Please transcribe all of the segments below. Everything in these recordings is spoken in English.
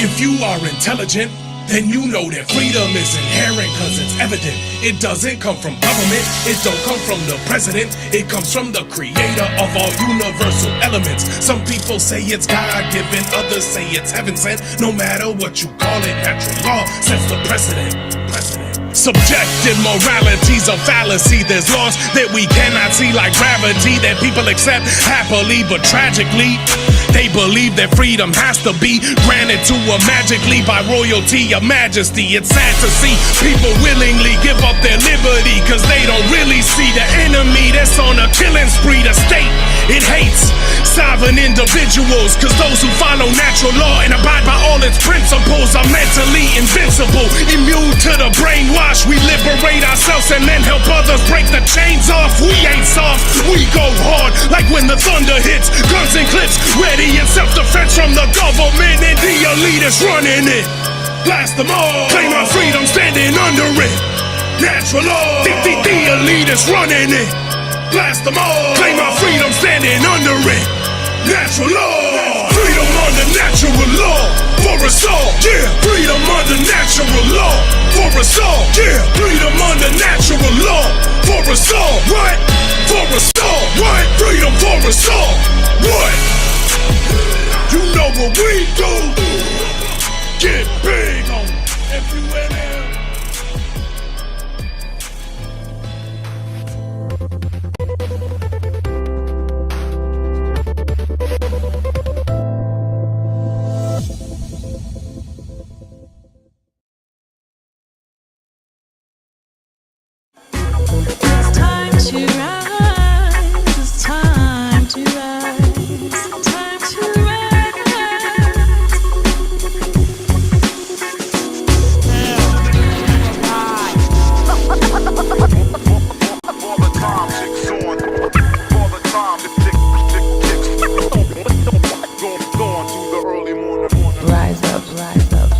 If you are intelligent, then you know that freedom is inherent, cause it's evident. It doesn't come from government, it don't come from the president, it comes from the creator of all universal elements. Some people say it's God-given, others say it's heaven-sent. No matter what you call it, natural law sets the precedent. Subjective morality's a fallacy. There's laws that we cannot see, like gravity, that people accept happily, but tragically they believe that freedom has to be granted to them magically by royalty or majesty. It's sad to see people willingly give up their liberty, cause they don't really see the enemy that's on a killing spree. The state, it hates sovereign individuals, cause those who follow natural law and abide by all its principles are mentally invincible, immune to the brainwash. We liberate ourselves and then help others break the chains off. We ain't soft, we go hard, like when the thunder hits. Guns and clips ready in self-defense from the government and the elitists running it. Blast them all, claim our freedom standing under it. Natural law, the elitists running it. Blast them all, claim our freedom standing under it. Natural law, freedom under natural law for us all. Yeah, freedom under natural law for us all. Yeah, freedom under natural law for us all. What? For us all. What? Freedom for us all. What? You know what we do. Get big on FUNL. It's time to rise. It's time to rise. Time to rise. Rise up, rise up, rise up.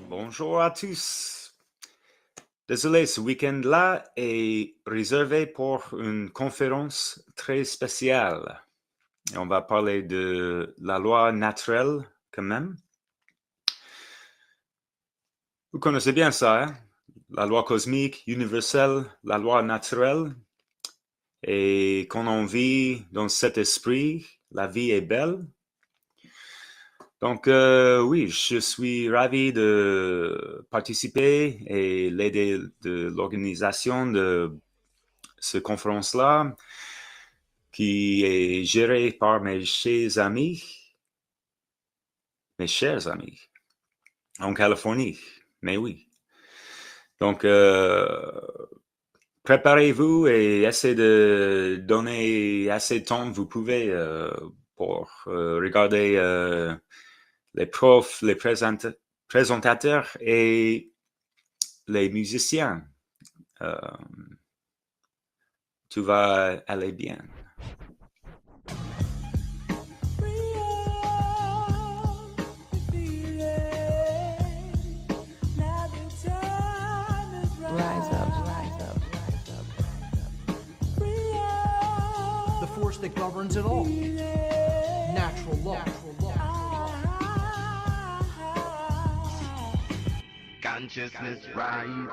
Bonjour à tous. Désolé, ce week-end-là est réservé pour une conférence très spéciale. Et on va parler de la loi naturelle quand même. Vous connaissez bien ça, hein? La loi cosmique, universelle, la loi naturelle. Et quand on vit dans cet esprit, la vie est belle. Donc, oui, je suis ravi de participer et l'aider de l'organisation de cette conférence-là, qui est gérée par mes chers amis, en Californie, mais oui. Donc, préparez-vous et essayez de donner assez de temps que vous pouvez pour regarder les profs, les présentateurs et les musiciens. Tout va aller bien. Rise up, rise up, rise up, rise up. The force that governs it all. Natural law. Consciousness rises.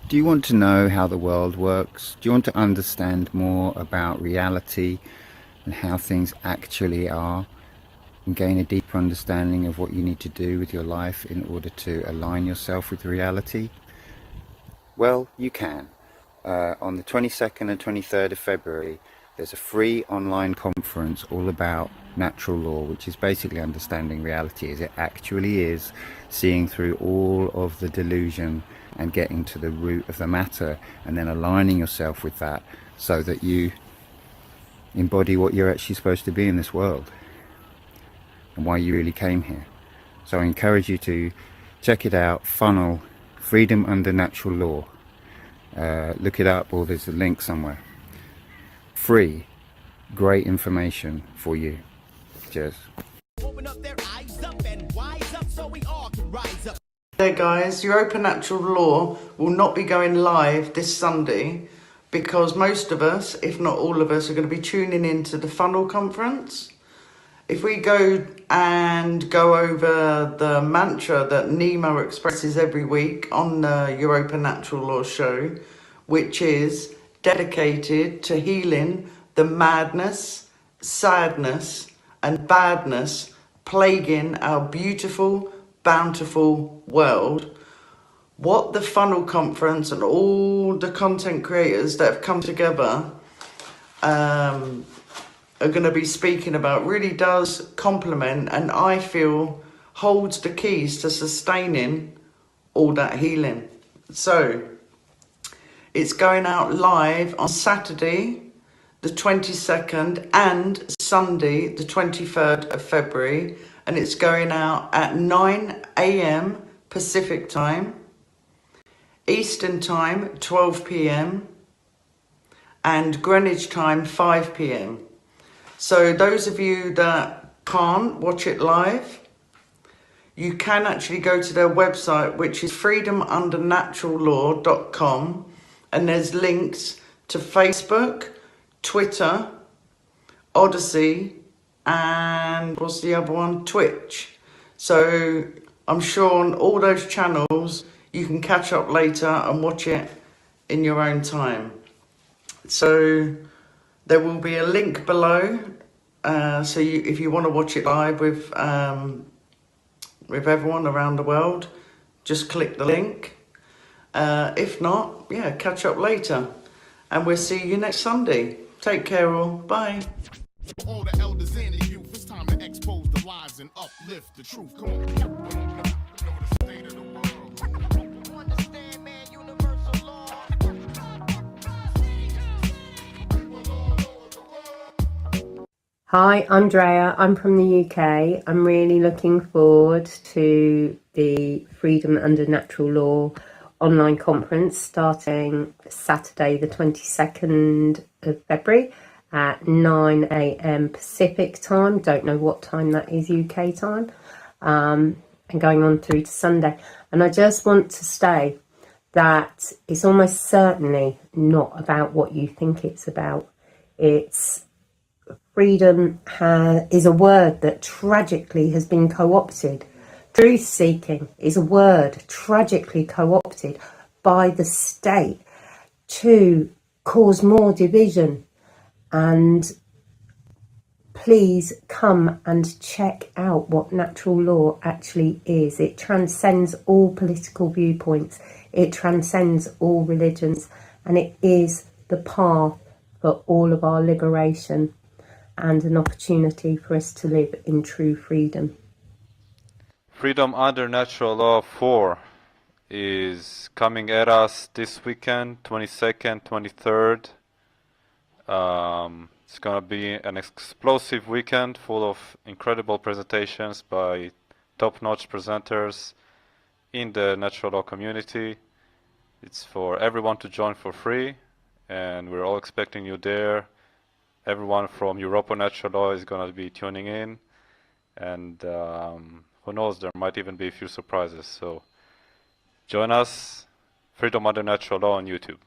Do you want to know how the world works? Do you want to understand more about reality and how things actually are, and gain a deeper understanding of what you need to do with your life in order to align yourself with reality? Well, you can. On the 22nd and 23rd of February, there's a free online conference all about natural law, which is basically understanding reality as it actually is, seeing through all of the delusion and getting to the root of the matter, and then aligning yourself with that so that you embody what you're actually supposed to be in this world and why you really came here. So I encourage you to check it out. FUNL, Freedom Under Natural Law. Look it up, or there's a link somewhere. Free, great information for you. Cheers. Open up their eyes up and wise up so we all can rise up. There guys, Europa Natural Law will not be going live this Sunday because most of us, if not all of us, are going to be tuning into the FUNL conference. If we go over the mantra that Nemo expresses every week on the Europa Natural Law show, which is dedicated to healing the madness, sadness and badness plaguing our beautiful, bountiful world, what the FUNL conference and all the content creators that have come together are going to be speaking about really does complement and I feel holds the keys to sustaining all that healing. So it's going out live on Saturday the 22nd and Sunday the 23rd of February, and it's going out at 9 AM Pacific time, Eastern time 12 PM and Greenwich time 5 PM. So those of you that can't watch it live, you can actually go to their website, which is freedomundernaturallaw.com, and there's links to Facebook, Twitter, Odyssey, and what's the other one? Twitch. So I'm sure on all those channels you can catch up later and watch it in your own time. So there will be a link below, so if you want to watch it live with everyone around the world, just click the link. If not, yeah, catch up later, and we'll see you next Sunday. Take care all. Bye. All the elders and the youth, it's time to expose the lies and uplift the truth. Come on. Know the state of the world. Understand, man, universal law. Hi, I'm Drea. I'm from the UK. I'm really looking forward to the Freedom Under Natural Law online conference starting Saturday the 22nd of February at 9 AM Pacific time. Don't know what time that is UK time. And going on through to Sunday. And I just want to say that it's almost certainly not about what you think it's about. It's freedom is a word that tragically has been co-opted. Truth seeking is a word tragically co-opted by the state to cause more division. And please come and check out what natural law actually is. It transcends all political viewpoints. It transcends all religions. And it is the path for all of our liberation and an opportunity for us to live in true freedom. Freedom Under Natural Law 4 is coming at us this weekend, 22nd, 23rd. It's going to be an explosive weekend full of incredible presentations by top-notch presenters in the natural law community. It's for everyone to join for free, and we're all expecting you there. Everyone from Europa Natural Law is going to be tuning in, and who knows, there might even be a few surprises. So join us, Freedom Under Natural Law on YouTube.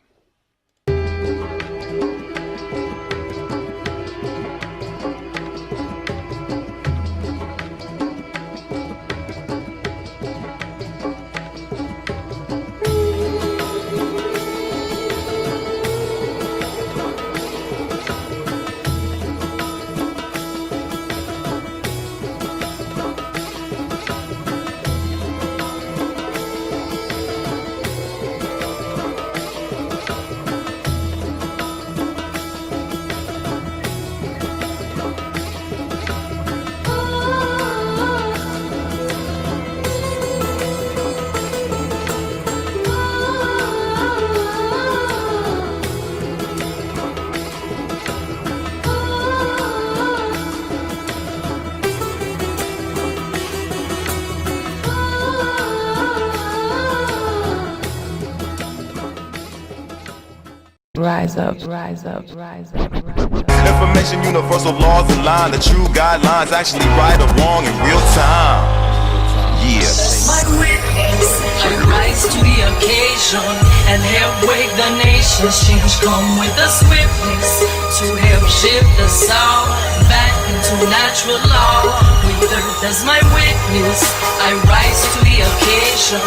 Rise up, rise up, rise up, rise up. Information, universal laws in line, the true guidelines actually right or wrong in real time. Yeah. education and help wake the nations. Change come with a swiftness to help shift us all back into natural law. With earth as my witness, I rise to the occasion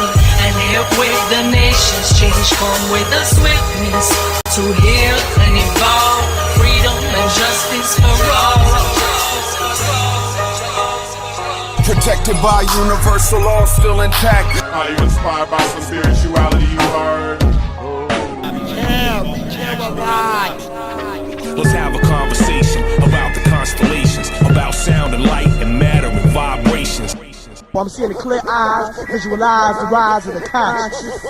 and help wake the nations. Change come with a swiftness to heal and evolve. Freedom and justice for all. Protected by universal law, still intact. Are you inspired by some spirituality you heard? Let's have a conversation about the constellations, about sound and light and matter and vibrations. Well, I'm seeing the clear eyes, visualize the rise of the conscious.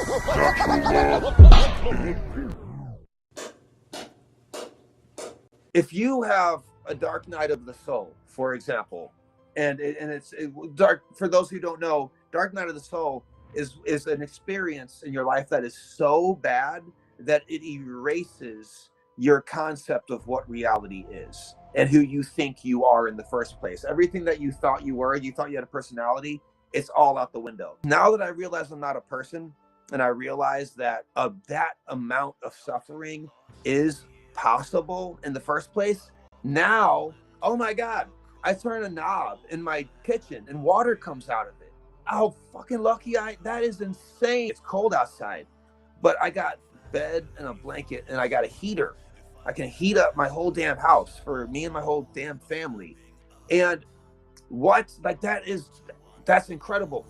If you have a dark night of the soul, for example, and it's dark, for those who don't know, dark night of the soul is an experience in your life that is so bad that it erases your concept of what reality is and who you think you are in the first place. Everything that you thought you were, you thought you had a personality, it's all out the window. Now that I realize I'm not a person, and I realize that that amount of suffering is possible in the first place, now, oh my God, I turn a knob in my kitchen and water comes out of it. How fucking lucky that is insane. It's cold outside, but I got bed and a blanket and I got a heater. I can heat up my whole damn house for me and my whole damn family. And that's incredible.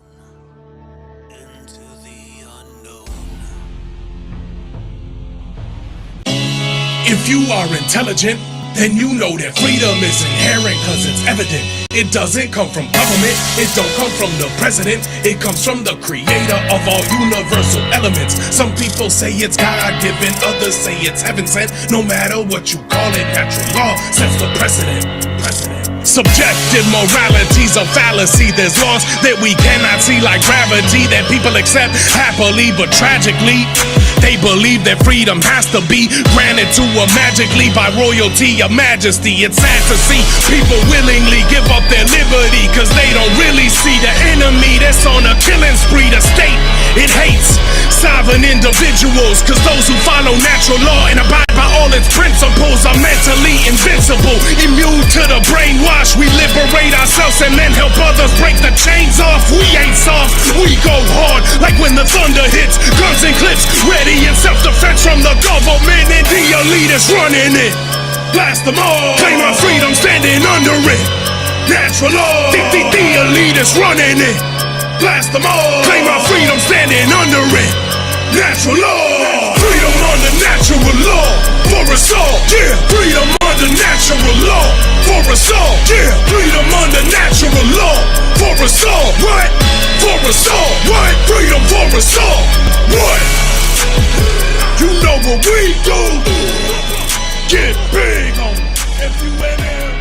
If you are intelligent, then you know that freedom is inherent, cause it's evident. It doesn't come from government, it don't come from the president, it comes from the creator of all universal elements. Some people say it's God-given, others say it's heaven-sent. No matter what you call it, natural law sets the precedent. Subjective morality's a fallacy. There's laws that we cannot see, like gravity, that people accept happily, but tragically they believe that freedom has to be granted to them magically by royalty or majesty. It's sad to see people willingly give up their liberty, cause they don't really see the enemy that's on a killing spree. The state, it hates sovereign individuals, cause those who follow natural law and abide by all its principles are mentally invincible, immune to the brainwash. We liberate ourselves and then help others break the chains off. We ain't soft, we go hard, like when the thunder hits. Guns and clips ready in self-defense from the government and the elitists running it. Blast them all, claim our freedom standing under it. Natural law, the elitists running it. Blast them all, claim our freedom standing under it. Natural law, freedom under natural law for us all. Yeah, freedom under natural law for us all. Yeah, freedom under natural law for us all. What? For us all. What? Freedom for us all. What? You know what we do. Get big on FUNL.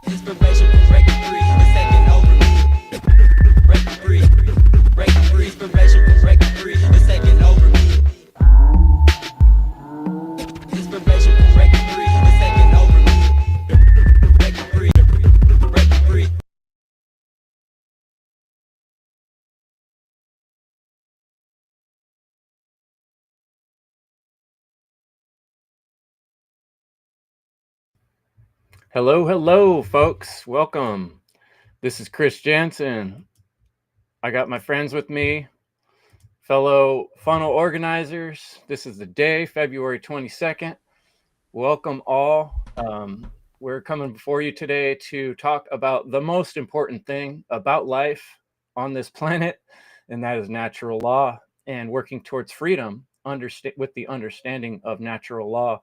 Inspiration, break free, it's taking over me. Break free, inspiration, break free, it's taking over me. Inspiration, break free, it's taking over me. Break free, break free. Hello, folks. Welcome. This is Kris Nelson. I got my friends with me, fellow funnel organizers. This is the day, February 22nd. Welcome all. We're coming before you today to talk about the most important thing about life on this planet, and that is natural law, and working towards freedom with the understanding of natural law.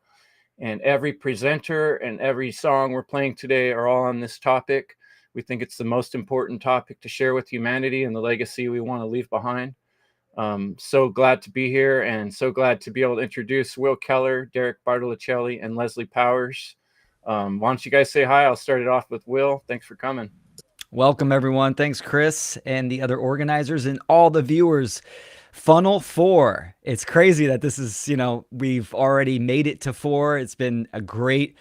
And every presenter and every song we're playing today are all on this topic. We think it's the most important topic to share with humanity and the legacy we want to leave behind. So glad to be here, and so glad to be able to introduce Will Keller, Derek Bartolacelli, and Leslie Powers. Why don't you guys say hi? I'll start it off with Will. Thanks for coming. Welcome, everyone. Thanks, Kris, and the other organizers and all the viewers. FUNL 4. It's crazy that this is, we've already made it to 4. It's been a great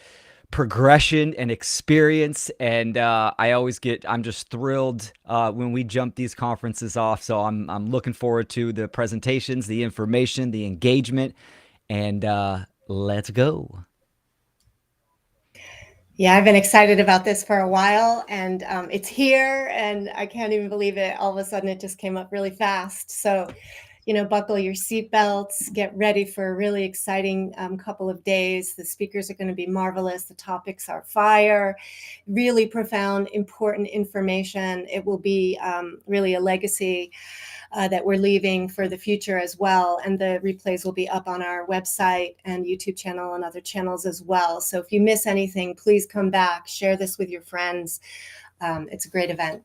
progression and experience, and I'm just thrilled when we jump these conferences off. So I'm looking forward to the presentations, the information, the engagement, and let's go. Yeah, I've been excited about this for a while, and it's here, and I can't even believe it. All of a sudden, it just came up really fast. So, buckle your seatbelts, get ready for a really exciting couple of days. The speakers are going to be marvelous. The topics are fire, really profound, important information. It will be really a legacy that we're leaving for the future as well. And the replays will be up on our website and YouTube channel and other channels as well. So if you miss anything, please come back, share this with your friends. It's a great event.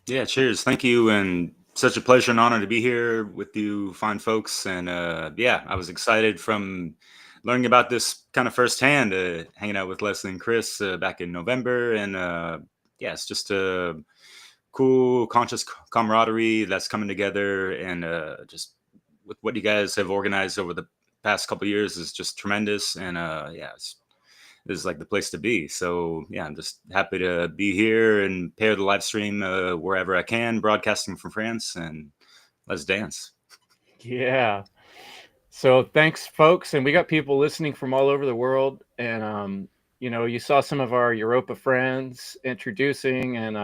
Yeah, cheers. Thank you. And such a pleasure and honor to be here with you fine folks. And I was excited from learning about this kind of firsthand, hanging out with Leslie and Kris back in November. And it's just a cool, conscious camaraderie that's coming together. And just with what you guys have organized over the past couple of years is just tremendous. And this is like the place to be. So I'm just happy to be here and pair the live stream wherever I can, broadcasting from France, and let's dance. Yeah. So thanks, folks. And we got people listening from all over the world. And, you saw some of our Europa friends introducing, and,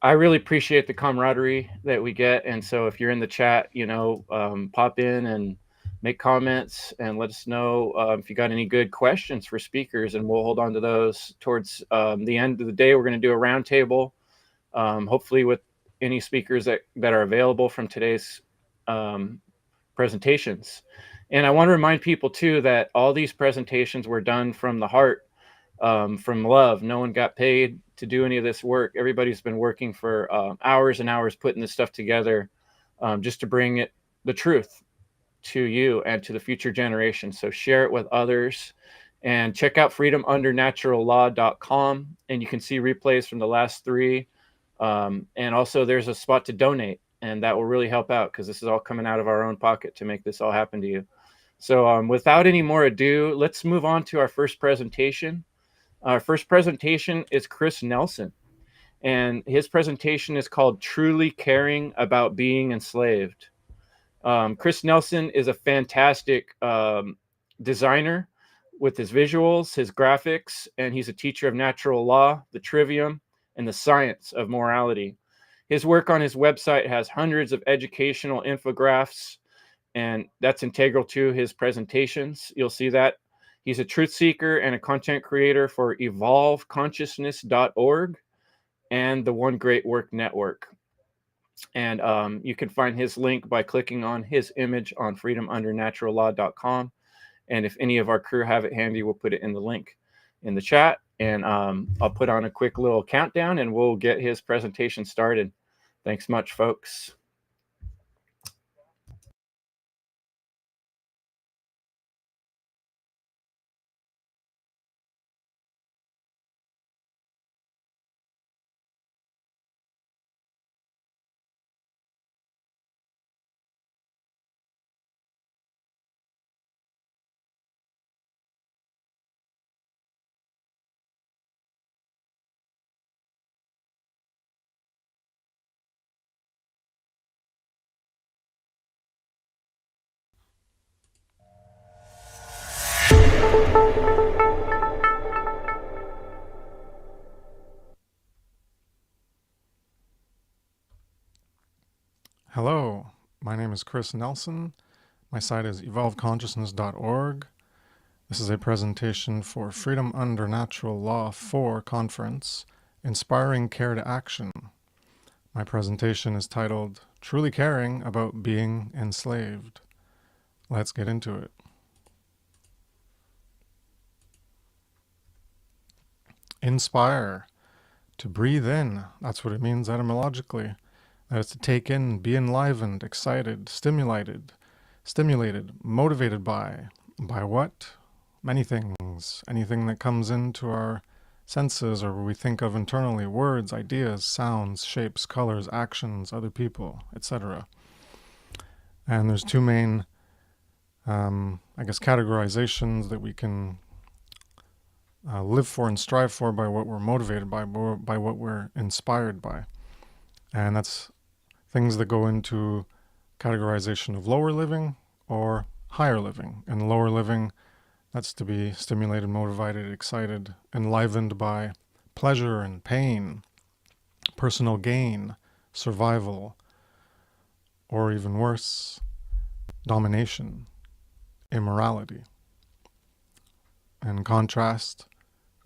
I really appreciate the camaraderie that we get. And so if you're in the chat, pop in and make comments and let us know if you got any good questions for speakers, and we'll hold on to those towards the end of the day. We're going to do a roundtable, hopefully with any speakers that are available from today's presentations. And I want to remind people too that all these presentations were done from the heart, from love. No one got paid to do any of this work. Everybody's been working for hours and hours putting this stuff together, just to bring the truth to you and to the future generation. So share it with others, and check out freedomundernaturallaw.com, and you can see replays from the last 3. And also there's a spot to donate, and that will really help out, because this is all coming out of our own pocket to make this all happen to you. So without any more ado, let's move on to our first presentation. Our first presentation is Kris Nelson, and his presentation is called Truly Caring About Being Enslaved. Kris Nelson is a fantastic designer with his visuals, his graphics, and he's a teacher of natural law, the trivium, and the science of morality. His work on his website has hundreds of educational infographics, and that's integral to his presentations. You'll see that. He's a truth seeker and a content creator for evolveconsciousness.org and the One Great Work Network. And you can find his link by clicking on his image on freedomundernaturallaw.com. And if any of our crew have it handy, we'll put it in the link in the chat. And I'll put on a quick little countdown, and we'll get his presentation started. Thanks much, folks. Hello, my name is Kris Nelson. My site is evolveconsciousness.org. This is a presentation for Freedom Under Natural Law 4 conference, Inspiring Care to Action. My presentation is titled Truly Caring About Being Enslaved. Let's get into it. Inspire. To breathe in. That's what it means etymologically. That is to take in, be enlivened, excited, stimulated, motivated by. By what? Many things. Anything that comes into our senses or we think of internally. Words, ideas, sounds, shapes, colors, actions, other people, etc. And there's two main, categorizations that we can live for and strive for by what we're motivated by what we're inspired by. And that's things that go into categorization of lower living or higher living. And lower living, that's to be stimulated, motivated, excited, enlivened by pleasure and pain, personal gain, survival, or even worse, domination, immorality. In contrast,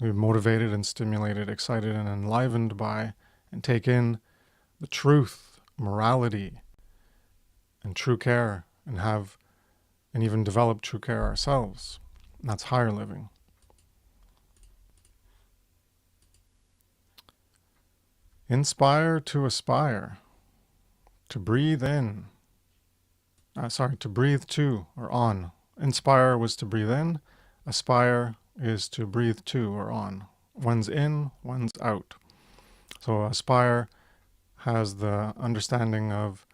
we're motivated and stimulated, excited and enlivened by and take in the truth, morality, and true care, and have and even develop true care ourselves. And that's higher living. Inspire to aspire, to breathe in. To breathe to or on. Inspire was to breathe in. Aspire is to breathe to or on. One's in, one's out. So aspire has the understanding of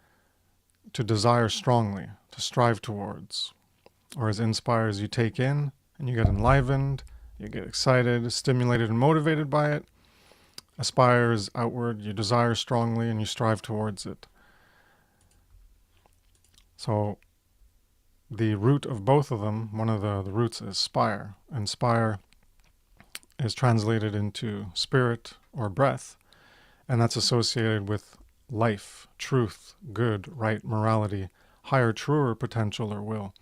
to desire strongly, to strive towards. Whereas inspire is you take in and you get enlivened, you get excited, stimulated, and motivated by it. Aspire is outward, you desire strongly and you strive towards it. So the root of both of them, one of the roots is spire. And spire is translated into spirit or breath, and that's associated with life, truth, good, right, morality, higher, truer potential or will.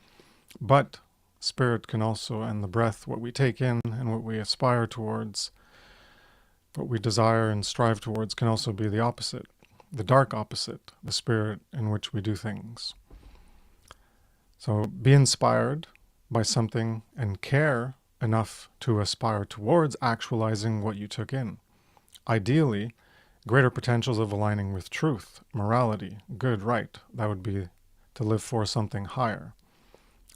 But spirit can also, and the breath, what we take in and what we aspire towards, what we desire and strive towards, can also be the opposite, the dark opposite, the spirit in which we do things. So be inspired by something and care enough to aspire towards actualizing what you took in. Ideally, greater potentials of aligning with truth, morality, good, right. That would be to live for something higher,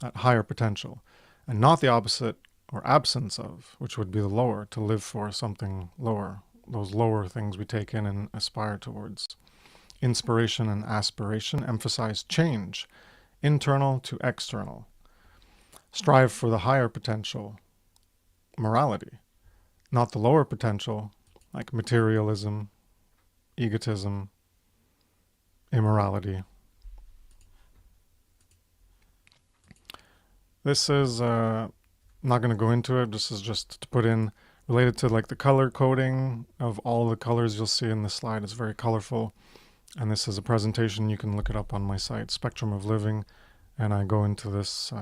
that higher potential. And not the opposite or absence of, which would be the lower, to live for something lower, those lower things we take in and aspire towards. Inspiration and aspiration emphasize change, internal to external. Strive for the higher potential, morality, not the lower potential, like materialism, egotism, immorality. This is, not going to go into it, this is just to put in, related to like the color coding of all the colors you'll see in this slide. It's very colorful. And this is a presentation, you can look it up on my site, Spectrum of Living, and I go into this,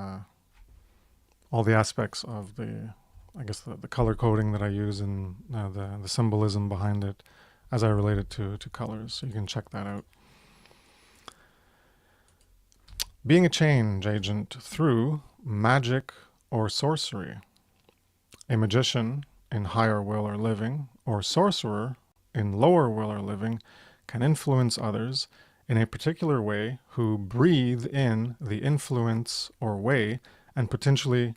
all the aspects of the color coding that I use and the symbolism behind it as I relate it to colors, so you can check that out. Being a change agent through magic or sorcery. A magician in higher will or living, or sorcerer in lower will or living, can influence others in a particular way who breathe in the influence or way and potentially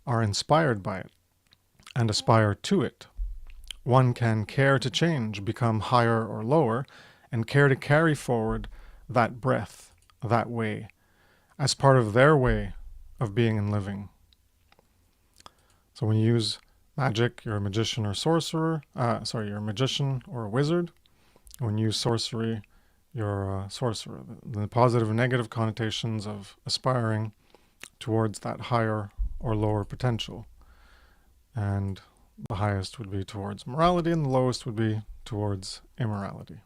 are inspired by it and aspire to it. One can care to change, become higher or lower, and care to carry forward that breath, that way, as part of their way of being and living. So when you use magic, you're a magician or sorcerer, you're a magician or a wizard. When you use sorcery, you're a sorcerer. The positive and negative connotations of aspiring towards that higher or lower potential. And the highest would be towards morality and the lowest would be towards immorality.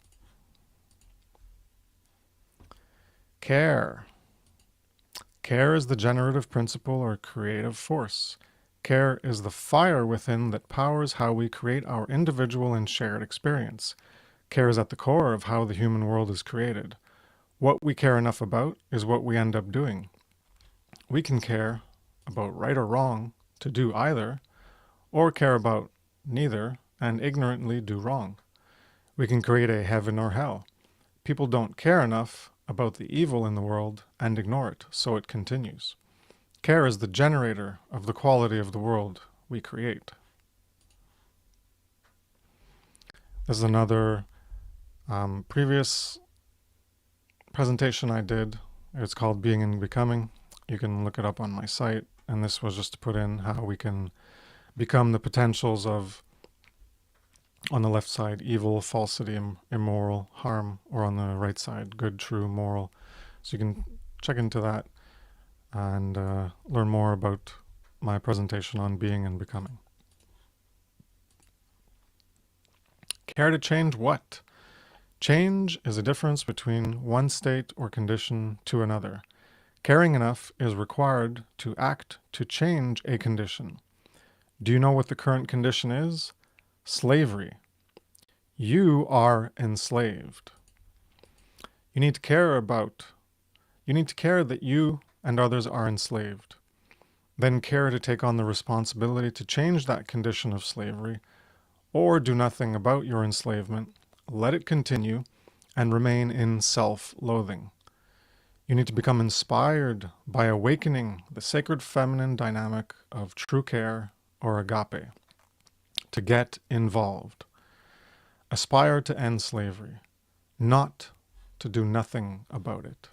Care. Care is the generative principle or creative force. Care is the fire within that powers how we create our individual and shared experience. Care is at the core of how the human world is created. What we care enough about is what we end up doing. We can care about right or wrong to do either, or care about neither and ignorantly do wrong. We can create a heaven or hell. People don't care enough about the evil in the world and ignore it, so it continues. Care is the generator of the quality of the world we create. This is another previous presentation I did. It's called Being and Becoming. You can look it up on my site, and this was just to put in how we can become the potentials of, on the left side, evil, falsity, immoral, harm, or on the right side, good, true, moral. So you can check into that and learn more about my presentation on being and becoming. Care to change what? Change is a difference between one state or condition to another. Caring enough is required to act to change a condition. Do you know what the current condition is? Slavery. You are enslaved. You need to care that you and others are enslaved. Then care to take on the responsibility to change that condition of slavery, or do nothing about your enslavement, let it continue, and remain in self-loathing. You need to become inspired by awakening the sacred feminine dynamic of true care or agape, to get involved. Aspire to end slavery, not to do nothing about it.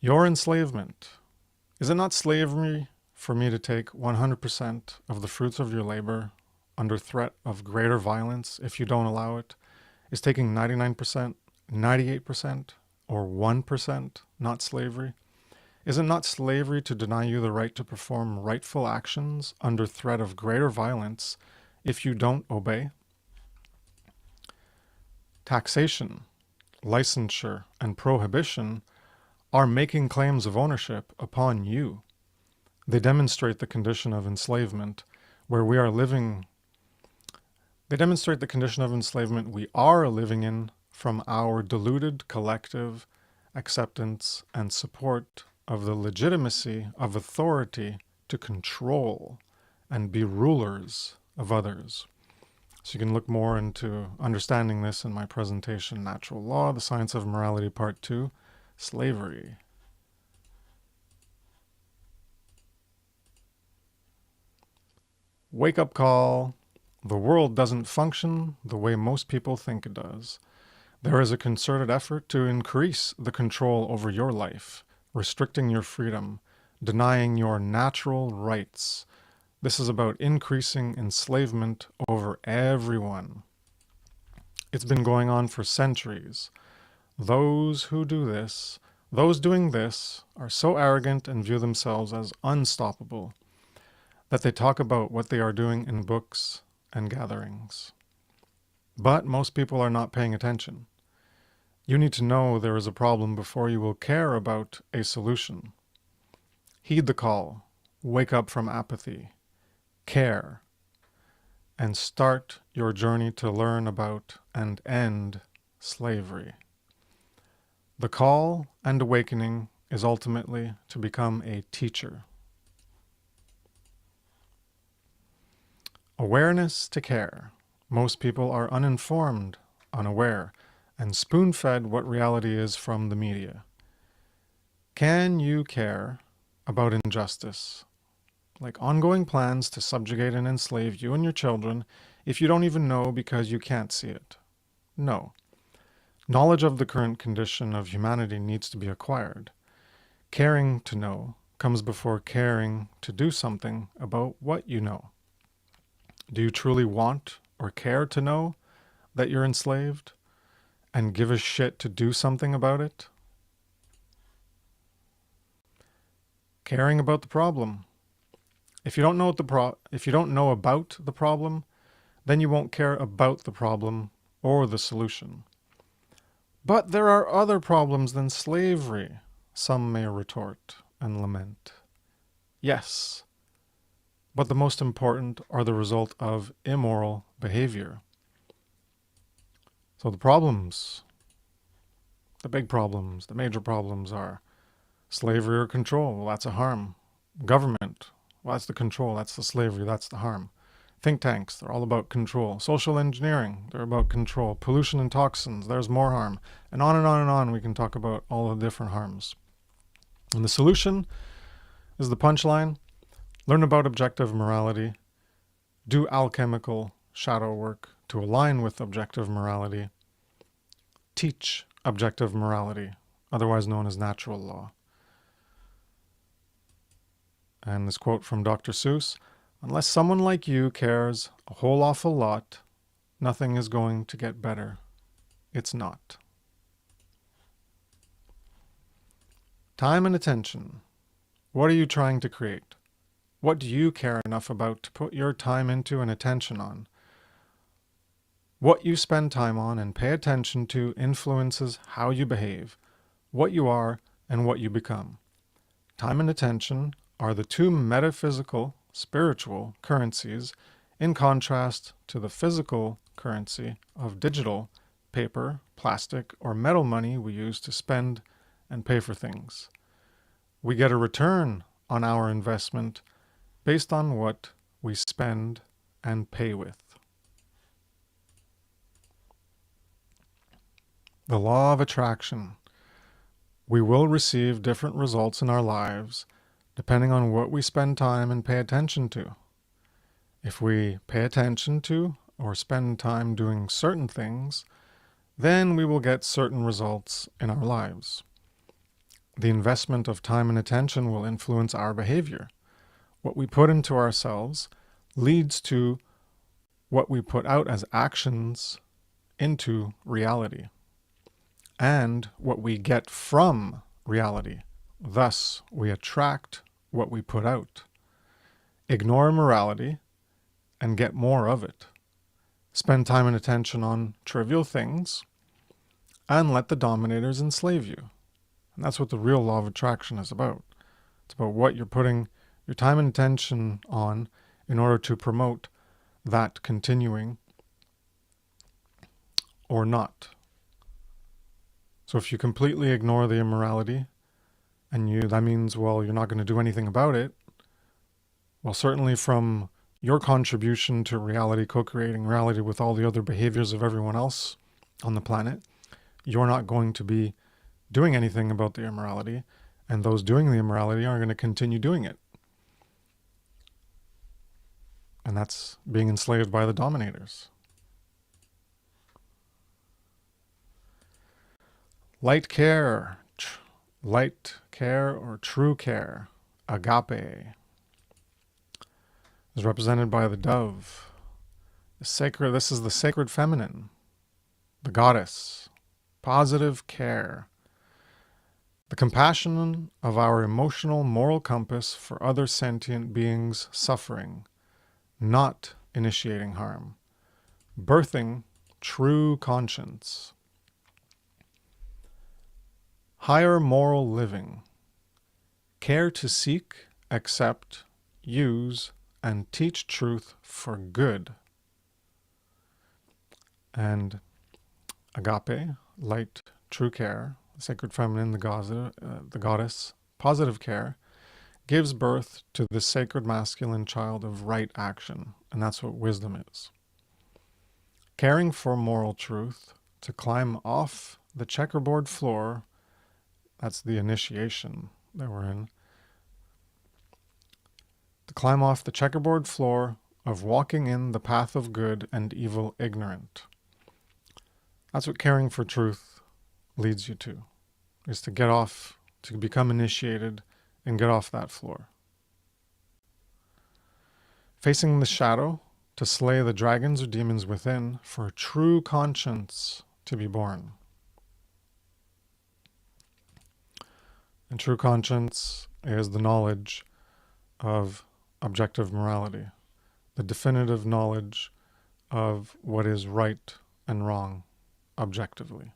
Your enslavement. Is it not slavery for me to take 100% of the fruits of your labor under threat of greater violence if you don't allow it? Is taking 99%, 98%, or 1% not slavery? Is it not slavery to deny you the right to perform rightful actions under threat of greater violence if you don't obey? Taxation, licensure, and prohibition are making claims of ownership upon you. They demonstrate the condition of enslavement where we are living. They demonstrate the condition of enslavement we are living in from our deluded collective acceptance and support of the legitimacy of authority to control and be rulers of others. So you can look more into understanding this in my presentation, Natural Law, The Science of Morality, Part 2, Slavery. Wake-up call. The world doesn't function the way most people think it does. There is a concerted effort to increase the control over your life, restricting your freedom, denying your natural rights. This is about increasing enslavement over everyone. It's been going on for centuries. Those who do this, those doing this, are so arrogant and view themselves as unstoppable that they talk about what they are doing in books and gatherings. But most people are not paying attention. You need to know there is a problem before you will care about a solution. Heed the call, wake up from apathy, care, and start your journey to learn about and end slavery. The call and awakening is ultimately to become a teacher. Awareness to care. Most people are uninformed, unaware, and spoon-fed what reality is from the media. Can you care about injustice, like ongoing plans to subjugate and enslave you and your children, if you don't even know because you can't see it? No. Knowledge of the current condition of humanity needs to be acquired. Caring to know comes before caring to do something about what you know. Do you truly want or care to know that you're enslaved and give a shit to do something about it? Caring about the problem. If you don't know about the problem, then you won't care about the problem or the solution. But there are other problems than slavery, some may retort and lament. Yes. But the most important are the result of immoral behavior. So the problems, the big problems, the major problems are slavery or control. Well, that's a harm. Government, well, that's the control, that's the slavery, that's the harm. Think tanks, they're all about control. Social engineering, they're about control. Pollution and toxins, there's more harm. And on and on and on we can talk about all the different harms. And the solution is the punchline. Learn about objective morality. Do alchemical shadow work to align with objective morality. Teach objective morality, otherwise known as natural law. And this quote from Dr. Seuss, unless someone like you cares a whole awful lot, nothing is going to get better. It's not. Time and attention. What are you trying to create? What do you care enough about to put your time into and attention on? What you spend time on and pay attention to influences how you behave, what you are, and what you become. Time and attention are the two metaphysical, spiritual currencies in contrast to the physical currency of digital, paper, plastic, or metal money we use to spend and pay for things. We get a return on our investment based on what we spend and pay with. The law of attraction. We will receive different results in our lives depending on what we spend time and pay attention to. If we pay attention to or spend time doing certain things, then we will get certain results in our lives. The investment of time and attention will influence our behavior. What we put into ourselves leads to what we put out as actions into reality, and what we get from reality. Thus, we attract what we put out. Ignore morality and get more of it. Spend time and attention on trivial things and let the dominators enslave you. And that's what the real law of attraction is about. It's about what you're putting your time and attention on in order to promote that continuing or not. So if you completely ignore the immorality, and that means, well, you're not going to do anything about it, well, certainly from your contribution to reality, co-creating reality with all the other behaviors of everyone else on the planet, you're not going to be doing anything about the immorality, and those doing the immorality are going to continue doing it. And that's being enslaved by the dominators. Light care or true care, agape, is represented by the dove. This is the sacred feminine, the goddess, positive care, the compassion of our emotional moral compass for other sentient beings suffering, not initiating harm, birthing true conscience. Higher moral living, care to seek, accept, use, and teach truth for good. And agape, light, true care, the sacred feminine, the goddess, positive care, gives birth to the sacred masculine child of right action, and that's what wisdom is. Caring for moral truth, to climb off the checkerboard floor, that's the initiation that we're in, to climb off the checkerboard floor of walking in the path of good and evil ignorant. That's what caring for truth leads you to, is to get off, to become initiated and get off that floor. Facing the shadow, to slay the dragons or demons within, for a true conscience to be born. And true conscience is the knowledge of objective morality, the definitive knowledge of what is right and wrong objectively.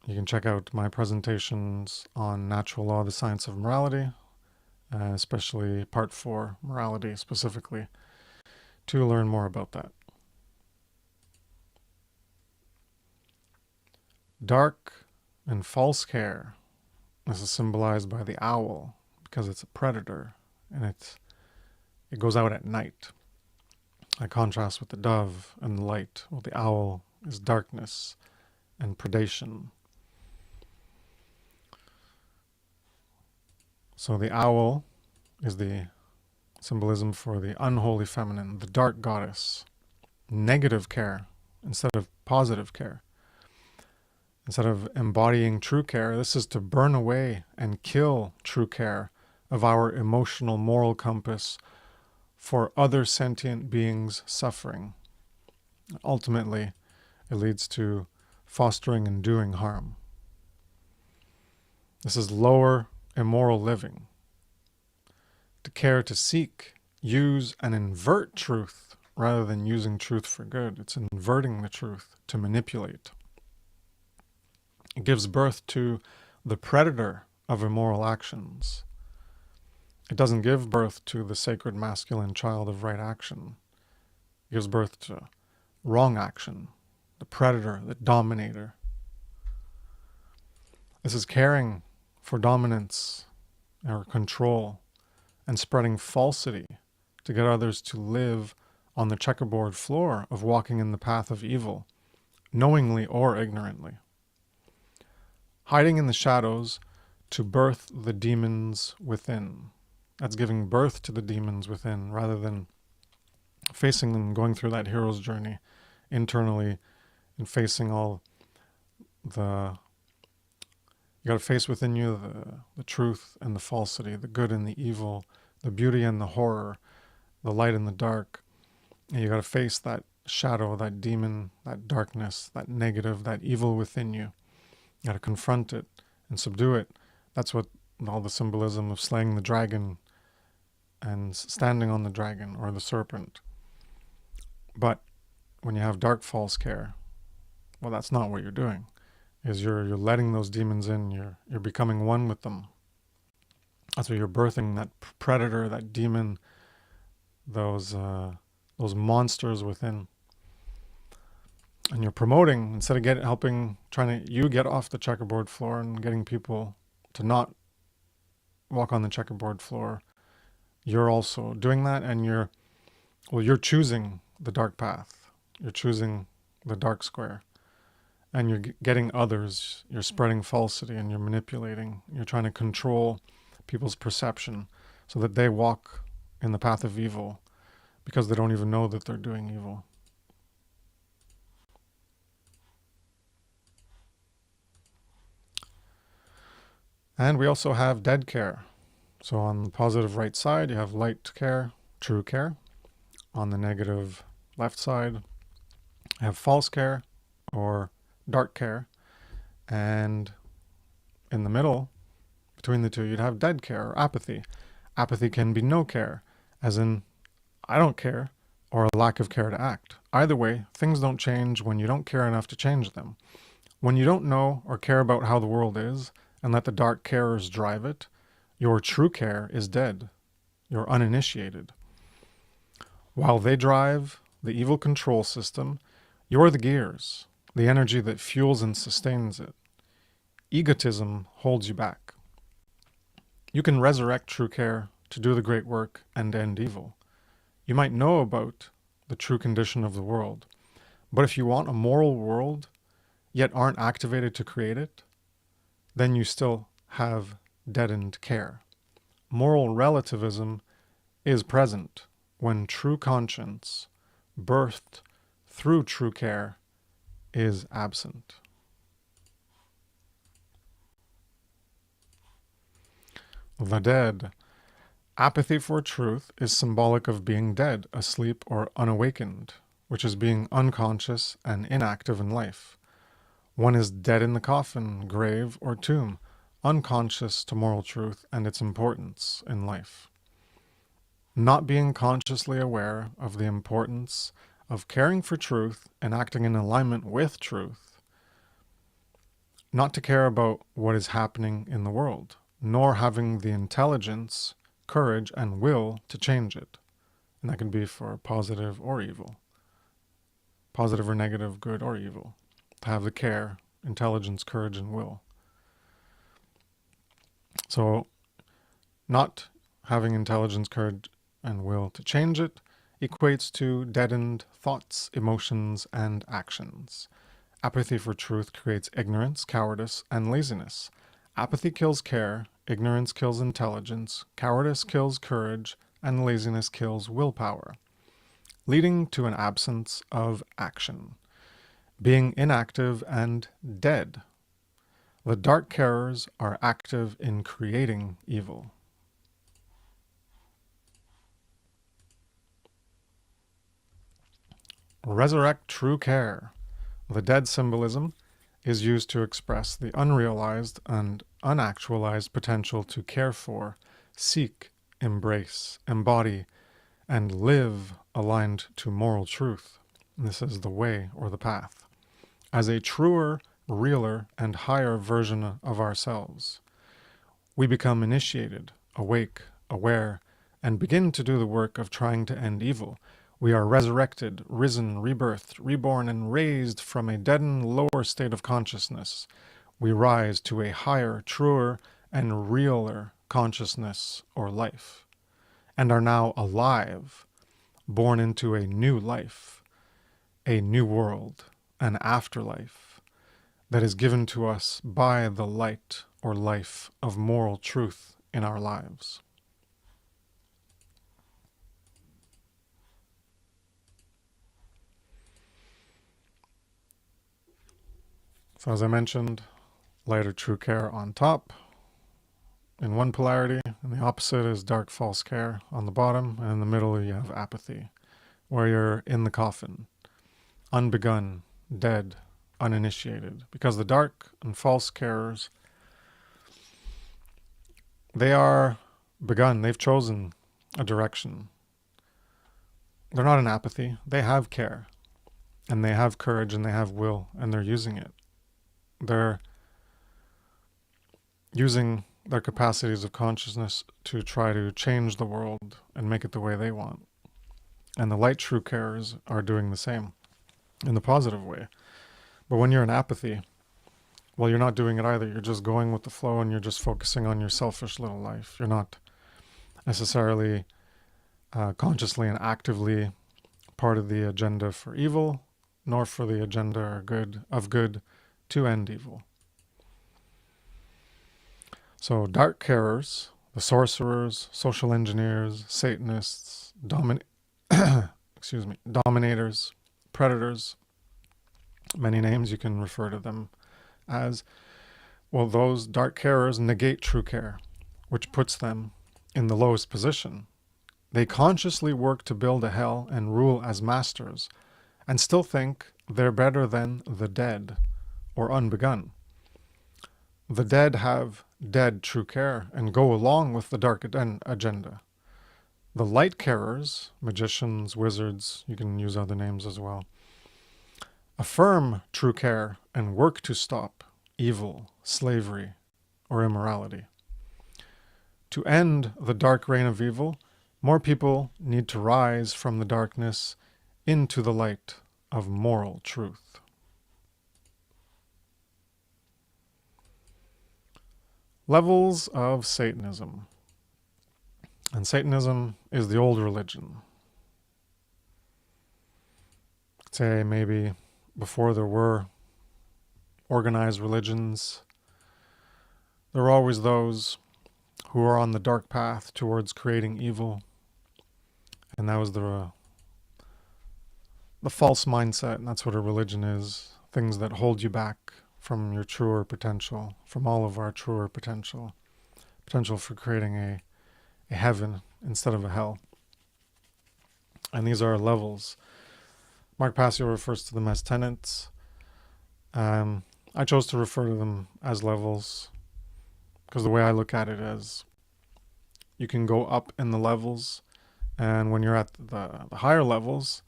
You can check out my presentations on Natural Law, the Science of Morality, especially part 4, morality specifically, to learn more about that. Dark and false care. This is symbolized by the owl because it's a predator and it goes out at night. I contrast with the dove and the light. Well, the owl is darkness and predation. So the owl is the symbolism for the unholy feminine, the dark goddess. Negative care instead of positive care. Instead of embodying true care, this is to burn away and kill true care of our emotional moral compass for other sentient beings' suffering. Ultimately, it leads to fostering and doing harm. This is lower immoral living. To care to seek, use, and invert truth rather than using truth for good. It's inverting the truth to manipulate. It gives birth to the predator of immoral actions. It doesn't give birth to the sacred masculine child of right action. It gives birth to wrong action, the predator, the dominator. This is caring for dominance or control and spreading falsity to get others to live on the checkerboard floor of walking in the path of evil, knowingly or ignorantly. Hiding in the shadows to birth the demons within. That's giving birth to the demons within rather than facing them, going through that hero's journey internally and facing all the... You got to face within you the truth and the falsity, the good and the evil, the beauty and the horror, the light and the dark. And you got to face that shadow, that demon, that darkness, that negative, that evil within you. You got to confront it and subdue it. That's what all the symbolism of slaying the dragon and standing on the dragon or the serpent. But when you have dark false care, well, that's not what you're doing. Is you're letting those demons in. You're becoming one with them. That's what you're birthing, that predator, that demon, those monsters within. And you're promoting, instead of trying to get off the checkerboard floor and getting people to not walk on the checkerboard floor, you're also doing that, and you're choosing the dark path. You're choosing the dark square. And you're getting others, you're spreading falsity and you're manipulating. You're trying to control people's perception so that they walk in the path of evil because they don't even know that they're doing evil. And we also have dead care. So on the positive right side, you have light care, true care. On the negative left side, you have false care or dark care. And in the middle, between the two, you'd have dead care or apathy. Apathy can be no care, as in, I don't care, or a lack of care to act. Either way, things don't change when you don't care enough to change them. When you don't know or care about how the world is, and let the dark carers drive it, your true care is dead. You're uninitiated. While they drive the evil control system, you're the gears, the energy that fuels and sustains it. Egotism holds you back. You can resurrect true care to do the great work and end evil. You might know about the true condition of the world, but if you want a moral world, yet aren't activated to create it, then you still have deadened care. Moral relativism is present when true conscience, birthed through true care, is absent. The dead. Apathy for truth is symbolic of being dead, asleep, or unawakened, which is being unconscious and inactive in life. One is dead in the coffin, grave, or tomb, unconscious to moral truth and its importance in life. Not being consciously aware of the importance of caring for truth and acting in alignment with truth. Not to care about what is happening in the world, nor having the intelligence courage, and will to change it. And that can be for positive or evil. Positive or negative, good or evil. To have the care, intelligence, courage, and will. So, not having intelligence, courage, and will to change it equates to deadened thoughts, emotions, and actions. Apathy for truth creates ignorance, cowardice, and laziness. Apathy kills care, ignorance kills intelligence, cowardice kills courage, and laziness kills willpower, leading to an absence of action, being inactive and dead. The dark carers are active in creating evil. Resurrect true care. The dead symbolism is used to express the unrealized and unactualized potential to care for, seek, embrace, embody, and live aligned to moral truth. This is the way or the path. As a truer, realer, and higher version of ourselves, we become initiated, awake, aware, and begin to do the work of trying to end evil. We are resurrected, risen, rebirthed, reborn, and raised from a deadened lower state of consciousness. We rise to a higher, truer, and realer consciousness or life, and are now alive, born into a new life, a new world, an afterlife that is given to us by the light or life of moral truth in our lives. So as I mentioned, light or true care on top in one polarity, and the opposite is dark false care on the bottom, and in the middle you have apathy, where you're in the coffin, unbegun, dead, uninitiated. Because the dark and false carers, they are begun, they've chosen a direction. They're not in apathy, they have care, and they have courage, and they have will, and they're using it. They're using their capacities of consciousness to try to change the world and make it the way they want. And the light true carers are doing the same in the positive way. But when you're in apathy, well, you're not doing it either. You're just going with the flow, and you're just focusing on your selfish little life. You're not necessarily consciously and actively part of the agenda for evil, nor for the agenda of good to end evil. So dark carers, the sorcerers, social engineers, Satanists, dominators, predators, many names you can refer to them as, well, those dark carers negate true care, which puts them in the lowest position. They consciously work to build a hell and rule as masters, and still think they're better than the dead or unbegun. The dead have dead true care and go along with the dark agenda. The light carers, magicians, wizards, you can use other names as well, affirm true care and work to stop evil, slavery, or immorality. To end the dark reign of evil, more people need to rise from the darkness into the light of moral truth. Levels of Satanism. And Satanism is the old religion. Say maybe before there were organized religions, there were always those who are on the dark path towards creating evil. And that was the false mindset, and that's what a religion is. Things that hold you back from your truer potential, from all of our truer potential for creating a heaven instead of a hell. And these are levels. Mark Passio refers to them as tenets. I chose to refer to them as levels because the way I look at it is you can go up in the levels, and when you're at the higher levels,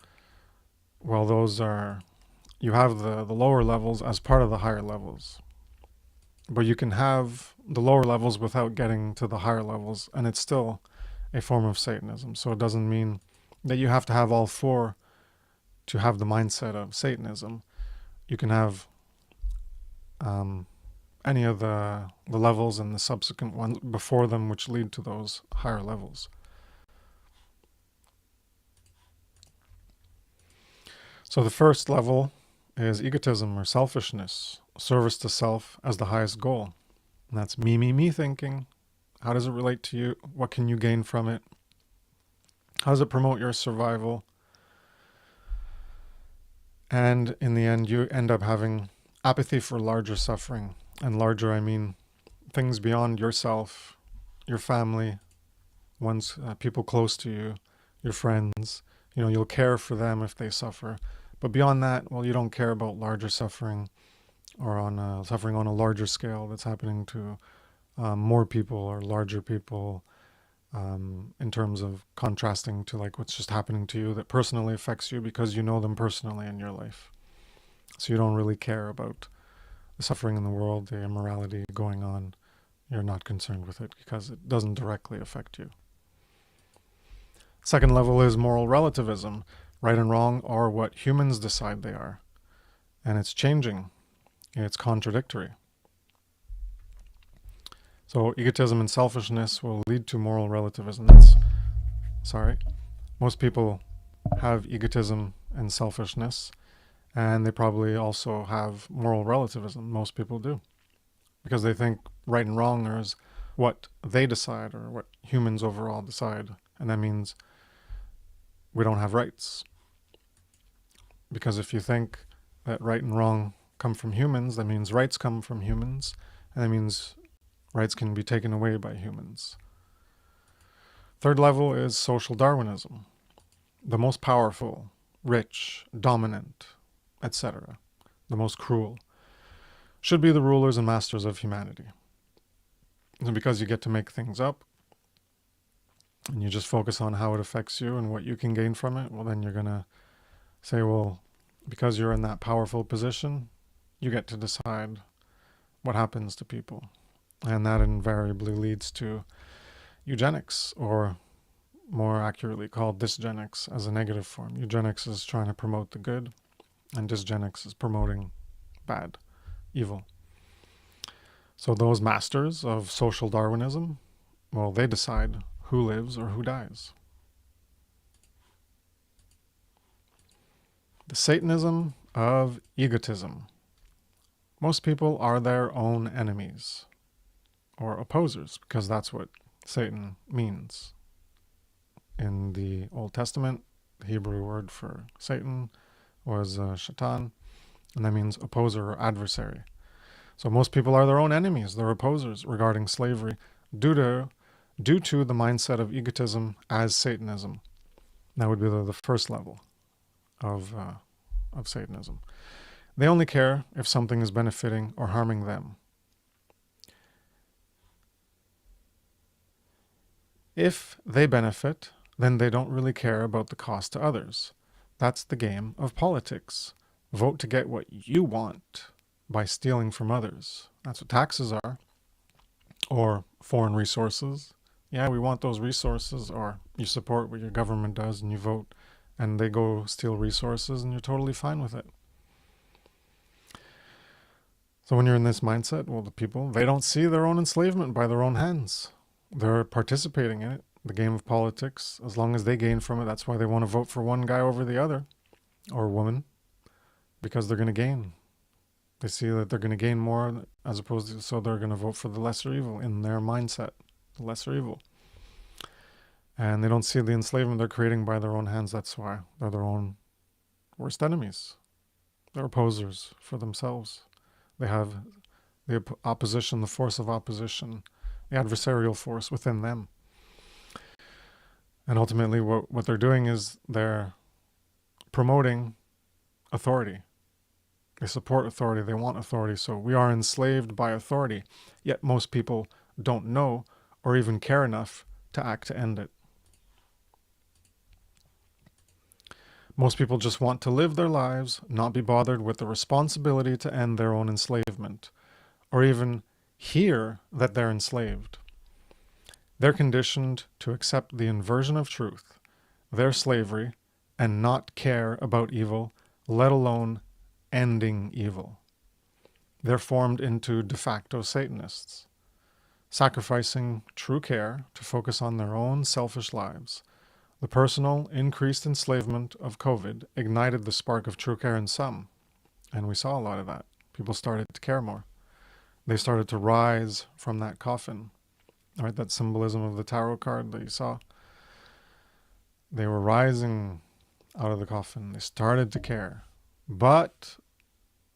well, those are, you have the lower levels as part of the higher levels. But you can have the lower levels without getting to the higher levels, and it's still a form of Satanism. So it doesn't mean that you have to have all four to have the mindset of Satanism. You can have any of the levels and the subsequent ones before them which lead to those higher levels. So the first level is egotism or selfishness, service to self as the highest goal. And that's me thinking. How does it relate to you? What can you gain from it? How does it promote your survival? And in the end, you end up having apathy for larger suffering. And larger, I mean things beyond yourself, your family, people close to you, your friends. You know, you'll care for them if they suffer. But beyond that, well, you don't care about larger suffering or on suffering on a larger scale that's happening to more people or larger people, in terms of contrasting to like what's just happening to you that personally affects you because you know them personally in your life. So you don't really care about the suffering in the world, the immorality going on. You're not concerned with it because it doesn't directly affect you. Second level is moral relativism. Right and wrong are what humans decide they are. And it's changing. It's contradictory. So egotism and selfishness will lead to moral relativism. Most people have egotism and selfishness, and they probably also have moral relativism. Most people do. Because they think right and wrong is what they decide or what humans overall decide. And that means we don't have rights. Because if you think that right and wrong come from humans, that means rights come from humans, and that means rights can be taken away by humans. Third level is social Darwinism. The most powerful, rich, dominant, etc., the most cruel, should be the rulers and masters of humanity. And because you get to make things up, and you just focus on how it affects you and what you can gain from it, well, then you're going to say, well, because you're in that powerful position, you get to decide what happens to people. And that invariably leads to eugenics, or more accurately called dysgenics as a negative form. Eugenics is trying to promote the good, and dysgenics is promoting bad, evil. So those masters of social Darwinism, well, they decide who lives or who dies. The Satanism of egotism. Most people are their own enemies or opposers, because that's what Satan means. In the Old Testament, the Hebrew word for Satan was shaitan, and that means opposer or adversary. So most people are their own enemies, they're opposers regarding slavery due to the mindset of egotism as Satanism. That would be the first level of Satanism. They only care if something is benefiting or harming them. If they benefit, then they don't really care about the cost to others. That's the game of politics. Vote to get what you want by stealing from others. That's what taxes are. Or foreign resources. Yeah, we want those resources. Or you support what your government does and you vote and they go steal resources and you're totally fine with it. So when you're in this mindset, well, the people, they don't see their own enslavement by their own hands. They're participating in it, the game of politics. As long as they gain from it, that's why they want to vote for one guy over the other, or woman, because they're going to gain. They see that they're going to gain more as opposed to, so they're going to vote for the lesser evil in their mindset, the lesser evil. And they don't see the enslavement they're creating by their own hands. That's why they're their own worst enemies. They're opposers for themselves. They have the opposition, the force of opposition, the adversarial force within them. And ultimately what they're doing is they're promoting authority. They support authority. They want authority. So we are enslaved by authority. Yet most people don't know or even care enough to act to end it. Most people just want to live their lives, not be bothered with the responsibility to end their own enslavement, or even hear that they're enslaved. They're conditioned to accept the inversion of truth, their slavery, and not care about evil, let alone ending evil. They're formed into de facto Satanists, sacrificing true care to focus on their own selfish lives. The personal, increased enslavement of COVID ignited the spark of true care in some, and we saw a lot of that. People started to care more. They started to rise from that coffin. Right, that symbolism of the tarot card that you saw. They were rising out of the coffin. They started to care. But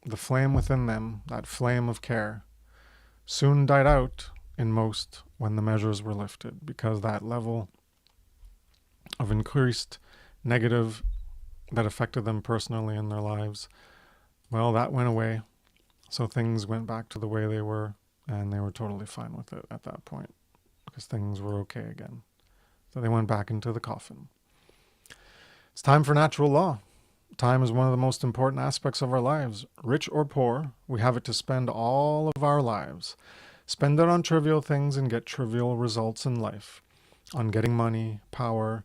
the flame within them, that flame of care, soon died out in most when the measures were lifted, because that level of increased negative that affected them personally in their lives, well, that went away. So things went back to the way they were, and they were totally fine with it at that point, because things were okay again. So they went back into the coffin. It's time for natural law. Time is one of the most important aspects of our lives. Rich or poor, we have it to spend all of our lives. Spend it on trivial things and get trivial results in life. On getting money, power,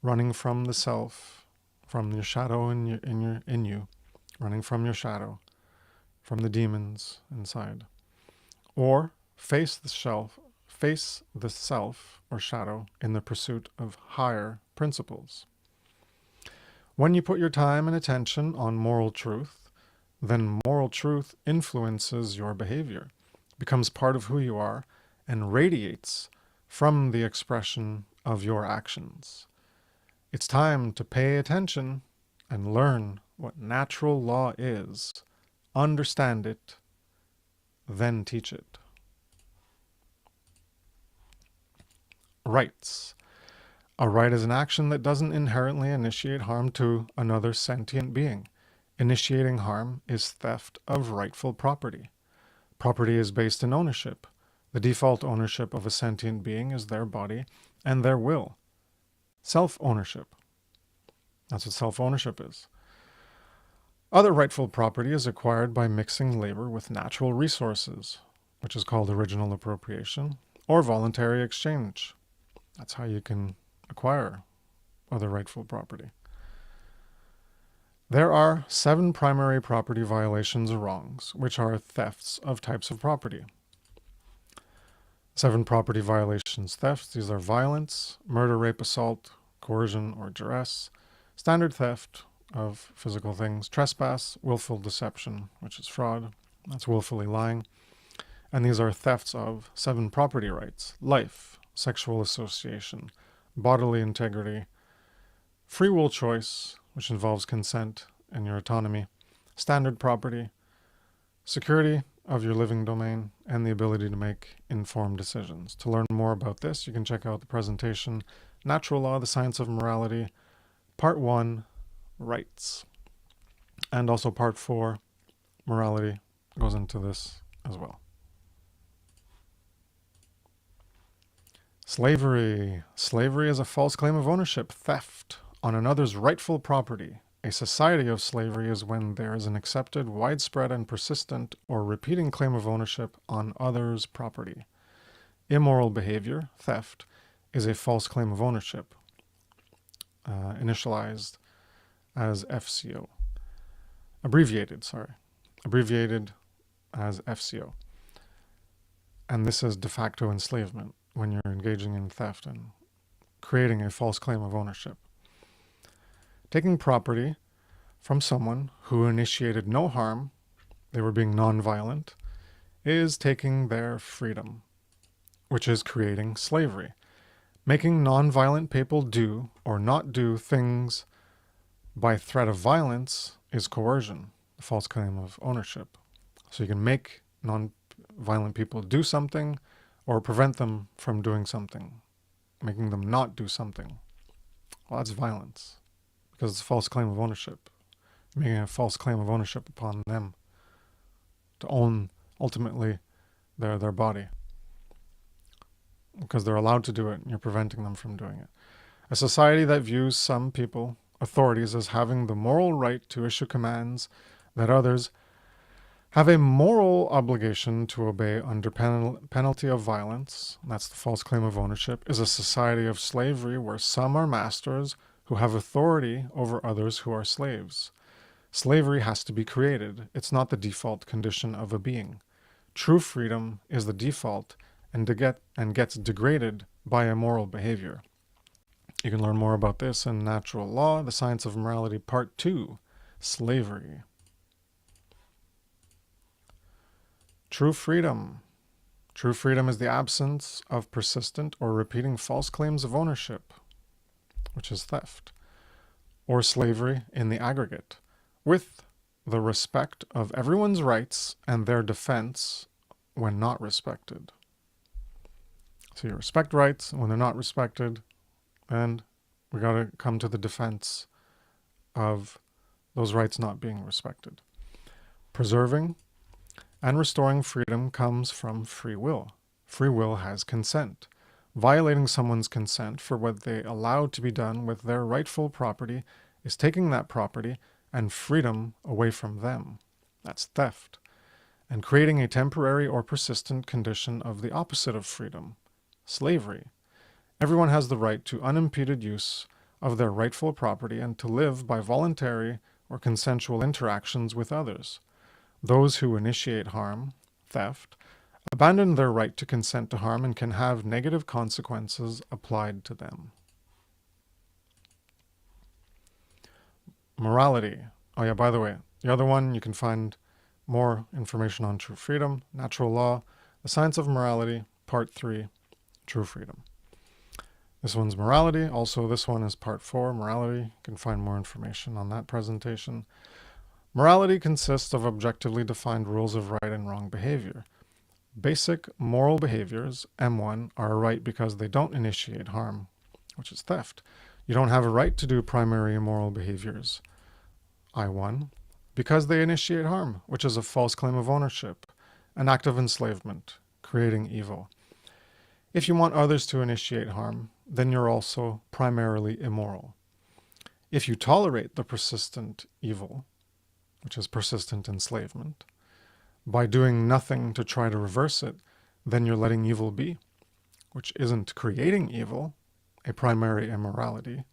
running from the self, from your shadow in you, running from your shadow, from the demons inside. Or face the self or shadow in the pursuit of higher principles. When you put your time and attention on moral truth, then moral truth influences your behavior, becomes part of who you are, and radiates from the expression of your actions. It's time to pay attention and learn what natural law is, understand it, then teach it. Rights. A right is an action that doesn't inherently initiate harm to another sentient being. Initiating harm is theft of rightful property. Property is based in ownership. The default ownership of a sentient being is their body and their will. Self-ownership. That's what self-ownership is. Other rightful property is acquired by mixing labor with natural resources, which is called original appropriation, or voluntary exchange. That's how you can acquire other rightful property. There are 7 primary property violations or wrongs, which are thefts of types of property. 7 property violations thefts. These are violence, murder, rape, assault, coercion, or duress, standard theft of physical things, trespass, willful deception, which is fraud. That's willfully lying. And these are thefts of 7 property rights: life, sexual association, bodily integrity, free will choice, which involves consent and your autonomy, standard property, security of your living domain, and the ability to make informed decisions. To learn more about this, you can check out the presentation, Natural Law, the Science of Morality, Part 1, Rights. And also Part 4, Morality, goes into this as well. Slavery. Slavery is a false claim of ownership, theft on another's rightful property. A society of slavery is when there is an accepted, widespread, and persistent or repeating claim of ownership on others' property. Immoral behavior, theft, is a false claim of ownership, initialized as FCO. Abbreviated as FCO. And this is de facto enslavement, when you're engaging in theft and creating a false claim of ownership. Taking property from someone who initiated no harm, they were being nonviolent, is taking their freedom, which is creating slavery. Making nonviolent people do or not do things by threat of violence is coercion, a false claim of ownership. So you can make nonviolent people do something or prevent them from doing something, making them not do something. Well, that's violence, because it's a false claim of ownership. You're making a false claim of ownership upon them to own, ultimately, their body, because they're allowed to do it, and you're preventing them from doing it. A society that views some people, authorities, as having the moral right to issue commands that others have a moral obligation to obey under penalty of violence, that's the false claim of ownership, is a society of slavery where some are masters who have authority over others who are slaves. Slavery has to be created. It's not the default condition of a being. True freedom is the default and gets degraded by immoral behavior. You can learn more about this in Natural Law, The Science of Morality, Part 2, Slavery. True freedom. True freedom is the absence of persistent or repeating false claims of ownership, which is theft, or slavery in the aggregate, with the respect of everyone's rights and their defense when not respected. So you respect rights when they're not respected, and we got to come to the defense of those rights not being respected. Preserving and restoring freedom comes from free will. Free will has consent. Violating someone's consent for what they allow to be done with their rightful property is taking that property and freedom away from them. That's theft. And creating a temporary or persistent condition of the opposite of freedom, slavery. Everyone has the right to unimpeded use of their rightful property and to live by voluntary or consensual interactions with others. Those who initiate harm, theft, abandon their right to consent to harm and can have negative consequences applied to them. Morality. Oh yeah, by the way, the other one, you can find more information on true freedom, Natural Law, The Science of Morality, Part 3, True Freedom. This one's morality. Also, this one is Part 4, Morality. You can find more information on that presentation. Morality consists of objectively defined rules of right and wrong behavior. Basic moral behaviors, M1, are a right because they don't initiate harm, which is theft. You don't have a right to do primary immoral behaviors, I1, because they initiate harm, which is a false claim of ownership, an act of enslavement, creating evil. If you want others to initiate harm, then you're also primarily immoral. If you tolerate the persistent evil, which is persistent enslavement, by doing nothing to try to reverse it, then you're letting evil be, which isn't creating evil, a primary immorality,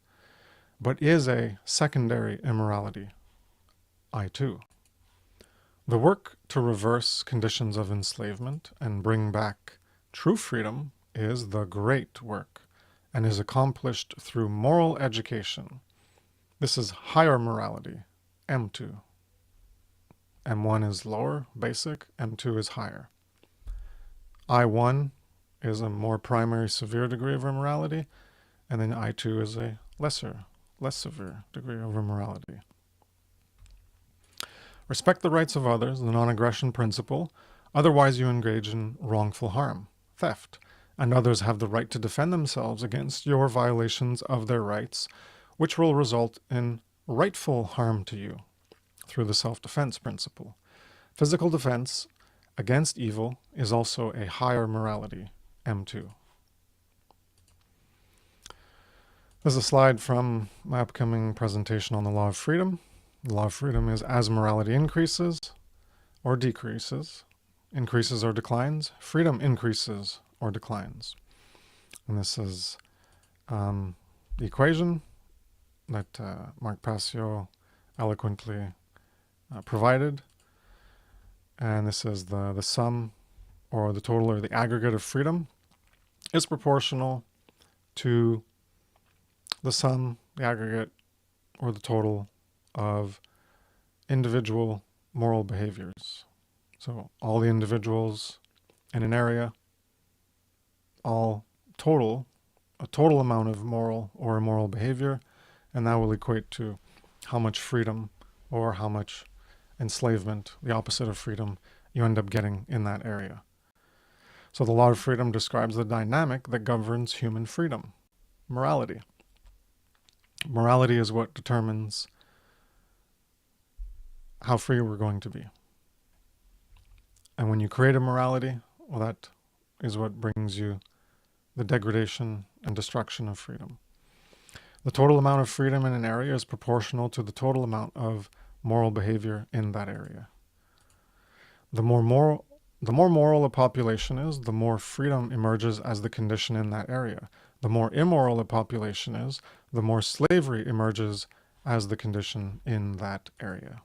but is a secondary immorality, I2. The work to reverse conditions of enslavement and bring back true freedom is the great work and is accomplished through moral education. This is higher morality, M2. M1 is lower, basic, M2 is higher. I1 is a more primary, severe degree of immorality, and then I2 is a less severe degree of immorality. Respect the rights of others, the non-aggression principle, otherwise you engage in wrongful harm, theft, and others have the right to defend themselves against your violations of their rights, which will result in rightful harm to you through the self-defense principle. Physical defense against evil is also a higher morality, M2. There's a slide from my upcoming presentation on the law of freedom. The law of freedom is as morality increases or decreases, increases or declines, freedom increases or declines. And this is the equation that Mark Passio eloquently provided. And this is the sum or the total or the aggregate of freedom is proportional to the sum, the aggregate, or the total of individual moral behaviors. So all the individuals in an area, all total, a total amount of moral or immoral behavior, and that will equate to how much freedom or how much enslavement, the opposite of freedom, you end up getting in that area. So the law of freedom describes the dynamic that governs human freedom, morality. Morality is what determines how free we're going to be. And when you create a morality, well, that is what brings you the degradation and destruction of freedom. The total amount of freedom in an area is proportional to the total amount of moral behavior in that area. The more moral a population is, the more freedom emerges as the condition in that area. The more immoral a population is, the more slavery emerges as the condition in that area.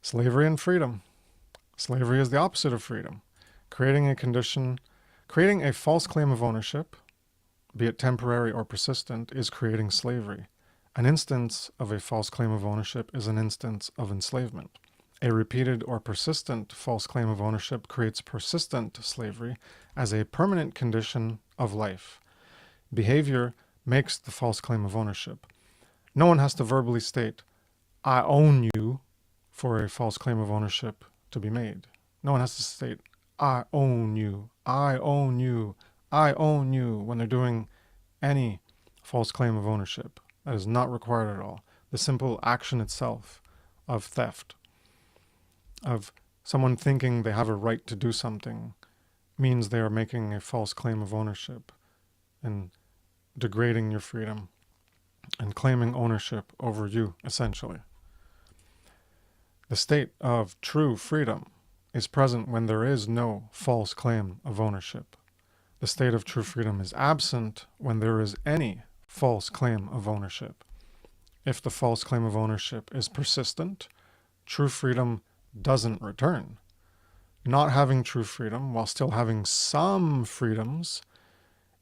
Slavery and freedom. Slavery is the opposite of freedom. Creating a false claim of ownership, be it temporary or persistent, is creating slavery. An instance of a false claim of ownership is an instance of enslavement. A repeated or persistent false claim of ownership creates persistent slavery as a permanent condition of life. Behavior makes the false claim of ownership. No one has to verbally state, I own you, for a false claim of ownership to be made. No one has to state, I own you, I own you, I own you, when they're doing any false claim of ownership. That is not required at all. The simple action itself of theft, of someone thinking they have a right to do something, means they are making a false claim of ownership and degrading your freedom and claiming ownership over you, essentially. The state of true freedom is present when there is no false claim of ownership. The state of true freedom is absent when there is any false claim of ownership. If the false claim of ownership is persistent, true freedom doesn't return. Not having true freedom, while still having some freedoms,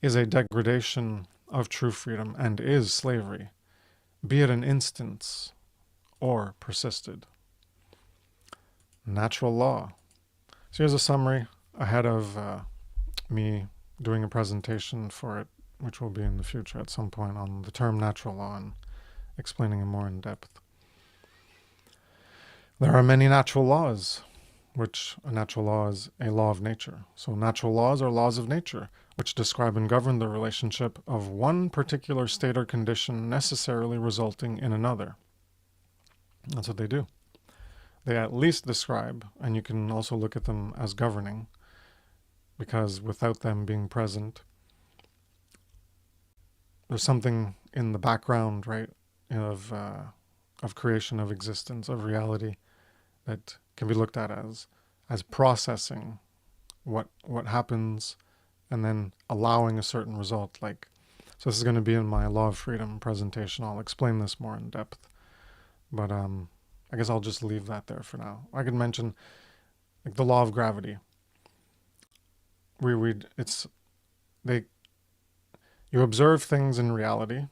is a degradation of true freedom and is slavery, be it an instance or persisted. Natural law. So here's a summary ahead of me doing a presentation for it, which will be in the future at some point, on the term natural law and explaining it more in depth. There are many natural laws, which a natural law is a law of nature. So natural laws are laws of nature, which describe and govern the relationship of one particular state or condition necessarily resulting in another. That's what they do. They at least describe, and you can also look at them as governing, because without them being present, there's something in the background, right, of creation, of existence, of reality, that can be looked at as processing what happens and then allowing a certain result. Like, so this is going to be in my Law of Freedom presentation. I'll explain this more in depth, but I guess I'll just leave that there for now. I could mention like the law of gravity. You observe things in reality,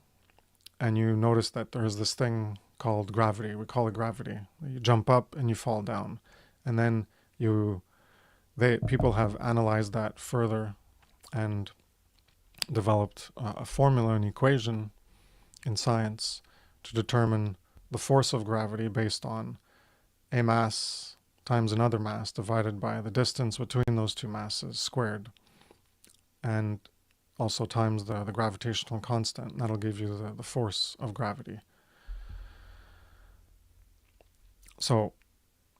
and you notice that there's this thing called gravity. We call it gravity. You jump up and you fall down, and then people have analyzed that further and developed a formula, an equation in science to determine the force of gravity based on a mass times another mass divided by the distance between those two masses squared, and also times the gravitational constant. That'll give you the force of gravity. So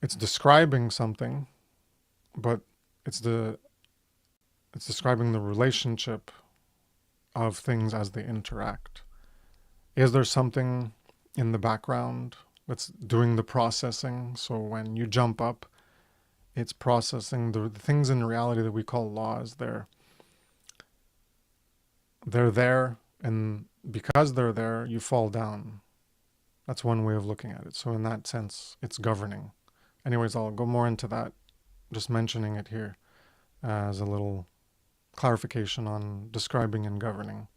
it's describing something, but it's describing the relationship of things as they interact. Is there something in the background that's doing the processing? So when you jump up, it's processing the things in reality that we call laws. They're there, and because they're there, you fall down. That's one way of looking at it. So in that sense, it's governing. Anyways, I'll go more into that, just mentioning it here as a little clarification on describing and governing.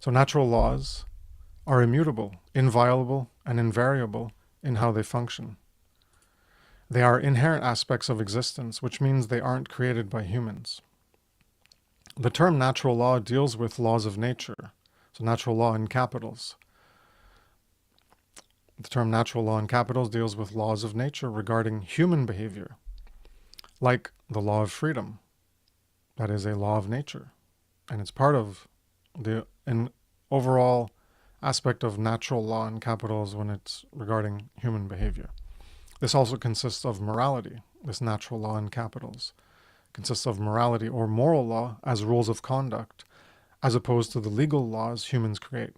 So natural laws are immutable, inviolable, and invariable in how they function. They are inherent aspects of existence, which means they aren't created by humans. The term natural law deals with laws of nature, so natural law in capitals. The term natural law in capitals deals with laws of nature regarding human behavior, like the law of freedom. That is a law of nature, and it's part of an overall aspect of natural law in capitals when it's regarding human behavior. This also consists of morality. This natural law in capitals consists of morality or moral law as rules of conduct, as opposed to the legal laws humans create.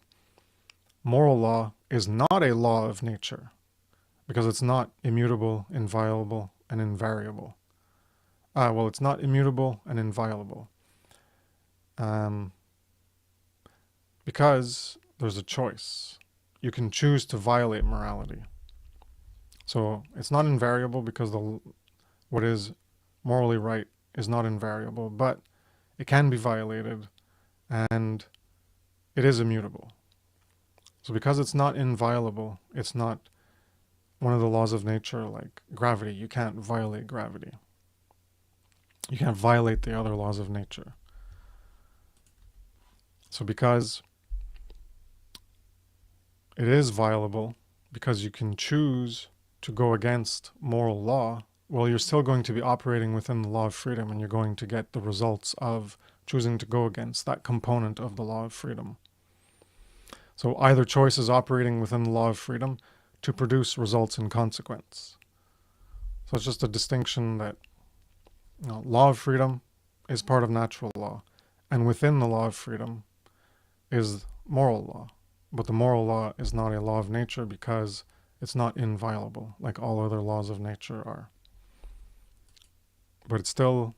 moral law is not a law of nature, because it's not immutable, inviolable, and invariable. Well, it's not immutable and inviolable. Because there's a choice. You can choose to violate morality. So it's not invariable because what is morally right is not invariable, but it can be violated, and it is immutable. So because it's not inviolable, it's not one of the laws of nature like gravity. You can't violate gravity. You can't violate the other laws of nature. So because it is violable, because you can choose to go against moral law, well, you're still going to be operating within the law of freedom, and you're going to get the results of choosing to go against that component of the law of freedom. So either choice is operating within the law of freedom to produce results in consequence. So it's just a distinction that law of freedom is part of natural law, and within the law of freedom is moral law. But the moral law is not a law of nature because it's not inviolable like all other laws of nature are. But it's still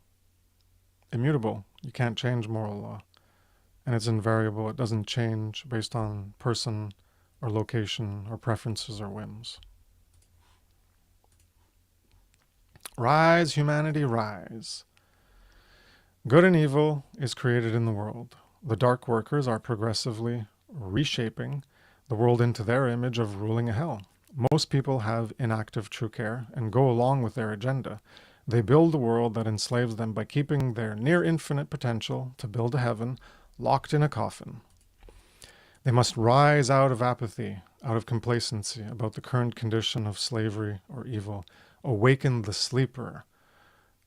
immutable. You can't change moral law. And it's invariable. It doesn't change based on person or location or preferences or whims. Rise, humanity, rise. Good and evil is created in the world. The dark workers are progressively reshaping the world into their image of ruling a hell. Most people have inactive true care and go along with their agenda. They build a world that enslaves them by keeping their near infinite potential to build a heaven locked in a coffin. They must rise out of apathy, out of complacency about the current condition of slavery or evil. Awaken the sleeper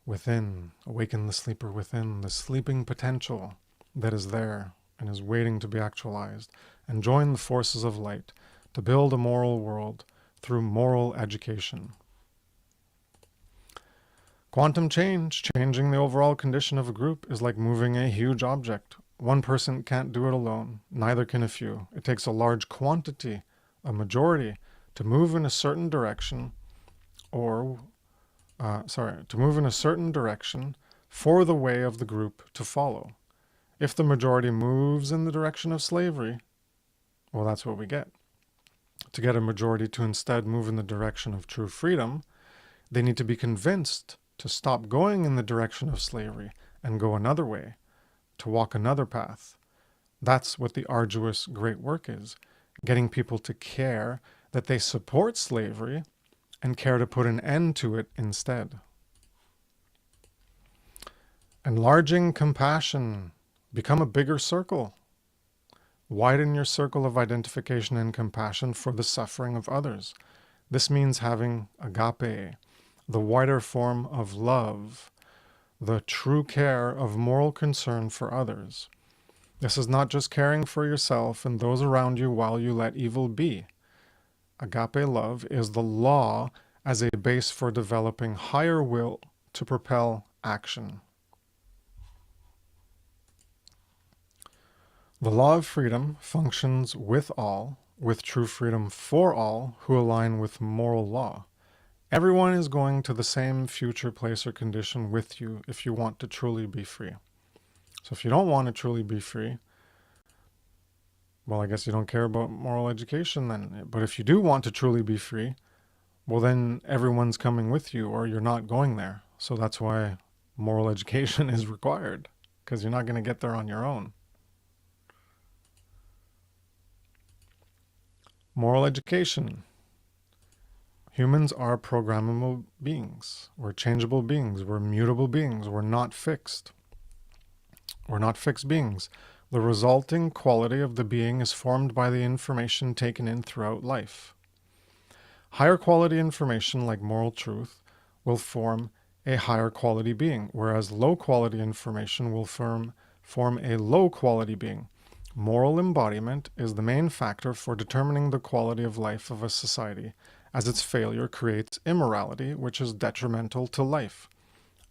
within. Awaken the sleeper within, the sleeping potential that is there and is waiting to be actualized, and join the forces of light to build a moral world through moral education. Quantum change, changing the overall condition of a group, is like moving a huge object. One person can't do it alone, neither can a few. It takes a large quantity, a majority, to move in a certain direction, to move in a certain direction for the way of the group to follow. If the majority moves in the direction of slavery, well, that's what we get. To get a majority to instead move in the direction of true freedom, they need to be convinced to stop going in the direction of slavery and go another way, to walk another path. That's what the arduous great work is, getting people to care that they support slavery and care to put an end to it instead. Enlarging compassion. Become a bigger circle. Widen your circle of identification and compassion for the suffering of others. This means having agape, the wider form of love, the true care of moral concern for others. This is not just caring for yourself and those around you while you let evil be. Agape love is the law as a base for developing higher will to propel action. The law of freedom functions with all, with true freedom for all who align with moral law. Everyone is going to the same future place or condition with you if you want to truly be free. So if you don't want to truly be free, well, I guess you don't care about moral education then. But if you do want to truly be free, well, then everyone's coming with you or you're not going there. So that's why moral education is required, because you're not going to get there on your own. Moral education. Humans are programmable beings. We're changeable beings. We're mutable beings. We're not fixed. We're not fixed beings. The resulting quality of the being is formed by the information taken in throughout life. Higher quality information, like moral truth, will form a higher quality being, whereas low quality information will form a low quality being. Moral embodiment is the main factor for determining the quality of life of a society, as its failure creates immorality, which is detrimental to life.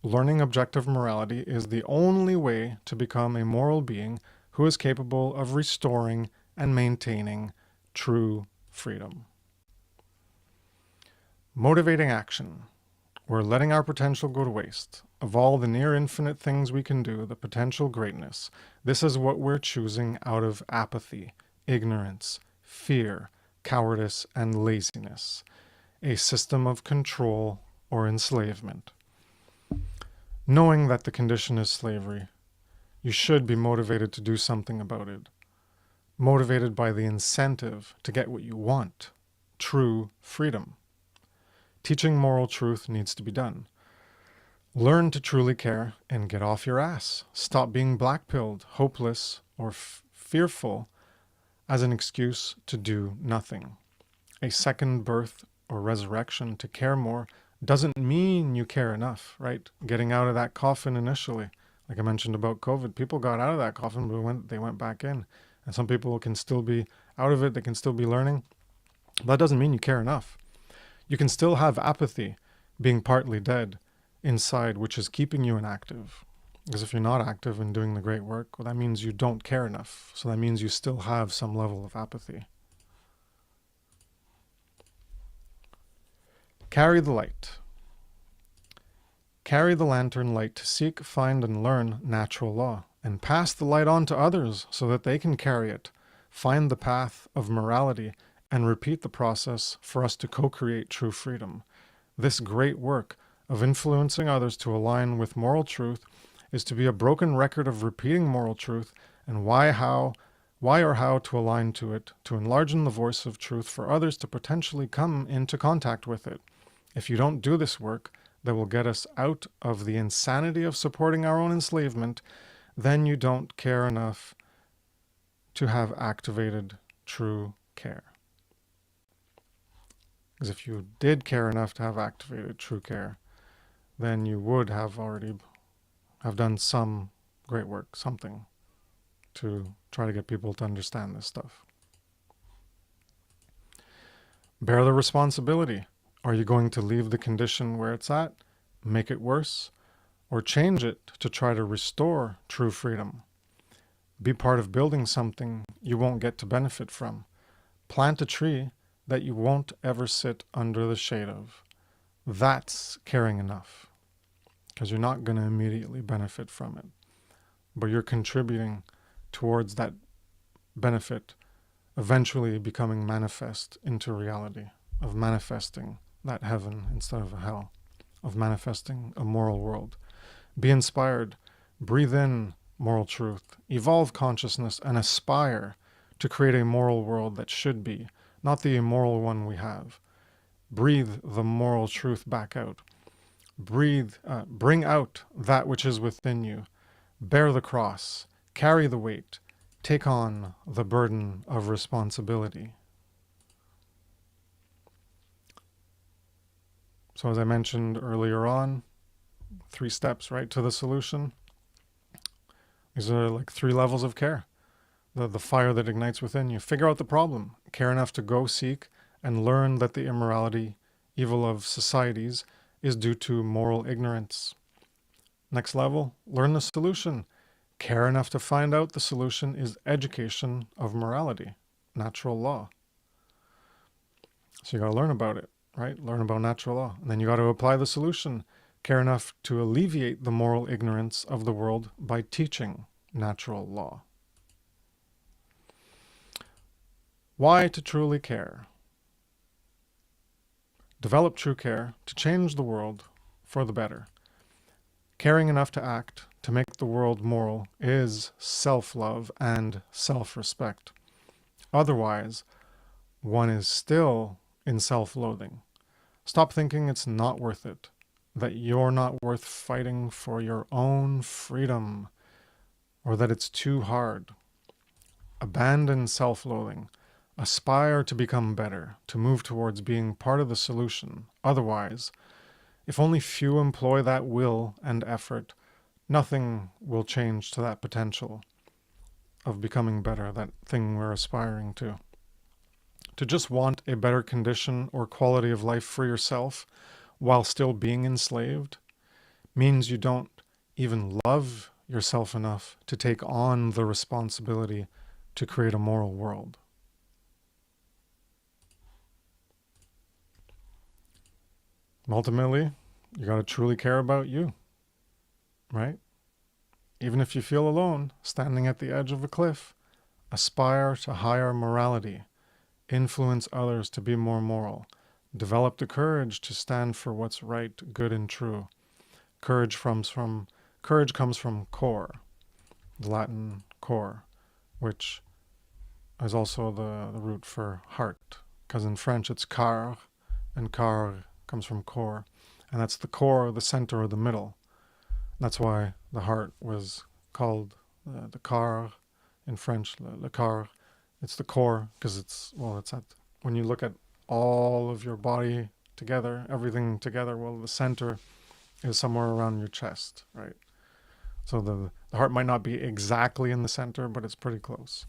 Learning objective morality is the only way to become a moral being who is capable of restoring and maintaining true freedom. Motivating action. We're letting our potential go to waste. Of all the near infinite things we can do, the potential greatness, this is what we're choosing out of apathy, ignorance, fear, cowardice, and laziness. A system of control or enslavement. Knowing that the condition is slavery, you should be motivated to do something about it. Motivated by the incentive to get what you want, true freedom. Teaching moral truth needs to be done. Learn to truly care and get off your ass. Stop being black-pilled, hopeless, or fearful as an excuse to do nothing. A second birth or resurrection to care more doesn't mean you care enough, right? Getting out of that coffin initially, like I mentioned about COVID, people got out of that coffin, but they went back in. And some people can still be out of it, they can still be learning. But that doesn't mean you care enough. You can still have apathy, being partly dead inside, which is keeping you inactive. Because if you're not active and doing the great work, well, that means you don't care enough. So that means you still have some level of apathy. Carry the light. Carry the lantern light to seek, find, and learn natural law, and pass the light on to others so that they can carry it, find the path of morality, and repeat the process for us to co-create true freedom. This great work of influencing others to align with moral truth is to be a broken record of repeating moral truth and why or how to align to it, to enlarge the voice of truth for others to potentially come into contact with it. If you don't do this work that will get us out of the insanity of supporting our own enslavement, then you don't care enough to have activated true care. Because if you did care enough to have activated true care, then you would have already have done some great work, something, to try to get people to understand this stuff. Bear the responsibility. Are you going to leave the condition where it's at, make it worse, or change it to try to restore true freedom? Be part of building something you won't get to benefit from. Plant a tree that you won't ever sit under the shade of. That's caring enough, because you're not going to immediately benefit from it, but you're contributing towards that benefit eventually becoming manifest into reality, of manifesting that heaven instead of a hell, of manifesting a moral world. Be inspired, breathe in moral truth, evolve consciousness, and aspire to create a moral world that should be, not the immoral one we have. Breathe the moral truth back out. Bring out that which is within you. Bear the cross, carry the weight, take on the burden of responsibility. So as I mentioned earlier on, 3 steps, right, to the solution. These are like 3 levels of care. The fire that ignites within you. Figure out the problem. Care enough to go seek and learn that the immorality, evil of societies is due to moral ignorance. Next level, learn the solution. Care enough to find out the solution is education of morality, natural law. So you got to learn about it, right? Learn about natural law. And then you got to apply the solution. Care enough to alleviate the moral ignorance of the world by teaching natural law. Why to truly care? Develop true care to change the world for the better. Caring enough to act to make the world moral is self-love and self-respect. Otherwise, one is still in self-loathing. Stop thinking it's not worth it, that you're not worth fighting for your own freedom, or that it's too hard. Abandon self-loathing. Aspire to become better, to move towards being part of the solution. Otherwise, if only few employ that will and effort, nothing will change to that potential of becoming better, that thing we're aspiring to. To just want a better condition or quality of life for yourself while still being enslaved means you don't even love yourself enough to take on the responsibility to create a moral world. Ultimately, you got to truly care about you, right? Even if you feel alone, standing at the edge of a cliff, aspire to higher morality, influence others to be more moral, develop the courage to stand for what's right, good, and true. Courage comes from cor, the Latin cor, which is also the root for heart, because in French it's car, and car comes from core, and that's the core, the center, or the middle. That's why the heart was called the car in French, le car. It's the core because it's at, when you look at all of your body together, everything together, well, the center is somewhere around your chest, right? So the heart might not be exactly in the center, but it's pretty close.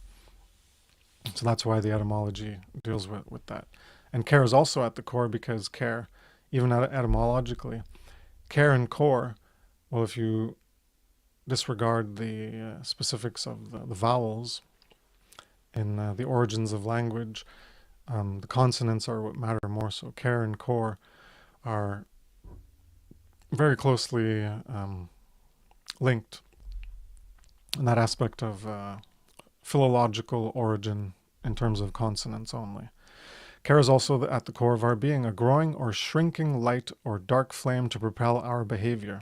So that's why the etymology deals with that. And care is also at the core because care, even etymologically, care and core, well, if you disregard the specifics of the vowels in the origins of language, the consonants are what matter more. So care and core are very closely linked in that aspect of philological origin in terms of consonants only. Care is also at the core of our being, a growing or shrinking light or dark flame to propel our behavior.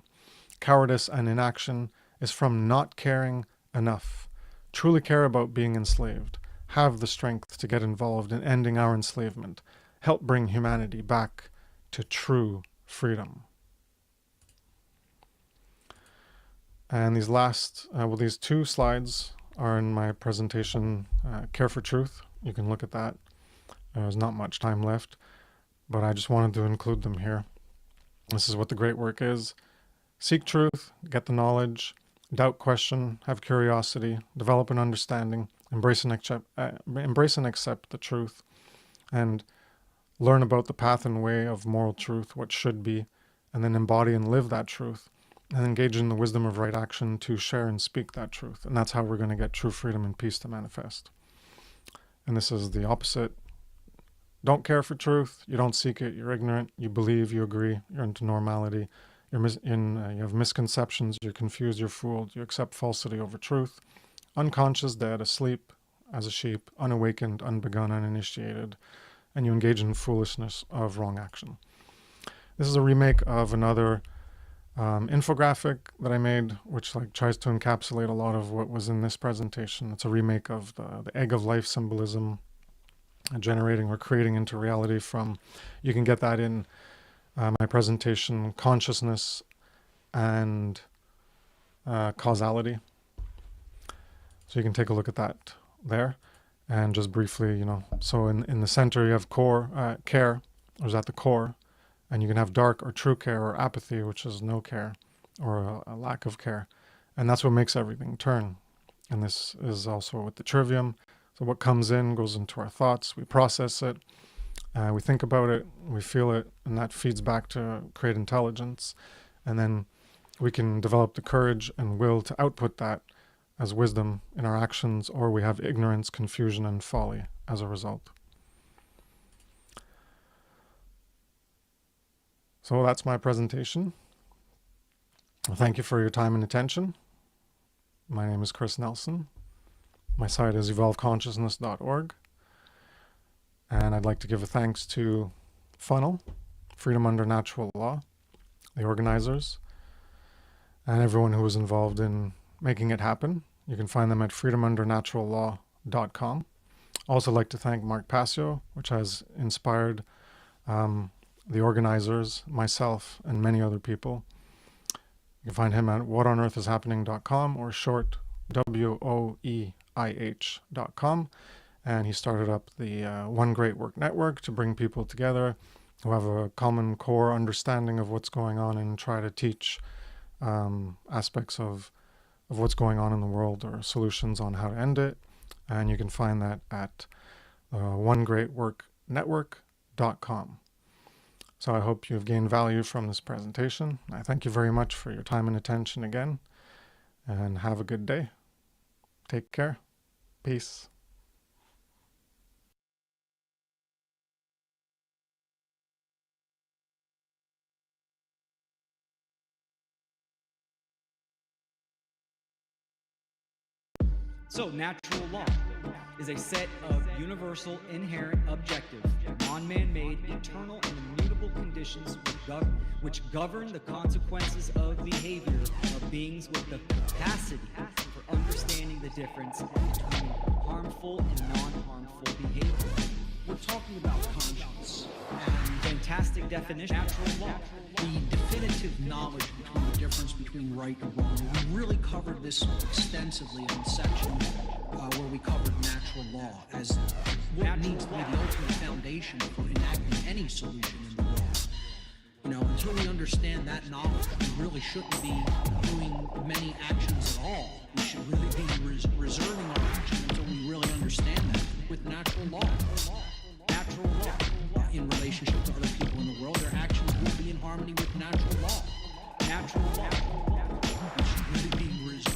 Cowardice and inaction is from not caring enough. Truly care about being enslaved. Have the strength to get involved in ending our enslavement. Help bring humanity back to true freedom. And these two slides are in my presentation, Care for Truth. You can look at that. There's not much time left, but I just wanted to include them here. This is what the great work is. Seek truth, get the knowledge, doubt, question, have curiosity, develop an understanding, embrace and accept the truth, and learn about the path and way of moral truth, what should be, and then embody and live that truth, and engage in the wisdom of right action to share and speak that truth. And that's how we're going to get true freedom and peace to manifest. And this is the opposite. Don't care for truth, you don't seek it, you're ignorant, you believe, you agree, you're into normality, you have misconceptions, you're confused, you're fooled, you accept falsity over truth, unconscious, dead, asleep as a sheep, unawakened, unbegun, uninitiated, and you engage in foolishness of wrong action. This is a remake of another infographic that I made, which tries to encapsulate a lot of what was in this presentation. It's a remake of the egg of life symbolism, generating or creating into reality from, you can get that in my presentation, Consciousness and Causality. So you can take a look at that there. And just briefly, so in the center you have care, or is at the core, and you can have dark or true care, or apathy, which is no care, or a lack of care. And that's what makes everything turn. And this is also with the trivium. So what comes in goes into our thoughts, we process it, we think about it, we feel it, and that feeds back to create intelligence. And then we can develop the courage and will to output that as wisdom in our actions, or we have ignorance, confusion, and folly as a result. So that's my presentation. Thank you for your time and attention. My name is Kris Nelson. My site is evolveconsciousness.org. And I'd like to give a thanks to FUNL, Freedom Under Natural Law, the organizers, and everyone who was involved in making it happen. You can find them at freedomundernaturalllaw.com. Also like to thank Mark Passio, which has inspired the organizers, myself, and many other people. You can find him at whatonearthishappening.com or short WOEIH.com. And he started up the One Great Work Network to bring people together who have a common core understanding of what's going on and try to teach aspects of what's going on in the world or solutions on how to end it. And you can find that at onegreatworknetwork.com. So I hope you've gained value from this presentation. I thank you very much for your time and attention again, and have a good day. Take care. Peace. So natural law is a set of universal, inherent, objective, non-man-made, eternal, and immutable conditions which govern the consequences of behavior of beings with the capacity for understanding the difference between harmful and non-harmful behavior. We're talking about conscience. Fantastic definition. Natural law. The definitive knowledge between the difference between right and wrong. We really covered this extensively in the section where we covered natural law as what needs to be the ultimate foundation for enacting any solution in the world. You know, until we understand that knowledge, we really shouldn't be doing many actions at all. We should really be reserving our action until we really understand that with natural law. Natural law. In relationship to other people in the world, their actions will be in harmony with natural law. Natural law. We should really be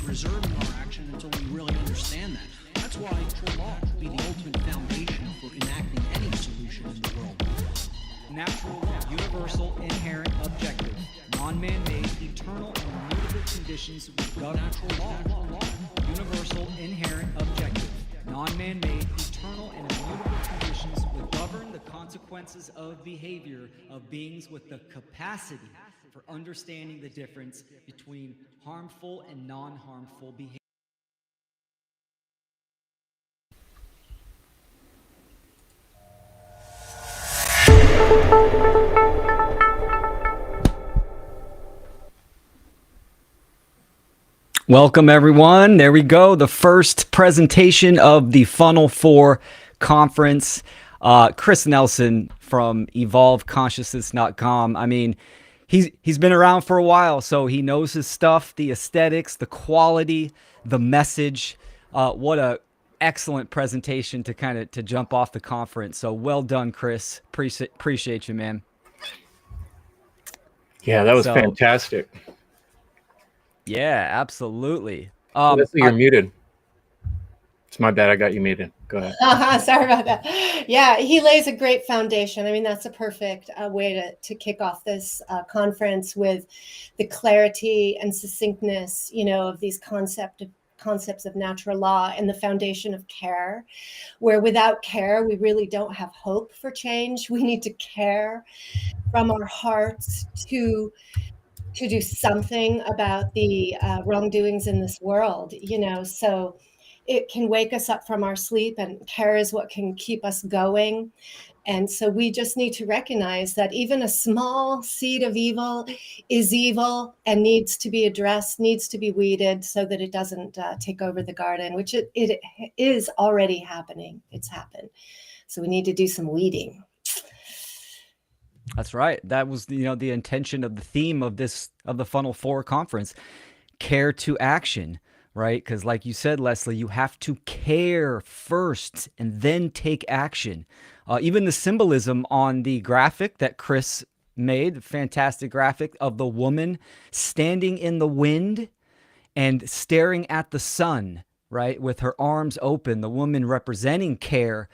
reserving our action until we really understand that. That's why natural law should be the ultimate foundation for enacting any solution in the world. Natural law. Universal, inherent, objective, non-man-made, eternal, and immutable conditions which govern natural law. Universal, inherent, objective, non-man-made, eternal, and immutable conditions which govern the consequences of behavior of beings with the capacity for understanding the difference between harmful and non-harmful behavior. Welcome, everyone. There we go. The first presentation of the Funnel 4 conference. Kris Nelson from evolveconsciousness.com. I mean, he's been around for a while, so he knows his stuff, the aesthetics, the quality, the message. What a excellent presentation to jump off the conference. So well done, Kris. Appreciate you, man. Yeah, that was fantastic. Yeah, absolutely. Leslie, you're muted. It's my bad. I got you muted. Go ahead. Sorry about that. Yeah, he lays a great foundation. I mean, that's a perfect way to kick off this conference with the clarity and succinctness, of these concepts of natural law and the foundation of care, where without care, we really don't have hope for change. We need to care from our hearts to do something about the wrongdoings in this world, so it can wake us up from our sleep, and care is what can keep us going. And so we just need to recognize that even a small seed of evil is evil and needs to be addressed, needs to be weeded so that it doesn't take over the garden, which it is already happening. It's happened. So we need to do some weeding. That's right. That was the intention of the theme of the Funnel 4 conference, care to action, right? Because like you said, Leslie, you have to care first and then take action. Even the symbolism on the graphic that Kris made, fantastic graphic of the woman standing in the wind and staring at the sun, right? With her arms open, the woman representing care.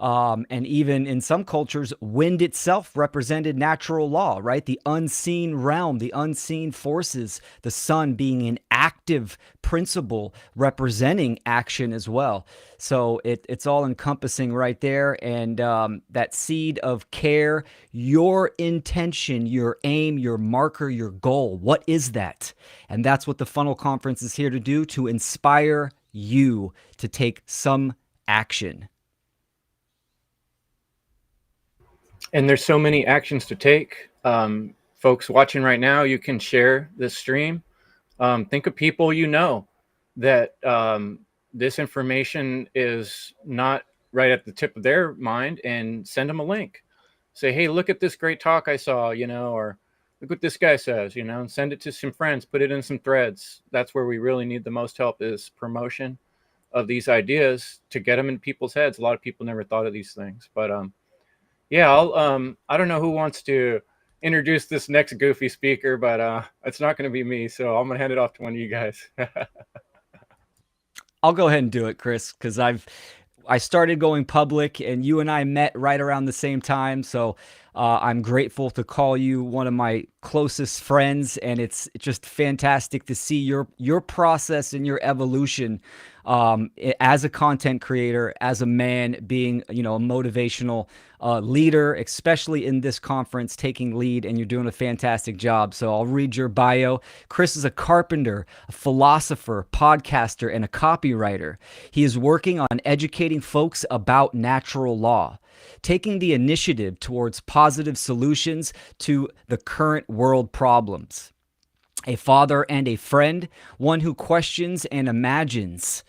And even in some cultures, wind itself represented natural law, right? The unseen realm, the unseen forces, the sun being an active principle representing action as well. So it's all encompassing right there. And that seed of care, your intention, your aim, your marker, your goal, what is that? And that's what the Funnel Conference is here to do, to inspire you to take some action. And there's so many actions to take. Folks watching right now, you can share this stream. Think of people that this information is not right at the tip of their mind, and send them a link. Say, hey, look at this great talk I saw, or look what this guy says, and send it to some friends, put it in some threads. That's where we really need the most help, is promotion of these ideas to get them in people's heads. A lot of people never thought of these things, but yeah, I don't know who wants to introduce this next goofy speaker, but it's not going to be me. So I'm going to hand it off to one of you guys. I'll go ahead and do it, Kris, because I started going public and you and I met right around the same time. So I'm grateful to call you one of my closest friends, and it's just fantastic to see your process and your evolution as a content creator, as a man, being, a motivational leader, especially in this conference, taking lead, and you're doing a fantastic job. So I'll read your bio. Kris is a carpenter, a philosopher, podcaster, and a copywriter. He is working on educating folks about natural law, taking the initiative towards positive solutions to the current world problems. A father and a friend, one who questions and imagines,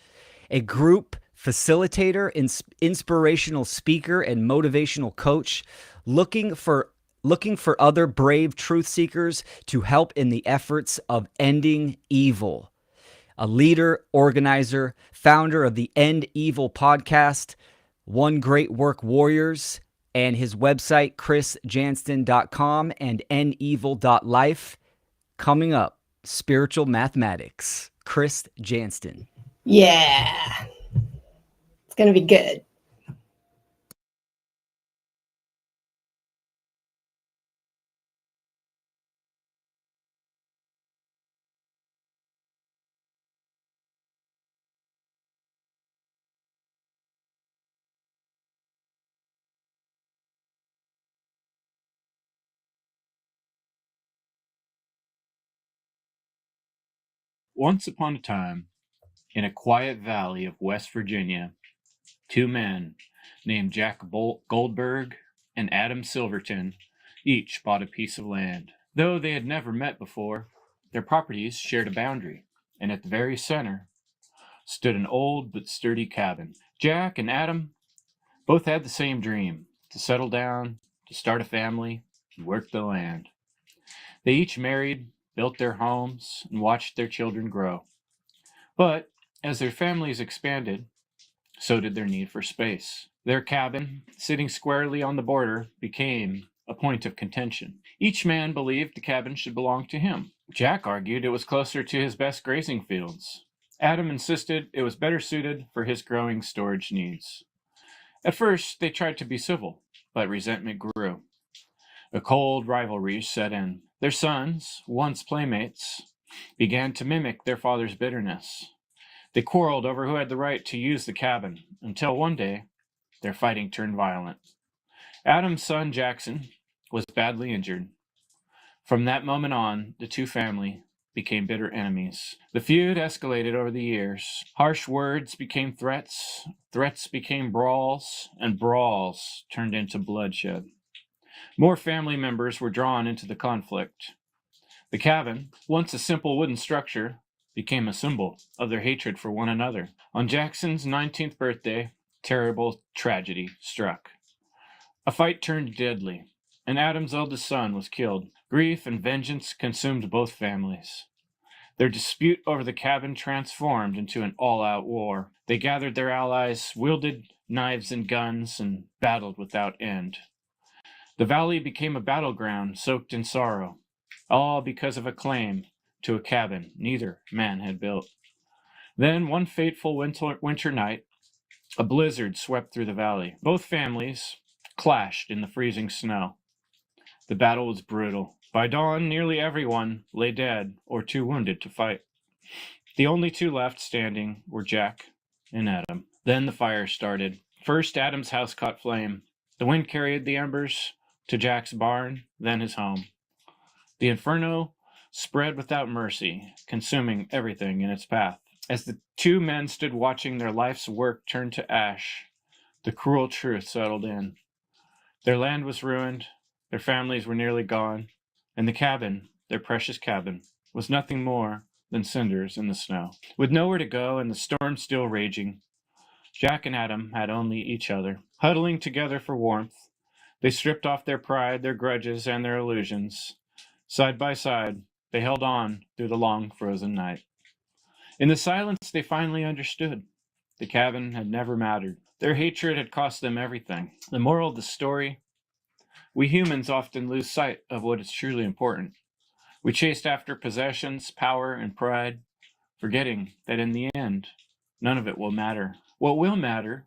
a group facilitator, inspirational speaker, and motivational coach, looking for other brave truth seekers to help in the efforts of ending evil. A leader, organizer, founder of the End Evil podcast, One Great Work Warriors, and his website, krisjanston.com and endevil.life. Coming up, spiritual mathematics. Kris Janston. Yeah. It's going to be good. Once upon a time, in a quiet valley of West Virginia, two men named Jack Goldberg and Adam Silverton each bought a piece of land. Though they had never met before, their properties shared a boundary, and at the very center stood an old but sturdy cabin. Jack and Adam both had the same dream: to settle down, to start a family, and work the land. They each married, built their homes, and watched their children grow. But as their families expanded, so did their need for space. Their cabin, sitting squarely on the border, became a point of contention. Each man believed the cabin should belong to him. Jack argued it was closer to his best grazing fields. Adam insisted it was better suited for his growing storage needs. At first, they tried to be civil, but resentment grew. A cold rivalry set in. Their sons, once playmates, began to mimic their father's bitterness. They quarreled over who had the right to use the cabin, until one day, their fighting turned violent. Adam's son, Jackson, was badly injured. From that moment on, the two families became bitter enemies. The feud escalated over the years. Harsh words became threats, threats became brawls, and brawls turned into bloodshed. More family members were drawn into the conflict. The cabin, once a simple wooden structure, became a symbol of their hatred for one another. On Jackson's 19th birthday, terrible tragedy struck. A fight turned deadly, and Adam's eldest son was killed. Grief and vengeance consumed both families. Their dispute over the cabin transformed into an all-out war. They gathered their allies, wielded knives and guns, and battled without end. The valley became a battleground soaked in sorrow, all because of a claim to a cabin neither man had built. Then, one fateful winter night, a blizzard swept through the valley. Both families clashed in the freezing snow. The battle was brutal. By dawn, nearly everyone lay dead or too wounded to fight. The only two left standing were Jack and Adam. Then the fire started. First, Adam's house caught flame. The wind carried the embers to Jack's barn, then his home. The inferno spread without mercy, consuming everything in its path. As the two men stood watching their life's work turn to ash, the cruel truth settled in. Their land was ruined, their families were nearly gone, and the cabin, their precious cabin, was nothing more than cinders in the snow. With nowhere to go and the storm still raging, Jack and Adam had only each other. Huddling together for warmth, they stripped off their pride, their grudges, and their illusions. Side by side, they held on through the long frozen night. In the silence, they finally understood. The cabin had never mattered. Their hatred had cost them everything. The moral of the story: we humans often lose sight of what is truly important. We chased after possessions, power, and pride, forgetting that in the end, none of it will matter. What will matter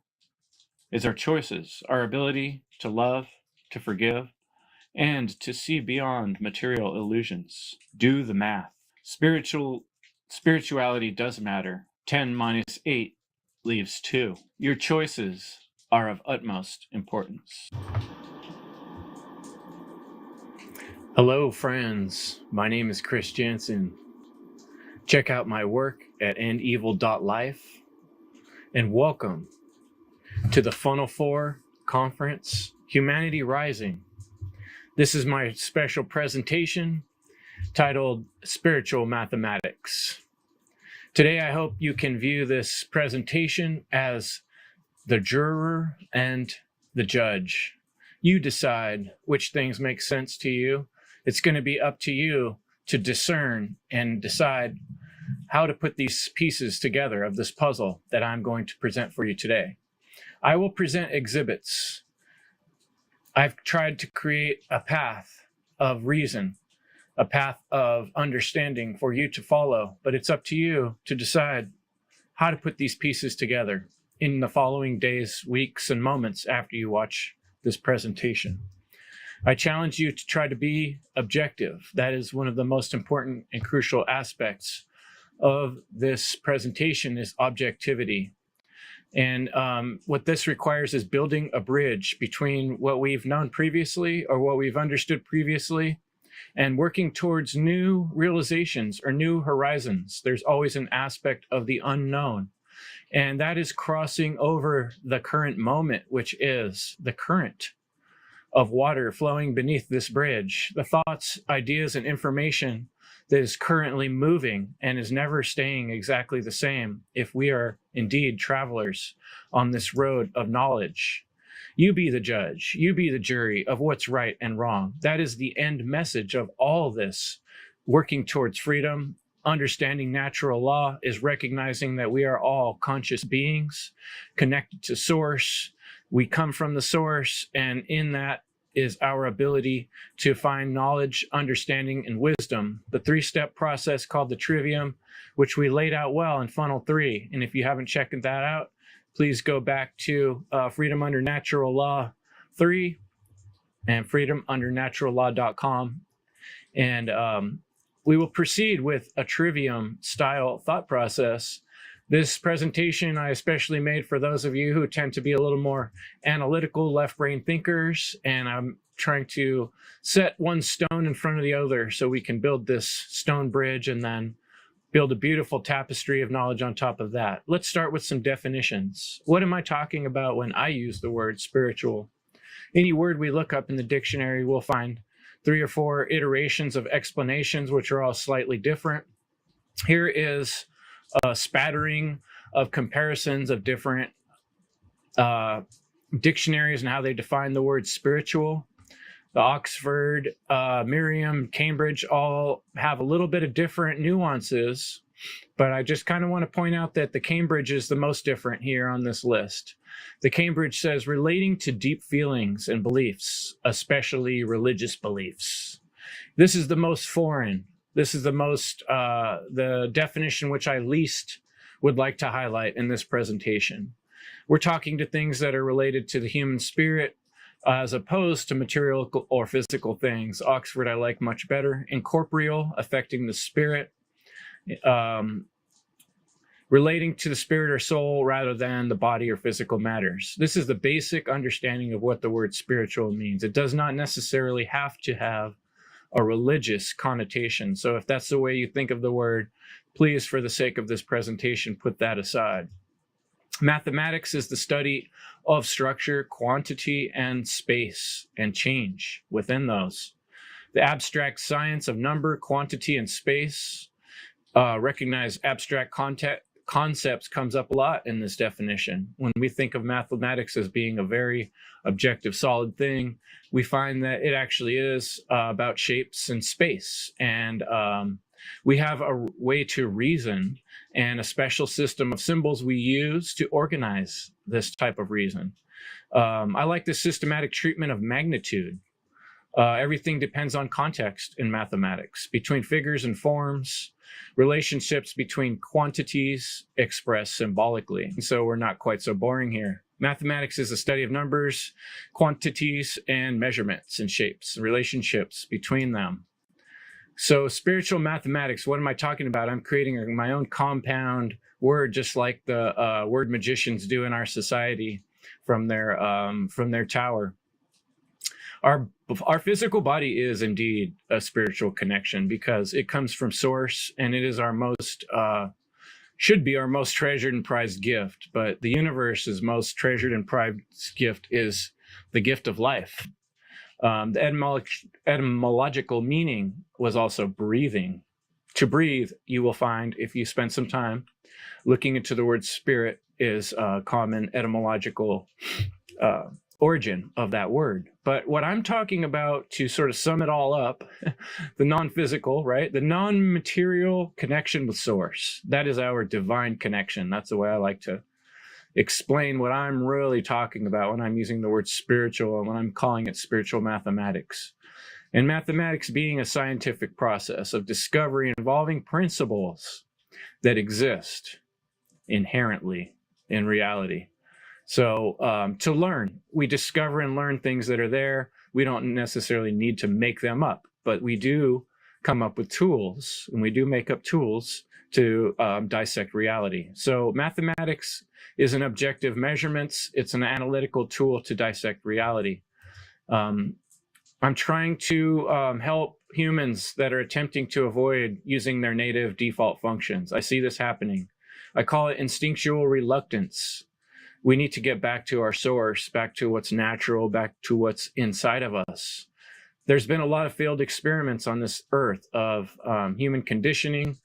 is our choices, our ability to love, to forgive, and to see beyond material illusions. Do the math. Spirituality does matter. 10 minus 8 leaves 2. Your choices are of utmost importance. Hello, friends. My name is Kris Nelson. Check out my work at endevil.life and welcome to the FUNL 4 conference, Humanity Rising. This is my special presentation titled Spiritual Mathematics. Today, I hope you can view this presentation as the juror and the judge. You decide which things make sense to you. It's going to be up to you to discern and decide how to put these pieces together of this puzzle that I'm going to present for you today. I will present exhibits. I've tried to create a path of reason, a path of understanding for you to follow, but it's up to you to decide how to put these pieces together in the following days, weeks, and moments after you watch this presentation. I challenge you to try to be objective. That is one of the most important and crucial aspects of this presentation is objectivity. And what this requires is building a bridge between what we've known previously or what we've understood previously and working towards new realizations or new horizons. There's always an aspect of the unknown. And that is crossing over the current moment, which is the current of water flowing beneath this bridge, the thoughts, ideas, and information that is currently moving and is never staying exactly the same if we are indeed travelers on this road of knowledge. You be the judge, you be the jury of what's right and wrong. That is the end message of all this. Working towards freedom, understanding natural law is recognizing that we are all conscious beings connected to source. We come from the source, and in that is our ability to find knowledge, understanding, and wisdom. The 3-step process called the trivium, which we laid out well in FUNL 3. And if you haven't checked that out, please go back to Freedom Under Natural Law 3 and freedomundernaturalllaw.com. And we will proceed with a trivium style thought process. This presentation I especially made for those of you who tend to be a little more analytical, left brain thinkers, and I'm trying to set one stone in front of the other so we can build this stone bridge and then build a beautiful tapestry of knowledge on top of that. Let's start with some definitions. What am I talking about when I use the word spiritual? Any word we look up in the dictionary, we'll find 3 or 4 iterations of explanations, which are all slightly different. Here is a spattering of comparisons of different dictionaries and how they define the word spiritual. The Oxford, Merriam, Cambridge all have a little bit of different nuances, but I just kind of want to point out that the Cambridge is the most different here on this list. The Cambridge says relating to deep feelings and beliefs, especially religious beliefs. This is the most foreign. This is the most, the definition which I least would like to highlight in this presentation. We're talking to things that are related to the human spirit as opposed to material or physical things. Oxford I like much better. Incorporeal, affecting the spirit. Relating to the spirit or soul rather than the body or physical matters. This is the basic understanding of what the word spiritual means. It does not necessarily have to have a religious connotation. So if that's the way you think of the word, please, for the sake of this presentation, put that aside. Mathematics is the study of structure, quantity, and space, and change within those. The abstract science of number, quantity, and space. Recognize abstract concepts comes up a lot in this definition. When we think of mathematics as being a very objective, solid thing, we find that it actually is about shapes and space. And we have a way to reason and a special system of symbols we use to organize this type of reason. I like the systematic treatment of magnitude. Everything depends on context in mathematics, between figures and forms, relationships between quantities expressed symbolically. So we're not quite so boring here. Mathematics is the study of numbers, quantities, and measurements and shapes, relationships between them. So spiritual mathematics, what am I talking about? I'm creating my own compound word, just like the word magicians do in our society from their tower. Our physical body is indeed a spiritual connection because it comes from source, and it is our most should be our most treasured and prized gift. But the universe's most treasured and prized gift is the gift of life. The etymological meaning was also breathing. To breathe, you will find, if you spend some time looking into the word spirit, is a common etymological origin of that word. But what I'm talking about, to sort of sum it all up, the non-physical, right? The non-material connection with source. That is our divine connection. That's the way I like to explain what I'm really talking about when I'm using the word spiritual and when I'm calling it spiritual mathematics. And mathematics being a scientific process of discovery involving principles that exist inherently in reality. So to learn, we discover and learn things that are there. We don't necessarily need to make them up, but we do come up with tools, and we do make up tools to dissect reality. So mathematics is an objective measurements. It's an analytical tool to dissect reality. I'm trying to help humans that are attempting to avoid using their native default functions. I see this happening. I call it instinctual reluctance. We need to get back to our source, back to what's natural, back to what's inside of us. There's been a lot of failed experiments on this earth of human conditioning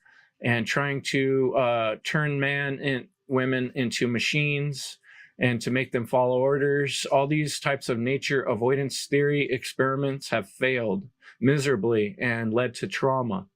and trying to turn man and women into machines and to make them follow orders. All these types of nature avoidance theory experiments have failed miserably and led to trauma.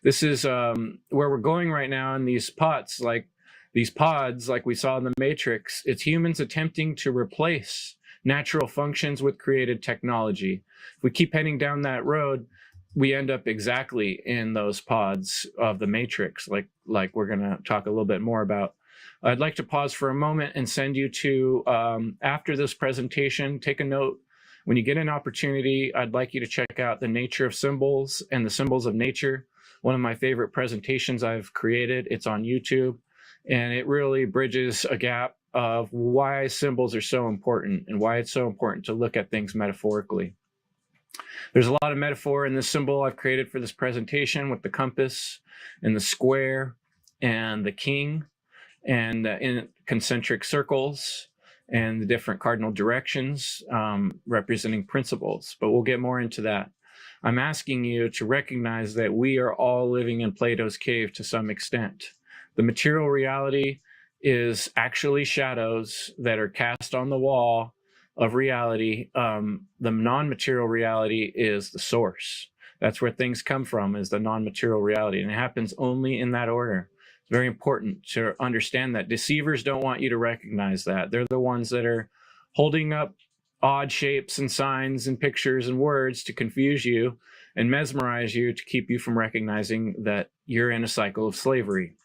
This is where we're going right now in these pods, like we saw in the Matrix. It's humans attempting to replace natural functions with created technology. If we keep heading down that road, we end up exactly in those pods of the Matrix, like we're going to talk a little bit more about. I'd like to pause for a moment and send you to, after this presentation, take a note. When you get an opportunity, I'd like you to check out The Nature of Symbols and the Symbols of Nature, one of my favorite presentations I've created. It's on YouTube, and it really bridges a gap of why symbols are so important and why it's so important to look at things metaphorically. There's a lot of metaphor in this symbol I've created for this presentation, with the compass and the square and the king and in concentric circles and the different cardinal directions representing principles. But we'll get more into that. I'm asking you to recognize that we are all living in Plato's cave to some extent. The material reality is actually shadows that are cast on the wall of reality. The non-material reality is the source. That's where things come from, is the non-material reality. And it happens only in that order. It's very important to understand that. Deceivers don't want you to recognize that. They're the ones that are holding up odd shapes and signs and pictures and words to confuse you and mesmerize you, to keep you from recognizing that you're in a cycle of slavery.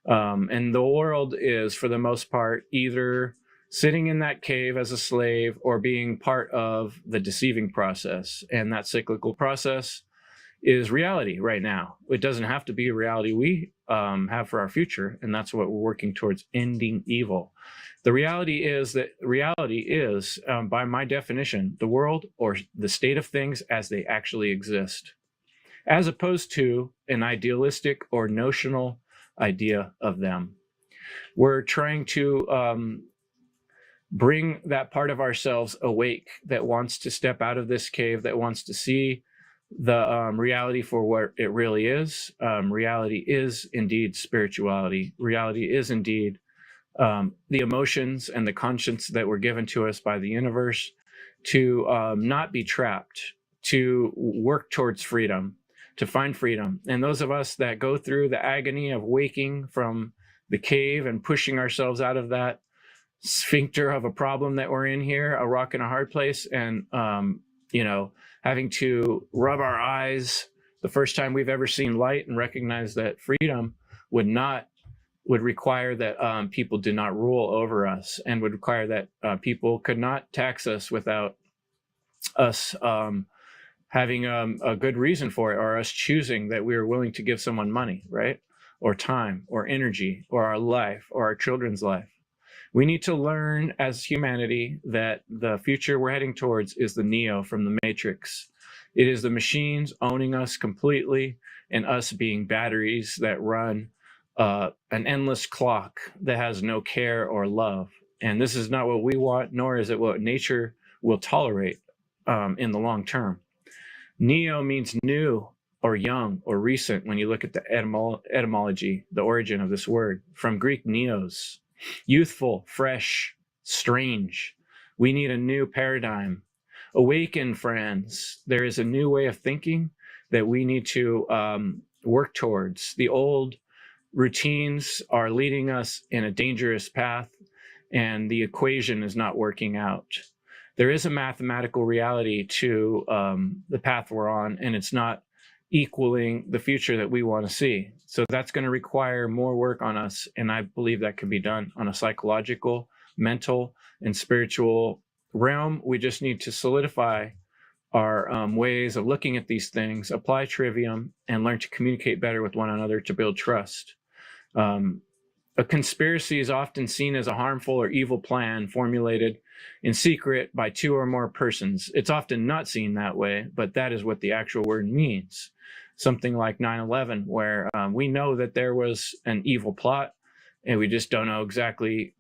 And the world is, for the most part, either sitting in that cave as a slave or being part of the deceiving process. And that cyclical process is reality right now. It doesn't have to be a reality we have for our future. And that's what we're working towards, ending evil. The reality is that reality is, by my definition, the world or the state of things as they actually exist, as opposed to an idealistic or notional idea of them. We're trying to bring that part of ourselves awake that wants to step out of this cave, that wants to see the reality for what it really is. Reality is indeed spirituality. Reality is indeed the emotions and the conscience that were given to us by the universe to not be trapped, to work towards freedom, to find freedom. And those of us that go through the agony of waking from the cave and pushing ourselves out of that sphincter of a problem that we're in here, a rock in a hard place, and having to rub our eyes the first time we've ever seen light and recognize that freedom would require that people do not rule over us, and would require that people could not tax us without us having a good reason for it, or us choosing that we were willing to give someone money, right? or time or energy or our life or our children's life. We need to learn as humanity that the future we're heading towards is the Neo from the Matrix. It is the machines owning us completely and us being batteries that run an endless clock that has no care or love. And this is not what we want, nor is it what nature will tolerate in the long term. Neo means new or young or recent when you look at the etymology, the origin of this word, from Greek neos, youthful, fresh, strange. We need a new paradigm. Awaken, friends. There is a new way of thinking that we need to work towards. The old routines are leading us in a dangerous path, and the equation is not working out. There is a mathematical reality to the path we're on, and it's not equaling the future that we want to see. So that's going to require more work on us, and I believe that can be done on a psychological, mental, and spiritual realm. We just need to solidify our ways of looking at these things, apply trivium, and learn to communicate better with one another to build trust. A conspiracy is often seen as a harmful or evil plan formulated in secret by two or more persons. It's often not seen that way, but that is what the actual word means. Something like 9/11, where we know that there was an evil plot, and we just don't know exactly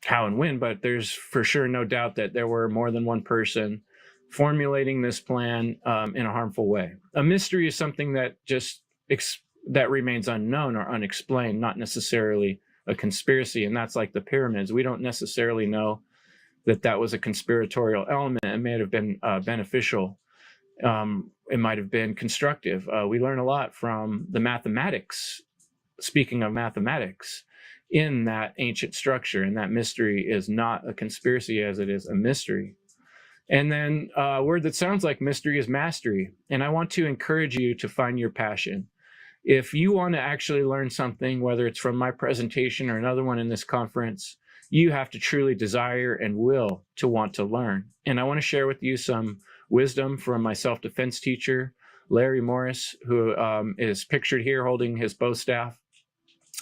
how and when, but there's for sure no doubt that there were more than one person formulating this plan in a harmful way. A mystery is something that just that remains unknown or unexplained, not necessarily a conspiracy. And that's like the pyramids. We don't necessarily know that that was a conspiratorial element. It may have been beneficial. It might have been constructive. We learn a lot from the mathematics, speaking of mathematics, in that ancient structure. And that mystery is not a conspiracy as it is a mystery. And then a word that sounds like mystery is mastery. And I want to encourage you to find your passion. If you want to actually learn something, whether it's from my presentation or another one in this conference, you have to truly desire and will to want to learn. And I want to share with you some wisdom from my self-defense teacher, Larry Morris, who is pictured here holding his bow staff.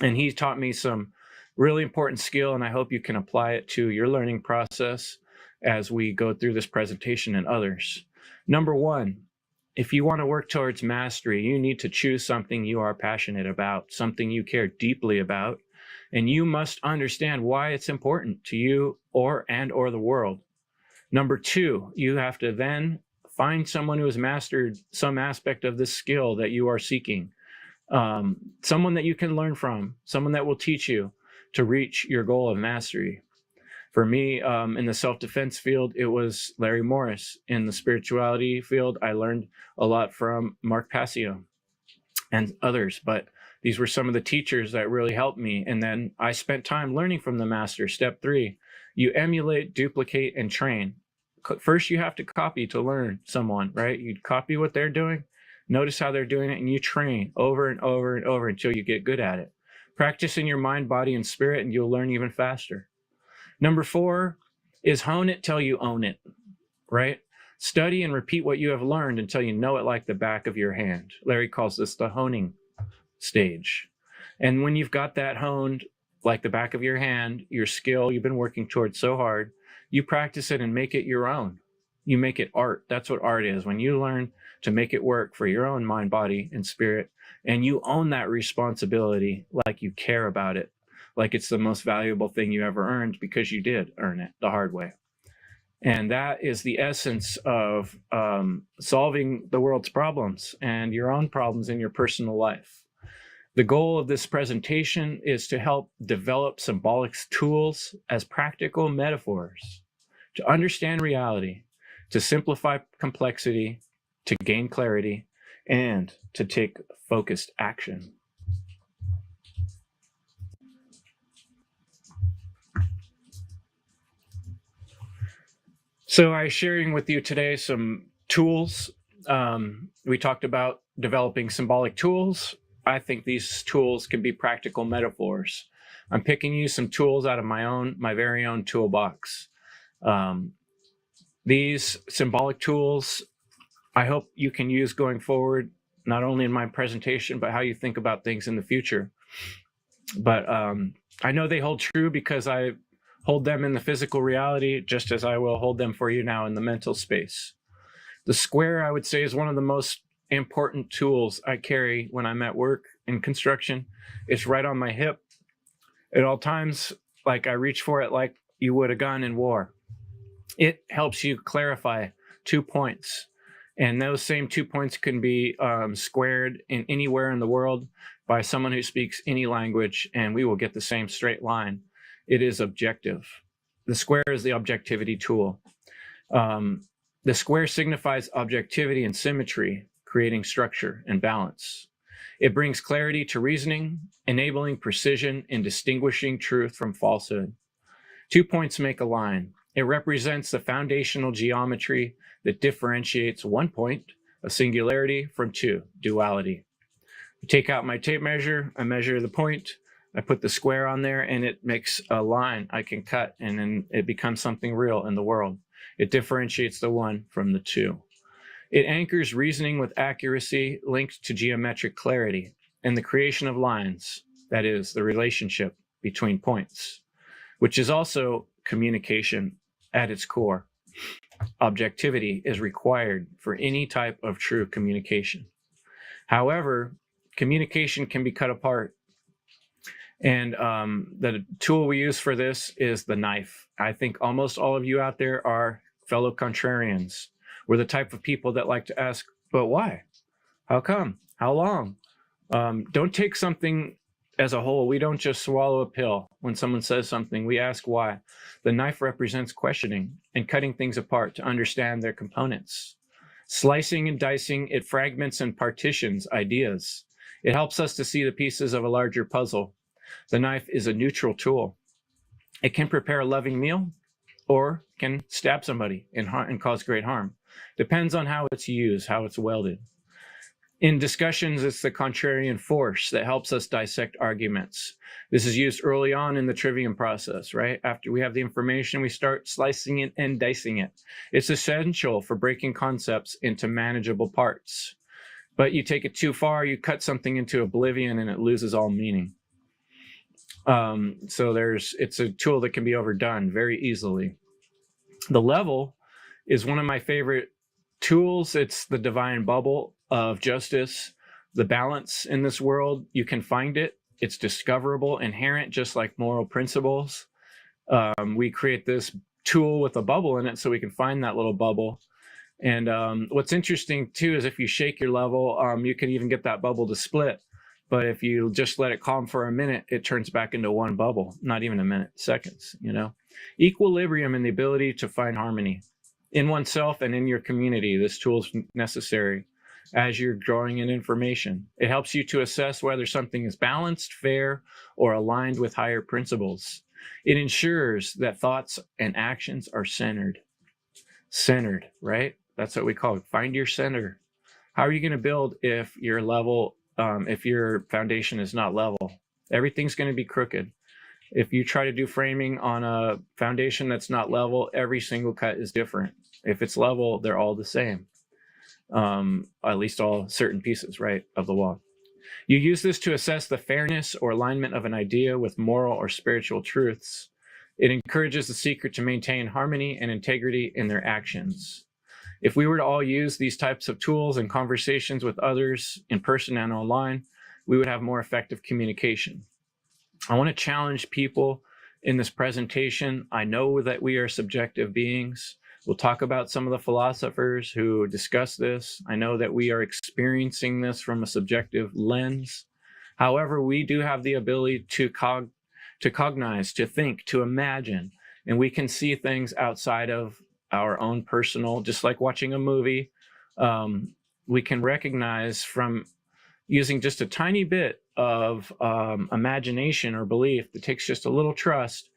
And he taught me some really important skill, and I hope you can apply it to your learning process as we go through this presentation and others. Number one, if you want to work towards mastery, you need to choose something you are passionate about, something you care deeply about, and you must understand why it's important to you or the world. Number two, you have to then find someone who has mastered some aspect of this skill that you are seeking, someone that you can learn from, someone that will teach you to reach your goal of mastery. For me, in the self-defense field, it was Larry Morris. In the spirituality field, I learned a lot from Mark Passio and others, but these were some of the teachers that really helped me. And then I spent time learning from the master. Step 3, you emulate, duplicate, and train. First, you have to copy to learn someone, right? You copy what they're doing, notice how they're doing it, and you train over and over and over until you get good at it. Practice in your mind, body, and spirit, and you'll learn even faster. Number 4 is hone it till you own it, right? Study and repeat what you have learned until you know it like the back of your hand. Larry calls this the honing stage. And when you've got that honed like the back of your hand, your skill you've been working towards so hard, you practice it and make it your own. You make it art. That's what art is. When you learn to make it work for your own mind, body, and spirit, and you own that responsibility like you care about it, like it's the most valuable thing you ever earned because you did earn it the hard way. And that is the essence of solving the world's problems and your own problems in your personal life. The goal of this presentation is to help develop symbolic tools as practical metaphors to understand reality, to simplify complexity, to gain clarity, and to take focused action. So I'm sharing with you today some tools. We talked about developing symbolic tools. I think these tools can be practical metaphors. I'm picking you some tools out of my very own toolbox. These symbolic tools, I hope you can use going forward, not only in my presentation, but how you think about things in the future. But I know they hold true because I hold them in the physical reality, just as I will hold them for you now in the mental space. The square, I would say, is one of the most important tools I carry when I'm at work in construction. It's right on my hip at all times, like I reach for it like you would a gun in war. It helps you clarify 2 points, and those same 2 points can be squared in anywhere in the world by someone who speaks any language, and we will get the same straight line. It is objective. The square is the objectivity tool. The square signifies objectivity and symmetry, creating structure and balance. It brings clarity to reasoning, enabling precision in distinguishing truth from falsehood. 2 points make a line. It represents the foundational geometry that differentiates 1 point, a singularity, from 2, duality. I take out my tape measure, I measure the point, I put the square on there, and it makes a line I can cut, and then it becomes something real in the world. It differentiates the 1 from the 2. It anchors reasoning with accuracy linked to geometric clarity and the creation of lines, that is, the relationship between points, which is also communication at its core. Objectivity is required for any type of true communication. However, communication can be cut apart. And the tool we use for this is the knife. I think almost all of you out there are fellow contrarians. We're the type of people that like to ask, but why? How come? How long? Don't take something as a whole. We don't just swallow a pill when someone says something. We ask why. The knife represents questioning and cutting things apart to understand their components. Slicing and dicing, it fragments and partitions ideas. It helps us to see the pieces of a larger puzzle. The knife is a neutral tool. It can prepare a loving meal or can stab somebody and cause great harm. Depends on how it's used, how it's welded. In discussions, it's the contrarian force that helps us dissect arguments. This is used early on in the trivium process, right? After we have the information, we start slicing it and dicing it. It's essential for breaking concepts into manageable parts. But you take it too far, you cut something into oblivion and it loses all meaning. So it's a tool that can be overdone very easily. The level is one of my favorite tools. It's the divine bubble of justice, the balance in this world. You can find it. It's discoverable, inherent, just like moral principles. We create this tool with a bubble in it so we can find that little bubble. And what's interesting too is if you shake your level, you can even get that bubble to split. But if you just let it calm for a minute, it turns back into one bubble, not even a minute, seconds, you know. Equilibrium and the ability to find harmony in oneself and in your community. This tool is necessary as you're drawing in information. It helps you to assess whether something is balanced, fair, or aligned with higher principles. It ensures that thoughts and actions are centered. Centered, right? That's what we call it. Find your center. How are you going to build if your level, if your foundation is not level? Everything's going to be crooked. If you try to do framing on a foundation that's not level, every single cut is different. If it's level, they're all the same. At least all certain pieces, right, of the wall. You use this to assess the fairness or alignment of an idea with moral or spiritual truths. It encourages the seeker to maintain harmony and integrity in their actions. If we were to all use these types of tools in conversations with others in person and online, we would have more effective communication. I want to challenge people in this presentation. I know that we are subjective beings. We'll talk about some of the philosophers who discuss this. I know that we are experiencing this from a subjective lens. However, we do have the ability to cognize, to think, to imagine, and we can see things outside of our own personal, just like watching a movie. We can recognize from using just a tiny bit of imagination or belief that takes just a little trust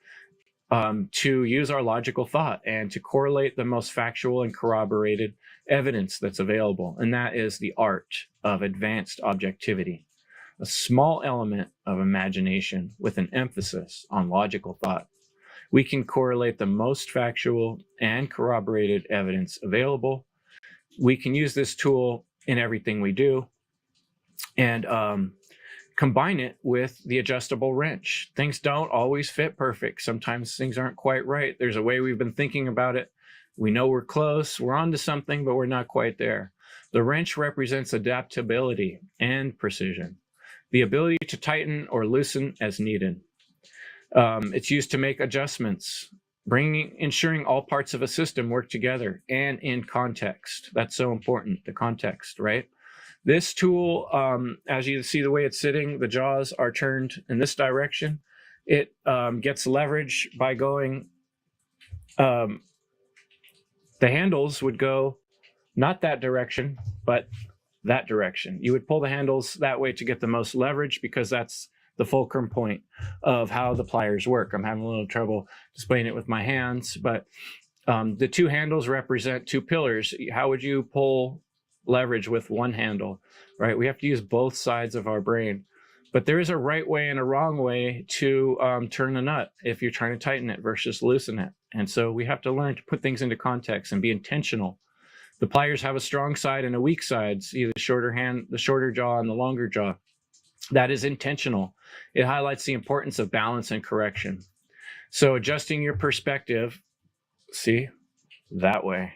to use our logical thought and to correlate the most factual and corroborated evidence that's available. And that is the art of advanced objectivity, a small element of imagination with an emphasis on logical thought. We can correlate the most factual and corroborated evidence available. We can use this tool in everything we do. And combine it with the adjustable wrench. Things don't always fit perfect. Sometimes things aren't quite right. There's a way we've been thinking about it. We know we're close, we're onto something, but we're not quite there. The wrench represents adaptability and precision, the ability to tighten or loosen as needed. It's used to make adjustments, ensuring all parts of a system work together and in context. That's so important, the context, right? This tool, as you see the way it's sitting, the jaws are turned in this direction. It gets leverage by going, the handles would go not that direction, but that direction. You would pull the handles that way to get the most leverage because that's the fulcrum point of how the pliers work. I'm having a little trouble displaying it with my hands, but the two handles represent two pillars. How would you pull leverage with one handle, right? We have to use both sides of our brain. But there is a right way and a wrong way to turn a nut if you're trying to tighten it versus loosen it. And so we have to learn to put things into context and be intentional. The pliers have a strong side and a weak side. See the shorter jaw and the longer jaw. That is intentional. It highlights the importance of balance and correction. So adjusting your perspective, see, that way.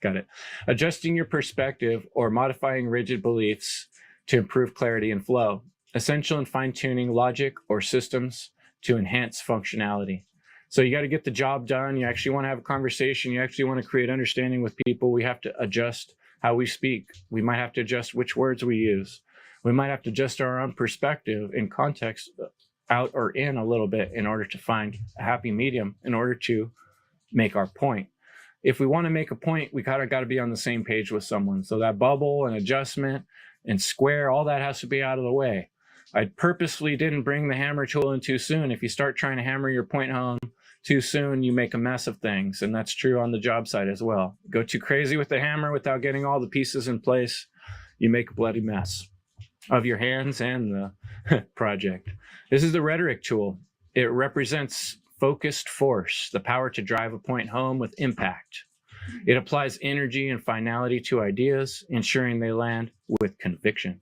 Got it. Adjusting your perspective or modifying rigid beliefs to improve clarity and flow. Essential in fine-tuning logic or systems to enhance functionality. So you got to get the job done. You actually want to have a conversation. You actually want to create understanding with people. We have to adjust how we speak. We might have to adjust which words we use. We might have to adjust our own perspective and context out or in a little bit in order to find a happy medium in order to make our point. If we want to make a point, we kind of got to be on the same page with someone. So that bubble and adjustment and square, all that has to be out of the way. I purposely didn't bring the hammer tool in too soon. If you start trying to hammer your point home too soon, you make a mess of things. And that's true on the job site as well. Go too crazy with the hammer without getting all the pieces in place, you make a bloody mess of your hands and the project. This is the rhetoric tool. It represents focused force, the power to drive a point home with impact. It applies energy and finality to ideas, ensuring they land with conviction.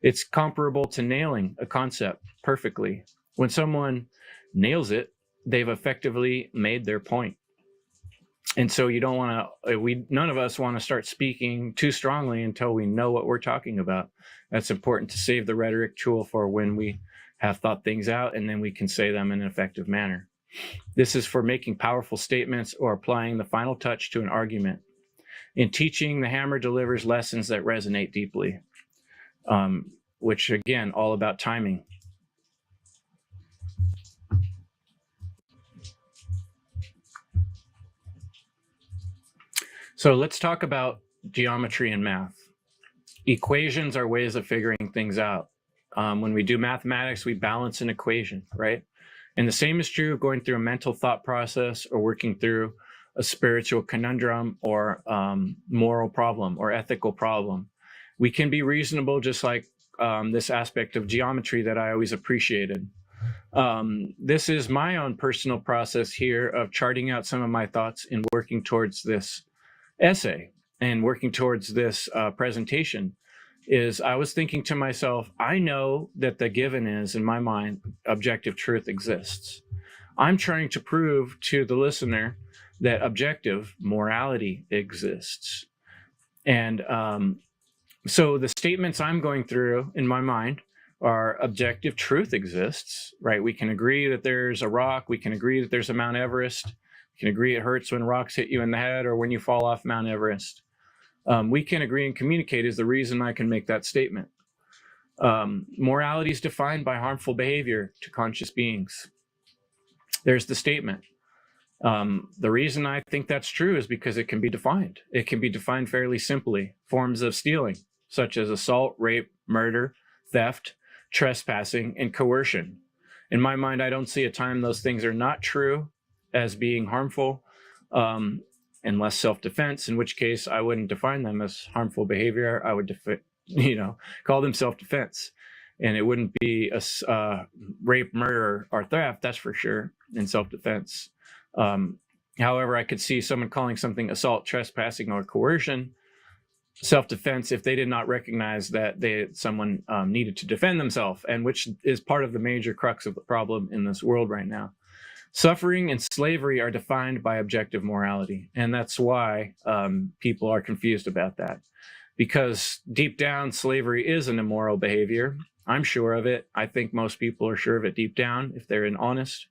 It's comparable to nailing a concept perfectly. When someone nails it, they've effectively made their point. And so you don't want to, none of us want to start speaking too strongly until we know what we're talking about. That's important to save the rhetoric tool for when we have thought things out and then we can say them in an effective manner. This is for making powerful statements or applying the final touch to an argument. In teaching, the hammer delivers lessons that resonate deeply, which again, all about timing. So let's talk about geometry and math. Equations are ways of figuring things out. When we do mathematics, we balance an equation, right? And the same is true of going through a mental thought process or working through a spiritual conundrum or moral problem or ethical problem. We can be reasonable, just like this aspect of geometry that I always appreciated. This is my own personal process here of charting out some of my thoughts and working towards this essay and working towards this presentation. Is I was thinking to myself, I know that the given is, in my mind, objective truth exists. I'm trying to prove to the listener that objective morality exists. And so the statements I'm going through in my mind are objective truth exists, right? We can agree that there's a rock. We can agree that there's a Mount Everest. We can agree it hurts when rocks hit you in the head or when you fall off Mount Everest. We can agree and communicate is the reason I can make that statement. Morality is defined by harmful behavior to conscious beings. There's the statement. The reason I think that's true is because it can be defined. It can be defined fairly simply. Forms of stealing, such as assault, rape, murder, theft, trespassing, and coercion. In my mind, I don't see a time those things are not true as being harmful, unless self-defense, in which case I wouldn't define them as harmful behavior. I would, call them self-defense. And it wouldn't be a rape, murder, or theft, that's for sure, in self-defense. However, I could see someone calling something assault, trespassing, or coercion self-defense if they did not recognize that someone needed to defend themselves, and which is part of the major crux of the problem in this world right now. Suffering and slavery are defined by objective morality, and that's why people are confused about that. Because deep down, slavery is an immoral behavior. I'm sure of it. I think most people are sure of it deep down if they're honest.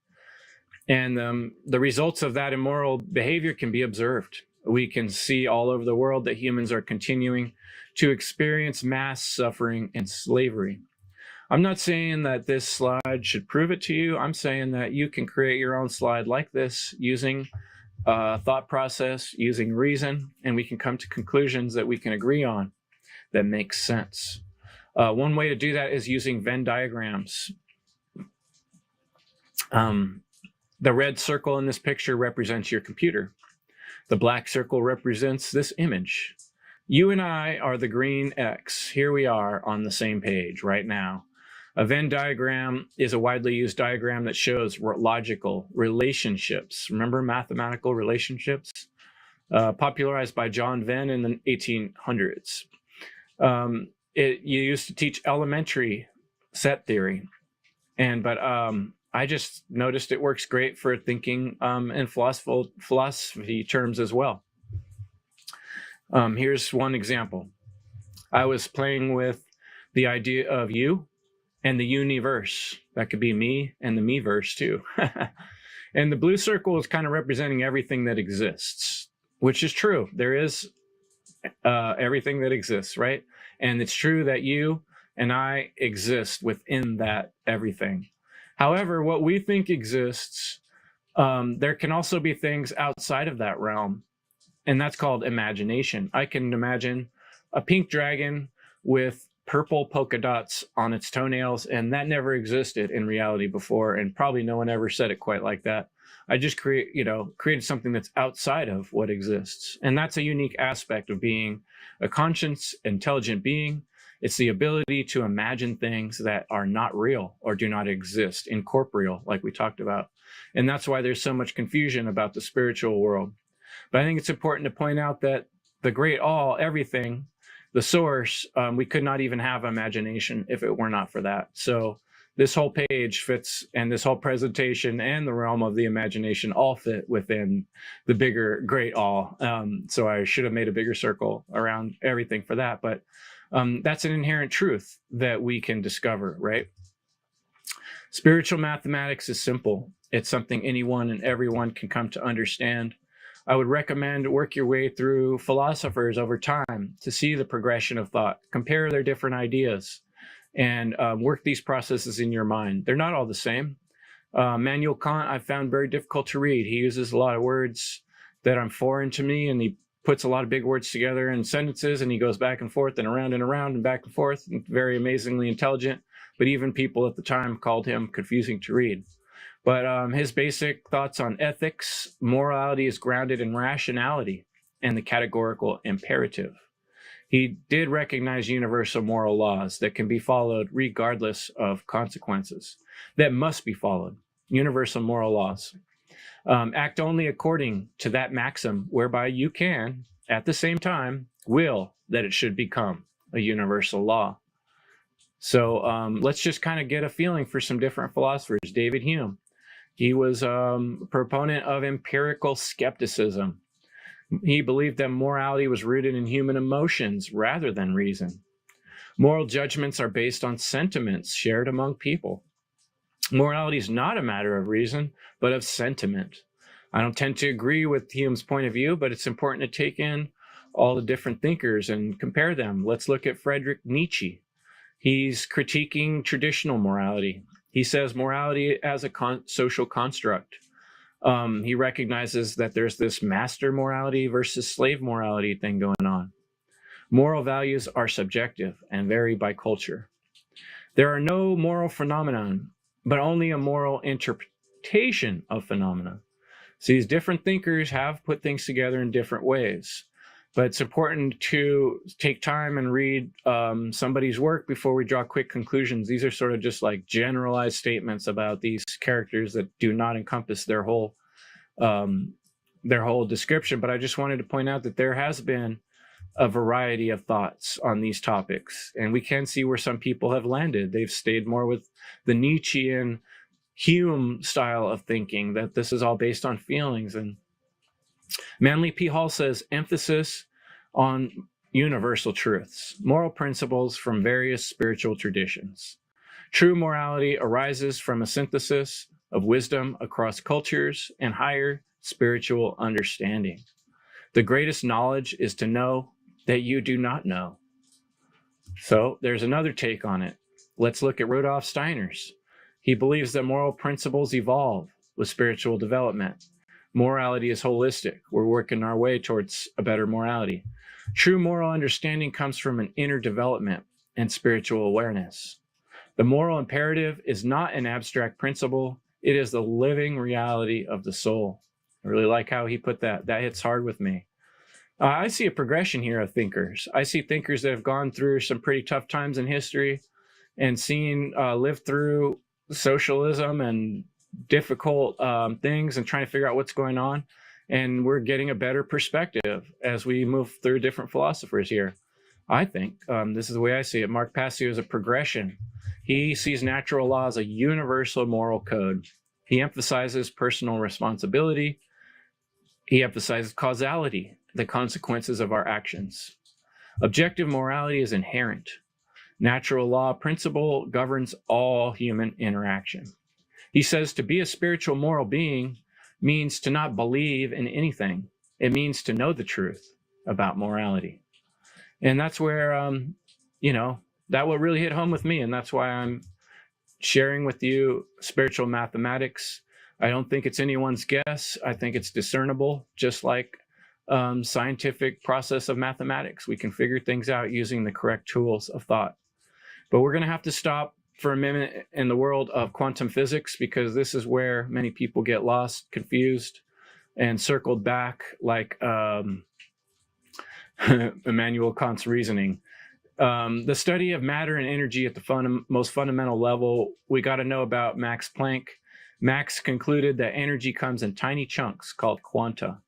And the results of that immoral behavior can be observed. We can see all over the world that humans are continuing to experience mass suffering and slavery. I'm not saying that this slide should prove it to you. I'm saying that you can create your own slide like this using thought process, using reason, and we can come to conclusions that we can agree on that make sense. One way to do that is using Venn diagrams. The red circle in this picture represents your computer. The black circle represents this image. You and I are the green X. Here we are on the same page right now. A Venn diagram is a widely used diagram that shows logical relationships. Remember mathematical relationships? Popularized by John Venn in the 1800s. You used to teach elementary set theory, but I just noticed it works great for thinking in philosophy terms as well. Here's one example. I was playing with the idea of you and the universe. That could be me and the me-verse too. And the blue circle is kind of representing everything that exists, which is true. There is everything that exists, right? And it's true that you and I exist within that everything. However, what we think exists, there can also be things outside of that realm, and that's called imagination. I can imagine a pink dragon with purple polka dots on its toenails, and that never existed in reality before, and probably no one ever said it quite like that. I just created something that's outside of what exists, and that's a unique aspect of being a conscious, intelligent being. It's the ability to imagine things that are not real or do not exist, incorporeal, like we talked about. And that's why there's so much confusion about the spiritual world. But I think it's important to point out that the great all, everything, the source, we could not even have imagination if it were not for that. So this whole page fits, and this whole presentation and the realm of the imagination all fit within the bigger great all. So I should have made a bigger circle around everything for that. But that's an inherent truth that we can discover, right? Spiritual mathematics is simple. It's something anyone and everyone can come to understand. I would recommend work your way through philosophers over time to see the progression of thought, compare their different ideas, and work these processes in your mind. They're not all the same. Immanuel Kant, I found very difficult to read. He uses a lot of words that are foreign to me, and he puts a lot of big words together in sentences, and he goes back and forth and around and back and forth, and very amazingly intelligent. But even people at the time called him confusing to read. But his basic thoughts on ethics, morality is grounded in rationality and the categorical imperative. He did recognize universal moral laws that can be followed regardless of consequences, that must be followed, universal moral laws. Act only according to that maxim whereby you can, at the same time, will that it should become a universal law. So let's just kind of get a feeling for some different philosophers. David Hume, he was a proponent of empirical skepticism. He believed that morality was rooted in human emotions rather than reason. Moral judgments are based on sentiments shared among people. Morality is not a matter of reason, but of sentiment. I don't tend to agree with Hume's point of view, but it's important to take in all the different thinkers and compare them. Let's look at Friedrich Nietzsche. He's critiquing traditional morality. He says morality as a social construct. He recognizes that there's this master morality versus slave morality thing going on. Moral values are subjective and vary by culture. There are no moral phenomenon, but only a moral interpretation of phenomena. So these different thinkers have put things together in different ways. But it's important to take time and read somebody's work before we draw quick conclusions. These are sort of just like generalized statements about these characters that do not encompass their whole description. But I just wanted to point out that there has been a variety of thoughts on these topics. And we can see where some people have landed. They've stayed more with the Nietzschean Hume style of thinking, that this is all based on feelings. And Manly P. Hall says, emphasis on universal truths, moral principles from various spiritual traditions. True morality arises from a synthesis of wisdom across cultures and higher spiritual understanding. The greatest knowledge is to know that you do not know. So there's another take on it. Let's look at Rudolf Steiner's. He believes that moral principles evolve with spiritual development. Morality is holistic. We're working our way towards a better morality. True moral understanding comes from an inner development and spiritual awareness. The moral imperative is not an abstract principle. It is the living reality of the soul. I really like how he put that. That hits hard with me. I see a progression here of thinkers. I see thinkers that have gone through some pretty tough times in history and lived through socialism and difficult things and trying to figure out what's going on. And we're getting a better perspective as we move through different philosophers here. I think this is the way I see it. Mark Passio is a progression. He sees natural law as a universal moral code. He emphasizes personal responsibility. He emphasizes causality, the consequences of our actions. Objective morality is inherent. Natural law principle governs all human interaction. He says to be a spiritual moral being means to not believe in anything. It means to know the truth about morality. And that's where, that will really hit home with me. And that's why I'm sharing with you spiritual mathematics. I don't think it's anyone's guess. I think it's discernible, just like scientific process of mathematics. We can figure things out using the correct tools of thought. But we're going to have to stop for a minute in the world of quantum physics, because this is where many people get lost, confused, and circled back like Immanuel Kant's reasoning. The study of matter and energy at the most fundamental level, we got to know about Max Planck. Max concluded that energy comes in tiny chunks called quanta.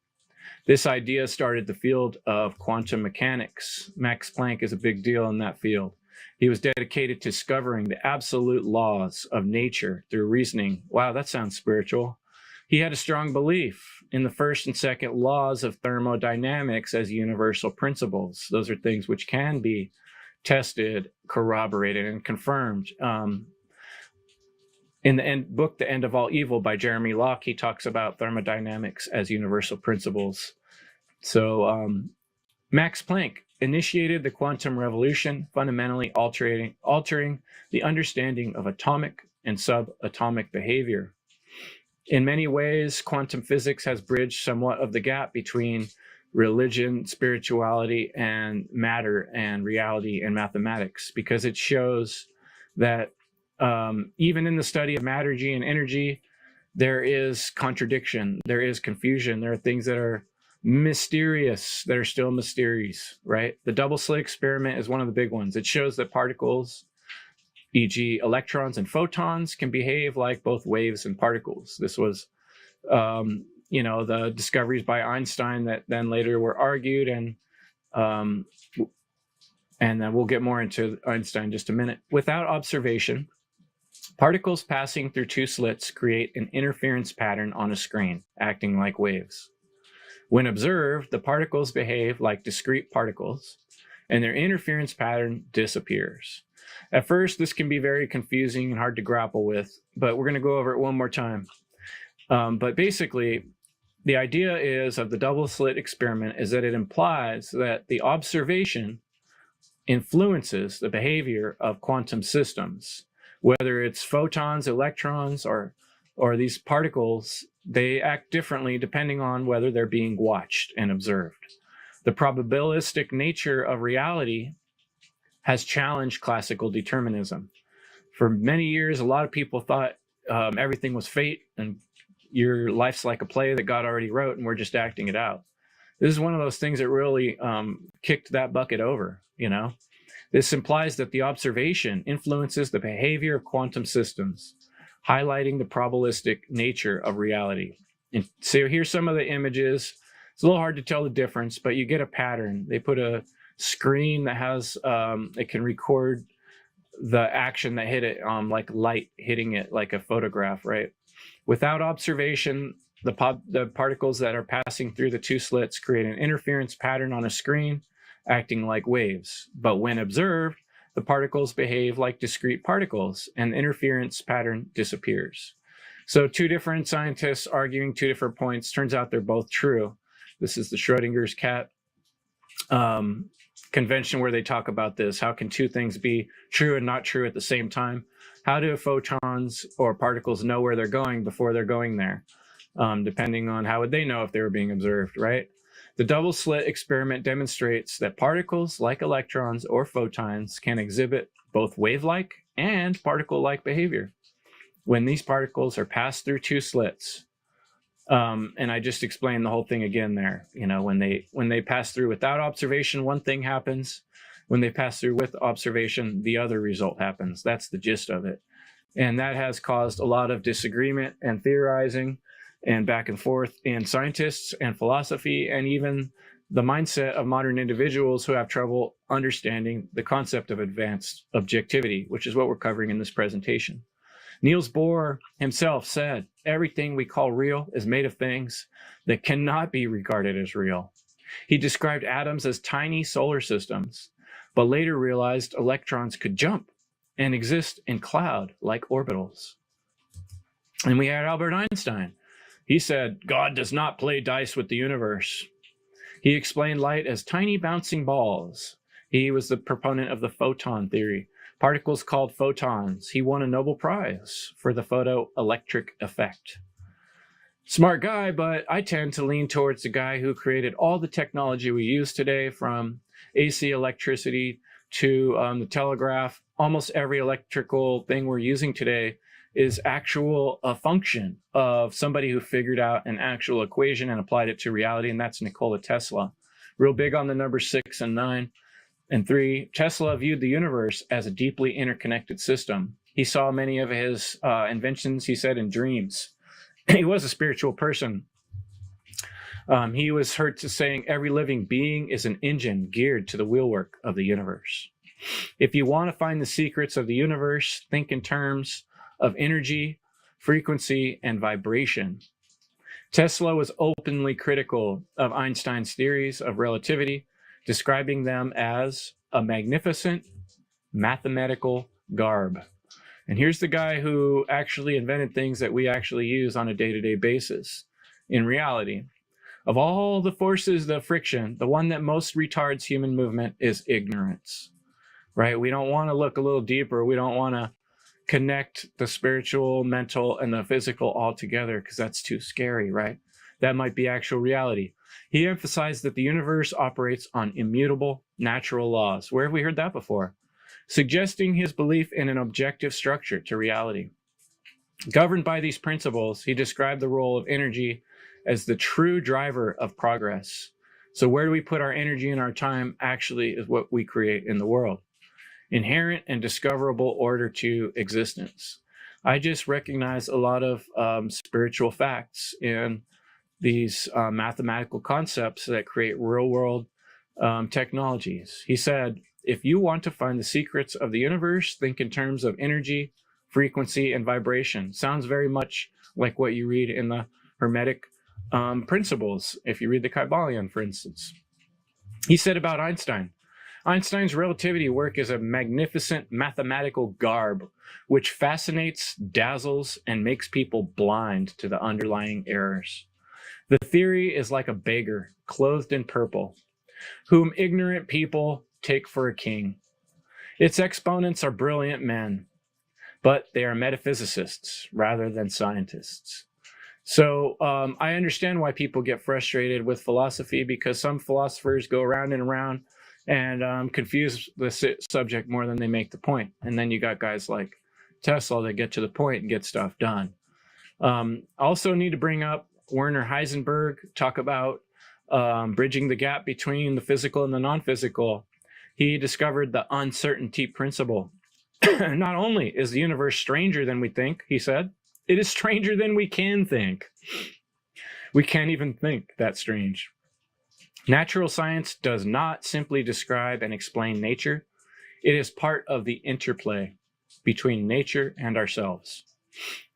This idea started the field of quantum mechanics. Max Planck is a big deal in that field. He was dedicated to discovering the absolute laws of nature through reasoning. Wow, that sounds spiritual. He had a strong belief in the first and second laws of thermodynamics as universal principles. Those are things which can be tested, corroborated, and confirmed. In the book, The End of All Evil by Jeremy Locke, he talks about thermodynamics as universal principles. So Max Planck initiated the quantum revolution, fundamentally altering the understanding of atomic and subatomic behavior. In many ways, quantum physics has bridged somewhat of the gap between religion, spirituality, and matter and reality and mathematics, because it shows that even in the study of mattergy and energy, there is contradiction, there is confusion, there are things that are mysterious that are still mysterious, right? The double slit experiment is one of the big ones. It shows that particles, e.g. electrons and photons, can behave like both waves and particles. This was, the discoveries by Einstein that then later were argued, and then we'll get more into Einstein in just a minute. Without observation, particles passing through two slits create an interference pattern on a screen, acting like waves. When observed, the particles behave like discrete particles, and their interference pattern disappears. At first, this can be very confusing and hard to grapple with, but we're going to go over it one more time. But basically, the idea of the double slit experiment is that it implies that the observation influences the behavior of quantum systems. Whether it's photons, electrons, or these particles, they act differently depending on whether they're being watched and observed. The probabilistic nature of reality has challenged classical determinism. For many years, a lot of people thought everything was fate and your life's like a play that God already wrote and we're just acting it out. This is one of those things that really kicked that bucket over, This implies that the observation influences the behavior of quantum systems, highlighting the probabilistic nature of reality. And so here's some of the images It's a little hard to tell the difference, but you get a pattern. They put a screen that has, it can record the action that hit it, like light hitting it like a photograph, right? Without observation, the particles that are passing through the two slits create an interference pattern on a screen, acting like waves. But when observed, the particles behave like discrete particles, and the interference pattern disappears. So two different scientists arguing two different points. Turns out they're both true. This is the Schrodinger's cat convention where they talk about this. How can two things be true and not true at the same time? How do photons or particles know where they're going before they're going there? Depending on how would they know if they were being observed, right? The double slit experiment demonstrates that particles like electrons or photons can exhibit both wave-like and particle-like behavior when these particles are passed through two slits. And I just explained the whole thing again there. You know, when they pass through without observation, one thing happens. When they pass through with observation, the other result happens. That's the gist of it. And that has caused a lot of disagreement and theorizing and back and forth in scientists and philosophy, and even the mindset of modern individuals who have trouble understanding the concept of advanced objectivity, which is what we're covering in this presentation. Niels Bohr himself said, everything we call real is made of things that cannot be regarded as real. He described atoms as tiny solar systems, but later realized electrons could jump and exist in cloud-like orbitals. And we had Albert Einstein. He said, God does not play dice with the universe. He explained light as tiny bouncing balls. He was the proponent of the photon theory, particles called photons. He won a Nobel Prize for the photoelectric effect. Smart guy, but I tend to lean towards the guy who created all the technology we use today, from AC electricity to the telegraph. Almost every electrical thing we're using today is a function of somebody who figured out an actual equation and applied it to reality, and that's Nikola Tesla. Real big on the numbers 6 and 9 and 3. Tesla viewed the universe as a deeply interconnected system. He saw many of his inventions, he said, in dreams. He was a spiritual person. He was heard to saying, every living being is an engine geared to the wheelwork of the universe. If you want to find the secrets of the universe, think in terms of energy, frequency, and vibration. Tesla was openly critical of Einstein's theories of relativity, describing them as a magnificent mathematical garb. And here's the guy who actually invented things that we actually use on a day-to-day basis in reality. Of all the forces, the friction, the one that most retards human movement is ignorance, right? We don't want to look a little deeper. We don't want to connect the spiritual, mental, and the physical all together because that's too scary, right? That might be actual reality. He emphasized that the universe operates on immutable natural laws. Where have we heard that before? Suggesting his belief in an objective structure to reality. Governed by these principles, he described the role of energy as the true driver of progress. So where do we put our energy and our time actually is what we create in the world. Inherent and discoverable order to existence. I just recognize a lot of spiritual facts in these mathematical concepts that create real world technologies. He said, if you want to find the secrets of the universe, think in terms of energy, frequency, and vibration. Sounds very much like what you read in the Hermetic principles, if you read the Kybalion, for instance. He said about Einstein, Einstein's relativity work is a magnificent mathematical garb which fascinates, dazzles, and makes people blind to the underlying errors. The theory is like a beggar clothed in purple, whom ignorant people take for a king. Its exponents are brilliant men, but they are metaphysicists rather than scientists. So I understand why people get frustrated with philosophy, because some philosophers go around and around and confuse the subject more than they make the point. And then you got guys like Tesla that get to the point and get stuff done. Also need to bring up Werner Heisenberg, talk about bridging the gap between the physical and the non-physical. He discovered the uncertainty principle. Not only is the universe stranger than we think, he said, it is stranger than we can think. We can't even think that strange. Natural science does not simply describe and explain nature. It is part of the interplay between nature and ourselves.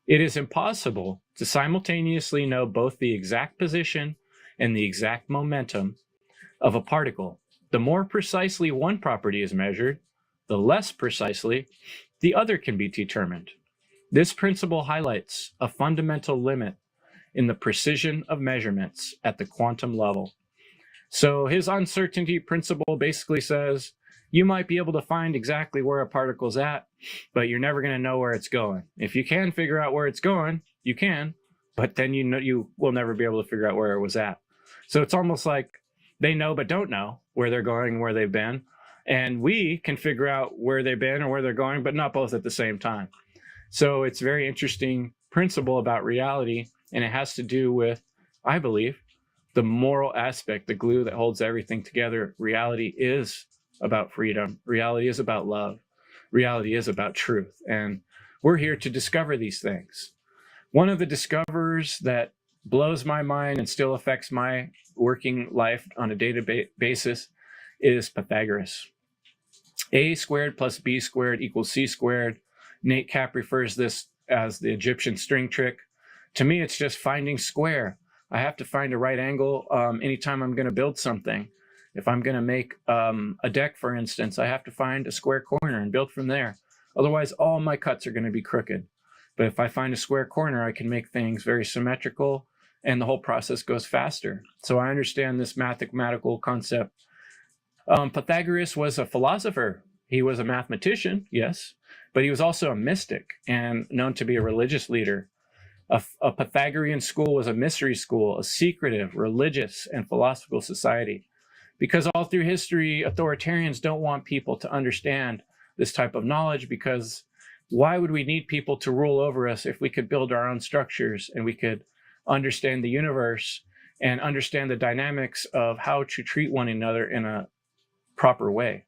It is impossible to simultaneously know both the exact position and the exact momentum of a particle. The more precisely one property is measured, the less precisely the other can be determined. This principle highlights a fundamental limit in the precision of measurements at the quantum level. So his uncertainty principle basically says you might be able to find exactly where a particle's at, but you're never going to know where it's going. If you can figure out where it's going, you can, but then you will never be able to figure out where it was at. So it's almost like they know but don't know where they're going and where they've been. And we can figure out where they've been or where they're going, but not both at the same time. So it's a very interesting principle about reality, and it has to do with, I believe, the moral aspect, the glue that holds everything together. Reality is about freedom. Reality is about love. Reality is about truth. And we're here to discover these things. One of the discoverers that blows my mind and still affects my working life on a daily basis is Pythagoras. A squared plus B squared equals C squared. Nate Cap refers this as the Egyptian string trick. To me, it's just finding square. I have to find a right angle anytime I'm going to build something. If I'm going to make a deck, for instance, I have to find a square corner and build from there. Otherwise, all my cuts are going to be crooked. But if I find a square corner, I can make things very symmetrical, and the whole process goes faster. So I understand this mathematical concept. Pythagoras was a philosopher. He was a mathematician, yes, but he was also a mystic and known to be a religious leader. A Pythagorean school was a mystery school, a secretive, religious, and philosophical society. Because all through history, authoritarians don't want people to understand this type of knowledge, because why would we need people to rule over us if we could build our own structures and we could understand the universe and understand the dynamics of how to treat one another in a proper way?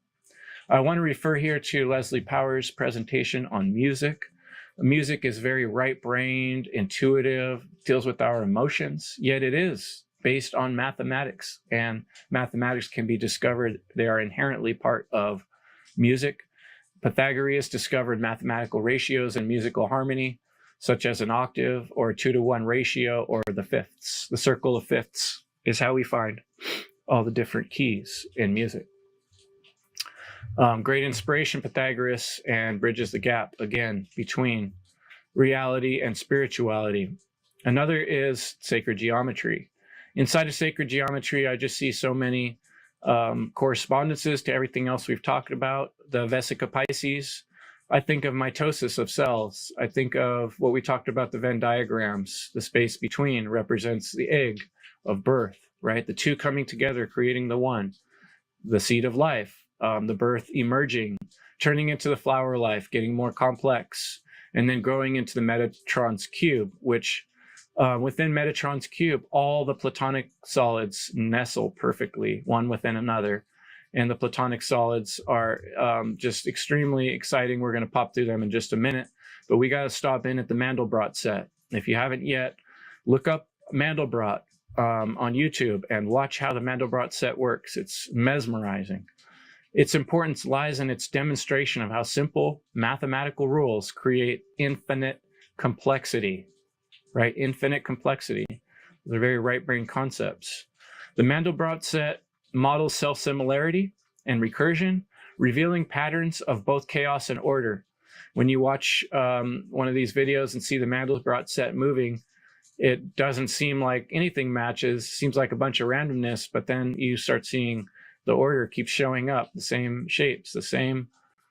I want to refer here to Leslie Power's presentation on music. Music is very right-brained, intuitive, deals with our emotions, yet it is based on mathematics, and mathematics can be discovered. They are inherently part of music. Pythagoras discovered mathematical ratios in musical harmony, such as an octave or a 2-to-1 ratio, or the fifths. The circle of fifths is how we find all the different keys in music. Great inspiration, Pythagoras, and bridges the gap, again, between reality and spirituality. Another is sacred geometry. Inside of sacred geometry, I just see so many correspondences to everything else we've talked about. The Vesica Pisces, I think of mitosis of cells. I think of what we talked about, the Venn diagrams. The space between represents the egg of birth, right? The two coming together, creating the one. The seed of life, the birth emerging, turning into the flower life, getting more complex, and then growing into the Metatron's cube, which within Metatron's cube, all the Platonic solids nestle perfectly, one within another. And the Platonic solids are just extremely exciting. We're going to pop through them in just a minute, but we got to stop in at the Mandelbrot set. If you haven't yet, look up Mandelbrot on YouTube and watch how the Mandelbrot set works. It's mesmerizing. Its importance lies in its demonstration of how simple mathematical rules create infinite complexity, right? Infinite complexity. They're very right-brain concepts. The Mandelbrot set models self-similarity and recursion, revealing patterns of both chaos and order. When you watch one of these videos and see the Mandelbrot set moving, it doesn't seem like anything matches, seems like a bunch of randomness, but then you start seeing the order keeps showing up, the same shapes, the same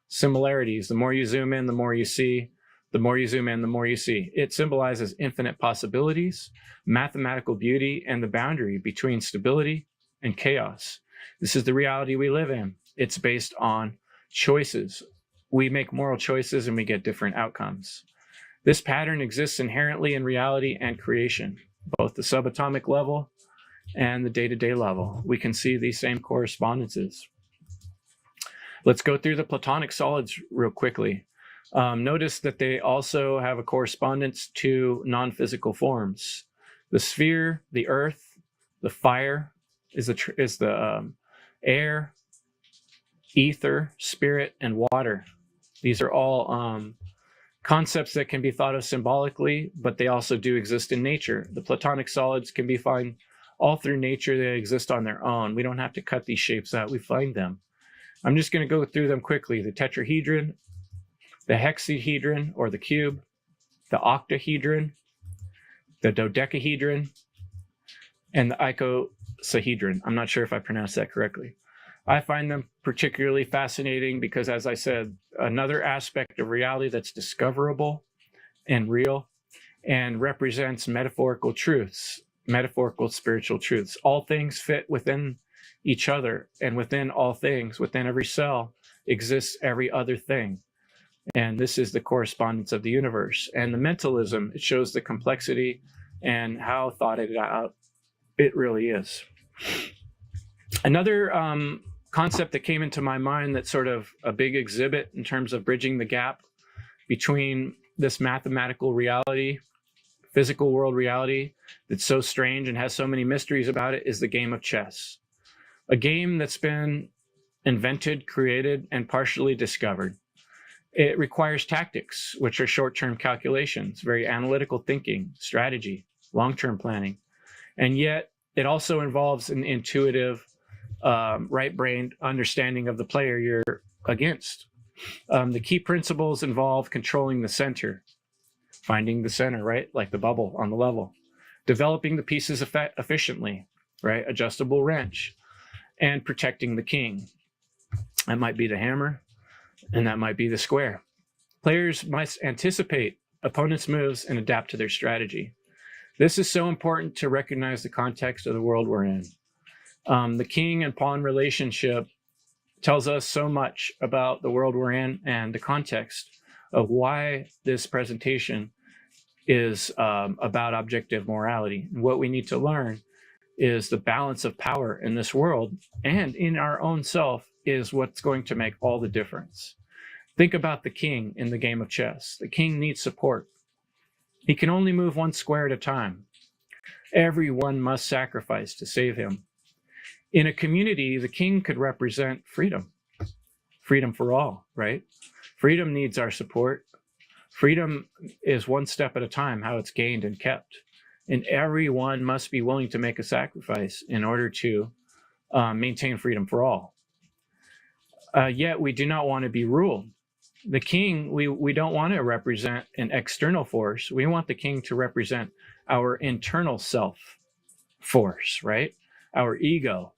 similarities. The more you zoom in, the more you see. The more you zoom in, the more you see. It symbolizes infinite possibilities, mathematical beauty, and the boundary between stability and chaos. This is the reality we live in. It's based on choices. We make moral choices and we get different outcomes. This pattern exists inherently in reality and creation, both the subatomic level and the day-to-day level. We can see these same correspondences. Let's go through the Platonic solids real quickly. Notice that they also have a correspondence to non-physical forms. The sphere, the earth, the fire, is the air, ether, spirit, and water. These are all concepts that can be thought of symbolically, but they also do exist in nature. The Platonic solids can be found all through nature. They exist on their own. We don't have to cut these shapes out. We find them. I'm just going to go through them quickly. The tetrahedron, the hexahedron or the cube, the octahedron, the dodecahedron, and the icosahedron. I'm not sure if I pronounced that correctly. I find them particularly fascinating because, as I said, another aspect of reality that's discoverable and real and represents metaphorical truths, metaphorical spiritual truths. All things fit within each other, and within all things, within every cell, exists every other thing. And this is the correspondence of the universe. And the mentalism, it shows the complexity and how thought it out it really is. Another concept that came into my mind that's sort of a big exhibit in terms of bridging the gap between this mathematical reality, physical world reality that's so strange and has so many mysteries about it is the game of chess. A game that's been invented, created, and partially discovered. It requires tactics, which are short-term calculations, very analytical thinking, strategy, long-term planning. And yet it also involves an intuitive, right-brained understanding of the player you're against. The key principles involve controlling the center, finding the center, right? Like the bubble on the level, developing the pieces efficiently, right? Adjustable wrench, and protecting the king. That might be the hammer, and that might be the square. Players must anticipate opponents' moves and adapt to their strategy. This is so important to recognize the context of the world we're in. The king and pawn relationship tells us so much about the world we're in and the context of why this presentation is about objective morality. And what we need to learn is the balance of power in this world and in our own self is what's going to make all the difference. Think about the king in the game of chess. The king needs support. He can only move one square at a time. Everyone must sacrifice to save him. In a community, the king could represent freedom. Freedom for all, right? Freedom needs our support. Freedom is one step at a time, how it's gained and kept. And everyone must be willing to make a sacrifice in order to maintain freedom for all. Yet we do not want to be ruled. The king, we don't want to represent an external force. We want the king to represent our internal self force, right? Our ego.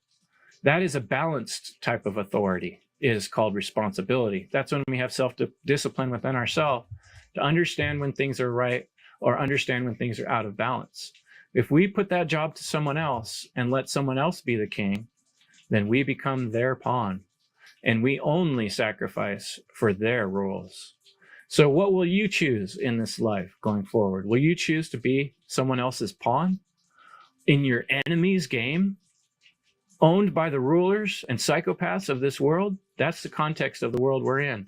That is a balanced type of authority, is called responsibility. That's when we have self-discipline within ourselves to understand when things are right or understand when things are out of balance. If we put that job to someone else and let someone else be the king, then we become their pawn. And we only sacrifice for their rules. So what will you choose in this life going forward? Will you choose to be someone else's pawn in your enemy's game, owned by the rulers and psychopaths of this world? That's the context of the world we're in.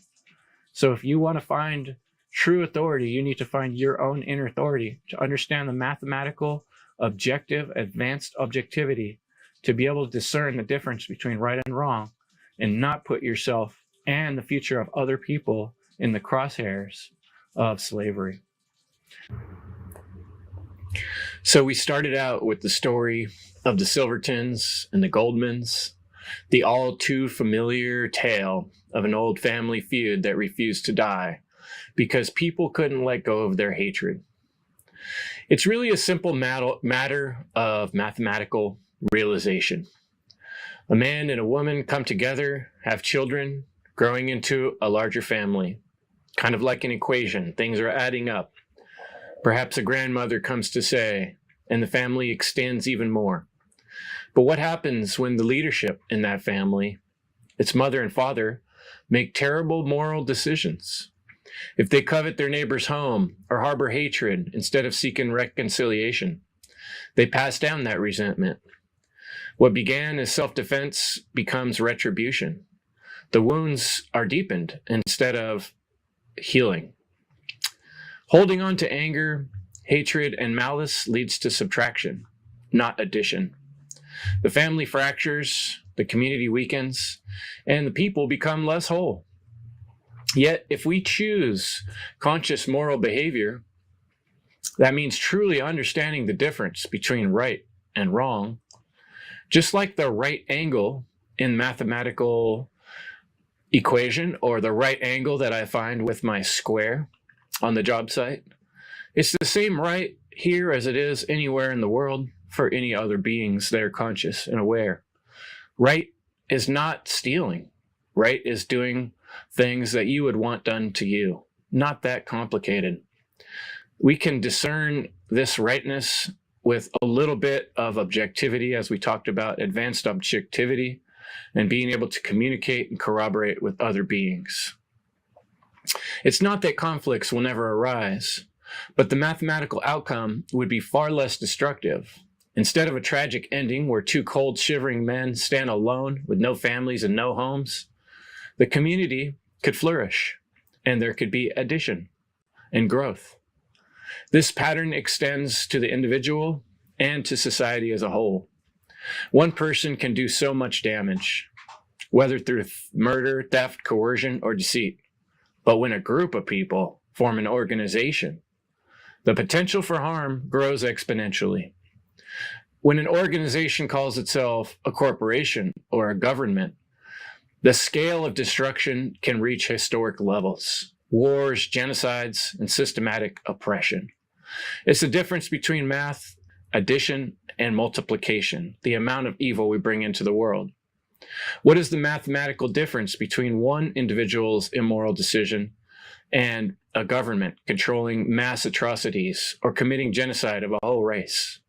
So if you want to find true authority, you need to find your own inner authority to understand the mathematical, objective, advanced objectivity, to be able to discern the difference between right and wrong, and not put yourself and the future of other people in the crosshairs of slavery. So we started out with the story of the Silvertons and the Goldmans, the all too familiar tale of an old family feud that refused to die because people couldn't let go of their hatred. It's really a simple matter of mathematical realization. A man and a woman come together, have children, growing into a larger family. Kind of like an equation, things are adding up. Perhaps a grandmother comes to say, and the family extends even more. But what happens when the leadership in that family, its mother and father, make terrible moral decisions? If they covet their neighbor's home or harbor hatred instead of seeking reconciliation, they pass down that resentment. What began as self-defense becomes retribution. The wounds are deepened instead of healing. Holding on to anger, hatred, and malice leads to subtraction, not addition. The family fractures, the community weakens, and the people become less whole. Yet, if we choose conscious moral behavior, that means truly understanding the difference between right and wrong, just like the right angle in mathematical equation, or the right angle that I find with my square on the job site. It's the same right here as it is anywhere in the world for any other beings that are conscious and aware. Right is not stealing. Right is doing things that you would want done to you. Not that complicated. We can discern this rightness with a little bit of objectivity, as we talked about, advanced objectivity, and being able to communicate and corroborate with other beings. It's not that conflicts will never arise, but the mathematical outcome would be far less destructive. Instead of a tragic ending where two cold, shivering men stand alone with no families and no homes, the community could flourish, and there could be addition and growth. This pattern extends to the individual and to society as a whole. One person can do so much damage, whether through murder, theft, coercion, or deceit. But when a group of people form an organization, the potential for harm grows exponentially. When an organization calls itself a corporation or a government, the scale of destruction can reach historic levels: wars, genocides, and systematic oppression. It's the difference between math, addition, and multiplication, the amount of evil we bring into the world. What is the mathematical difference between one individual's immoral decision and a government controlling mass atrocities or committing genocide of a whole race?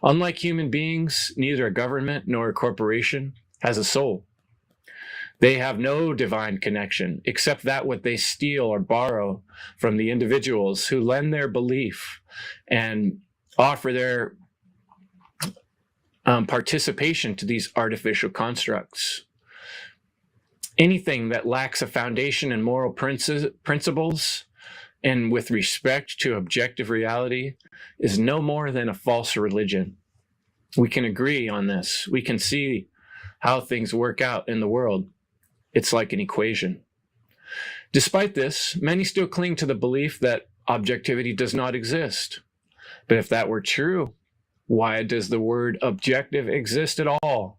Unlike human beings, neither a government nor a corporation has a soul. They have no divine connection except that what they steal or borrow from the individuals who lend their belief and offer their participation to these artificial constructs. Anything that lacks a foundation in moral principles and with respect to objective reality is no more than a false religion. We can agree on this. We can see how things work out in the world. It's like an equation. Despite this, many still cling to the belief that objectivity does not exist. But if that were true, why does the word objective exist at all?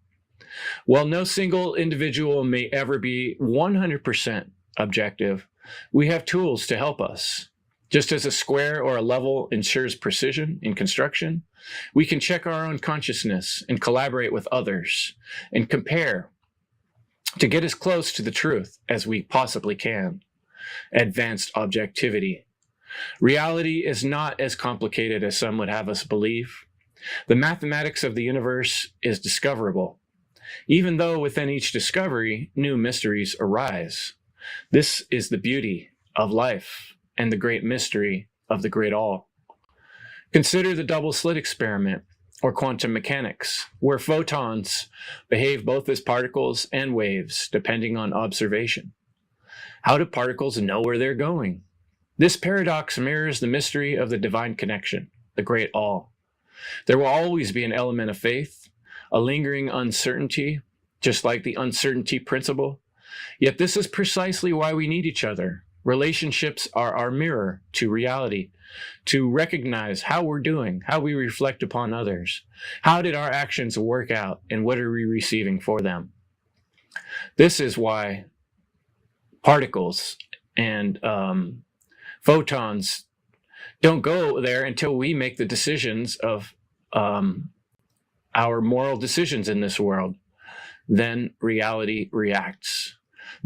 While no single individual may ever be 100% objective, we have tools to help us. Just as a square or a level ensures precision in construction, we can check our own consciousness and collaborate with others and compare to get as close to the truth as we possibly can. Advanced objectivity. Reality is not as complicated as some would have us believe. The mathematics of the universe is discoverable, even though within each discovery, new mysteries arise. This is the beauty of life and the great mystery of the great all. Consider the double slit experiment, or quantum mechanics, where photons behave both as particles and waves, depending on observation. How do particles know where they're going? This paradox mirrors the mystery of the divine connection, the great all. There will always be an element of faith, a lingering uncertainty, just like the uncertainty principle. Yet this is precisely why we need each other. Relationships are our mirror to reality, to recognize how we're doing, how we reflect upon others. How did our actions work out, and what are we receiving for them? This is why particles and photons don't go there until we make the decisions of our moral decisions in this world. Then reality reacts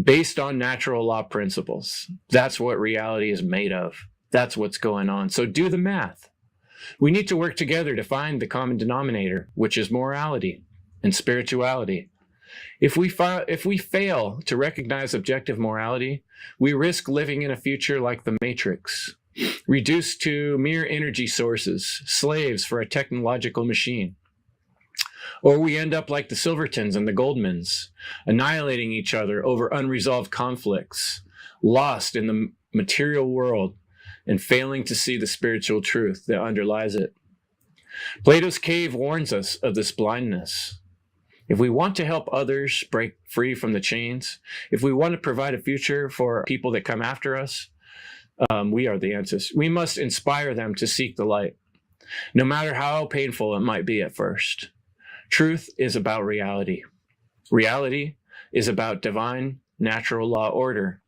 based on natural law principles. That's what reality is made of. That's what's going on. So do the math. We need to work together to find the common denominator, which is morality and spirituality. If we fail to recognize objective morality, we risk living in a future like the Matrix, reduced to mere energy sources, slaves for a technological machine. Or we end up like the Silvertons and the Goldmans, annihilating each other over unresolved conflicts, lost in the material world, and failing to see the spiritual truth that underlies it. Plato's cave warns us of this blindness. If we want to help others break free from the chains, if we want to provide a future for people that come after us, we are the answers. We must inspire them to seek the light, no matter how painful it might be at first. Truth is about reality. Reality is about divine natural law order.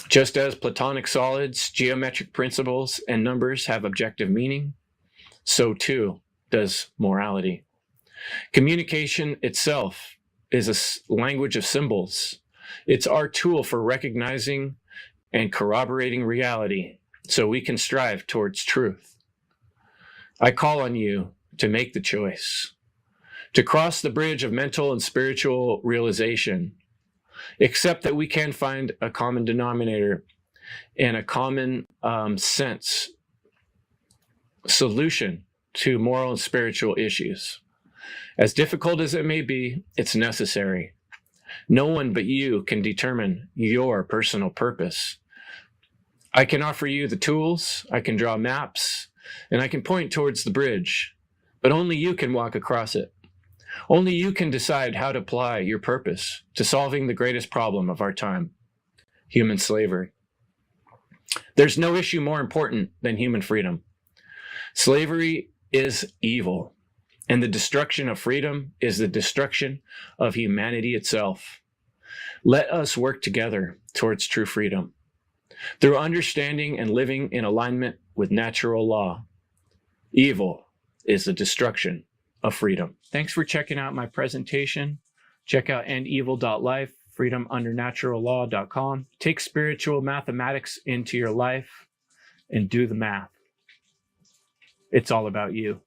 Just as Platonic solids, geometric principles, and numbers have objective meaning, so too does morality. Communication itself is a language of symbols. It's our tool for recognizing and corroborating reality so we can strive towards truth. I call on you to make the choice, to cross the bridge of mental and spiritual realization, accept that we can find a common denominator and a common sense solution to moral and spiritual issues. As difficult as it may be, it's necessary. No one but you can determine your personal purpose. I can offer you the tools, I can draw maps, and I can point towards the bridge, but only you can walk across it. Only you can decide how to apply your purpose to solving the greatest problem of our time, human slavery. There's no issue more important than human freedom. Slavery is evil, and the destruction of freedom is the destruction of humanity itself. Let us work together towards true freedom through understanding and living in alignment with natural law. Evil is the destruction of freedom. Thanks for checking out my presentation. Check out endevil.life, freedomundernaturallaw.com. Take spiritual mathematics into your life and do the math. It's all about you.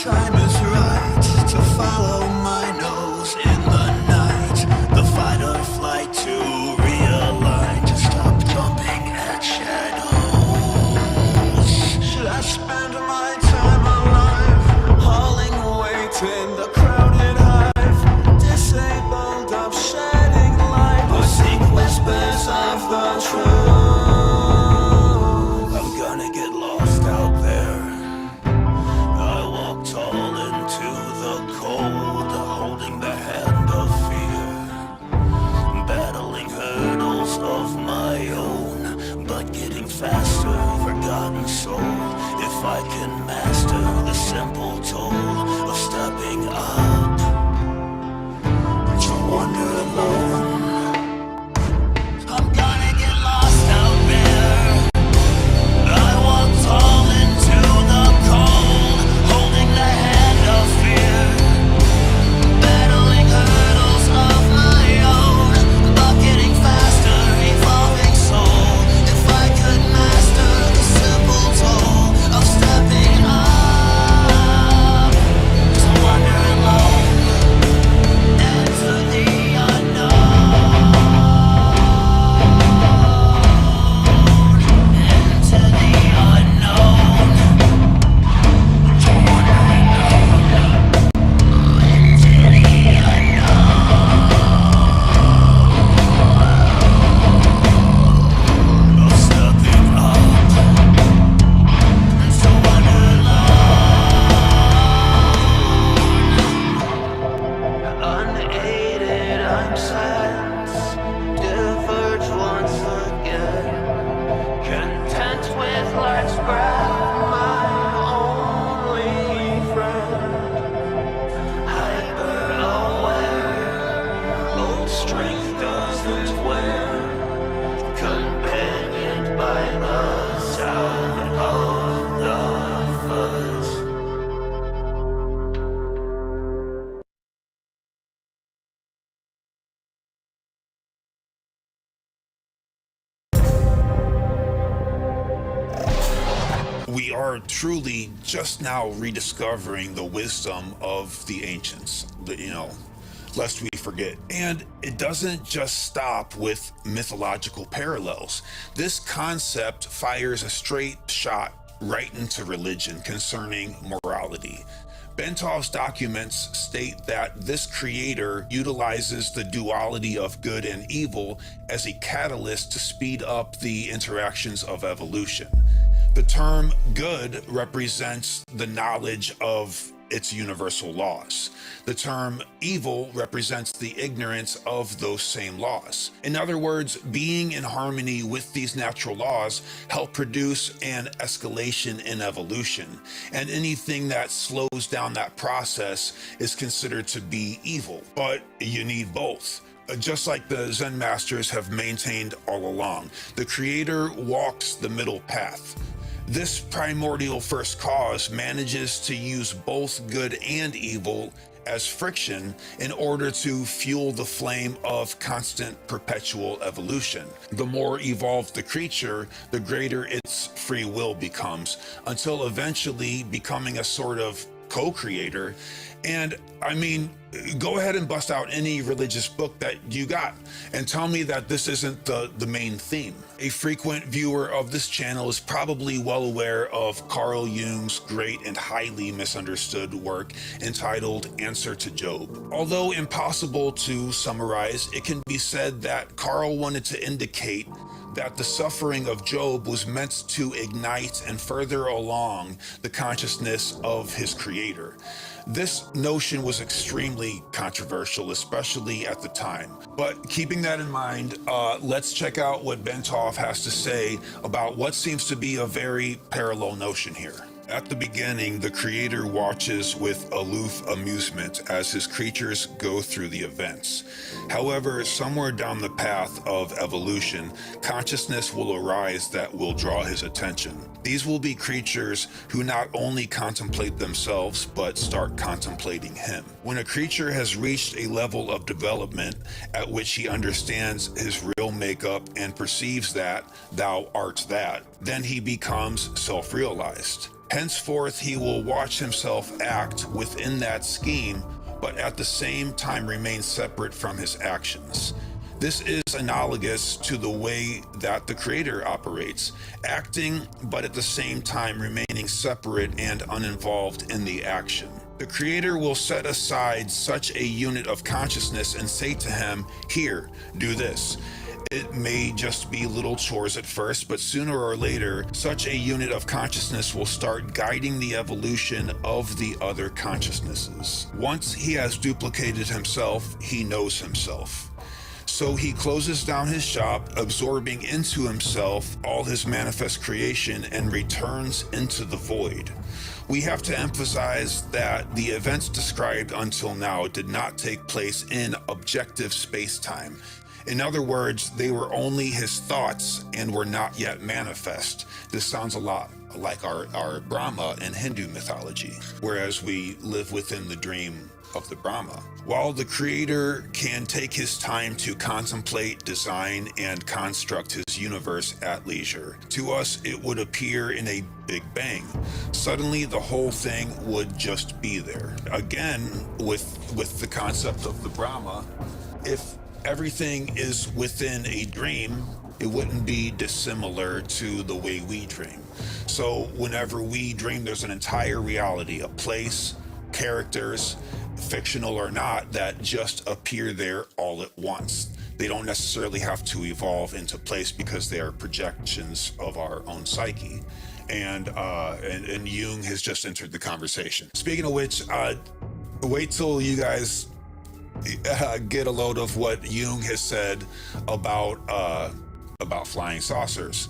time is right to follow my nose in the night. The fight or flight to realign, to stop jumping at shadows. Should I spend my time alive, hauling weight in the crowded hive, disabled of shedding light, or seek whispers of the truth? I'm gonna get lost out there. I walk tall into the cold, holding the hand of fear, battling hurdles of my own, but getting faster, forgotten soul. If I can master the simple toll of stepping up to wander alone, I'm gonna get lost out there. I walk tall into the cold, holding the hand of fear, battling hurdles of my own, but getting faster, evolving soul. If I could master the simple toll of stepping up to wander alone into the unknown, into the unknown, to wander into the unknown, of stepping up to wander alone. Unaided, I'm sent, diverge once again, content with life's breath, my only friend. Hyper aware, old strength doesn't wear, companioned by the sound of the fuzz. We are truly just now rediscovering the wisdom of the ancients, lest we forget. And it doesn't just stop with mythological parallels. This concept fires a straight shot right into religion concerning morality. Bentov's documents state that this creator utilizes the duality of good and evil as a catalyst to speed up the interactions of evolution. The term good represents the knowledge of its universal laws. The term evil represents the ignorance of those same laws. In other words, being in harmony with these natural laws help produce an escalation in evolution, and anything that slows down that process is considered to be evil. But you need both. Just like the Zen masters have maintained all along, the creator walks the middle path. This primordial first cause manages to use both good and evil as friction in order to fuel the flame of constant perpetual evolution. The more evolved the creature, the greater its free will becomes, until eventually becoming a sort of co-creator. And I mean, go ahead and bust out any religious book that you got and tell me that this isn't the main theme. A frequent viewer of this channel is probably well aware of Carl Jung's great and highly misunderstood work entitled Answer to Job. Although impossible to summarize, it can be said that Carl wanted to indicate that the suffering of Job was meant to ignite and further along the consciousness of his creator. This notion was extremely controversial, especially at the time. But keeping that in mind, let's check out what Bentov has to say about what seems to be a very parallel notion here. At the beginning, the creator watches with aloof amusement as his creatures go through the events. However, somewhere down the path of evolution, consciousness will arise that will draw his attention. These will be creatures who not only contemplate themselves, but start contemplating him. When a creature has reached a level of development at which he understands his real makeup and perceives that thou art that, then he becomes self-realized. Henceforth, he will watch himself act within that scheme, but at the same time remain separate from his actions. This is analogous to the way that the creator operates, acting but at the same time remaining separate and uninvolved in the action. The creator will set aside such a unit of consciousness and say to him, "Here, do this." It may just be little chores at first, but sooner or later, such a unit of consciousness will start guiding the evolution of the other consciousnesses. Once he has duplicated himself, he knows himself. So he closes down his shop, absorbing into himself all his manifest creation, and returns into the void. We have to emphasize that the events described until now did not take place in objective space-time. In other words, they were only his thoughts and were not yet manifest. This sounds a lot like our Brahma in Hindu mythology, whereas we live within the dream of the Brahma. While the creator can take his time to contemplate, design, and construct his universe at leisure, to us it would appear in a Big Bang. Suddenly the whole thing would just be there. Again, with the concept of the Brahma, if everything is within a dream, it wouldn't be dissimilar to the way we dream. So whenever we dream, there's an entire reality, a place, characters, fictional or not, that just appear there all at once. They don't necessarily have to evolve into place because they are projections of our own psyche. And Jung has just entered the conversation. Speaking of which, wait till you guys get a load of what Jung has said about flying saucers.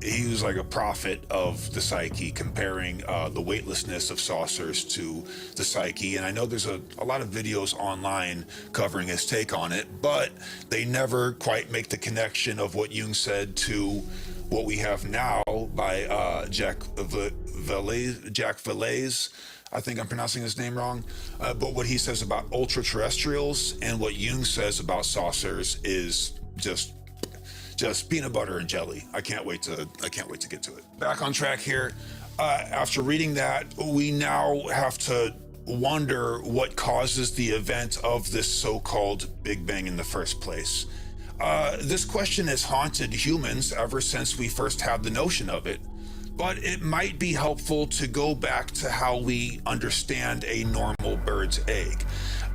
He was like a prophet of the psyche, comparing the weightlessness of saucers to the psyche. And I know there's a lot of videos online covering his take on it, but they never quite make the connection of what Jung said to what we have now by Jack Valais. I think I'm pronouncing his name wrong, but what he says about ultra-terrestrials and what Jung says about saucers is just peanut butter and jelly. I can't wait to get to it. Back on track here. After reading that, we now have to wonder what causes the event of this so-called Big Bang in the first place. This question has haunted humans ever since we first had the notion of it. But it might be helpful to go back to how we understand a normal bird's egg.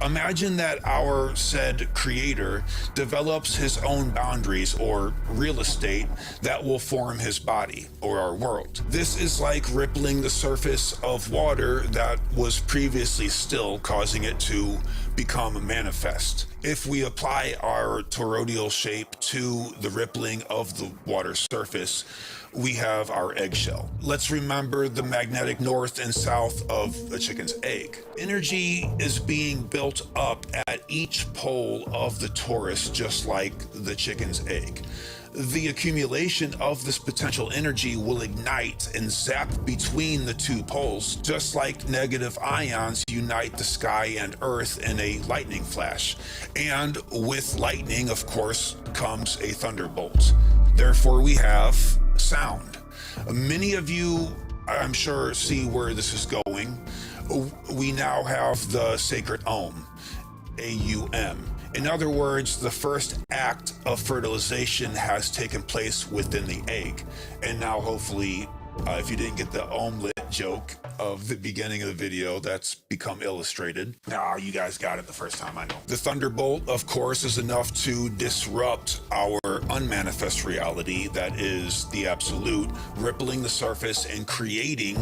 Imagine that our said creator develops his own boundaries or real estate that will form his body or our world. This is like rippling the surface of water that was previously still, causing it to become manifest. If we apply our toroidal shape to the rippling of the water surface, we have our eggshell. Let's remember the magnetic north and south of a chicken's egg. Energy is being built up at each pole of the torus, just like the chicken's egg. The accumulation of this potential energy will ignite and zap between the two poles, just like negative ions unite the sky and earth in a lightning flash. And with lightning, of course, comes a thunderbolt. Therefore, we have sound. Many of you, I'm sure, see where this is going. We now have the sacred Om, A-U-M. In other words, the first act of fertilization has taken place within the egg. And now, hopefully, if you didn't get the omelet joke of the beginning of the video, that's become illustrated. Nah, you guys got it the first time, I know. The thunderbolt, of course, is enough to disrupt our unmanifest reality, that is the absolute, rippling the surface and creating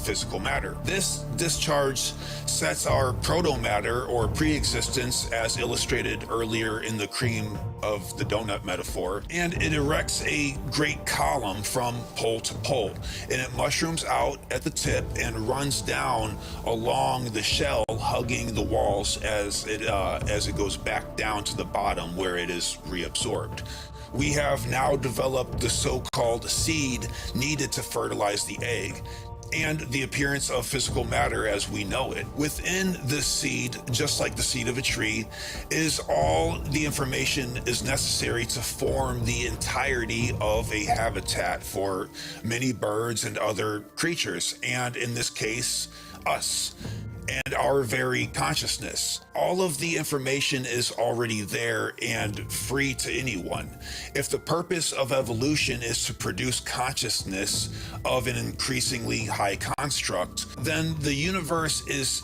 physical matter. This discharge sets our proto-matter or pre-existence, as illustrated earlier in the cream of the donut metaphor, and it erects a great column from pole to pole, and it mushrooms out at the tip and runs down along the shell, hugging the walls as it goes back down to the bottom where it is reabsorbed. We have now developed the so-called seed needed to fertilize the egg. and the appearance of physical matter as we know it. Within the seed, just like the seed of a tree, is all the information is necessary to form the entirety of a habitat for many birds and other creatures, and in this case, us and our very consciousness. All of the information is already there and free to anyone. If the purpose of evolution is to produce consciousness of an increasingly high construct, then the universe is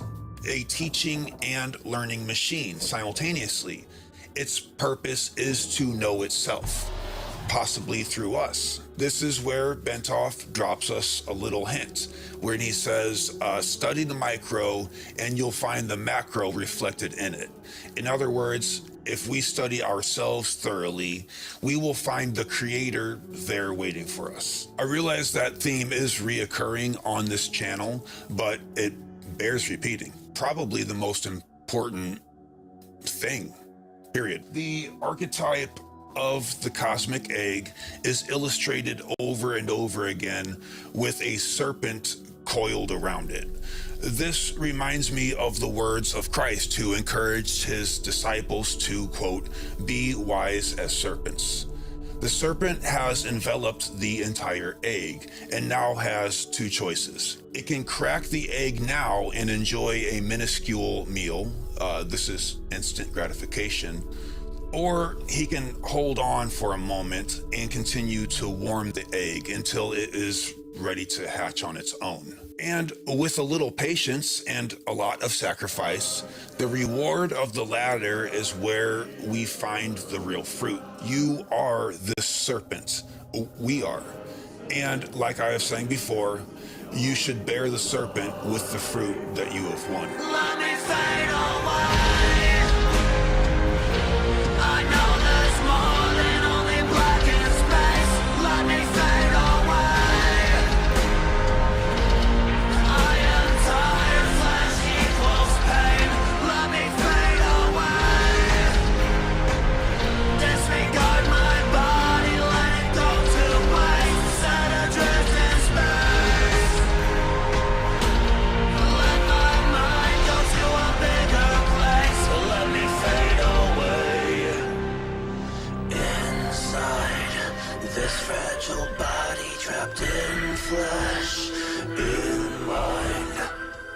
a teaching and learning machine simultaneously. Its purpose is to know itself, possibly through us. This is where Bentov drops us a little hint, when he says, study the micro and you'll find the macro reflected in it. In other words, if we study ourselves thoroughly, we will find the creator there waiting for us. I realize that theme is reoccurring on this channel, but it bears repeating. Probably the most important thing, period. The archetype of the cosmic egg is illustrated over and over again with a serpent coiled around it. This reminds me of the words of Christ, who encouraged his disciples to, quote, be wise as serpents. The serpent has enveloped the entire egg and now has two choices. It can crack the egg now and enjoy a minuscule meal. This is instant gratification. Or he can hold on for a moment and continue to warm the egg until it is ready to hatch on its own. And with a little patience and a lot of sacrifice, the reward of the latter is where we find the real fruit. You are this serpent. We are. And like I was saying before, you should bear the serpent with the fruit that you have won. Let me fade away. I know there's more than only black and space. Let me fade away. I am tired, flesh equals pain. Let me fade away. Disregard my body, let it go to waste. Set adrift in space. Let my mind go to a bigger place. Let me fade away. Inside this fragile body, trapped in flesh, in mind.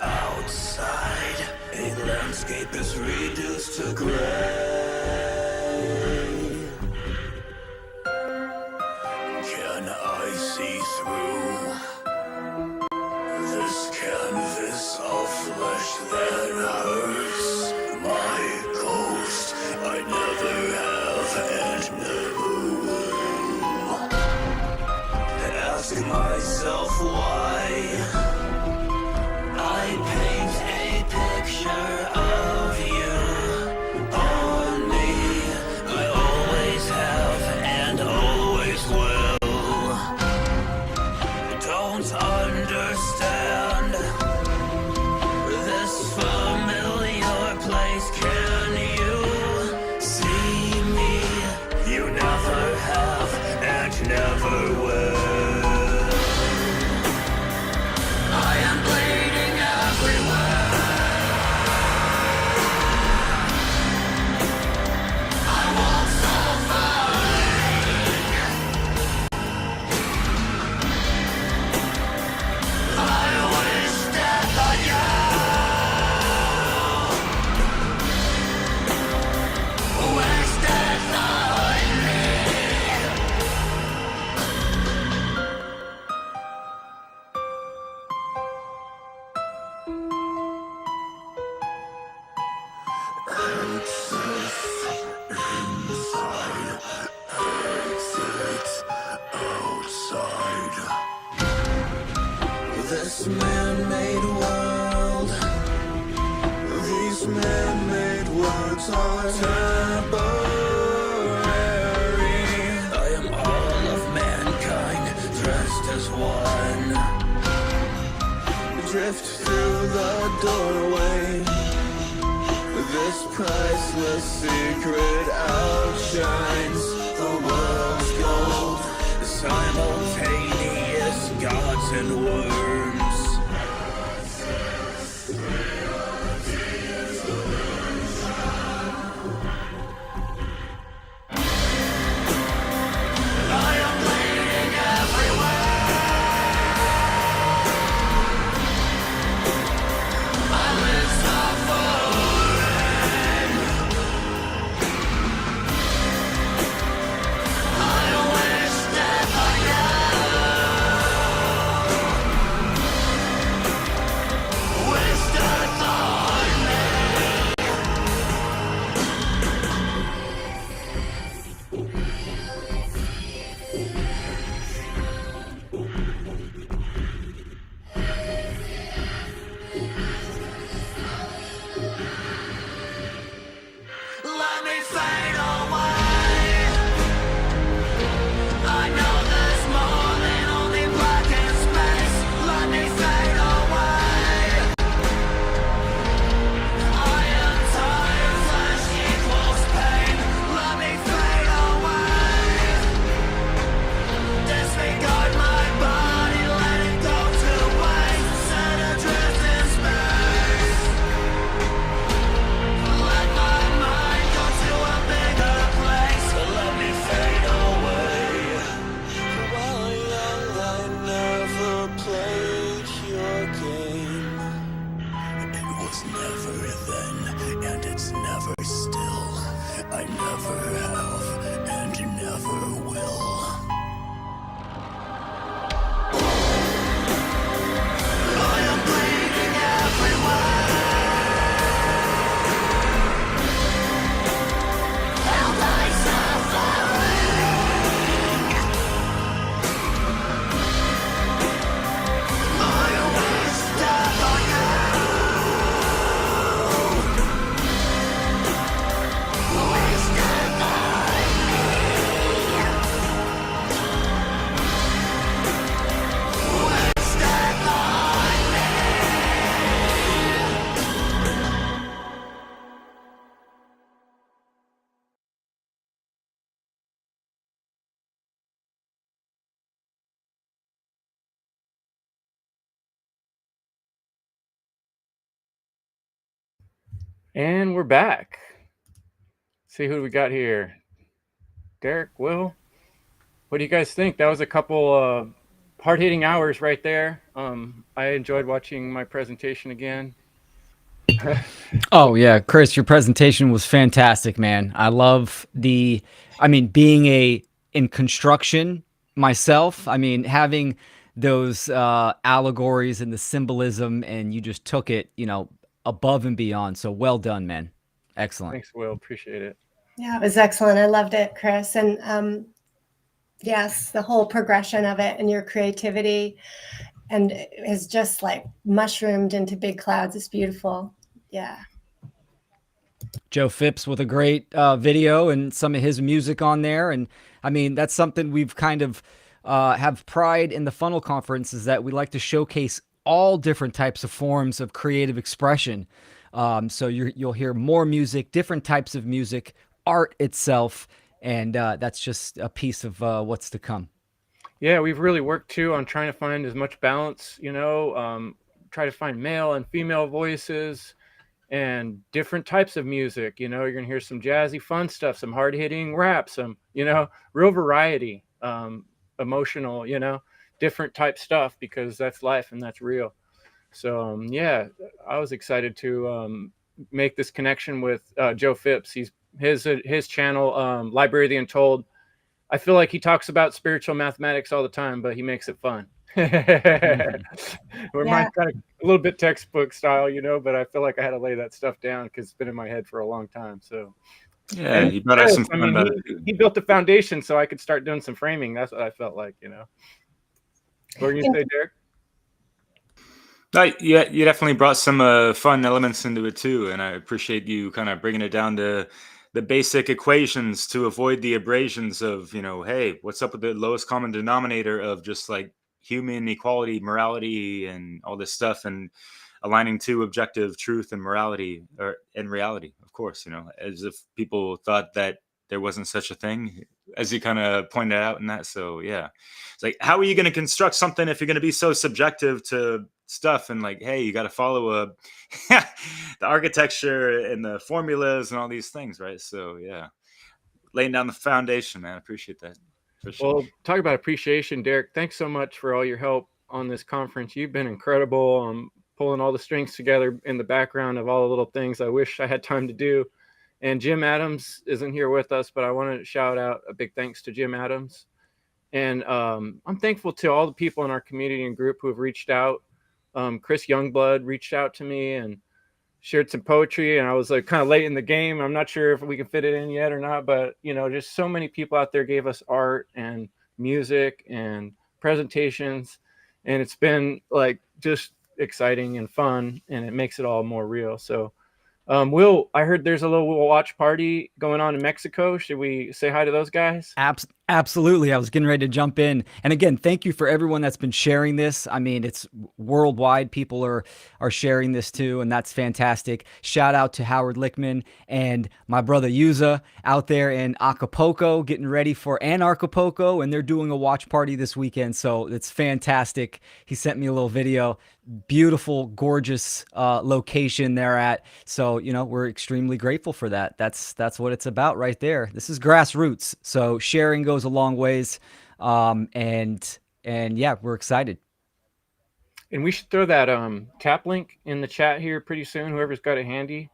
Outside, a landscape is reduced to gray. Can I see through this canvas of flesh that hurts? My ghost, I never have and never will. Ask myself why I paint a picture of you on me. I always have and always will. Don't understand this familiar place. Can you see me? You never have and never will. I am bleeding everywhere. I won't survive. I wish death on you. Wish death on me. This man-made world, these man-made worlds are temporary. I am all of mankind, dressed as one. Drift through the doorway. This priceless secret outshines the world's gold. Simultaneous gods and worms. And we're back. See who we got here. Derek, Will, what do you guys think? That was a couple hard-hitting hours right there. I enjoyed watching my presentation again. Oh yeah, Kris, your presentation was fantastic, man. I love being in construction myself. I mean, having those allegories and the symbolism, and you just took it, above and beyond. So well done, man. Excellent. Thanks, Will. Appreciate it. Yeah, it was excellent. I loved it, Kris. And yes, the whole progression of it and your creativity and is just like mushroomed into big clouds. It's beautiful. Yeah. Joe Phipps with a great video and some of his music on there. And I mean, that's something we've kind of have pride in the Funnel Conference, is that we like to showcase all different types of forms of creative expression. So you'll hear more music, different types of music, art itself, and that's just a piece of what's to come. Yeah, we've really worked too on trying to find as much balance, try to find male and female voices and different types of music. You're going to hear some jazzy, fun stuff, some hard-hitting rap, some, real variety, emotional, different type stuff, because that's life and that's real. So, yeah, I was excited to make this connection with Joe Phipps. His channel, Library of the Untold. I feel like he talks about spiritual mathematics all the time, but he makes it fun. Mine's kind of a little bit textbook style, but I feel like I had to lay that stuff down because it's been in my head for a long time. So yeah, he brought us some fun about it. He built the foundation so I could start doing some framing. That's what I felt like, What were you say, Derek? Yeah, you definitely brought some fun elements into it too, and I appreciate you kind of bringing it down to the basic equations to avoid the abrasions of, hey, what's up with the lowest common denominator of just like human equality, morality, and all this stuff, and aligning to objective truth and morality, or in reality, of course, as if people thought that there wasn't such a thing, as you kind of pointed out in that. So yeah, it's like, how are you going to construct something if you're going to be so subjective to stuff? And like, hey, you got to follow the architecture and the formulas and all these things, right? So yeah, laying down the foundation, man. I appreciate that. For sure. Well, talk about appreciation, Derek. Thanks so much for all your help on this conference. You've been incredible, pulling all the strings together in the background of all the little things I wish I had time to do. And Jim Adams isn't here with us, but I want to shout out a big thanks to Jim Adams. And I'm thankful to all the people in our community and group who have reached out. Chris Youngblood reached out to me and shared some poetry, and I was like kind of late in the game. I'm not sure if we can fit it in yet or not, but just so many people out there gave us art and music and presentations, and it's been like just exciting and fun, and it makes it all more real. So Will, I heard there's a little watch party going on in Mexico. Should we say hi to those guys? Absolutely. I was getting ready to jump in. And again, thank you for everyone that's been sharing this. I mean, it's worldwide. People are sharing this too, and that's fantastic. Shout out to Howard Lickman and my brother Yuza out there in Acapulco, getting ready for Anarchapulco, and they're doing a watch party this weekend. So it's fantastic. He sent me a little video. Beautiful, gorgeous location they're at. So, we're extremely grateful for that. That's what it's about right there. This is grassroots. So sharing goes a long ways. And yeah, we're excited. And we should throw that tap link in the chat here pretty soon. Whoever's got it handy.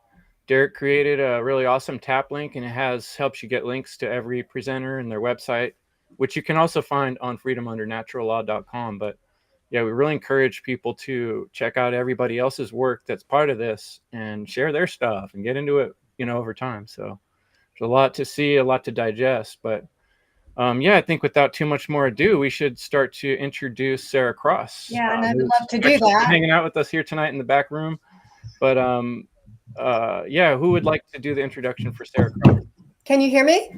Derek created a really awesome tap link, and it helps you get links to every presenter and their website, which you can also find on freedomundernaturallaw.com. But yeah, we really encourage people to check out everybody else's work that's part of this and share their stuff and get into it, over time. So there's a lot to see, a lot to digest. But yeah, I think without too much more ado, we should start to introduce Sarah Cross. Yeah, and I would love to do that. Hanging out with us here tonight in the back room. But yeah, who would like to do the introduction for Sarah Cross? Can you hear me?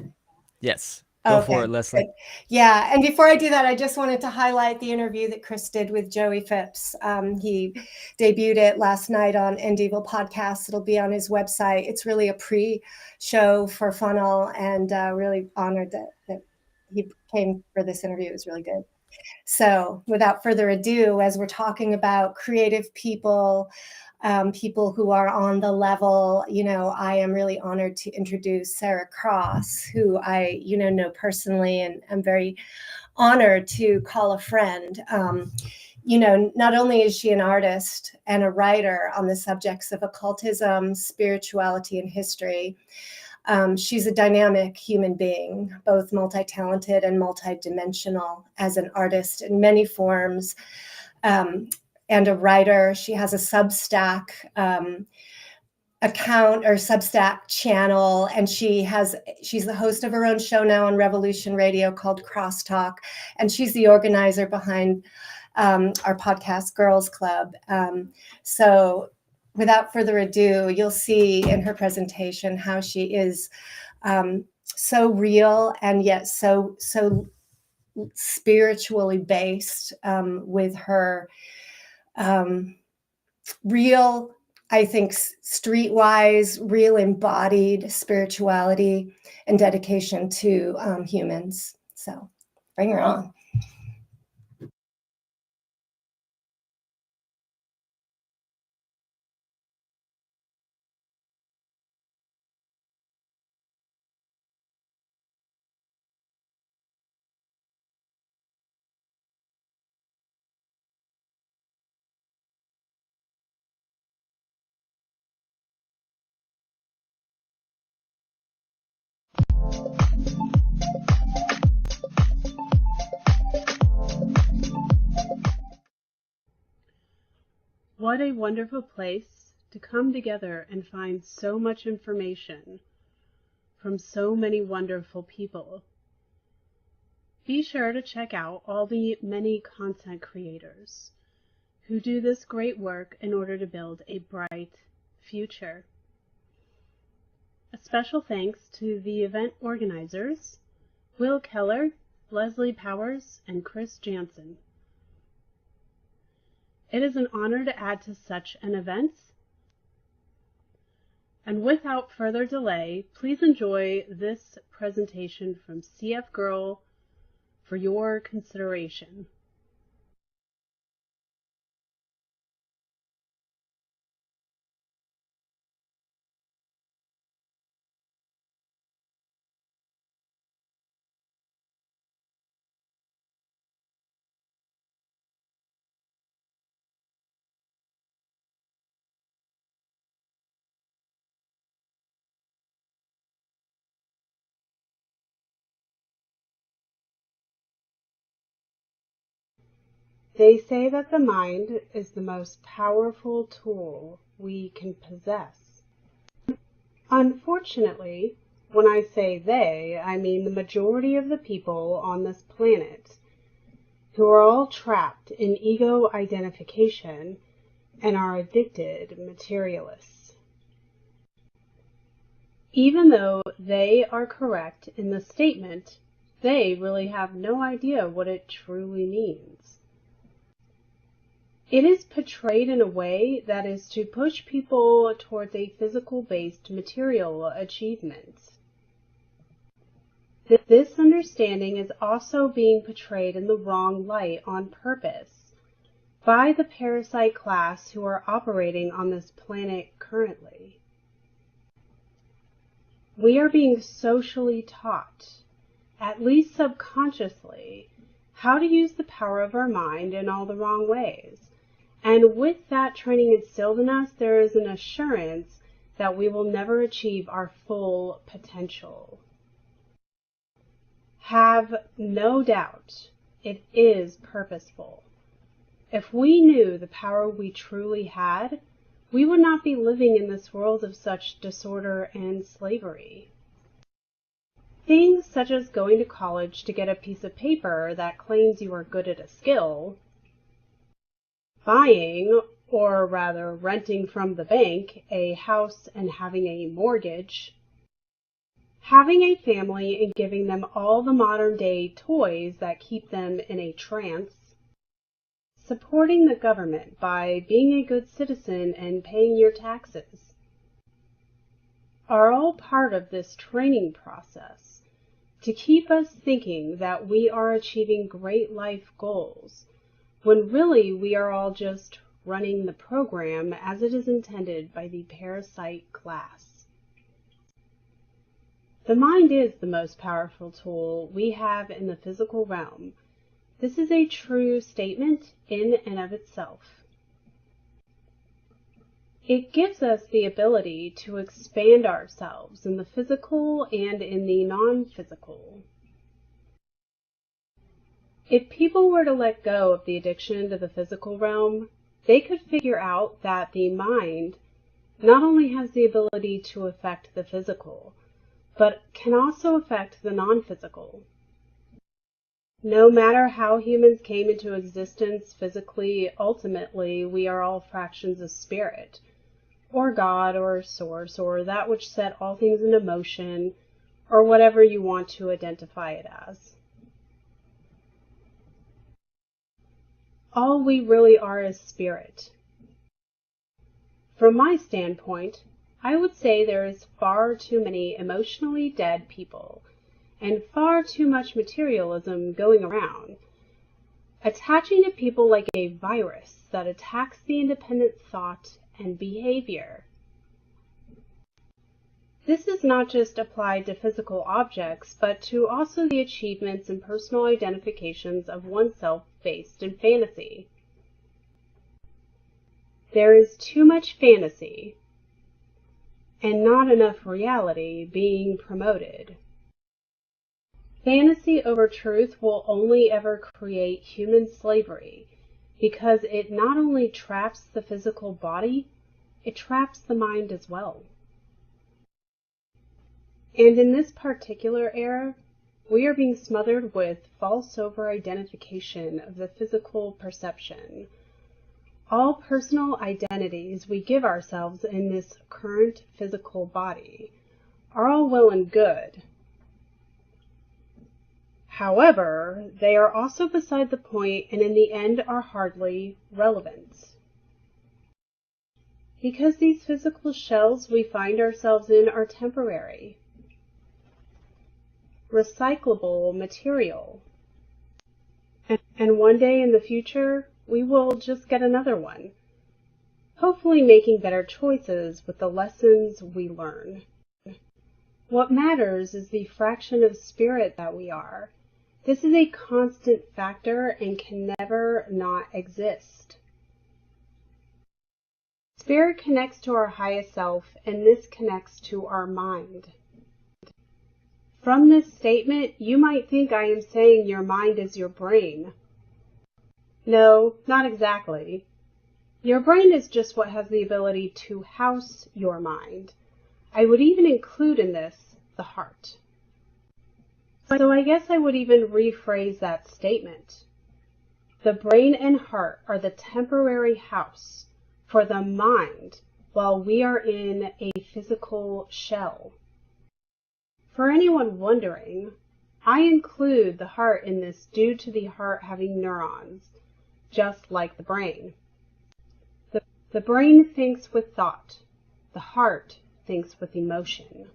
Yes. Go for it, Leslie. Good. Yeah, and before I do that, I just wanted to highlight the interview that Kris did with Joey Phipps. He debuted it last night on End Evil Podcast. It'll be on his website. It's really a pre-show for FUNL, and really honored that he came for this interview. It was really good. So without further ado, as we're talking about creative people people who are on the level. I am really honored to introduce Sarah Cross, who I, know personally, and I'm very honored to call a friend. Not only is she an artist and a writer on the subjects of occultism, spirituality, and history, she's a dynamic human being, both multi-talented and multi-dimensional as an artist in many forms, and a writer. She has a Substack account or Substack channel, and she's the host of her own show now on Revolution Radio called Crosstalk, and she's the organizer behind our podcast Girls Club. So without further ado, you'll see in her presentation how she is so real and yet so spiritually based, with her real, I think, streetwise, real embodied spirituality and dedication to humans. So bring her on. What a wonderful place to come together and find so much information from so many wonderful people. Be sure to check out all the many content creators who do this great work in order to build a bright future. A special thanks to the event organizers, Will Keller, Leslie Powers, and Kris Nelson. It is an honor to add to such an event. And without further delay, please enjoy this presentation from CF Girl for your consideration. They say that the mind is the most powerful tool we can possess. Unfortunately, when I say they, I mean the majority of the people on this planet, who are all trapped in ego identification and are addicted materialists. Even though they are correct in the statement, they really have no idea what it truly means. It is portrayed in a way that is to push people towards a physical-based material achievement. This understanding is also being portrayed in the wrong light on purpose by the parasite class who are operating on this planet currently. We are being socially taught, at least subconsciously, how to use the power of our mind in all the wrong ways. And with that training instilled in us, there is an assurance that we will never achieve our full potential. Have no doubt, it is purposeful. If we knew the power we truly had, we would not be living in this world of such disorder and slavery. Things such as going to college to get a piece of paper that claims you are good at a skill, buying, or rather renting from the bank, a house and having a mortgage, having a family and giving them all the modern-day toys that keep them in a trance, supporting the government by being a good citizen and paying your taxes, are all part of this training process to keep us thinking that we are achieving great life goals, when really we are all just running the program as it is intended by the parasite class. The mind is the most powerful tool we have in the physical realm. This is a true statement in and of itself. It gives us the ability to expand ourselves in the physical and in the non-physical. If people were to let go of the addiction to the physical realm, they could figure out that the mind not only has the ability to affect the physical, but can also affect the non-physical. No matter how humans came into existence physically, ultimately we are all fractions of spirit, or God, or source, or that which set all things into motion, or whatever you want to identify it as. All we really are is spirit. From my standpoint, I would say there is far too many emotionally dead people and far too much materialism going around, attaching to people like a virus that attacks the independent thought and behavior. This is not just applied to physical objects, but to also the achievements and personal identifications of oneself based in fantasy. There is too much fantasy and not enough reality being promoted. Fantasy over truth will only ever create human slavery because it not only traps the physical body, it traps the mind as well. And in this particular era, we are being smothered with false over-identification of the physical perception. All personal identities we give ourselves in this current physical body are all well and good. However, they are also beside the point and in the end are hardly relevant. Because these physical shells we find ourselves in are temporary, recyclable material. And one day in the future, we will just get another one, hopefully making better choices with the lessons we learn. What matters is the fraction of spirit that we are. This is a constant factor and can never not exist. Spirit connects to our highest self, and this connects to our mind. From this statement, you might think I am saying your mind is your brain. No, not exactly. Your brain is just what has the ability to house your mind. I would even include in this the heart. So I guess I would even rephrase that statement. The brain and heart are the temporary house for the mind while we are in a physical shell. For anyone wondering, I include the heart in this due to the heart having neurons, just like the brain. The brain thinks with thought. The heart thinks with emotion.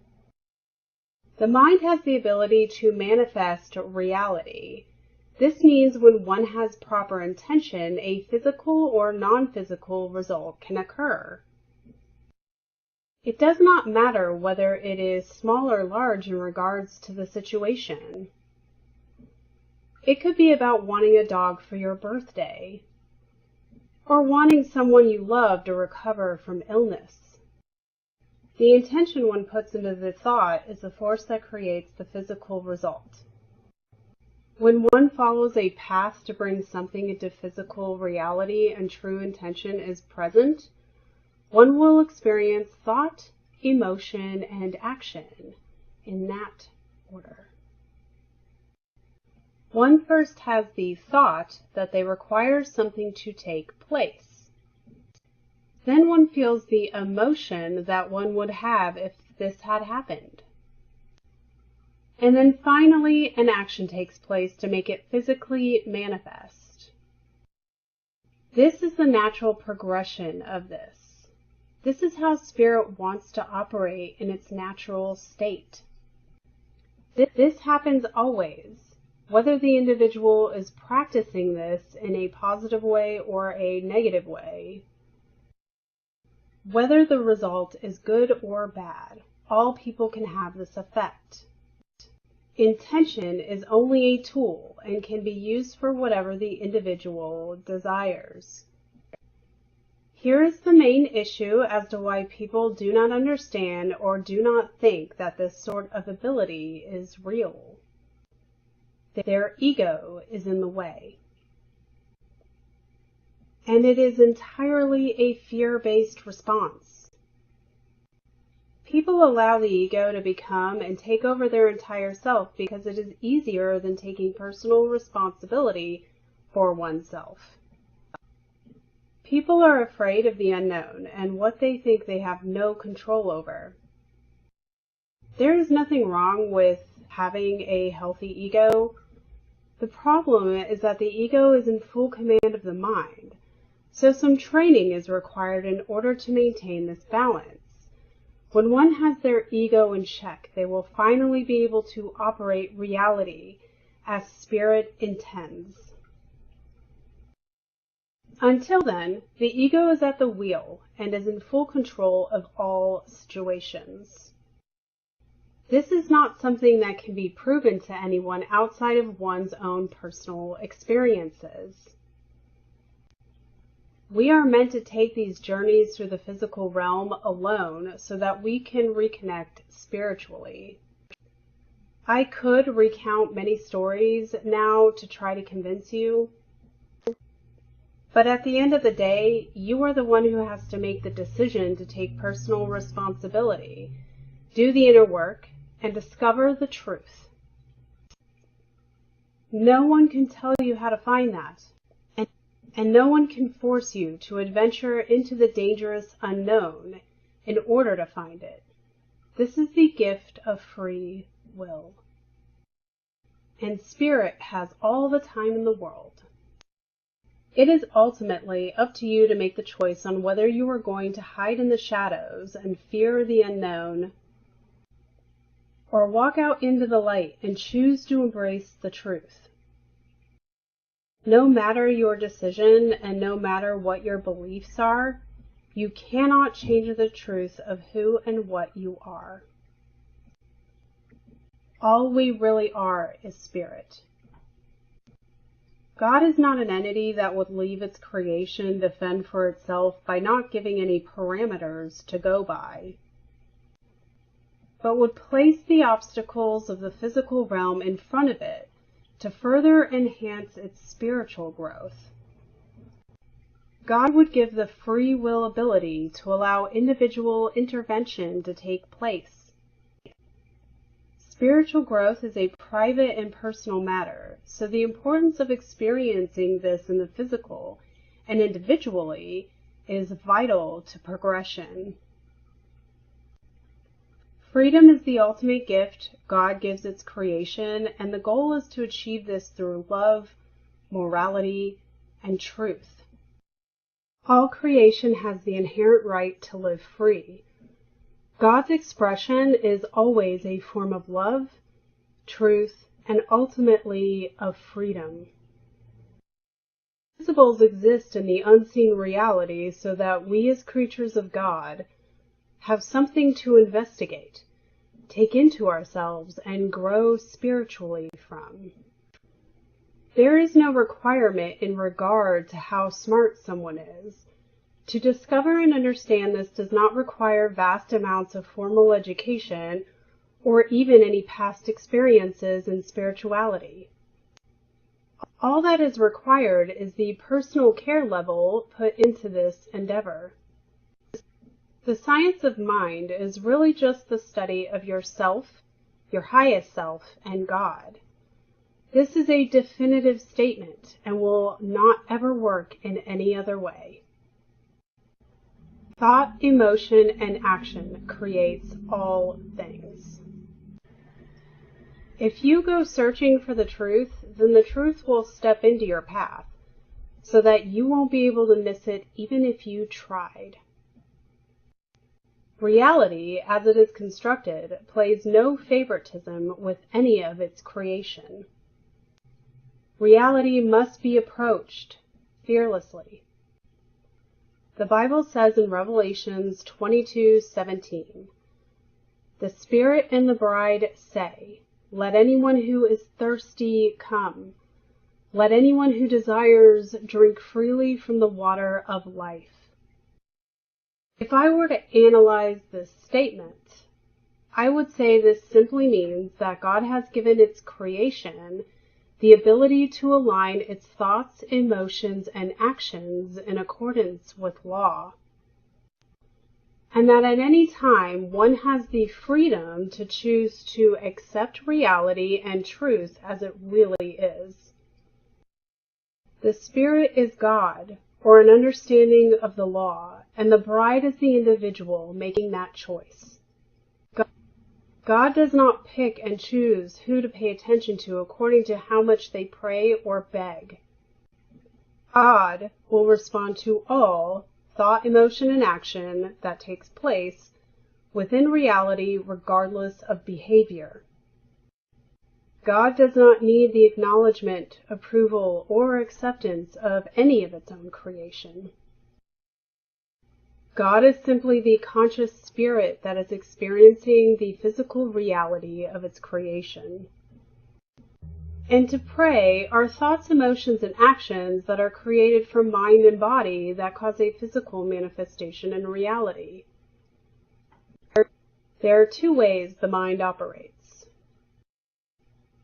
The mind has the ability to manifest reality. This means when one has proper intention, a physical or non-physical result can occur. It does not matter whether it is small or large in regards to the situation. It could be about wanting a dog for your birthday, or wanting someone you love to recover from illness. The intention one puts into the thought is the force that creates the physical result. When one follows a path to bring something into physical reality and true intention is present, one will experience thought, emotion, and action in that order. One first has the thought that they require something to take place. Then one feels the emotion that one would have if this had happened. And then finally an action takes place to make it physically manifest. This is the natural progression of this. This is how spirit wants to operate in its natural state. This happens always, whether the individual is practicing this in a positive way or a negative way. Whether the result is good or bad, all people can have this effect. Intention is only a tool and can be used for whatever the individual desires. Here is the main issue as to why people do not understand or do not think that this sort of ability is real. Their ego is in the way. And it is entirely a fear-based response. People allow the ego to become and take over their entire self because it is easier than taking personal responsibility for oneself. People are afraid of the unknown and what they think they have no control over. There is nothing wrong with having a healthy ego. The problem is that the ego is in full command of the mind, so some training is required in order to maintain this balance. When one has their ego in check, they will finally be able to operate reality as spirit intends. Until then, the ego is at the wheel and is in full control of all situations. This is not something that can be proven to anyone outside of one's own personal experiences. We are meant to take these journeys through the physical realm alone so that we can reconnect spiritually. I could recount many stories now to try to convince you, but at the end of the day, you are the one who has to make the decision to take personal responsibility, do the inner work, and discover the truth. No one can tell you how to find that, and no one can force you to adventure into the dangerous unknown in order to find it. This is the gift of free will. And spirit has all the time in the world. It is ultimately up to you to make the choice on whether you are going to hide in the shadows and fear the unknown, or walk out into the light and choose to embrace the truth. No matter your decision and no matter what your beliefs are, you cannot change the truth of who and what you are. All we really are is spirit. God is not an entity that would leave its creation to fend for itself by not giving any parameters to go by, but would place the obstacles of the physical realm in front of it to further enhance its spiritual growth. God would give the free will ability to allow individual intervention to take place. Spiritual growth is a private and personal matter, so the importance of experiencing this in the physical and individually is vital to progression. Freedom is the ultimate gift God gives its creation, and the goal is to achieve this through love, morality, and truth. All creation has the inherent right to live free. God's expression is always a form of love, truth, and ultimately of freedom. Principles exist in the unseen reality so that we as creatures of God have something to investigate, take into ourselves, and grow spiritually from. There is no requirement in regard to how smart someone is. To discover and understand this does not require vast amounts of formal education or even any past experiences in spirituality. All that is required is the personal care level put into this endeavor. The science of mind is really just the study of yourself, your highest self, and God. This is a definitive statement and will not ever work in any other way. Thought, emotion, and action creates all things. If you go searching for the truth, then the truth will step into your path, so that you won't be able to miss it even if you tried. Reality, as it is constructed, plays no favoritism with any of its creation. Reality must be approached fearlessly. The Bible says in Revelations 22:17, "The Spirit and the bride say, let anyone who is thirsty come. Let anyone who desires drink freely from the water of life." If I were to analyze this statement, I would say this simply means that God has given its creation the ability to align its thoughts, emotions, and actions in accordance with law, and that at any time one has the freedom to choose to accept reality and truth as it really is. The Spirit is God, or an understanding of the law, and the bride is the individual making that choice. God does not pick and choose who to pay attention to according to how much they pray or beg. God will respond to all thought, emotion, and action that takes place within reality regardless of behavior. God does not need the acknowledgement, approval, or acceptance of any of its own creation. God is simply the conscious spirit that is experiencing the physical reality of its creation. And to pray are thoughts, emotions, and actions that are created from mind and body that cause a physical manifestation in reality. There are two ways the mind operates.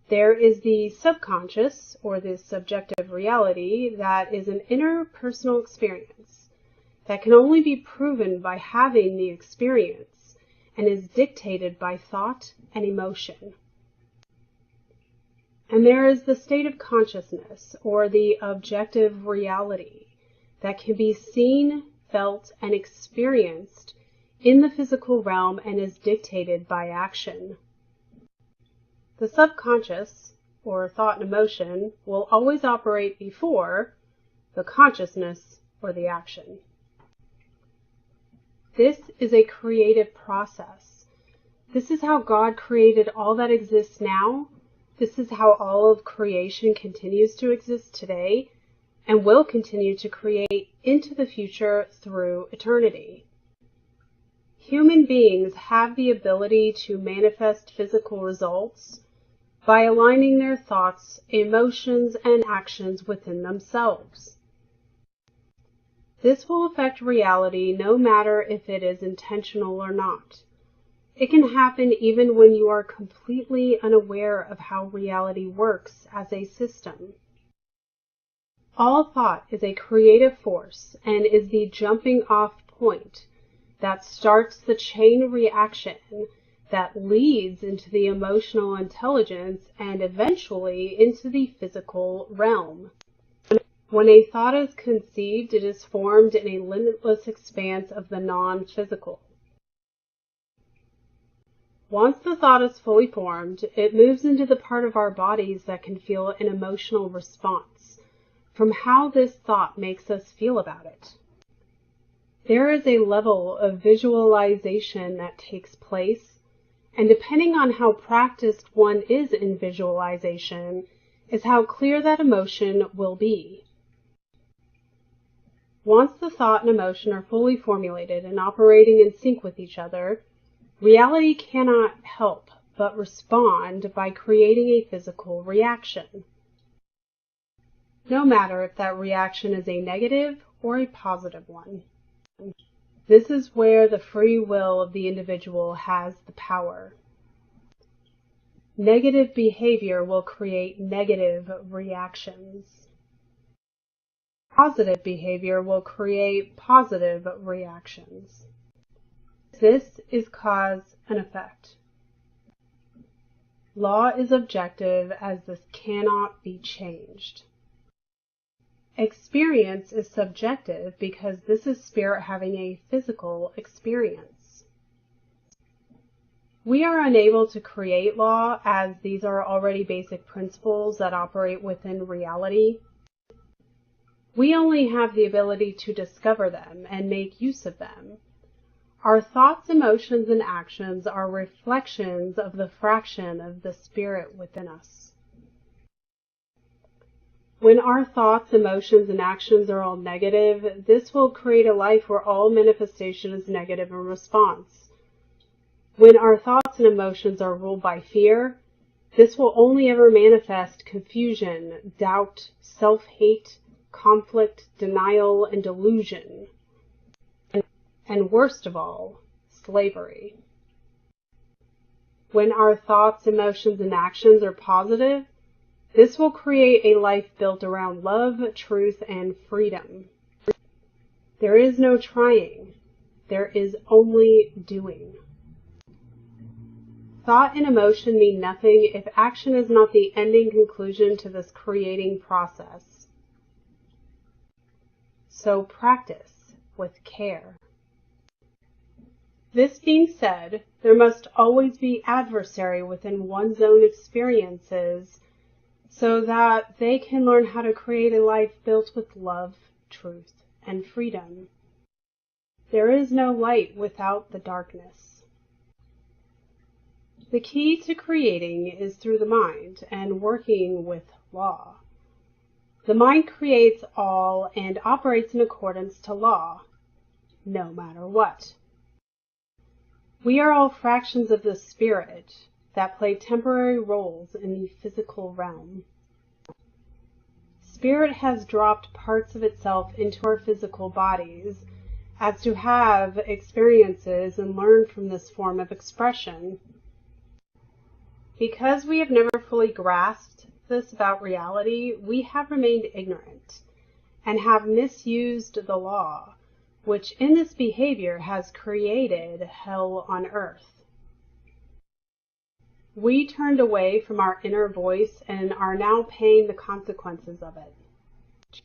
There is the subconscious, or the subjective reality, that is an interpersonal experience that can only be proven by having the experience and is dictated by thought and emotion. And there is the state of consciousness, or the objective reality, that can be seen, felt, and experienced in the physical realm and is dictated by action. The subconscious, or thought and emotion, will always operate before the consciousness or the action. This is a creative process. This is how God created all that exists now. This is how all of creation continues to exist today and will continue to create into the future through eternity. Human beings have the ability to manifest physical results by aligning their thoughts, emotions, and actions within themselves. This will affect reality no matter if it is intentional or not. It can happen even when you are completely unaware of how reality works as a system. All thought is a creative force and is the jumping off point that starts the chain reaction that leads into the emotional intelligence and eventually into the physical realm. When a thought is conceived, it is formed in a limitless expanse of the non-physical. Once the thought is fully formed, it moves into the part of our bodies that can feel an emotional response from how this thought makes us feel about it. There is a level of visualization that takes place, and depending on how practiced one is in visualization, is how clear that emotion will be. Once the thought and emotion are fully formulated and operating in sync with each other, reality cannot help but respond by creating a physical reaction. No matter if that reaction is a negative or a positive one. This is where the free will of the individual has the power. Negative behavior will create negative reactions. Positive behavior will create positive reactions. This is cause and effect. Law is objective as this cannot be changed. Experience is subjective because this is spirit having a physical experience. We are unable to create law as these are already basic principles that operate within reality. We only have the ability to discover them and make use of them. Our thoughts, emotions, and actions are reflections of the fraction of the spirit within us. When our thoughts, emotions, and actions are all negative, this will create a life where all manifestation is negative in response. When our thoughts and emotions are ruled by fear, this will only ever manifest confusion, doubt, self-hate, conflict, denial, and delusion. And worst of all, slavery. When our thoughts, emotions, and actions are positive, this will create a life built around love, truth, and freedom. There is no trying. There is only doing. Thought and emotion mean nothing if action is not the ending conclusion to this creating process. So practice with care. This being said, there must always be adversary within one's own experiences so that they can learn how to create a life built with love, truth, and freedom. There is no light without the darkness. The key to creating is through the mind and working with law. The mind creates all and operates in accordance to law, no matter what. We are all fractions of the spirit that play temporary roles in the physical realm. Spirit has dropped parts of itself into our physical bodies as to have experiences and learn from this form of expression. Because we have never fully grasped this about reality, we have remained ignorant and have misused the law, which in this behavior has created hell on earth. We turned away from our inner voice and are now paying the consequences of it.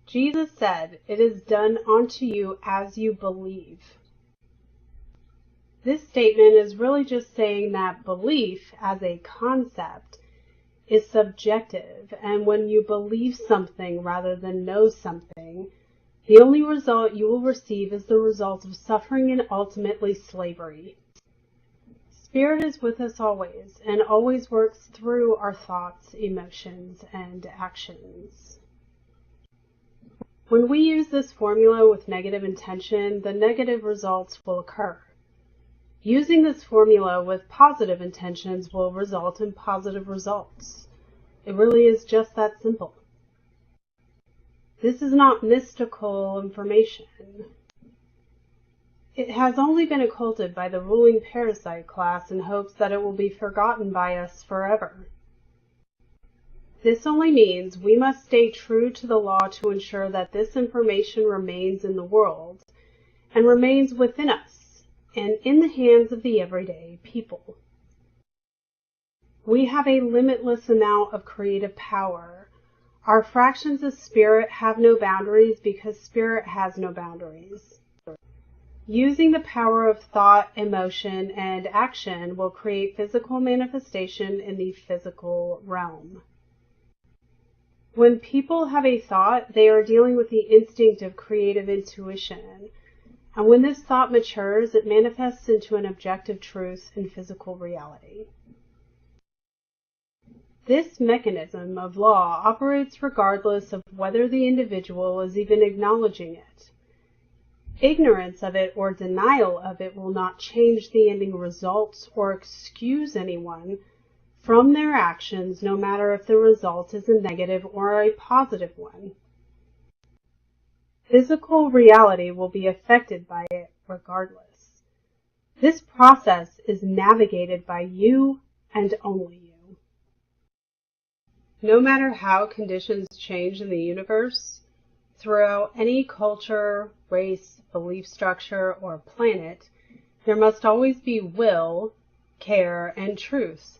Jesus said, "It is done unto you as you believe." This statement is really just saying that belief as a concept is subjective, and when you believe something rather than know something, the only result you will receive is the result of suffering and ultimately slavery. Spirit is with us always, and always works through our thoughts, emotions, and actions. When we use this formula with negative intention, the negative results will occur. Using this formula with positive intentions will result in positive results. It really is just that simple. This is not mystical information. It has only been occulted by the ruling parasite class in hopes that it will be forgotten by us forever. This only means we must stay true to the law to ensure that this information remains in the world and remains within us and in the hands of the everyday people. We have a limitless amount of creative power. Our fractions of spirit have no boundaries because spirit has no boundaries. Using the power of thought, emotion, and action will create physical manifestation in the physical realm. When people have a thought, they are dealing with the instinct of creative intuition. And when this thought matures, it manifests into an objective truth in physical reality. This mechanism of law operates regardless of whether the individual is even acknowledging it. Ignorance of it or denial of it will not change the ending results or excuse anyone from their actions, no matter if the result is a negative or a positive one. Physical reality will be affected by it regardless. This process is navigated by you and only you. No matter how conditions change in the universe, throughout any culture, race, belief structure, or planet, there must always be will, care, and truth,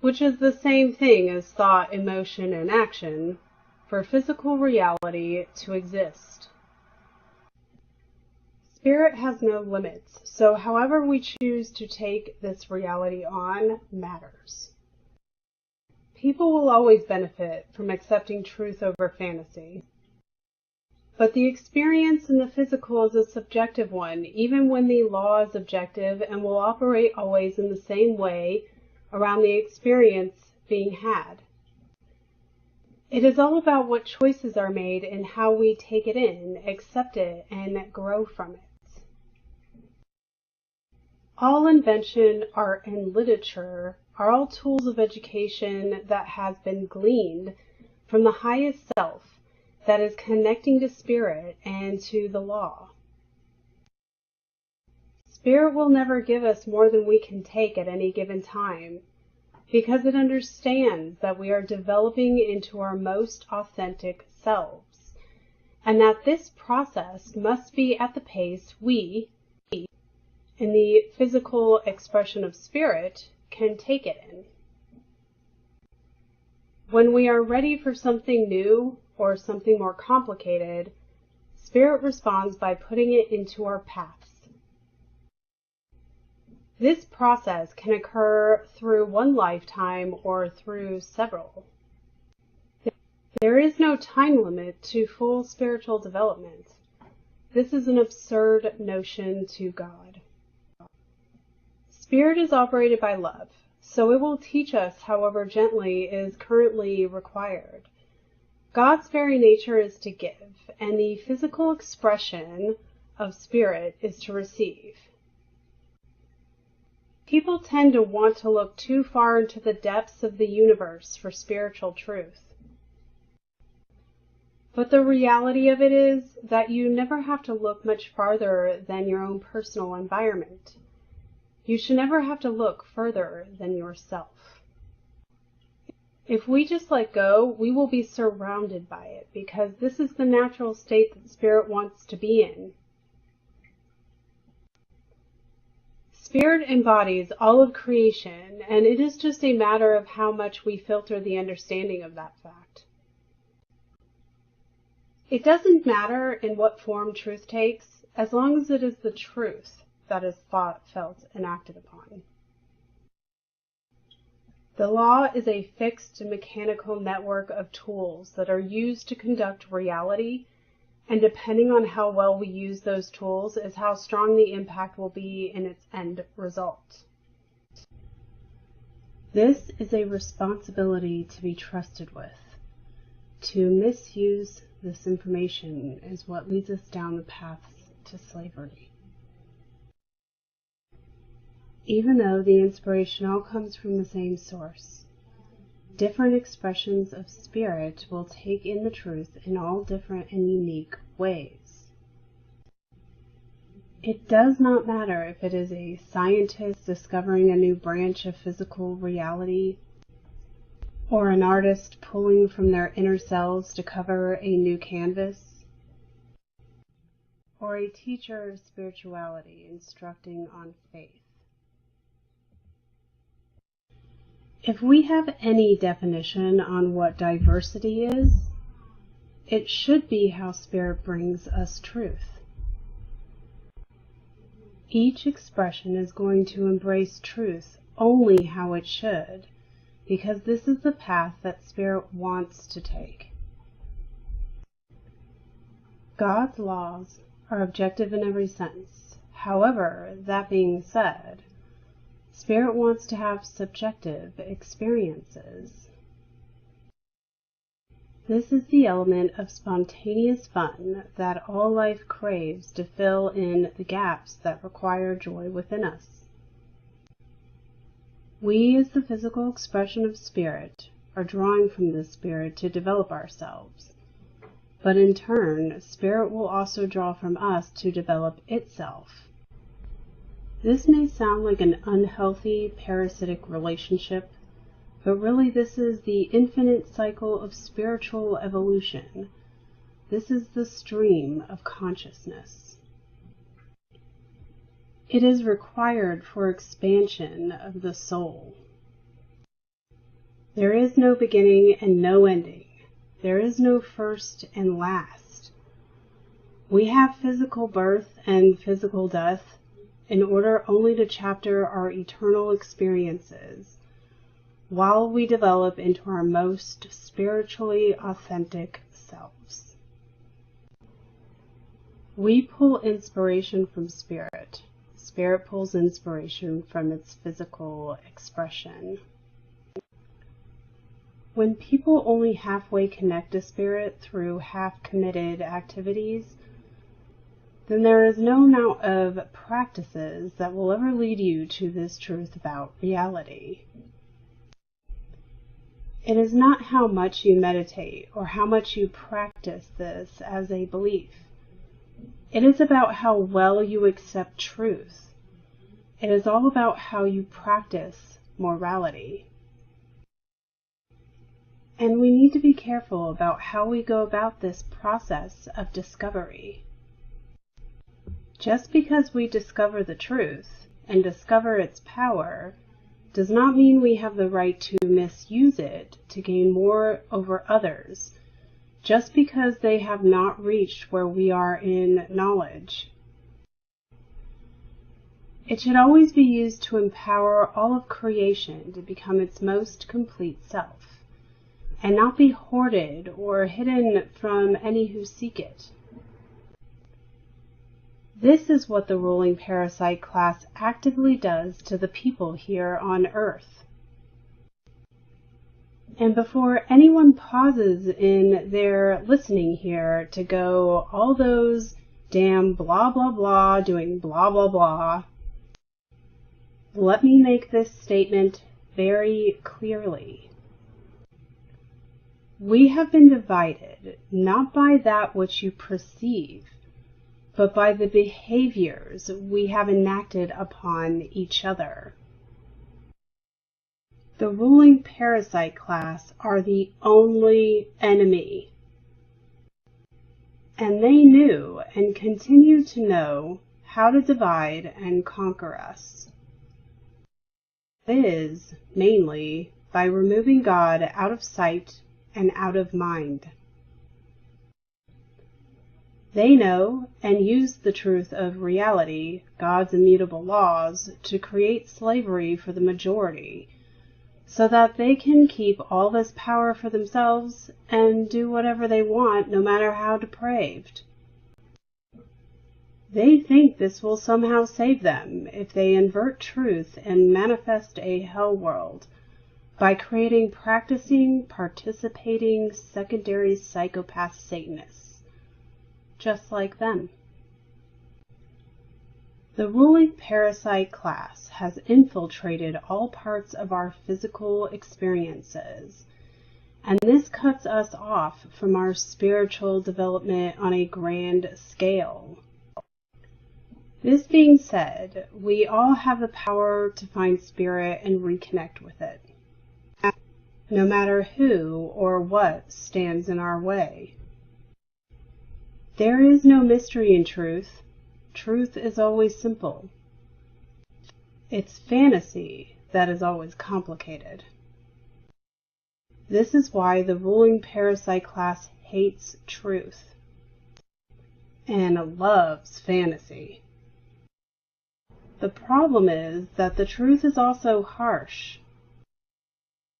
which is the same thing as thought, emotion, and action, for physical reality to exist. Spirit has no limits, so however we choose to take this reality on matters. People will always benefit from accepting truth over fantasy. But the experience in the physical is a subjective one, even when the law is objective and will operate always in the same way around the experience being had. It is all about what choices are made and how we take it in, accept it, and grow from it. All invention, art, and literature are all tools of education that has been gleaned from the highest self that is connecting to spirit and to the law. Spirit will never give us more than we can take at any given time, because it understands that we are developing into our most authentic selves, and that this process must be at the pace we, in the physical expression of spirit, can take it in. When we are ready for something new or something more complicated, spirit responds by putting it into our paths. This process can occur through one lifetime or through several. There is no time limit to full spiritual development. This is an absurd notion to God. Spirit is operated by love, so it will teach us however gently is currently required. God's very nature is to give, and the physical expression of spirit is to receive. People tend to want to look too far into the depths of the universe for spiritual truth. But the reality of it is that you never have to look much farther than your own personal environment. You should never have to look further than yourself. If we just let go, we will be surrounded by it, because this is the natural state that spirit wants to be in. Spirit embodies all of creation, and it is just a matter of how much we filter the understanding of that fact. It doesn't matter in what form truth takes, as long as it is the truth that is thought, felt, and acted upon. The law is a fixed mechanical network of tools that are used to conduct reality, and depending on how well we use those tools is how strong the impact will be in its end result. This is a responsibility to be trusted with. To misuse this information is what leads us down the paths to slavery. Even though the inspiration all comes from the same source, different expressions of spirit will take in the truth in all different and unique ways. It does not matter if it is a scientist discovering a new branch of physical reality, or an artist pulling from their inner selves to cover a new canvas, or a teacher of spirituality instructing on faith. If we have any definition on what diversity is, it should be how spirit brings us truth. Each expression is going to embrace truth only how it should, because this is the path that spirit wants to take. God's laws are objective in every sense. However, that being said, spirit wants to have subjective experiences. This is the element of spontaneous fun that all life craves to fill in the gaps that require joy within us. We, as the physical expression of spirit, are drawing from this spirit to develop ourselves. But in turn, spirit will also draw from us to develop itself. This may sound like an unhealthy, parasitic relationship, but really this is the infinite cycle of spiritual evolution. This is the stream of consciousness. It is required for expansion of the soul. There is no beginning and no ending. There is no first and last. We have physical birth and physical death in order only to chapter our eternal experiences, while we develop into our most spiritually authentic selves. We pull inspiration from spirit. Spirit pulls inspiration from its physical expression. when people only halfway connect to spirit through half-committed activities, then there is no amount of practices that will ever lead you to this truth about reality. It is not how much you meditate or how much you practice this as a belief. It is about how well you accept truth. It is all about how you practice morality. And we need to be careful about how we go about this process of discovery. Just because we discover the truth and discover its power does not mean we have the right to misuse it to gain more over others, just because they have not reached where we are in knowledge. It should always be used to empower all of creation to become its most complete self, and not be hoarded or hidden from any who seek it. This is what the ruling parasite class actively does to the people here on Earth. And before anyone pauses in their listening here to go, all those damn blah blah blah doing blah blah blah, let me make this statement very clearly. We have been divided not by that which you perceive, but by the behaviors we have enacted upon each other. The ruling parasite class are the only enemy, and they knew and continue to know how to divide and conquer us. It is mainly by removing God out of sight and out of mind. They know and use the truth of reality, God's immutable laws, to create slavery for the majority, so that they can keep all this power for themselves and do whatever they want, no matter how depraved. They think this will somehow save them if they invert truth and manifest a hell world by creating practicing, participating, secondary psychopath Satanists, just like them. The ruling parasite class has infiltrated all parts of our physical experiences, and this cuts us off from our spiritual development on a grand scale. This being said, we all have the power to find spirit and reconnect with it, no matter who or what stands in our way. There is no mystery in truth. Truth is always simple. It's fantasy that is always complicated. This is why the ruling parasite class hates truth and loves fantasy. The problem is that the truth is also harsh.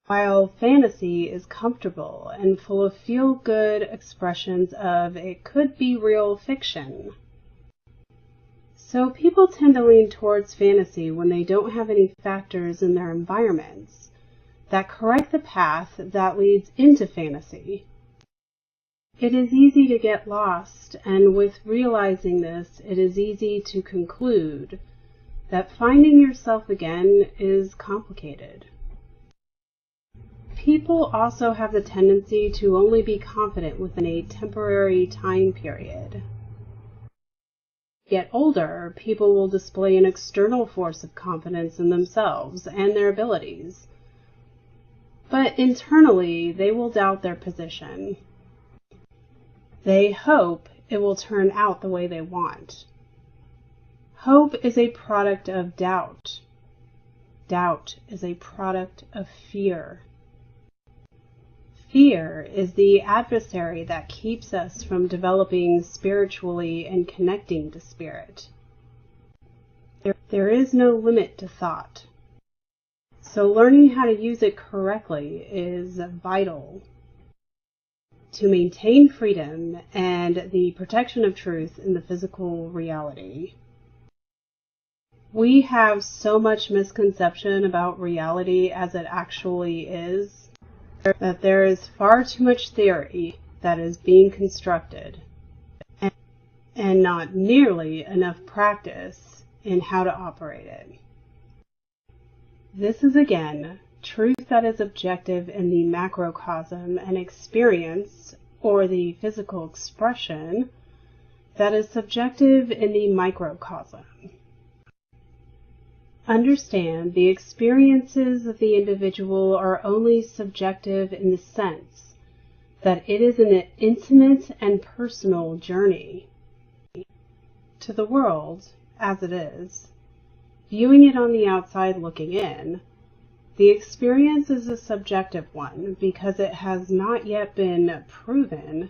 While fantasy is comfortable and full of feel-good expressions of it could be real fiction. So people tend to lean towards fantasy when they don't have any factors in their environments that correct the path that leads into fantasy. It is easy to get lost, and with realizing this, it is easy to conclude that finding yourself again is complicated. People also have the tendency to only be confident within a temporary time period. Yet older, people will display an external force of confidence in themselves and their abilities. But internally, they will doubt their position. They hope it will turn out the way they want. Hope is a product of doubt. Doubt is a product of fear. Fear is the adversary that keeps us from developing spiritually and connecting to spirit. There is no limit to thought. So learning how to use it correctly is vital to maintain freedom and the protection of truth in the physical reality. We have so much misconception about reality as it actually is. that there is far too much theory that is being constructed and not nearly enough practice in how to operate it. This is again truth that is objective in the macrocosm and experience, or the physical expression, that is subjective in the microcosm. Understand the experiences of the individual are only subjective in the sense that it is an intimate and personal journey. To the world, as it is, viewing it on the outside looking in, the experience is a subjective one because it has not yet been proven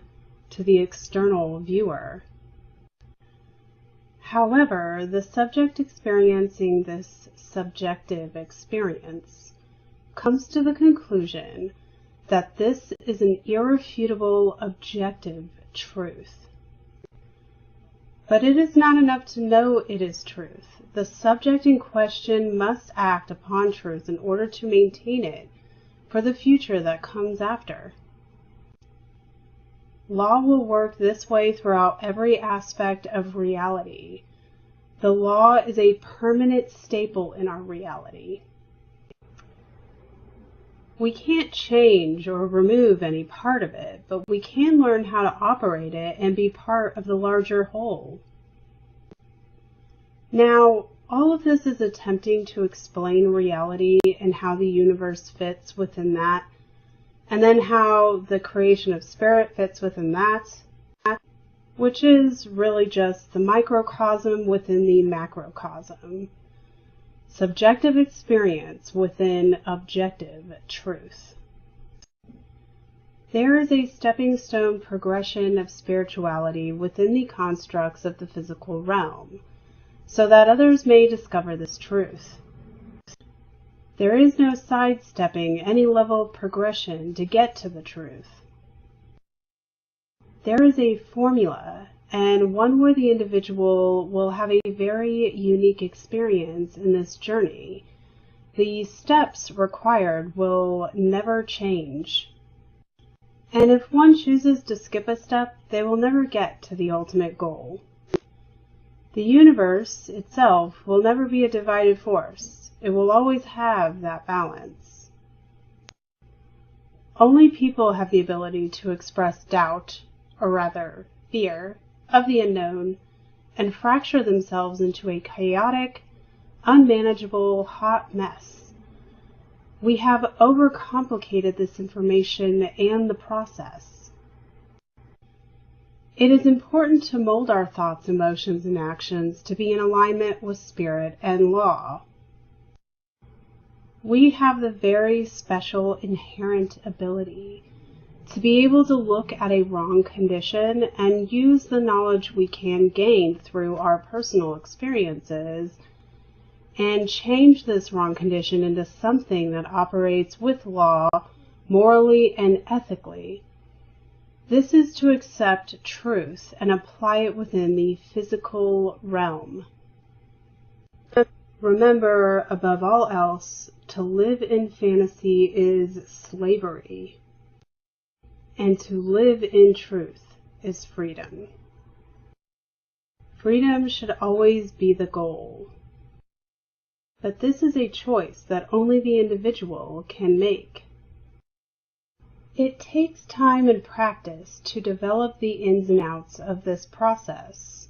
to the external viewer. However, the subject experiencing this subjective experience comes to the conclusion that this is an irrefutable objective truth. But it is not enough to know it is truth. The subject in question must act upon truth in order to maintain it for the future that comes after. Law will work this way throughout every aspect of reality. The law is a permanent staple in our reality. We can't change or remove any part of it, but we can learn how to operate it and be part of the larger whole. Now, all of this is attempting to explain reality and how the universe fits within that, and then how the creation of spirit fits within that, which is really just the microcosm within the macrocosm. Subjective experience within objective truth. There is a stepping stone progression of spirituality within the constructs of the physical realm, so that others may discover this truth. There is no sidestepping any level of progression to get to the truth. There is a formula, and one where the individual will have a very unique experience in this journey. The steps required will never change. And if one chooses to skip a step, they will never get to the ultimate goal. The universe itself will never be a divided force. It will always have that balance. Only people have the ability to express doubt, or rather, fear, of the unknown, and fracture themselves into a chaotic, unmanageable, hot mess. We have overcomplicated this information and the process. It is important to mold our thoughts, emotions, and actions to be in alignment with spirit and law. We have the very special inherent ability to be able to look at a wrong condition and use the knowledge we can gain through our personal experiences and change this wrong condition into something that operates with law, morally and ethically. This is to accept truth and apply it within the physical realm. Remember, above all else, to live in fantasy is slavery, and to live in truth is freedom. Freedom should always be the goal, but this is a choice that only the individual can make. It takes time and practice to develop the ins and outs of this process.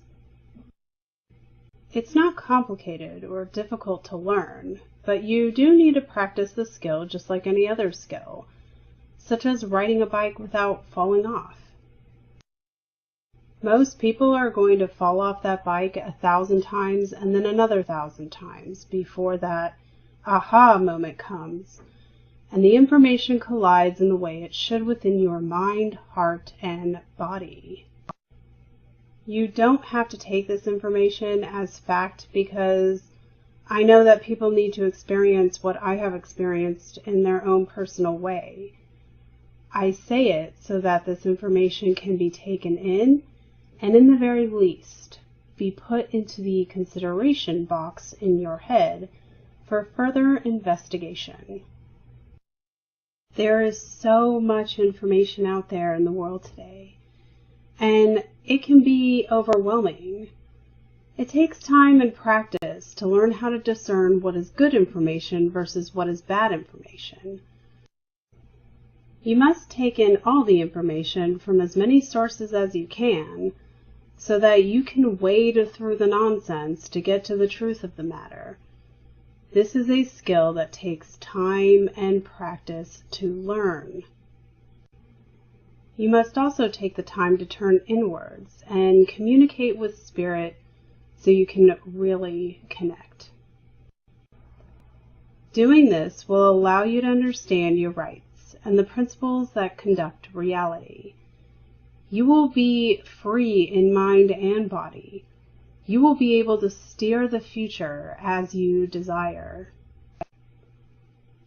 It's not complicated or difficult to learn, but you do need to practice the skill just like any other skill, such as riding a bike without falling off. Most people are going to fall off that bike 1,000 times and then another 1,000 times before that aha moment comes, and the information collides in the way it should within your mind, heart, and body. You don't have to take this information as fact because I know that people need to experience what I have experienced in their own personal way. I say it so that this information can be taken in and in the very least be put into the consideration box in your head for further investigation. There is so much information out there in the world today, and it can be overwhelming. It takes time and practice to learn how to discern what is good information versus what is bad information. You must take in all the information from as many sources as you can, so that you can wade through the nonsense to get to the truth of the matter. This is a skill that takes time and practice to learn. You must also take the time to turn inwards and communicate with Spirit so you can really connect. Doing this will allow you to understand your rights and the principles that conduct reality. You will be free in mind and body. You will be able to steer the future as you desire.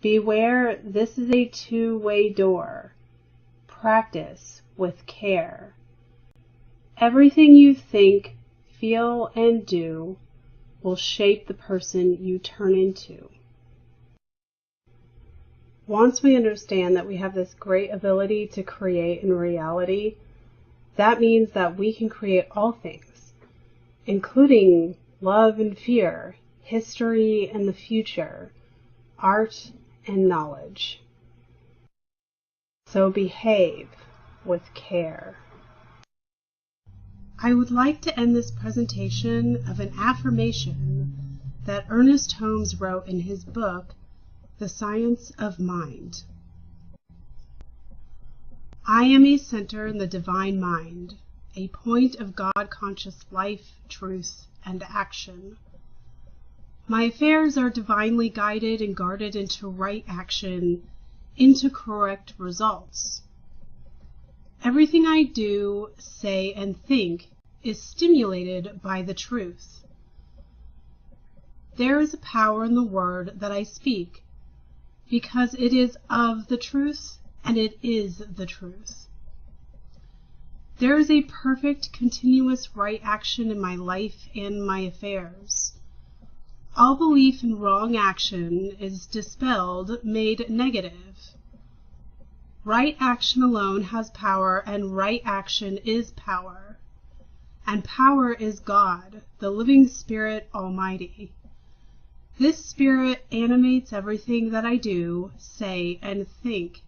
Beware, this is a two-way door. Practice with care. Everything you think, feel, and do will shape the person you turn into. Once we understand that we have this great ability to create in reality, that means that we can create all things, including love and fear, history and the future, art and knowledge. So behave with care. I would like to end this presentation of an affirmation that Ernest Holmes wrote in his book, The Science of Mind. I am a center in the divine mind, a point of God-conscious life, truth, and action. My affairs are divinely guided and guarded into right action, into correct results. Everything I do, say, and think is stimulated by the truth. There is a power in the word that I speak, because it is of the truth and it is the truth. There is a perfect, continuous right action in my life and my affairs. All belief in wrong action is dispelled, made negative. Right action alone has power, and right action is power. And power is God, the living Spirit Almighty. This Spirit animates everything that I do, say, and think.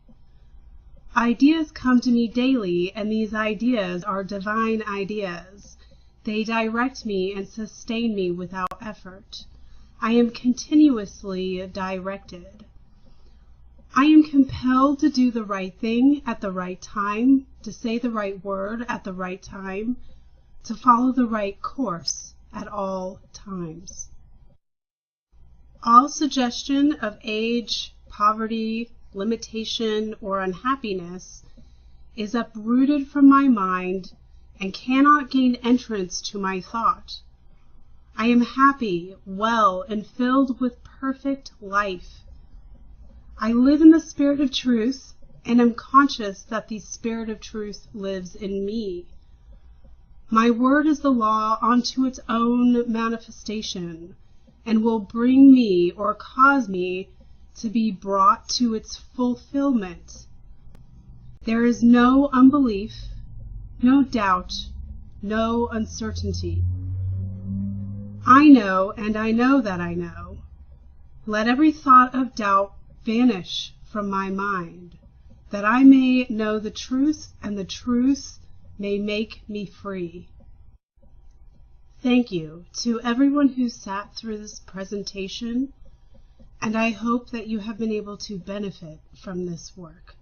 Ideas come to me daily, and these ideas are divine ideas. They direct me and sustain me without effort. I am continuously directed. I am compelled to do the right thing at the right time, to say the right word at the right time, to follow the right course at all times. All suggestion of age, poverty, limitation, or unhappiness is uprooted from my mind and cannot gain entrance to my thought. I am happy, well, and filled with perfect life. I live in the Spirit of Truth and am conscious that the Spirit of Truth lives in me. My word is the law unto its own manifestation, and will bring me or cause me to be brought to its fulfillment. There is no unbelief, no doubt, no uncertainty. I know, and I know that I know. Let every thought of doubt vanish from my mind, that I may know the truth, and the truth may make me free. Thank you to everyone who sat through this presentation, and I hope that you have been able to benefit from this work.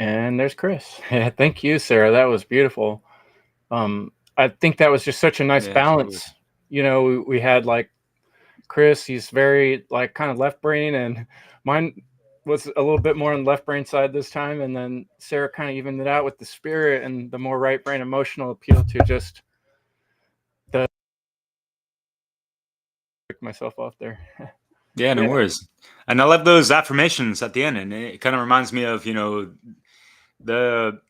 And there's Kris. Thank you, Sarah. That was beautiful. I think that was just such a nice balance. Cool. You know, we had like Kris, he's very like kind of left brain, and mine was a little bit more on the left brain side this time. And then Sarah kind of evened it out with the spirit and the more right brain emotional appeal to just took myself off there. Yeah, no worries. And I love those affirmations at the end, and it kind of reminds me of, you know, the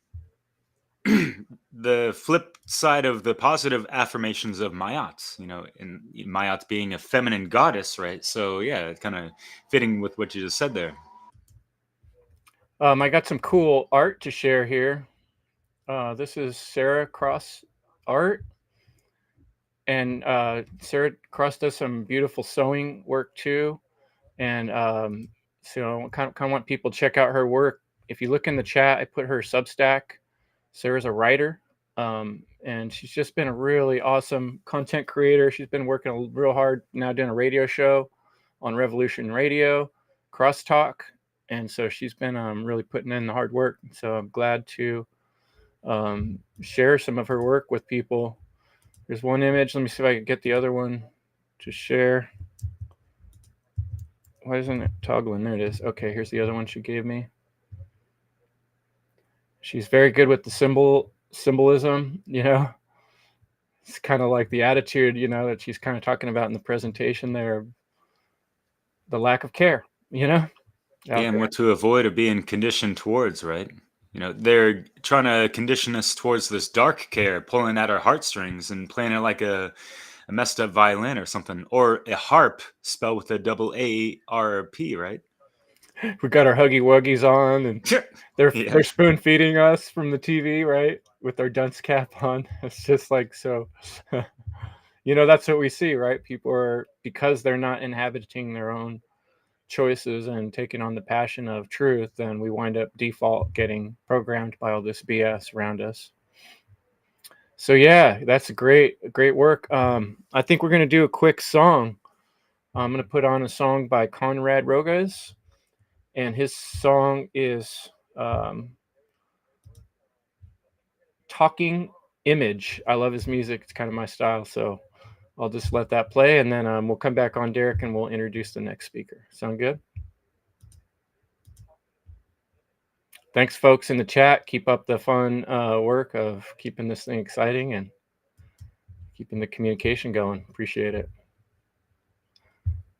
the flip side of the positive affirmations of Mayat, you know, and Mayat being a feminine goddess, right? So yeah, it's kind of fitting with what you just said there. I got some cool art to share here. This is Sarah Cross art. And Sarah Cross does some beautiful sewing work too. And so I kind of want people to check out her work. If you look in the chat, I put her Substack. Sarah's a writer. And she's just been a really awesome content creator. She's been working real hard now doing a radio show on Revolution Radio, Crosstalk. And so she's been really putting in the hard work. So I'm glad to share some of her work with people. There's one image. Let me see if I can get the other one to share. Why isn't it toggling? There it is. Okay, here's the other one she gave me. She's very good with the symbolism, you know. It's kind of like the attitude, you know, that she's kind of talking about in the presentation there. The lack of care, you know. Yeah, and what to avoid or being conditioned towards, right? You know, they're trying to condition us towards this dark care, pulling at our heartstrings and playing it like a messed up violin or something, or a harp spelled with a double A-R-P, right? We got our Huggy Wuggies on, and they're spoon feeding us from the TV, right? With our dunce cap on. It's just like, so, you know, that's what we see, right? People are, because they're not inhabiting their own choices and taking on the passion of truth, then we wind up default getting programmed by all this BS around us. So yeah, that's a great work. I think we're going to do a quick song. I'm going to put on a song by Conrad Rogoz, and his song is Talking Image. I love his music. It's kind of my style, so I'll just let that play, and then we'll come back on, Derek, and we'll introduce the next speaker. Sound good? Thanks, folks in the chat. Keep up the fun work of keeping this thing exciting and keeping the communication going. Appreciate it.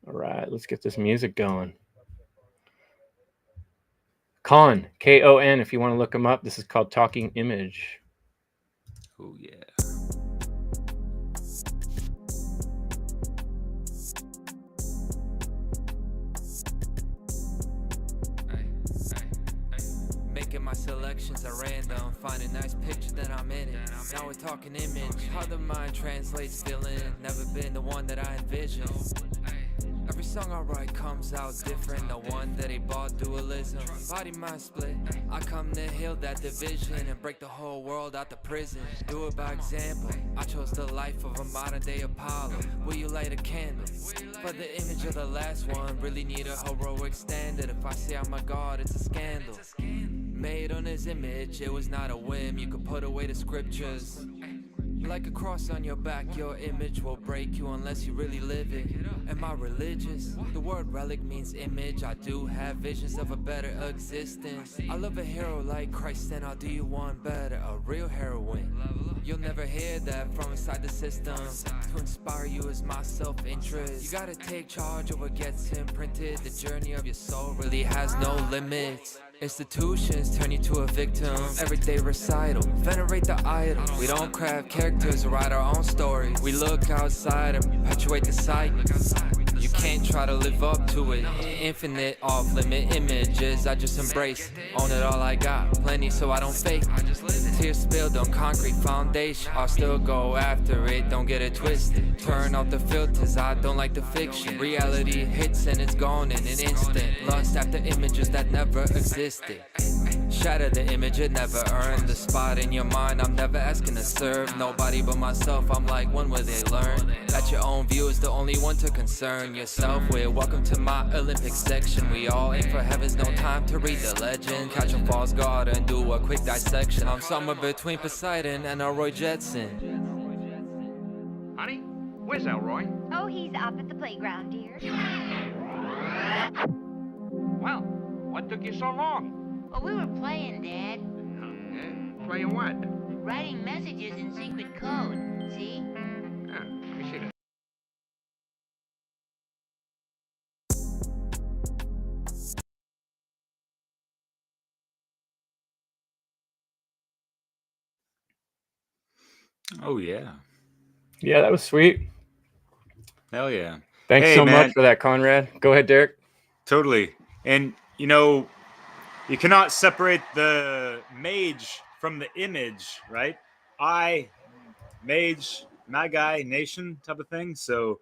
All right, let's get this music going. Con, K-O-N, if you want to look him up. This is called Talking Image. Oh, yeah. Making my selections at random, find a nice picture that I'm in it. Now we're talking image, how the mind translates feeling. Never been the one that I envisioned. Every song I write comes out different. No one that they bought dualism. Body mind split. I come to heal that division and break the whole world out the prison. Do it by example. I chose the life of a modern day Apollo. Will you light a candle? For the image of the last one, really need a heroic standard. If I say I'm a god, it's a scandal. Made on his image, it was not a whim. You could put away the scriptures. Like a cross on your back, your image will break you unless you really live it. Am I religious? The word relic means image. I do have visions of a better existence. I love a hero like Christ, and I'll do you one better, a real heroine. You'll never hear that from inside the system. To inspire you is my self-interest. You gotta take charge of what gets imprinted. The journey of your soul really has no limits. Institutions turn you to a victim. Everyday recital, venerate the idol. We don't craft characters or write our own story. We look outside and perpetuate the cycle. You can't try to live up to it. Infinite off-limit images, I just embrace. Own it all I got, plenty so I don't fake. Tears spilled on concrete foundation. I'll still go after it, don't get it twisted. Turn off the filters, I don't like the fiction. Reality hits and it's gone in an instant. Lust after images that never existed. Shatter the image, it never earned the spot in your mind. I'm never asking to serve nobody but myself. I'm like, when will they learn that your own view is the only one to concern yourself with? Welcome to my Olympic section. We all aim for heavens, no time to read the legend. Catch a false god and do a quick dissection. I'm somewhere between Poseidon and Elroy Jetson. Honey, where's Elroy? Oh, he's up at the playground, dear. Well, what took you so long? Well, we were playing, Dad. Playing what? Writing messages in secret code. See? Let me see this. Oh, yeah. Yeah, that was sweet. Hell yeah. Thanks Hey, so much man. for that, Conrad. Go ahead, Derek. Totally. And, you know, you cannot separate the mage from the image, right? Mage, Magi, nation type of thing. So,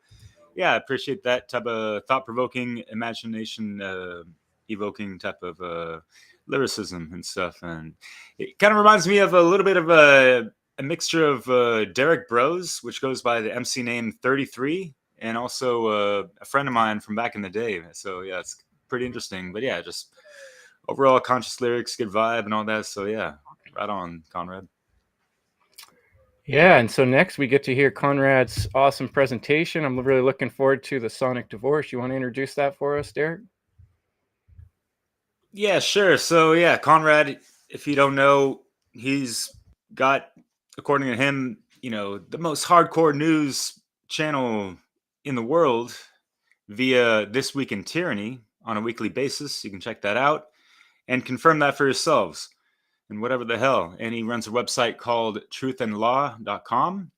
yeah, I appreciate that type of thought-provoking, imagination evoking type of lyricism and stuff. And it kind of reminds me of a little bit of a mixture of Derek Bros, which goes by the MC name 33, and also a friend of mine from back in the day. So yeah, it's pretty interesting. But yeah, just overall conscious lyrics, good vibe, and all that. So yeah, right on, Conrad. Yeah, and so next we get to hear Conrad's awesome presentation. I'm really looking forward to the Sonic Divorce. You want to introduce that for us, Derek? Yeah, sure. So yeah, Conrad, if you don't know, he's got, according to him, you know, the most hardcore news channel in the world via This Week in Tyranny on a weekly basis. You can check that out and confirm that for yourselves and whatever the hell. And he runs a website called truthandlaw.com.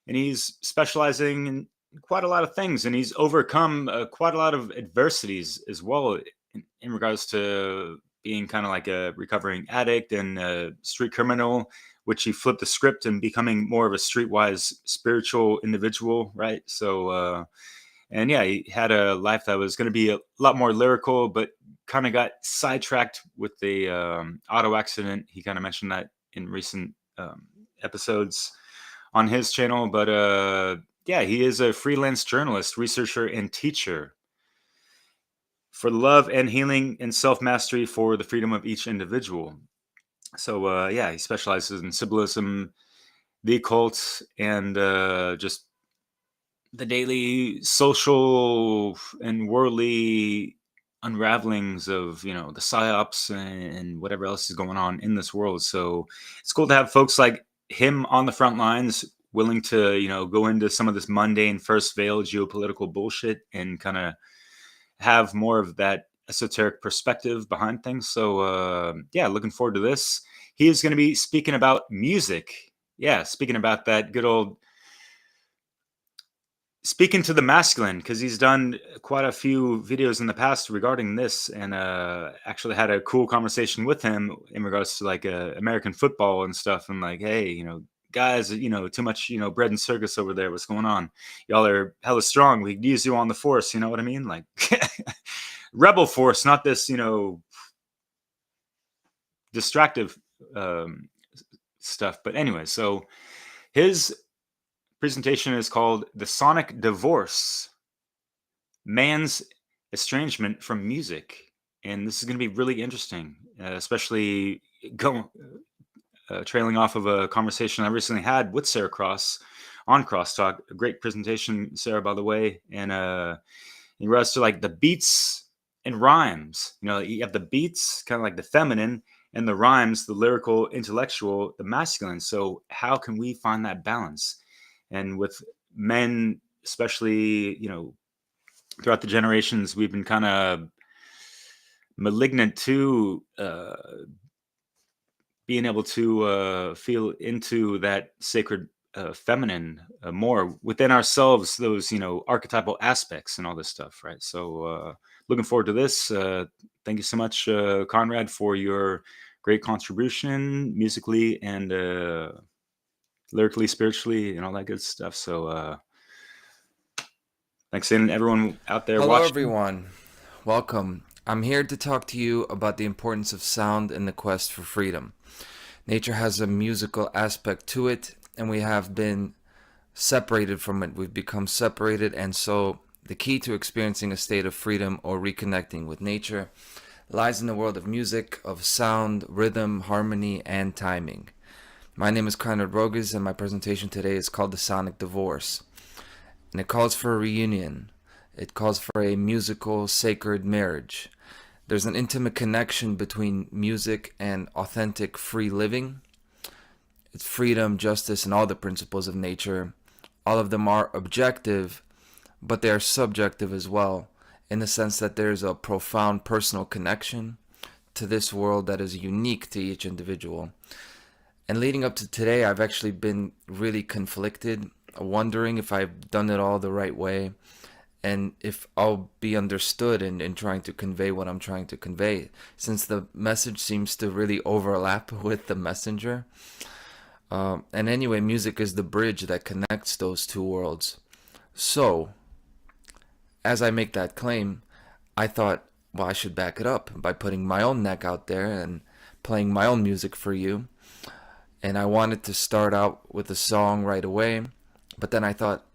And he's specializing in quite a lot of things, and he's overcome quite a lot of adversities as well in regards to being kind of like a recovering addict and a street criminal, which he flipped the script and becoming more of a streetwise spiritual individual, right? So, and yeah, he had a life that was going to be a lot more lyrical, but kind of got sidetracked with the auto accident. He kind of mentioned that in recent episodes on his channel. But yeah, he is a freelance journalist, researcher, and teacher for love and healing and self-mastery for the freedom of each individual. So yeah, he specializes in symbolism, the occult, and just the daily social and worldly unravelings of, you know, the psyops and whatever else is going on in this world. So it's cool to have folks like him on the front lines, willing to, you know, go into some of this mundane first veil geopolitical bullshit and kind of have more of that esoteric perspective behind things. So yeah, looking forward to this. He is going to be speaking about music. Yeah, speaking about that good old speaking to the masculine, because he's done quite a few videos in the past regarding this, and actually had a cool conversation with him in regards to like American football and stuff, and like, hey, you know, guys, you know, too much, you know, bread and circus over there. What's going on? Y'all are hella strong. We could use you on the force. You know what I mean? Like rebel force, not this, you know, distractive stuff. But anyway, so his presentation is called The Sonic Divorce, Man's Estrangement from Music. And this is going to be really interesting, especially trailing off of a conversation I recently had with Sarah Cross on Crosstalk. A great presentation, Sarah, by the way. And in regards to like the beats and rhymes, you know, you have the beats, kind of like the feminine, and the rhymes, the lyrical, intellectual, the masculine. So how can we find that balance? And with men, especially, you know, throughout the generations, we've been kind of malignant to being able to feel into that sacred feminine more within ourselves, those, you know, archetypal aspects and all this stuff, right? So looking forward to this. Thank you so much, Conrad, for your great contribution musically and lyrically, spiritually, and all that good stuff. So thanks, and everyone out there Hello, watching. everyone. Welcome. I'm here to talk to you about the importance of sound in the quest for freedom. Nature has a musical aspect to it, and we have been separated from it. We've become separated, and so the key to experiencing a state of freedom or reconnecting with nature lies in the world of music, of sound, rhythm, harmony, and timing. My name is Conrad Rogoz, and my presentation today is called The Sonic Divorce. And it calls for a reunion. It calls for a musical, sacred marriage. There's an intimate connection between music and authentic free living. It's freedom, justice, and all the principles of nature. All of them are objective, but they are subjective as well, in the sense that there's a profound personal connection to this world that is unique to each individual. And leading up to today, I've actually been really conflicted, wondering if I've done it all the right way, and if I'll be understood in trying to convey what I'm trying to convey, since the message seems to really overlap with the messenger. And anyway, music is the bridge that connects those two worlds. So, as I make that claim, I thought, well, I should back it up by putting my own neck out there and playing my own music for you. And I wanted to start out with a song right away, but then I thought,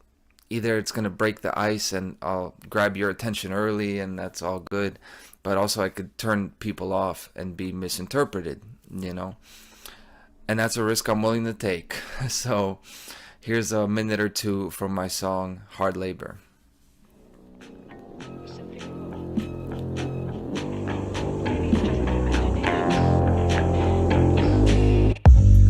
either it's going to break the ice and I'll grab your attention early and that's all good, but also I could turn people off and be misinterpreted, you know? And that's a risk I'm willing to take. So here's a minute or two from my song, Hard Labor.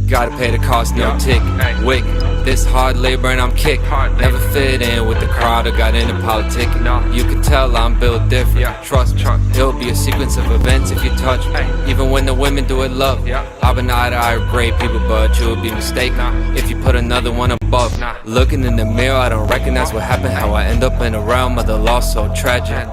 Gotta pay the cost, no tick, wick. This hard labor and I'm kicked. Never fit in with the crowd or got into politic. You can tell I'm built different. Trust me, it'll be a sequence of events if you touch me. Even when the women do it love. I've been eye to eye with great people, but you would be mistaken if you put another one above. Looking in the mirror, I don't recognize what happened. How I end up in the realm of the lost, so tragic.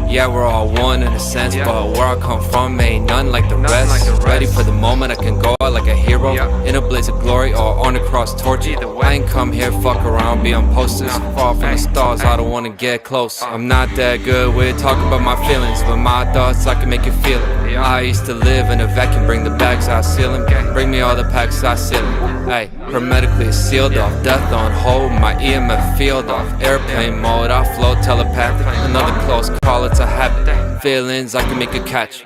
Yeah, we're all one in a sense, but where I come from ain't none like the rest. Ready for the moment, I can go out like a hero in a blaze of glory or on a cross torch. I ain't come here fuck around, be on posters. Far from the stars, I don't wanna get close. I'm not that good with talking about my feelings, but my thoughts I can make you feel it. I used to live in a vacuum, bring the bags, I seal them. Bring me all the packs, I seal them. Hey, hermetically sealed off, death on hold, my EMF field off. Airplane mode, I flow telepathic. Another close call, it's a habit. Feelings I can make you catch.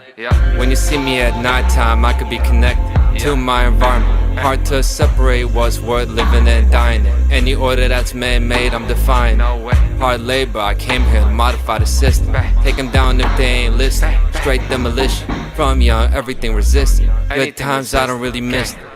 When you see me at nighttime, I could be connected to my environment. Hard to separate what's worth living and dying in. Any order that's man-made, I'm defying. Hard labor, I came here to modify the system. Take them down if they ain't listening. Straight demolition, from young, everything resisting. Good times, I don't really miss them.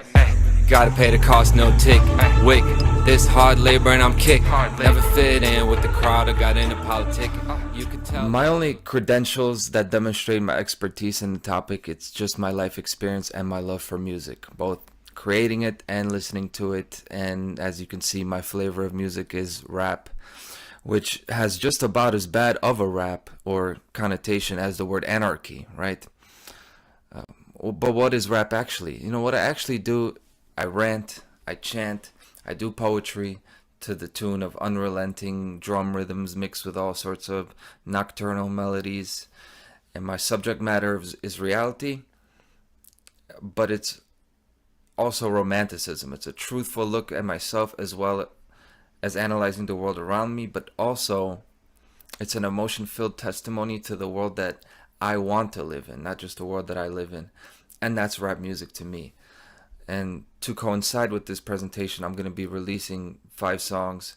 Gotta pay the cost, no tick, wick. This hard labor and I'm kicked. Never fit in with the crowd or got into politics. You can tell. My only credentials that demonstrate my expertise in the topic, it's just my life experience and my love for music, both creating it and listening to it. And as you can see, my flavor of music is rap, which has just about as bad of a rap or connotation as the word anarchy, right? But what is rap actually? You know what I actually do? I rant, I chant, I do poetry to the tune of unrelenting drum rhythms mixed with all sorts of nocturnal melodies. And my subject matter is reality, but it's also romanticism. It's a truthful look at myself as well as analyzing the world around me, but also it's an emotion-filled testimony to the world that I want to live in, not just the world that I live in. And that's rap music to me. And to coincide with this presentation, I'm going to be releasing 5 songs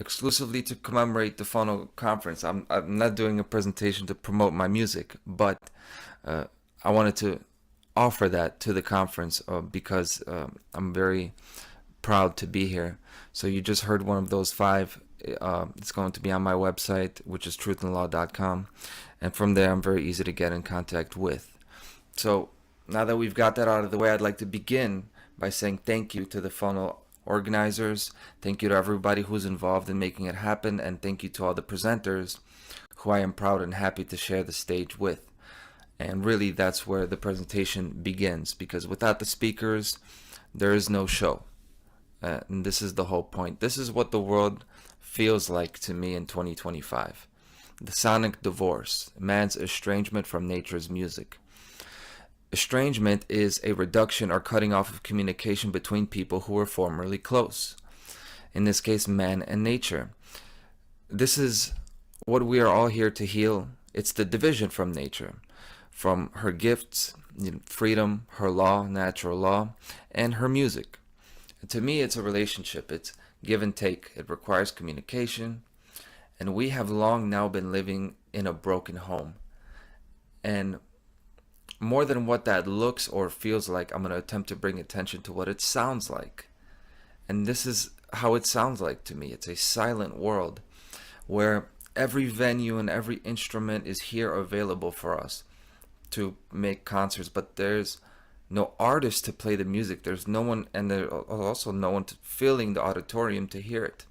exclusively to commemorate the FUNL conference. I'm not doing a presentation to promote my music, but I wanted to offer that to the conference because I'm very proud to be here. So you just heard one of those 5. It's going to be on my website, which is truthandlaw.com. And from there, I'm very easy to get in contact with. So now that we've got that out of the way, I'd like to begin by saying thank you to the FUNL organizers. Thank you to everybody who's involved in making it happen. And thank you to all the presenters who I am proud and happy to share the stage with. And really, that's where the presentation begins, because without the speakers, there is no show. And this is the whole point. This is what the world feels like to me in 2025. The sonic divorce, man's estrangement from nature's music. Estrangement is a reduction or cutting off of communication between people who were formerly close. In this case, man and nature. This is what we are all here to heal. It's the division from nature, from her gifts, freedom, her law, natural law, and her music. And to me, it's a relationship. It's give and take. It requires communication. And we have long now been living in a broken home. And more than what that looks or feels like, I'm going to attempt to bring attention to what it sounds like. And this is how it sounds like to me. It's a silent world where every venue and every instrument is here available for us to make concerts, but there's no artist to play the music. There's no one, and there's also no one filling the auditorium to hear it.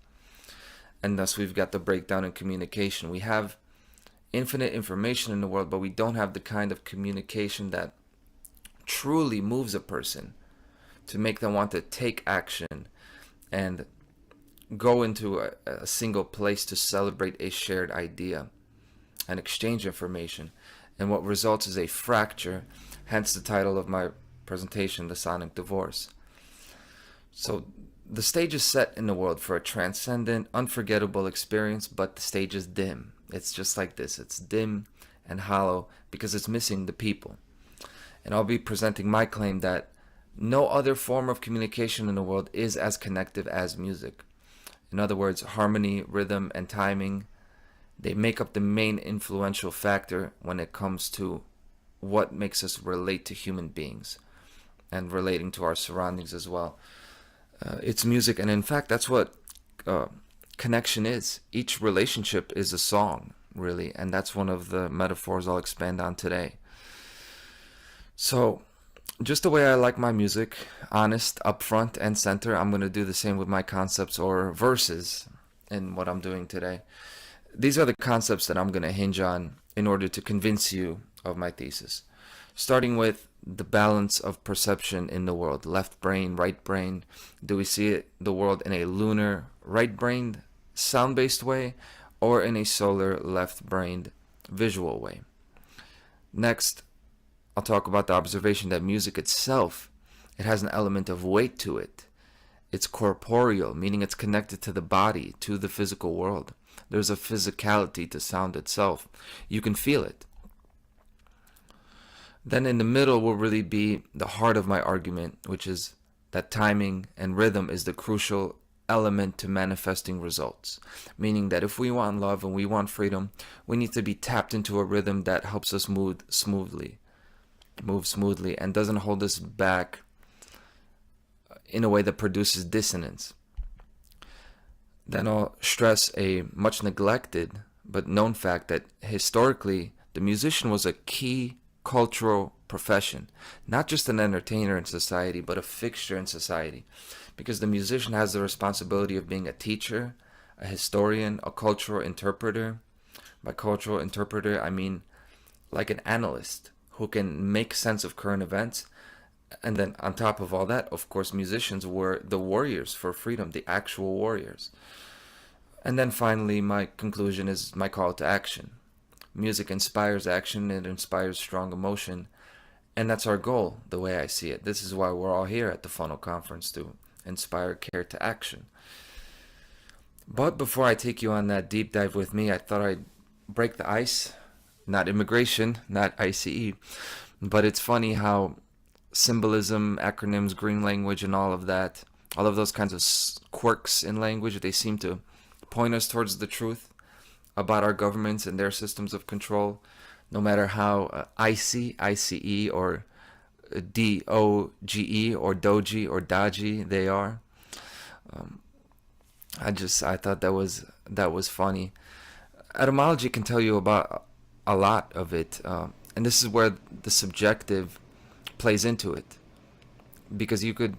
And thus we've got the breakdown in communication. We have infinite information in the world, but we don't have the kind of communication that truly moves a person to make them want to take action and go into a single place to celebrate a shared idea and exchange information. And what results is a fracture, hence the title of my presentation, The Sonic Divorce. So the stage is set in the world for a transcendent, unforgettable experience, but the stage is dim. It's just like this. It's dim and hollow because it's missing the people. And I'll be presenting my claim that no other form of communication in the world is as connective as music. In other words, harmony, rhythm, and timing, they make up the main influential factor when it comes to what makes us relate to human beings and relating to our surroundings as well. It's music, and in fact, that's what connection is. Each relationship is a song, really, and that's one of the metaphors I'll expand on today. So, just the way I like my music, honest, upfront, and center, I'm going to do the same with my concepts or verses in what I'm doing today. These are the concepts that I'm going to hinge on in order to convince you of my thesis. Starting with the balance of perception in the world. Left brain, right brain. Do we see the world in a lunar, right-brained, sound-based way, or in a solar, left-brained, visual way? Next, I'll talk about the observation that music itself, it has an element of weight to it. It's corporeal, meaning it's connected to the body, to the physical world. There's a physicality to sound itself. You can feel it. Then in the middle will really be the heart of my argument, which is that timing and rhythm is the crucial element to manifesting results. Meaning that if we want love and we want freedom, we need to be tapped into a rhythm that helps us move smoothly and doesn't hold us back in a way that produces dissonance. Then I'll stress a much neglected but known fact that historically the musician was a key cultural profession, not just an entertainer in society, but a fixture in society, because the musician has the responsibility of being a teacher, a historian, a cultural interpreter. By cultural interpreter, I mean like an analyst who can make sense of current events. And then on top of all that, of course, musicians were the warriors for freedom, the actual warriors. And then finally, my conclusion is my call to action. Music inspires action, it inspires strong emotion, and that's our goal, the way I see it. This is why we're all here at the FUNL conference, to inspire care to action. But before I take you on that deep dive with me, I thought I'd break the ice. Not immigration, not ICE, but it's funny how symbolism, acronyms, green language, and all of that, all of those kinds of quirks in language, they seem to point us towards the truth about our governments and their systems of control, no matter how ICE, or DOGE, or Doji, or Daji they are. I thought that was funny. Etymology can tell you about a lot of it, and this is where the subjective plays into it, because you could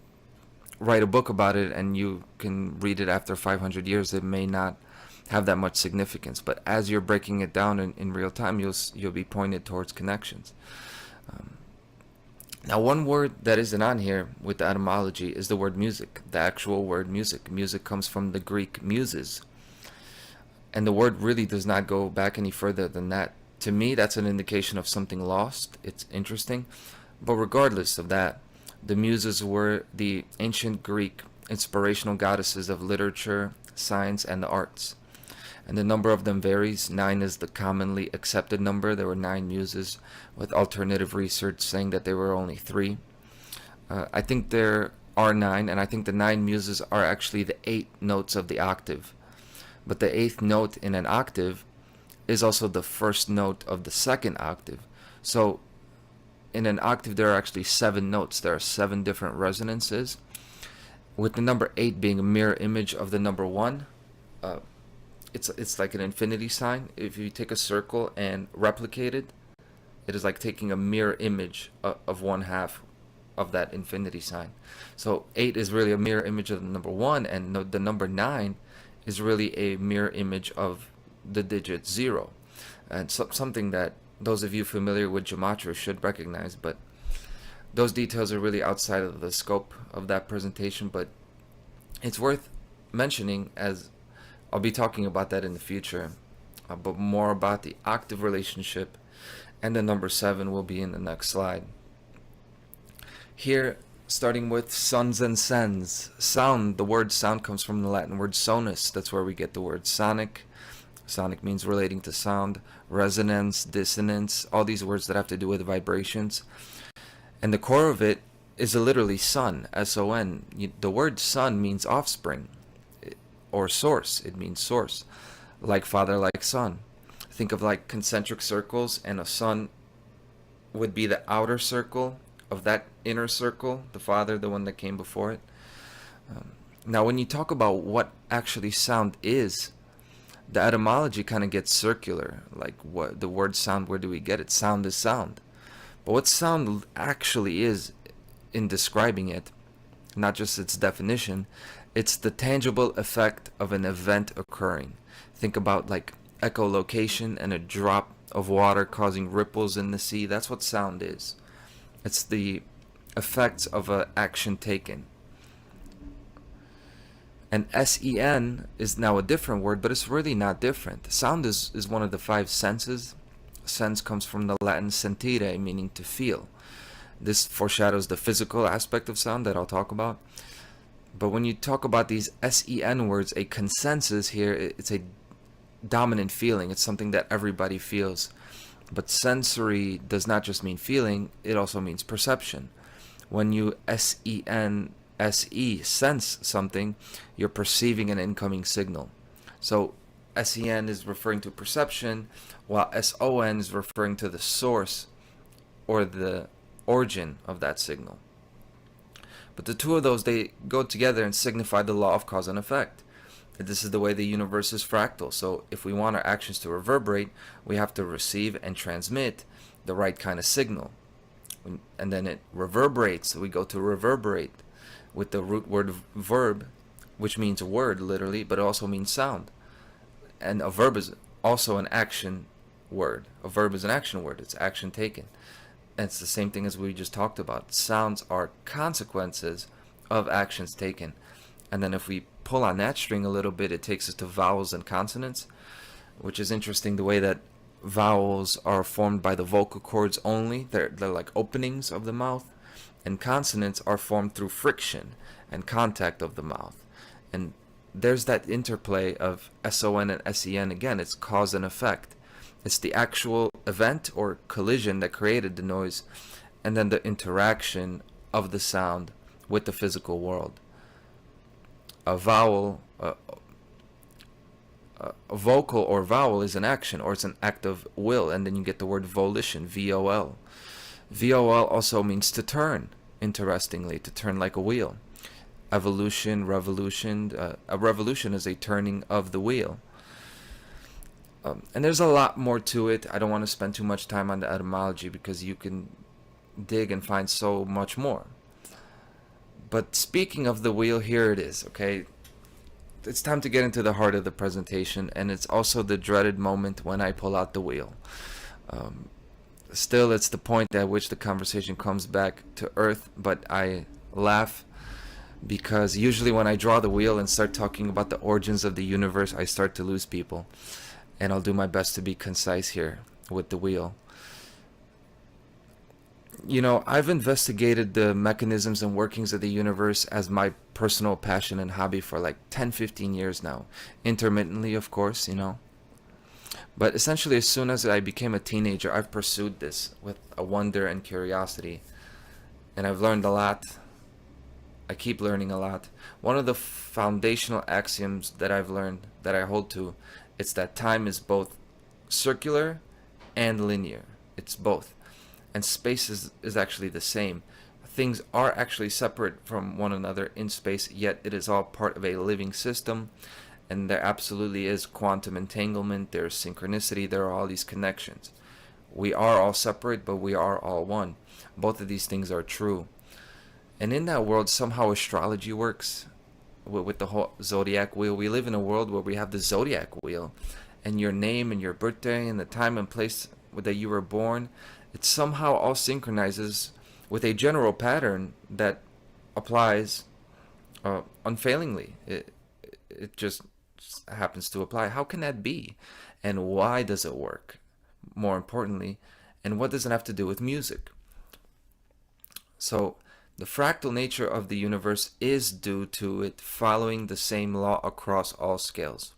write a book about it and you can read it after 500 years. It may not have that much significance, but as you're breaking it down in real time, you'll be pointed towards connections. Now, one word that isn't on here with the etymology is the word music, the actual word music. Music comes from the Greek muses, and the word really does not go back any further than that. To me, that's an indication of something lost. It's interesting, but regardless of that, the muses were the ancient Greek inspirational goddesses of literature, science, and the arts. And the number of them varies. 9 is the commonly accepted number. There were 9 muses, with alternative research saying that there were only 3. I think there are 9, and I think the 9 muses are actually the 8 notes of the octave. But the 8th note in an octave is also the first note of the second octave. So in an octave there are actually 7 notes. There are 7 different resonances, with the number 8 being a mirror image of the number 1. It's like an infinity sign. If you take a circle and replicate it, it is like taking a mirror image of one half of that infinity sign. So 8 is really a mirror image of the number 1, and the number 9 is really a mirror image of the digit 0. And so, something that those of you familiar with gematria should recognize, but those details are really outside of the scope of that presentation. But it's worth mentioning, as I'll be talking about that in the future, but more about the octave relationship, and the number 7 will be in the next slide. Here, starting with sons and sens. Sound, the word sound comes from the Latin word sonus. That's where we get the word sonic. Sonic means relating to sound. Resonance, dissonance, all these words that have to do with vibrations. And the core of it is literally son, S-O-N. The word son means offspring, or source. It means source. Like father, like son. Think of like concentric circles, and a son would be the outer circle of that inner circle, the father, the one that came before it. Now, when you talk about what actually sound is, the etymology kind of gets circular. Like, what the word sound, where do we get it? Sound is sound. But what sound actually is, in describing it, not just its definition, it's the tangible effect of an event occurring. Think about like echolocation and a drop of water causing ripples in the sea. That's what sound is. It's the effects of an action taken. And S-E-N is now a different word, but it's really not different. Sound is one of the 5 senses. Sense comes from the Latin sentire, meaning to feel. This foreshadows the physical aspect of sound that I'll talk about. But when you talk about these S-E-N words, a consensus here, it's a dominant feeling. It's something that everybody feels. But sensory does not just mean feeling, it also means perception. When you S-E-N-S-E, sense something, you're perceiving an incoming signal. So S-E-N is referring to perception, while S-O-N is referring to the source or the origin of that signal. But the two of those, they go together and signify the law of cause and effect. This is the way the universe is fractal. So if we want our actions to reverberate, we have to receive and transmit the right kind of signal. And then it reverberates. So we go to reverberate with the root word verb, which means word literally, but it also means sound. And a verb is also an action word. A verb is an action word. It's action taken. And it's the same thing as we just talked about. Sounds are consequences of actions taken. And then if we pull on that string a little bit, it takes us to vowels and consonants, which is interesting, the way that vowels are formed by the vocal cords only. They're like openings of the mouth. And consonants are formed through friction and contact of the mouth. And there's that interplay of S-O-N and S-E-N. Again, it's cause and effect. It's the actual event or collision that created the noise, and then the interaction of the sound with the physical world. A vowel, a vocal or vowel is an action, or it's an act of will, and then you get the word volition, V-O-L. V-O-L also means to turn, interestingly, to turn like a wheel. Evolution, revolution. A revolution is a turning of the wheel. And there's a lot more to it. I don't want to spend too much time on the etymology because you can dig and find so much more. But speaking of the wheel, here it is, okay? It's time to get into the heart of the presentation, and it's also the dreaded moment when I pull out the wheel. Still, it's the point at which the conversation comes back to earth, but I laugh because usually when I draw the wheel and start talking about the origins of the universe, I start to lose people. And I'll do my best to be concise here with the wheel. You know, I've investigated the mechanisms and workings of the universe as my personal passion and hobby for like 10-15 years now. Intermittently, of course, you know. But essentially, as soon as I became a teenager, I've pursued this with a wonder and curiosity. And I've learned a lot. I keep learning a lot. One of the foundational axioms that I've learned, that I hold to, it's that time is both circular and linear. It's both. And space is actually the same. Things are actually separate from one another in space, yet it is all part of a living system. And there absolutely is quantum entanglement, there's synchronicity, there are all these connections. We are all separate, but we are all one. Both of these things are true. And in that world, somehow astrology works with the whole zodiac wheel. We live in a world where we have the zodiac wheel, and your name and your birthday and the time and place that you were born, it somehow all synchronizes with a general pattern that applies unfailingly. It just happens to apply. How can that be? And why does it work? More importantly, and what does it have to do with music? So the fractal nature of the universe is due to it following the same law across all scales.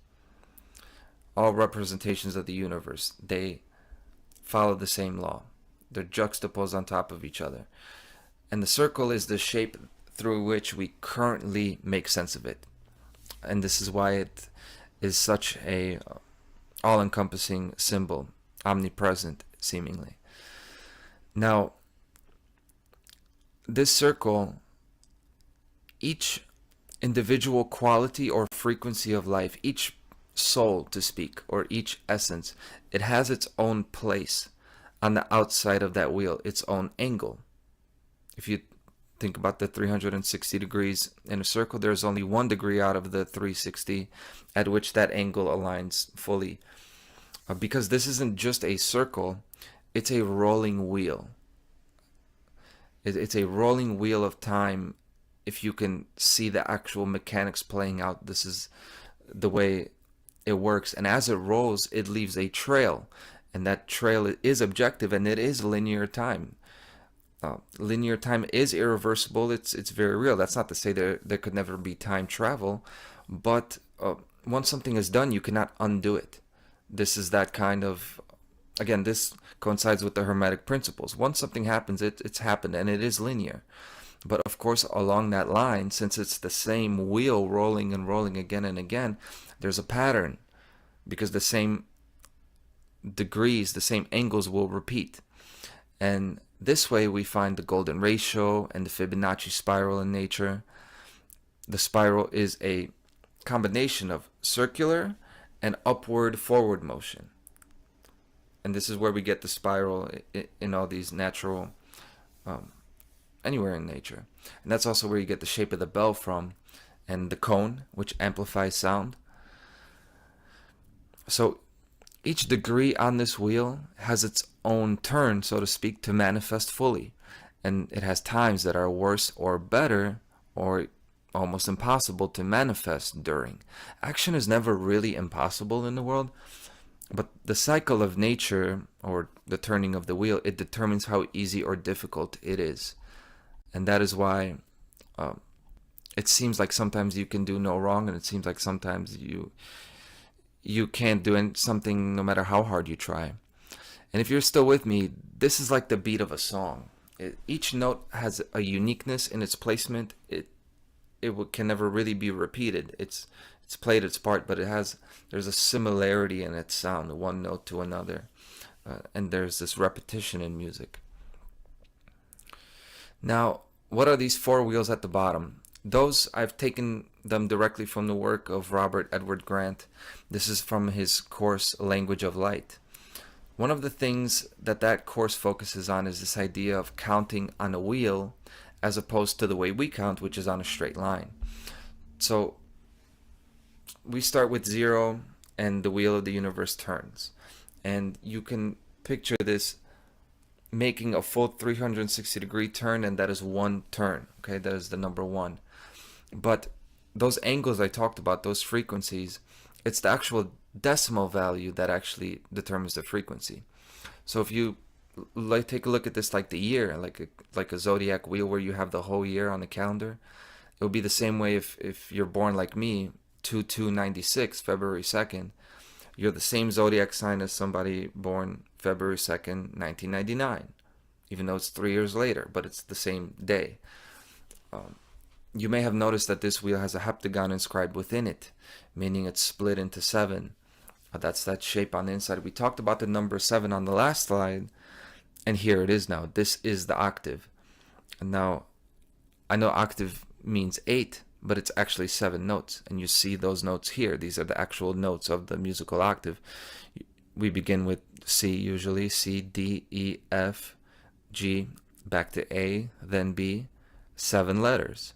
All representations of the universe, they follow the same law. They're juxtaposed on top of each other. And the circle is the shape through which we currently make sense of it. And this is why it is such a all-encompassing symbol, omnipresent seemingly. Now, this circle, each individual quality or frequency of life, each soul to speak, or each essence, it has its own place on the outside of that wheel, its own angle. If you think about the 360 degrees in a circle, there's only 1 degree out of the 360 at which that angle aligns fully. Because this isn't just a circle, it's a rolling wheel. It's a rolling wheel of time. If you can see the actual mechanics playing out, this is the way it works. And as it rolls, it leaves a trail. And that trail is objective, and it is linear time. Linear time is irreversible. It's very real. That's not to say there could never be time travel, but once something is done, you cannot undo it. This is that kind of, again, this coincides with the Hermetic principles. Once something happens, it's happened, and it is linear. But of course, along that line, since it's the same wheel rolling and rolling again and again, there's a pattern, because the same degrees, the same angles will repeat. And this way we find the golden ratio and the Fibonacci spiral in nature. The spiral is a combination of circular and upward forward motion. And this is where we get the spiral in all these natural, anywhere in nature. And that's also where you get the shape of the bell from, and the cone, which amplifies sound. So each degree on this wheel has its own turn, so to speak, to manifest fully. And it has times that are worse or better, or almost impossible to manifest during. Action is never really impossible in the world, but the cycle of nature, or the turning of the wheel, it determines how easy or difficult it is. And that is why it seems like sometimes you can do no wrong, and it seems like sometimes you can't do something no matter how hard you try. And if you're still with me, this is like the beat of a song. Each note has a uniqueness in its placement. It can never really be repeated. It's played its part, but there's a similarity in its sound, one note to another. And there's this repetition in music. Now, what are these 4 wheels at the bottom? Those, I've taken them directly from the work of Robert Edward Grant. This is from his course, Language of Light. One of the things that course focuses on is this idea of counting on a wheel as opposed to the way we count, which is on a straight line. So we start with 0, and the wheel of the universe turns. And you can picture this making a full 360-degree turn, and that is 1 turn. Okay, that is the number 1. But those angles I talked about, those frequencies, it's the actual decimal value that actually determines the frequency. So if you take a look at this like the year, like a zodiac wheel where you have the whole year on the calendar, it would be the same way if you're born like me, 2296, February 2nd, you're the same zodiac sign as somebody born February 2nd, 1999, even though it's 3 years later, but it's the same day. You may have noticed that this wheel has a heptagon inscribed within it, meaning it's split into 7. That's that shape on the inside. We talked about the number 7 on the last slide, and here it is now. This is the octave. And now, I know octave means 8, but it's actually 7 notes. And you see those notes here. These are the actual notes of the musical octave. We begin with C usually, C, D, E, F, G, back to A, then B, 7 letters.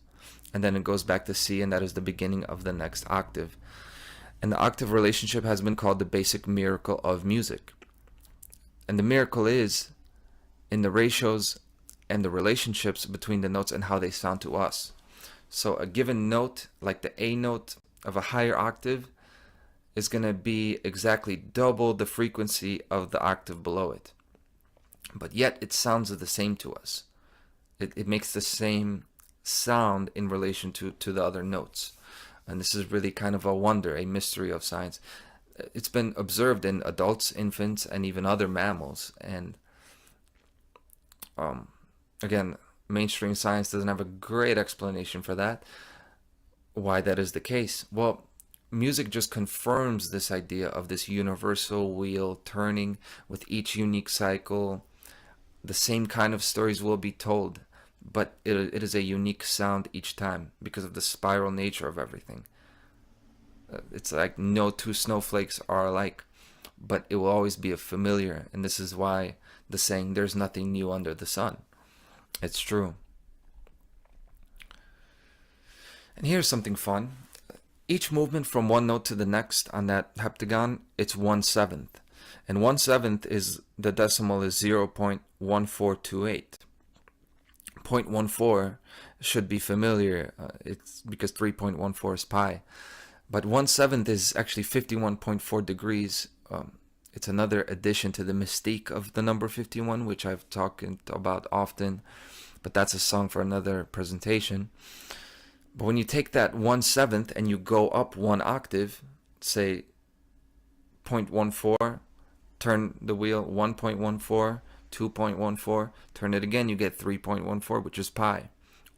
And then it goes back to C, and that is the beginning of the next octave. And the octave relationship has been called the basic miracle of music. And the miracle is in the ratios and the relationships between the notes and how they sound to us. So a given note, like the A note of a higher octave, is going to be exactly double the frequency of the octave below it. But yet it sounds the same to us. It makes the same sound in relation to the other notes. And this is really kind of a wonder, a mystery of science. It's been observed in adults, infants, and even other mammals. And again, mainstream science doesn't have a great explanation for that, why that is the case. Well, music just confirms this idea of this universal wheel turning with each unique cycle. The same kind of stories will be told, but it is a unique sound each time because of the spiral nature of everything. It's like no two snowflakes are alike, but it will always be a familiar. And this is why the saying, there's nothing new under the sun. It's true. And here's something fun. Each movement from one note to the next on that heptagon, it's 1/7. And 1/7 is, the decimal is 0.1428. 0.14 should be familiar. It's because 3.14 is pi. But 1/7 is actually 51.4 degrees. It's another addition to the mystique of the number 51, which I've talked about often. But that's a song for another presentation. But when you take that 1/7 and you go up one octave, say 0.14, turn the wheel 1.14, 2.14, turn it again, you get 3.14, which is pi,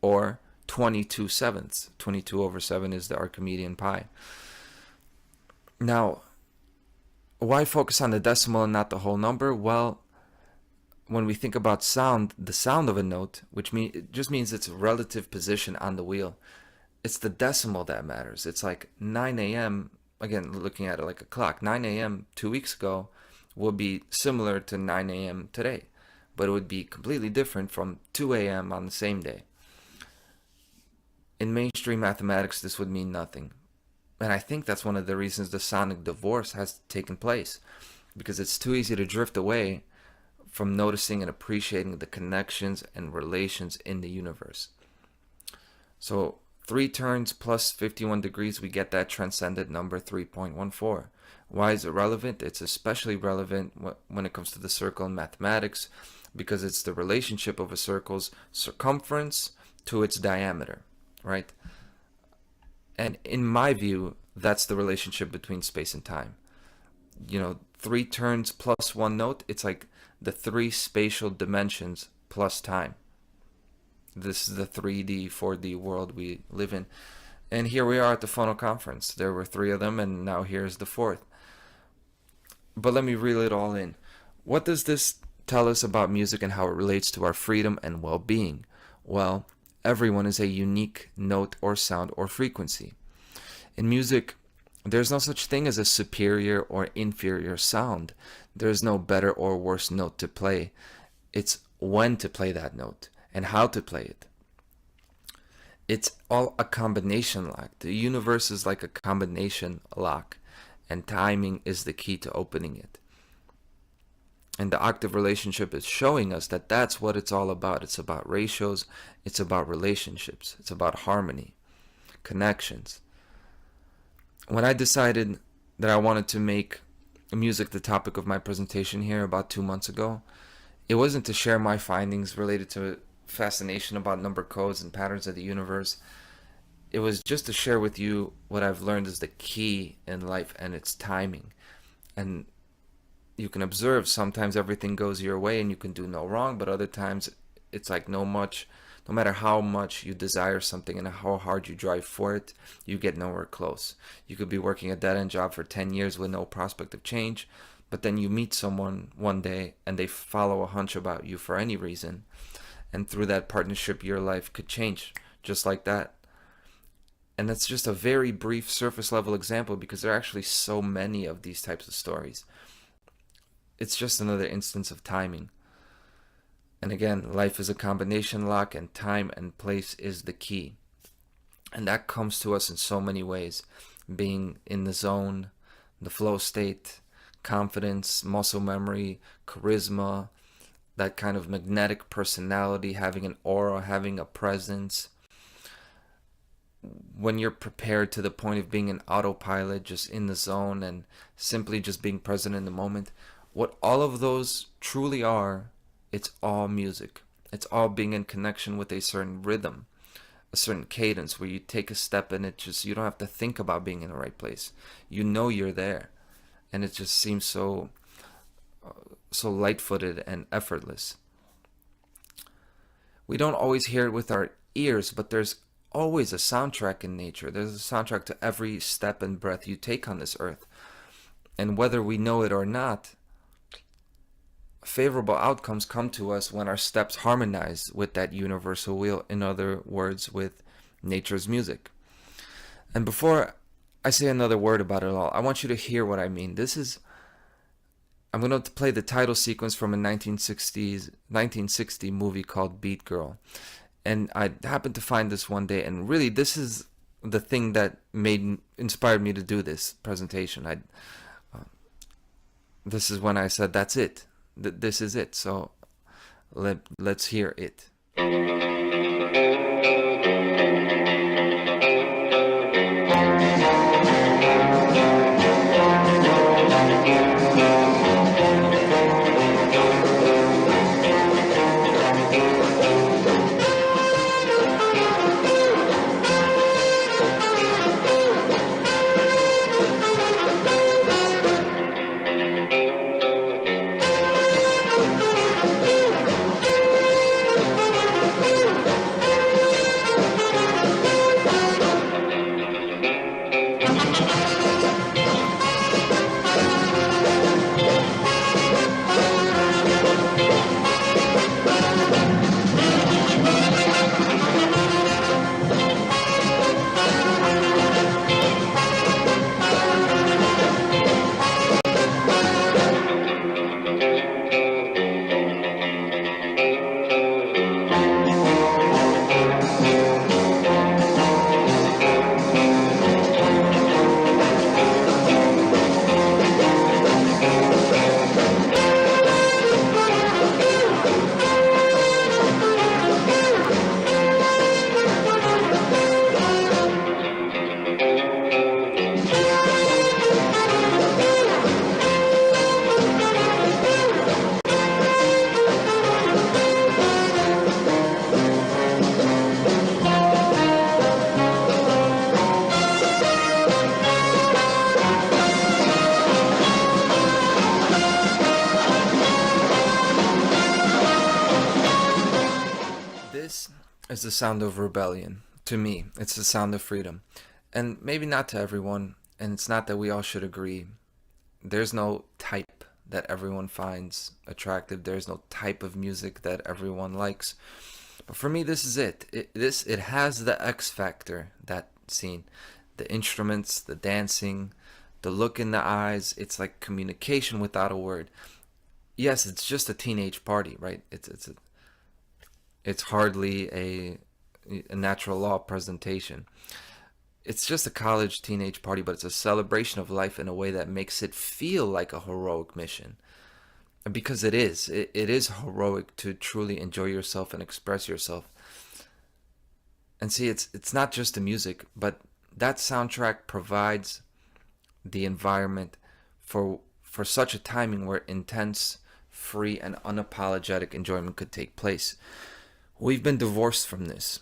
or 22/7. 22/7 is the Archimedean pi. Now, why focus on the decimal and not the whole number? Well, when we think about sound, the sound of a note, it just means its relative position on the wheel. It's the decimal that matters. It's like 9 a.m., again, looking at it like a clock, 9 a.m. 2 weeks ago would be similar to 9 a.m. today, but it would be completely different from 2 a.m. on the same day. In mainstream mathematics, this would mean nothing. And I think that's one of the reasons the sonic divorce has taken place, because it's too easy to drift away from noticing and appreciating the connections and relations in the universe. So 3 turns plus 51 degrees, we get that transcendent number 3.14. Why is it relevant? It's especially relevant when it comes to the circle in mathematics, because it's the relationship of a circle's circumference to its diameter, right? And in my view, that's the relationship between space and time. 3 turns plus 1 note, it's like the 3 spatial dimensions plus time. This is the 3D, 4D world we live in. And here we are at the FUNL conference. There were 3 of them, and now here's the 4th. But let me reel it all in. What does this tell us about music and how it relates to our freedom and well-being? Well, everyone is a unique note or sound or frequency. In music, there's no such thing as a superior or inferior sound. There's no better or worse note to play. It's when to play that note and how to play it. It's all a combination lock. The universe is like a combination lock, and timing is the key to opening it. And the octave relationship is showing us that that's what it's all about. It's about ratios. It's about relationships. It's about harmony, connections. When I decided that I wanted to make music the topic of my presentation here about 2 months ago, it wasn't to share my findings related to fascination about number codes and patterns of the universe. It was just to share with you what I've learned is the key in life, and it's timing. And you can observe sometimes everything goes your way and you can do no wrong, but other times it's like no matter how much you desire something and how hard you drive for it, you get nowhere close. You could be working a dead-end job for 10 years with no prospect of change, but then you meet someone one day and they follow a hunch about you for any reason, and through that partnership your life could change just like that. And that's just a very brief surface level example, because there are actually so many of these types of stories. It's just another instance of timing. And again, life is a combination lock, and time and place is the key. And that comes to us in so many ways. Being in the zone, the flow state, confidence, muscle memory, charisma, that kind of magnetic personality, having an aura, having a presence. When you're prepared to the point of being an autopilot, just in the zone and simply just being present in the moment, what all of those truly are, it's all music. It's all being in connection with a certain rhythm, a certain cadence where you take a step and it just, you don't have to think about being in the right place. You know you're there. And it just seems so light-footed and effortless. We don't always hear it with our ears, but there's always a soundtrack in nature. There's a soundtrack to every step and breath you take on this earth. And whether we know it or not, favorable outcomes come to us when our steps harmonize with that universal wheel, in other words, with nature's music. And before I say another word about it all, I want you to hear what I mean. I'm going to play the title sequence from a 1960 movie called Beat Girl. And I happened to find this one day, and really this is the thing that inspired me to do this presentation. This is when I said, that's it. This is it. So let's hear it. Is the sound of rebellion. To me, it's the sound of freedom. And maybe not to everyone, and it's not that we all should agree. There's no type that everyone finds attractive. There's no type of music that everyone likes. But for me, this is it. It has the X factor, that scene. The instruments, the dancing, the look in the eyes. It's like communication without a word. Yes, it's just a teenage party, right? It's hardly a natural law presentation. It's just a college teenage party, but it's a celebration of life in a way that makes it feel like a heroic mission. And because it is heroic to truly enjoy yourself and express yourself. And see, it's not just the music, but that soundtrack provides the environment for such a timing where intense, free, and unapologetic enjoyment could take place. We've been divorced from this,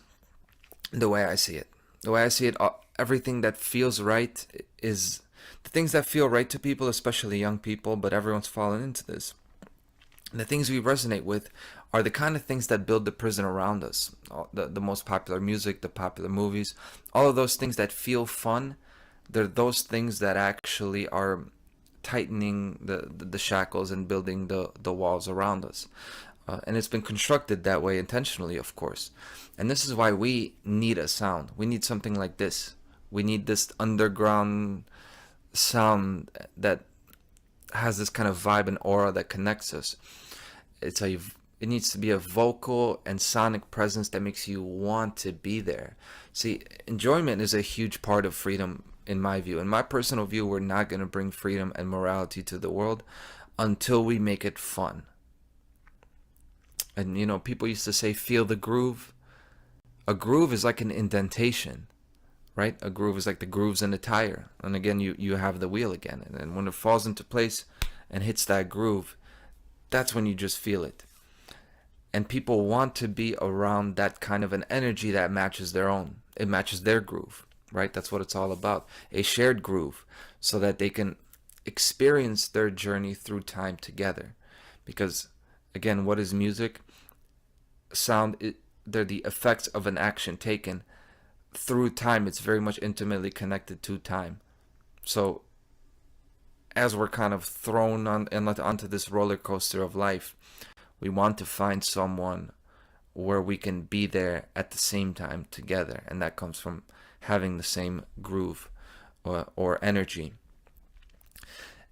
the way I see it. The way I see it, everything that feels right is the things that feel right to people, especially young people, but everyone's fallen into this. The things we resonate with are the kind of things that build the prison around us. The most popular music, the popular movies, all of those things that feel fun, they're those things that actually are tightening the shackles and building the walls around us. And it's been constructed that way intentionally, of course. And this is why we need a sound. We need something like this. We need this underground sound that has this kind of vibe and aura that connects us. It's It needs to be a vocal and sonic presence that makes you want to be there. See, enjoyment is a huge part of freedom in my view. In my personal view, we're not going to bring freedom and morality to the world until we make it fun. And, you know, people used to say, feel the groove. A groove is like an indentation, right? A groove is like the grooves in a tire. And again, you have the wheel again. And then when it falls into place and hits that groove, that's when you just feel it. And people want to be around that kind of an energy that matches their own. It matches their groove, right? That's what it's all about. A shared groove, so that they can experience their journey through time together. Because, again, what is music? Sound, they're the effects of an action taken through time. It's very much intimately connected to time. So, as we're kind of thrown onto this roller coaster of life, we want to find someone where we can be there at the same time together. And that comes from having the same groove or energy.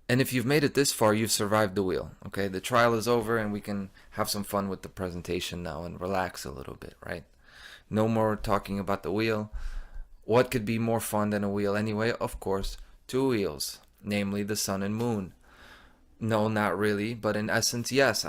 And if you've made it this far, you've survived the wheel. Okay, the trial is over and we can have some fun with the presentation now and relax a little bit, right? No more talking about the wheel. What could be more fun than a wheel anyway? Of course, two wheels, namely the sun and moon. No, not really, but in essence, yes.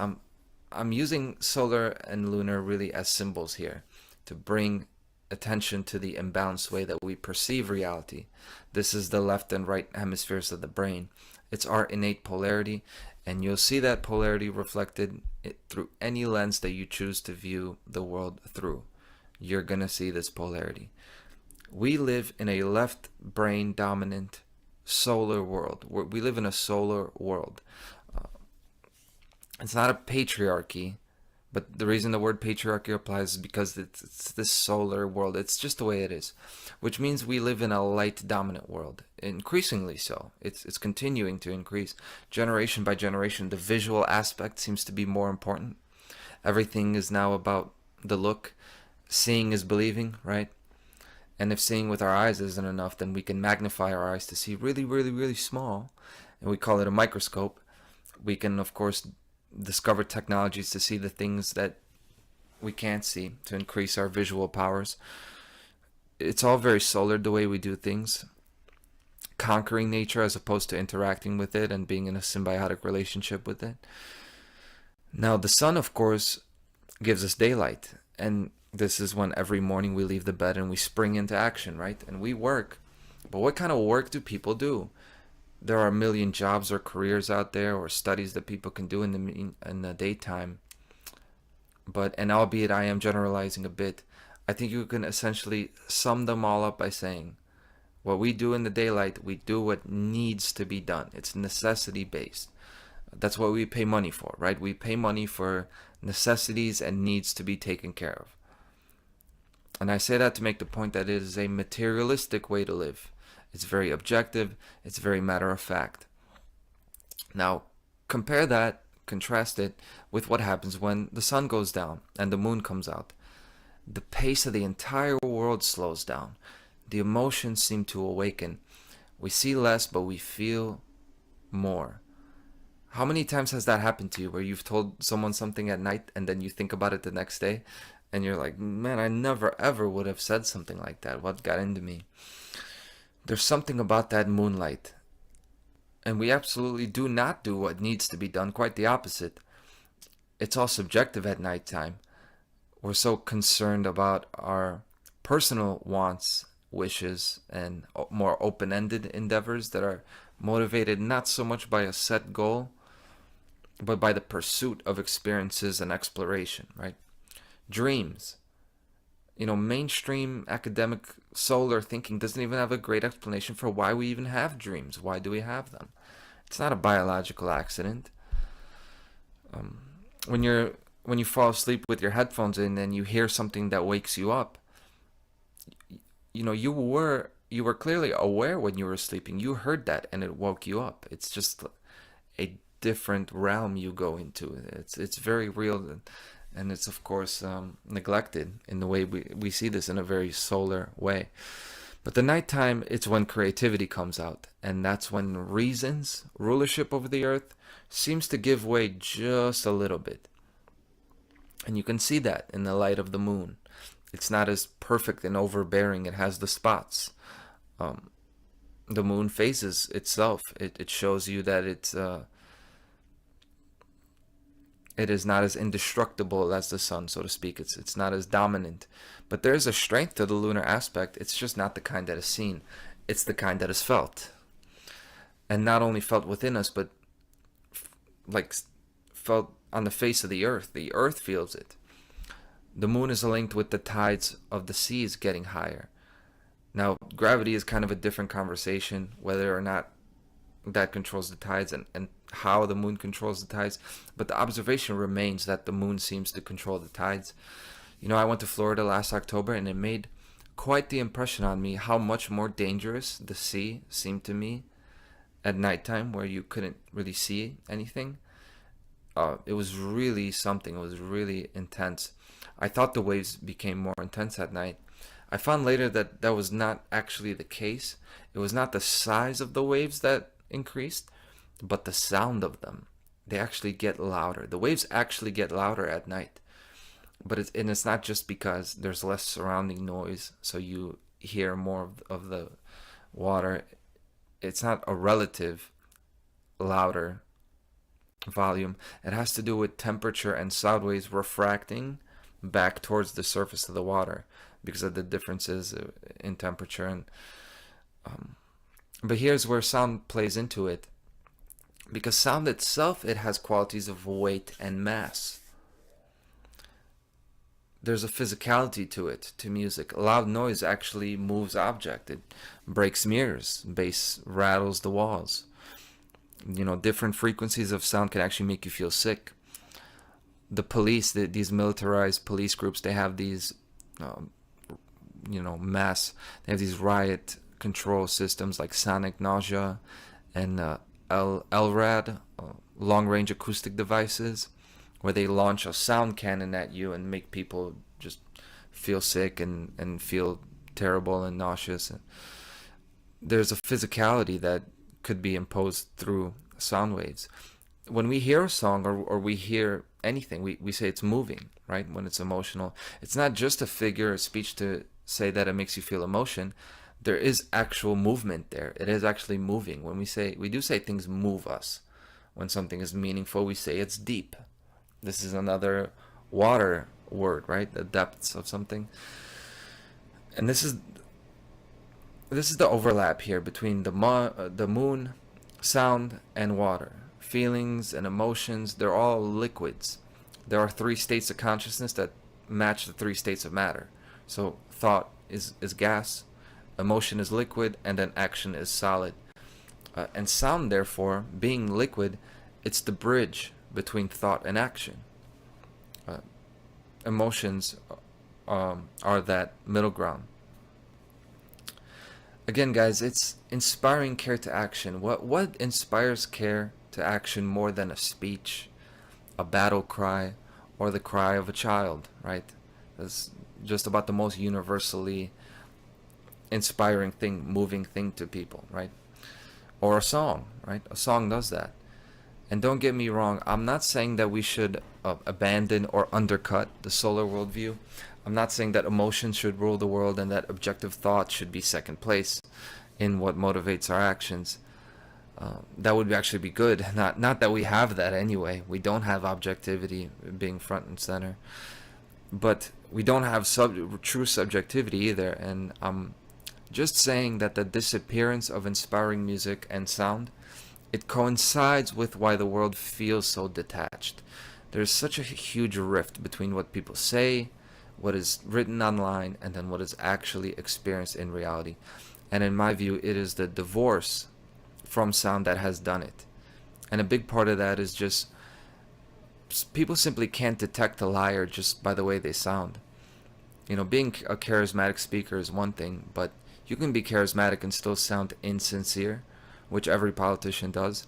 I'm using solar and lunar really as symbols here to bring attention to the imbalanced way that we perceive reality. This is the left and right hemispheres of the brain. It's our innate polarity, and you'll see that polarity reflected through any lens that you choose to view the world through. You're going to see this polarity. We live in a left brain dominant solar world. We live in a solar world. It's not a patriarchy, but the reason the word patriarchy applies is because it's this solar world. It's just the way it is, which means we live in a light dominant world, increasingly so. It's continuing to increase. Generation by generation, the visual aspect seems to be more important. Everything is now about the look. Seeing is believing, right? And if seeing with our eyes isn't enough, then we can magnify our eyes to see really, really, really small, and we call it a microscope. We can, of course, discover technologies to see the things that we can't see, to increase our visual powers. It's all very solar, the way we do things, conquering nature as opposed to interacting with it and being in a symbiotic relationship with it. Now the sun, of course, gives us daylight, and this is when every morning we leave the bed and we spring into action, right? And we work. But what kind of work do people do? There are a million jobs or careers out there, or studies that people can do in the daytime. But, and albeit I am generalizing a bit, I think you can essentially sum them all up by saying, what we do in the daylight, we do what needs to be done. It's necessity based. That's what we pay money for, right? We pay money for necessities and needs to be taken care of. And I say that to make the point that it is a materialistic way to live. It's very objective. It's very matter of fact. Now, compare that, contrast it with what happens when the sun goes down and the moon comes out. The pace of the entire world slows down. The emotions seem to awaken. We see less, but we feel more. How many times has that happened to you where you've told someone something at night and then you think about it the next day and you're like, man, I never ever would have said something like that. What got into me? There's something about that moonlight. And we absolutely do not do what needs to be done. Quite the opposite. It's all subjective at nighttime. We're so concerned about our personal wants, wishes, and more open-ended endeavors that are motivated not so much by a set goal, but by the pursuit of experiences and exploration, right? Dreams. You know, mainstream academic solar thinking doesn't even have a great explanation for why we even have dreams. Why do we have them? It's not a biological accident. When you fall asleep with your headphones in and you hear something that wakes you up, you know, you were clearly aware when you were sleeping. You heard that and it woke you up. It's just a different realm you go into. It's very real. And it's, of course, neglected in the way we see this in a very solar way. But the nighttime, it's when creativity comes out. And that's when rulership over the earth, seems to give way just a little bit. And you can see that in the light of the moon. It's not as perfect and overbearing. It has the spots. The moon phases itself. It shows you that it is not as indestructible as the sun, so to speak. It's not as dominant. But there is a strength to the lunar aspect. It's just not the kind that is seen. It's the kind that is felt. And not only felt within us, but like felt on the face of the earth. The earth feels it. The moon is linked with the tides of the seas getting higher. Now, gravity is kind of a different conversation, whether or not that controls the tides and how the moon controls the tides. But the observation remains that the moon seems to control the tides. You know, I went to Florida last October, and it made quite the impression on me how much more dangerous the sea seemed to me at nighttime, where you couldn't really see anything. It was really something. It was really intense. I thought the waves became more intense at night. I found later that that was not actually the case. It was not the size of the waves that increased, but the sound of them. They actually get louder. The waves actually get louder at night. But it's not just because there's less surrounding noise, so you hear more of the water. It's not a relative louder volume. It has to do with temperature and sound waves refracting back towards the surface of the water because of the differences in temperature. And but here's where sound plays into it, because sound itself, it has qualities of weight and mass. There's a physicality to it, to music. Loud noise actually moves object. It breaks mirrors. Bass rattles the walls. You know, different frequencies of sound can actually make you feel sick. The police, these militarized police groups, they have these, they have these riot control systems like sonic nausea and LRAD, long-range acoustic devices, where they launch a sound cannon at you and make people just feel sick and feel terrible and nauseous. There's a physicality that could be imposed through sound waves. When we hear a song or we hear anything, we say it's moving, right? When it's emotional. It's not just a figure of speech to say that it makes you feel emotion. There is actual movement there. It is actually moving. When we do say things move us. When something is meaningful, we say it's deep. This is another water word, right? The depths of something. And this is the overlap here between the moon, sound, and water. Feelings and emotions, they're all liquids. There are 3 states of consciousness that match the 3 states of matter. So thought is gas, emotion is liquid, and then action is solid. And sound, therefore, being liquid, it's the bridge between thought and action. Emotions are that middle ground. Again, guys, it's inspiring care to action. What inspires care to action more than a speech, a battle cry, or the cry of a child, right? That's just about the most universally inspiring thing, moving thing to people, right? Or a song, right? A song does that. And don't get me wrong, I'm not saying that we should abandon or undercut the solar worldview. I'm not saying that emotions should rule the world and that objective thought should be second place in what motivates our actions. That would actually be good. Not that we have that anyway. We don't have objectivity being front and center. But we don't have true subjectivity either. And I'm just saying that the disappearance of inspiring music and sound, it coincides with why the world feels so detached. There's such a huge rift between what people say, what is written online, and then what is actually experienced in reality. And in my view, it is the divorce from sound that has done it. And a big part of that is just people simply can't detect a liar just by the way they sound. You know, being a charismatic speaker is one thing, but you can be charismatic and still sound insincere, which every politician does.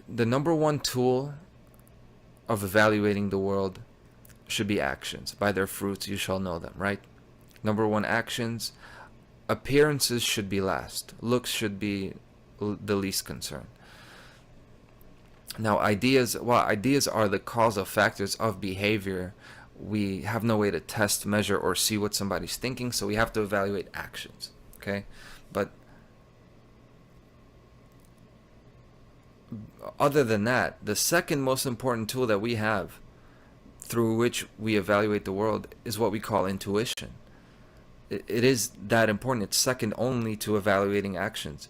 The number one tool of evaluating the world should be actions. By their fruits you shall know them, right? Number one, actions. Appearances should be last. Looks should be the least concern. Now, ideas are the causal factors of behavior. We have no way to test, measure, or see what somebody's thinking, so we have to evaluate actions. Okay? But other than that, the second most important tool that we have through which we evaluate the world is what we call intuition. It is that important. It's second only to evaluating actions.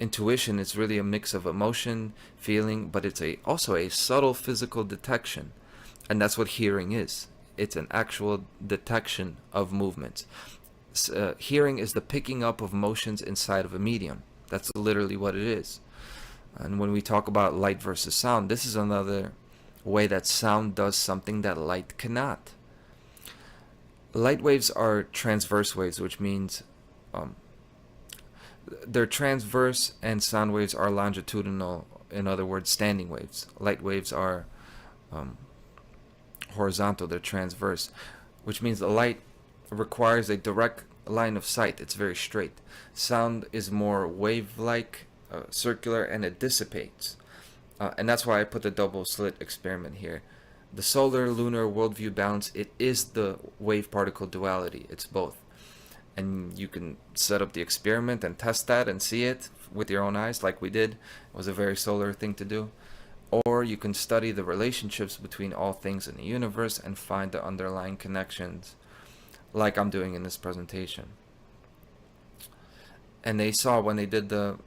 Intuition is really a mix of emotion, feeling, but it's also a subtle physical detection. And that's what hearing is. It's an actual detection of movements. Hearing is the picking up of motions inside of a medium. That's literally what it is. And when we talk about light versus sound, this is another way that sound does something that light cannot. Light waves are transverse waves, which means they're transverse, and sound waves are longitudinal, in other words, standing waves. Light waves are horizontal, they're transverse, which means the light requires a direct line of sight. It's very straight. Sound is more wave-like, circular, and it dissipates. And that's why I put the double slit experiment here. The solar-lunar worldview balance, it is the wave-particle duality. It's both. And you can set up the experiment and test that and see it with your own eyes like we did. It was a very solar thing to do. Or you can study the relationships between all things in the universe and find the underlying connections like I'm doing in this presentation. And they saw when they did the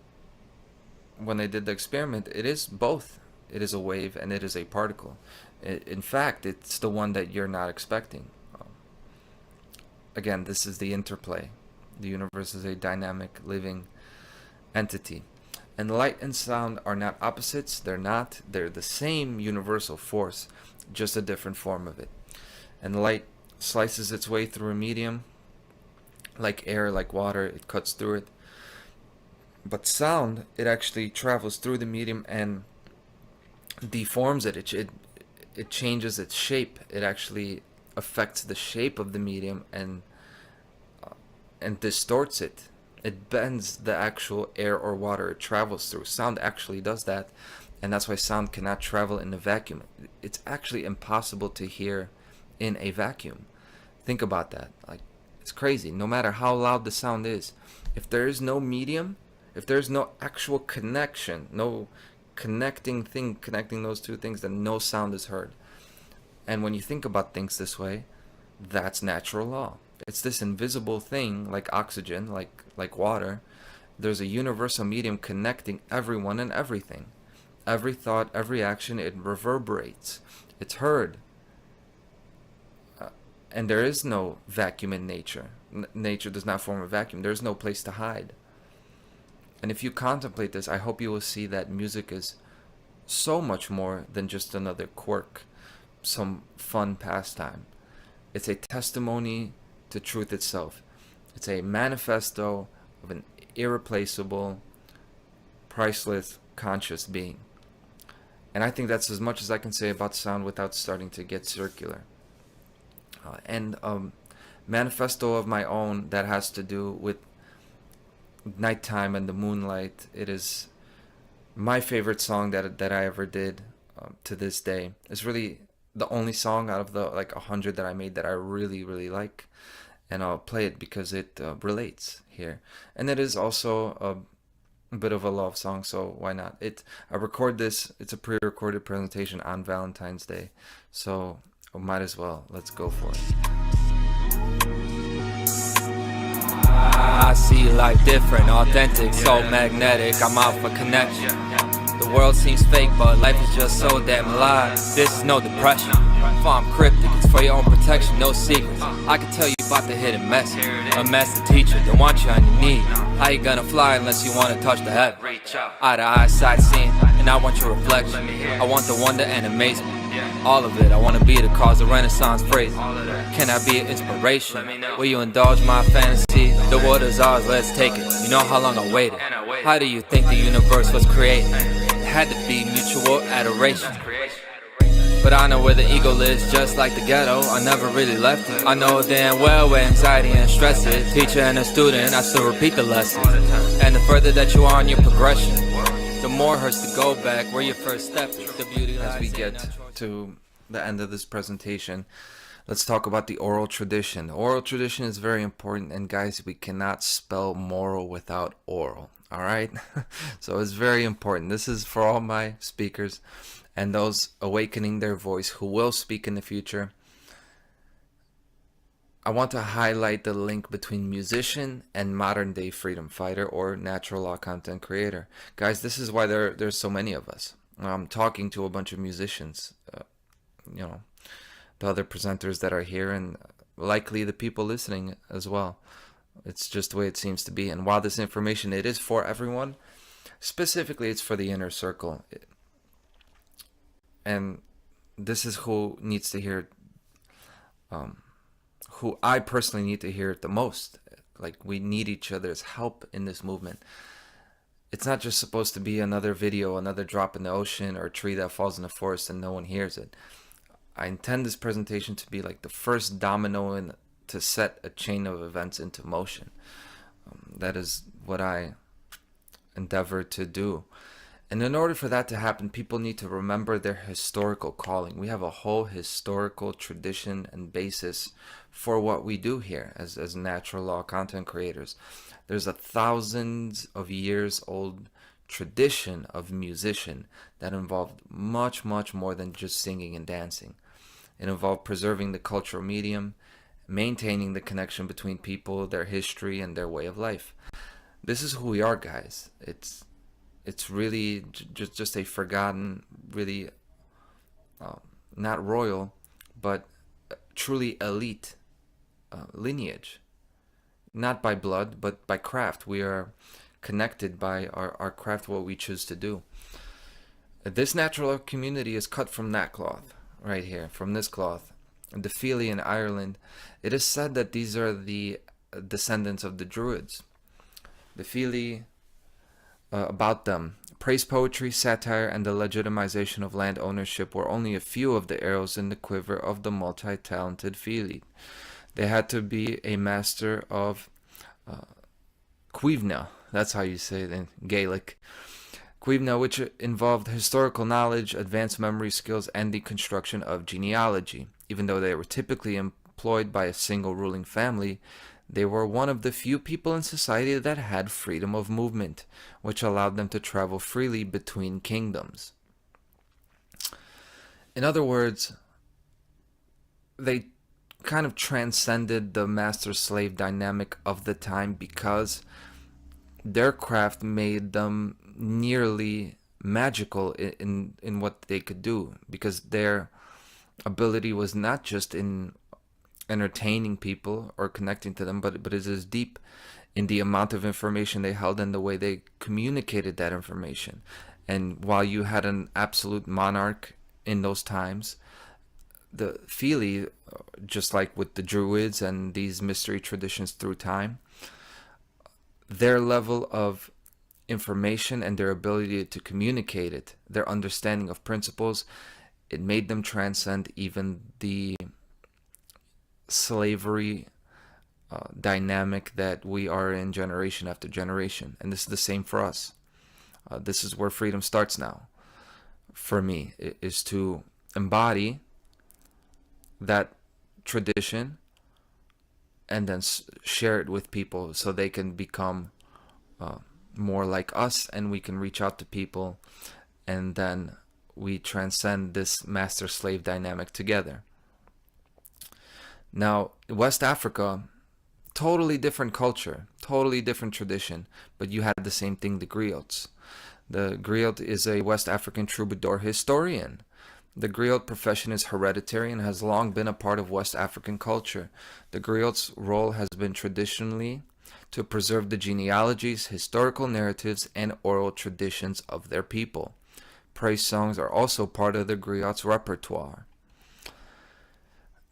experiment, it is both. It is a wave and it is a particle. In fact, it's the one that you're not expecting. Again, this is the interplay. The universe is a dynamic, living entity. And light and sound are not opposites. They're not. They're the same universal force, just a different form of it. And light slices its way through a medium, like air, like water. It cuts through it. But sound, it actually travels through the medium and deforms it. It changes its shape. It actually affects the shape of the medium and distorts it. It bends the actual air or water it travels through. Sound actually does that, and that's why sound cannot travel in a vacuum. It's actually impossible to hear in a vacuum. Think about that. Like, it's crazy. No matter how loud the sound is, if there is no medium, if there's no actual connection, no connecting thing connecting those two things, then no sound is heard. And when you think about things this way, that's natural law. It's this invisible thing, like oxygen, like water. There's a universal medium connecting everyone and everything. Every thought, every action, it reverberates. It's heard. And there is no vacuum in nature. Nature does not form a vacuum. There's no place to hide. And if you contemplate this, I hope you will see that music is so much more than just another quirk, some fun pastime. It's a testimony to truth itself. It's a manifesto of an irreplaceable, priceless, conscious being. And I think that's as much as I can say about sound without starting to get circular. And manifesto of my own that has to do with nighttime and the moonlight. It is my favorite song that I ever did to this day. It's really the only song out of the 100 that I made that I really, really like. And I'll play it because it relates here. And it is also a bit of a love song, so why not? I record this, it's a pre-recorded presentation on Valentine's Day. So might as well. Let's go for it. I see life different, authentic, so magnetic. I'm out for connection. The world seems fake, but life is just so damn alive. This is no depression. If I'm cryptic, it's for your own protection, no secrets. I can tell you about the hidden message. A master teacher, don't want you on your knee. How you gonna fly unless you wanna touch the heaven? Eye to eye, sightseeing, and I want your reflection. I want the wonder and amazement. All of it, I wanna be the cause of Renaissance phrase. Can I be an inspiration? Will you indulge my fantasy? The world is ours, let's take it. You know how long I waited. How do you think the universe was created? It had to be mutual adoration. But I know where the ego lives, just like the ghetto. I never really left it. I know damn well where anxiety and stress is. Teacher and a student, I still repeat the lesson. And the further that you are on your progression, the more hurts to go back where your first step. The beauty As we lies in get natural. to the end of this presentation, let's talk about the oral tradition. Oral tradition is very important, and guys, we cannot spell moral without oral. All right, so it's very important. This is for all my speakers and those awakening their voice who will speak in the future. I want to highlight the link between musician and modern day freedom fighter or natural law content creator. Guys, this is why there's so many of us. I'm talking to a bunch of musicians, you know, the other presenters that are here, and likely the people listening as well. It's just the way it seems to be. And while this information, it is for everyone, specifically it's for the inner circle. And this is who needs to hear it, who I personally need to hear it the most. Like, we need each other's help in this movement. It's not just supposed to be another video, another drop in the ocean, or a tree that falls in the forest and no one hears it. I intend this presentation to be like the first domino to set a chain of events into motion. That is what I endeavor to do. And in order for that to happen, people need to remember their historical calling. We have a whole historical tradition and basis for what we do here as natural law content creators. There's a thousands of years old tradition of musician that involved much, much more than just singing and dancing. It involved preserving the cultural medium, maintaining the connection between people, their history, and their way of life. This is who we are, guys. It's really just a forgotten, really not royal, but truly elite lineage. Not by blood, but by craft. We are connected by our craft, what we choose to do. This natural community is cut from that cloth, right here, from this cloth. The Feely in Ireland. It is said that these are the descendants of the Druids. The Feely, about them, praise poetry, satire, and the legitimization of land ownership were only a few of the arrows in the quiver of the multi-talented Feely. They had to be a master of cuivna, that's how you say it in Gaelic. Cuivna, which involved historical knowledge, advanced memory skills, and the construction of genealogy. Even though they were typically employed by a single ruling family, they were one of the few people in society that had freedom of movement, which allowed them to travel freely between kingdoms. In other words, they kind of transcended the master-slave dynamic of the time because their craft made them nearly magical in what they could do, because their ability was not just in entertaining people or connecting to them, but it is deep in the amount of information they held and the way they communicated that information. And while you had an absolute monarch in those times, the Feely, just like with the Druids and these mystery traditions through time, their level of information and their ability to communicate it, their understanding of principles, it made them transcend even the slavery dynamic that we are in generation after generation. And this is the same for us. This is where freedom starts now. For me, is to embody that tradition and then share it with people so they can become more like us, and we can reach out to people, and then we transcend this master-slave dynamic together. Now, West Africa, totally different culture, totally different tradition, but you had the same thing, the griots. The griot is a West African troubadour historian. The griot profession is hereditary and has long been a part of West African culture. The griot's role has been traditionally to preserve the genealogies, historical narratives, and oral traditions of their people. Praise songs are also part of the griot's repertoire.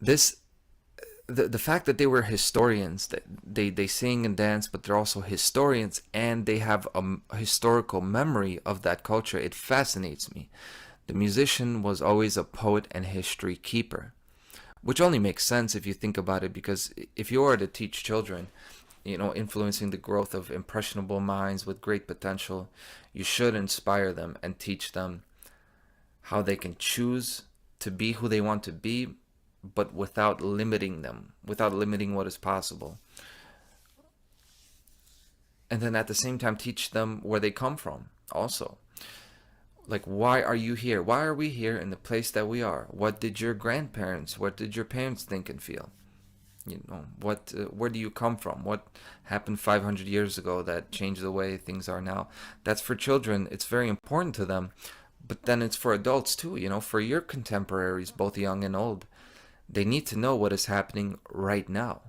The fact that they were historians, that they sing and dance, but they're also historians, and they have a historical memory of that culture, it fascinates me. The musician was always a poet and history keeper, which only makes sense if you think about it, because if you were to teach children influencing the growth of impressionable minds with great potential, you should inspire them and teach them how they can choose to be who they want to be, but without limiting them, without limiting what is possible. And then at the same time, teach them where they come from also. Like, why are you here? Why are we here in the place that we are? What did your grandparents, what did your parents think and feel? Where do you come from? What happened 500 years ago that changed the way things are now? That's for children. It's very important to them. But then it's for adults too, for your contemporaries, both young and old. They need to know what is happening right now,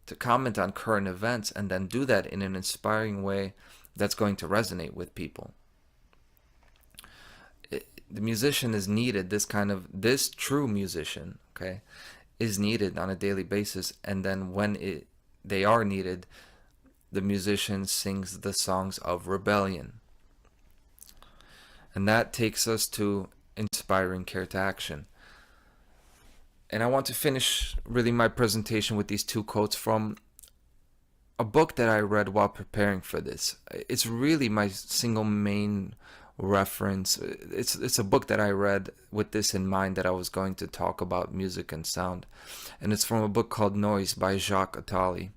to comment on current events, and then do that in an inspiring way that's going to resonate with people. The musician is needed, this true musician, okay, is needed on a daily basis. And then when they are needed, the musician sings the songs of rebellion. And that takes us to inspiring care to action. And I want to finish really my presentation with these two quotes from a book that I read while preparing for this. It's really my single main reference. It's a book that I read with this in mind, that I was going to talk about music and sound. And it's from a book called Noise by Jacques Attali.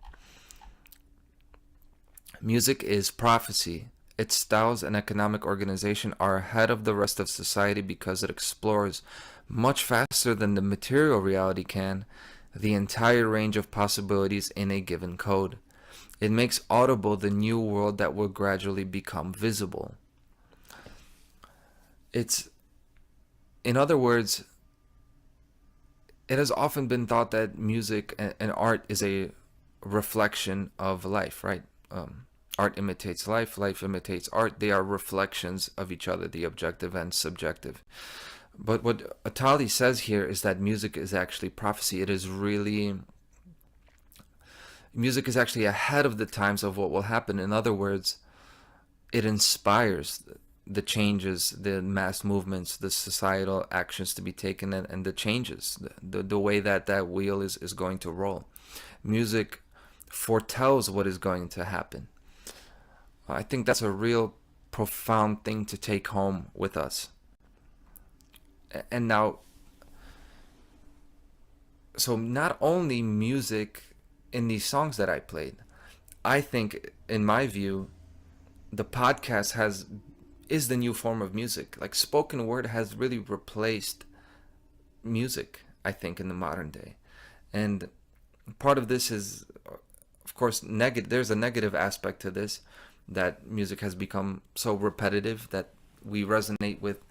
Music is prophecy. Its styles and economic organization are ahead of the rest of society because it explores much faster than the material reality can the entire range of possibilities in a given code. It makes audible the new world that will gradually become visible. In other words, it has often been thought that music and art is a reflection of life, right? Art imitates life, life imitates art. They are reflections of each other, the objective and subjective. But what Attali says here is that music is actually prophecy. Music is actually ahead of the times of what will happen. In other words, it inspires the changes, the mass movements, the societal actions to be taken, and the changes, the way that wheel is going to roll. Music foretells what is going to happen. I think that's a real profound thing to take home with us. And now, so not only music in these songs that I played, I think, in my view, the podcast is the new form of music. Like, spoken word has really replaced music, I think, in the modern day. And part of this is, of course, negative. There's a negative aspect to this, that music has become so repetitive that we resonate with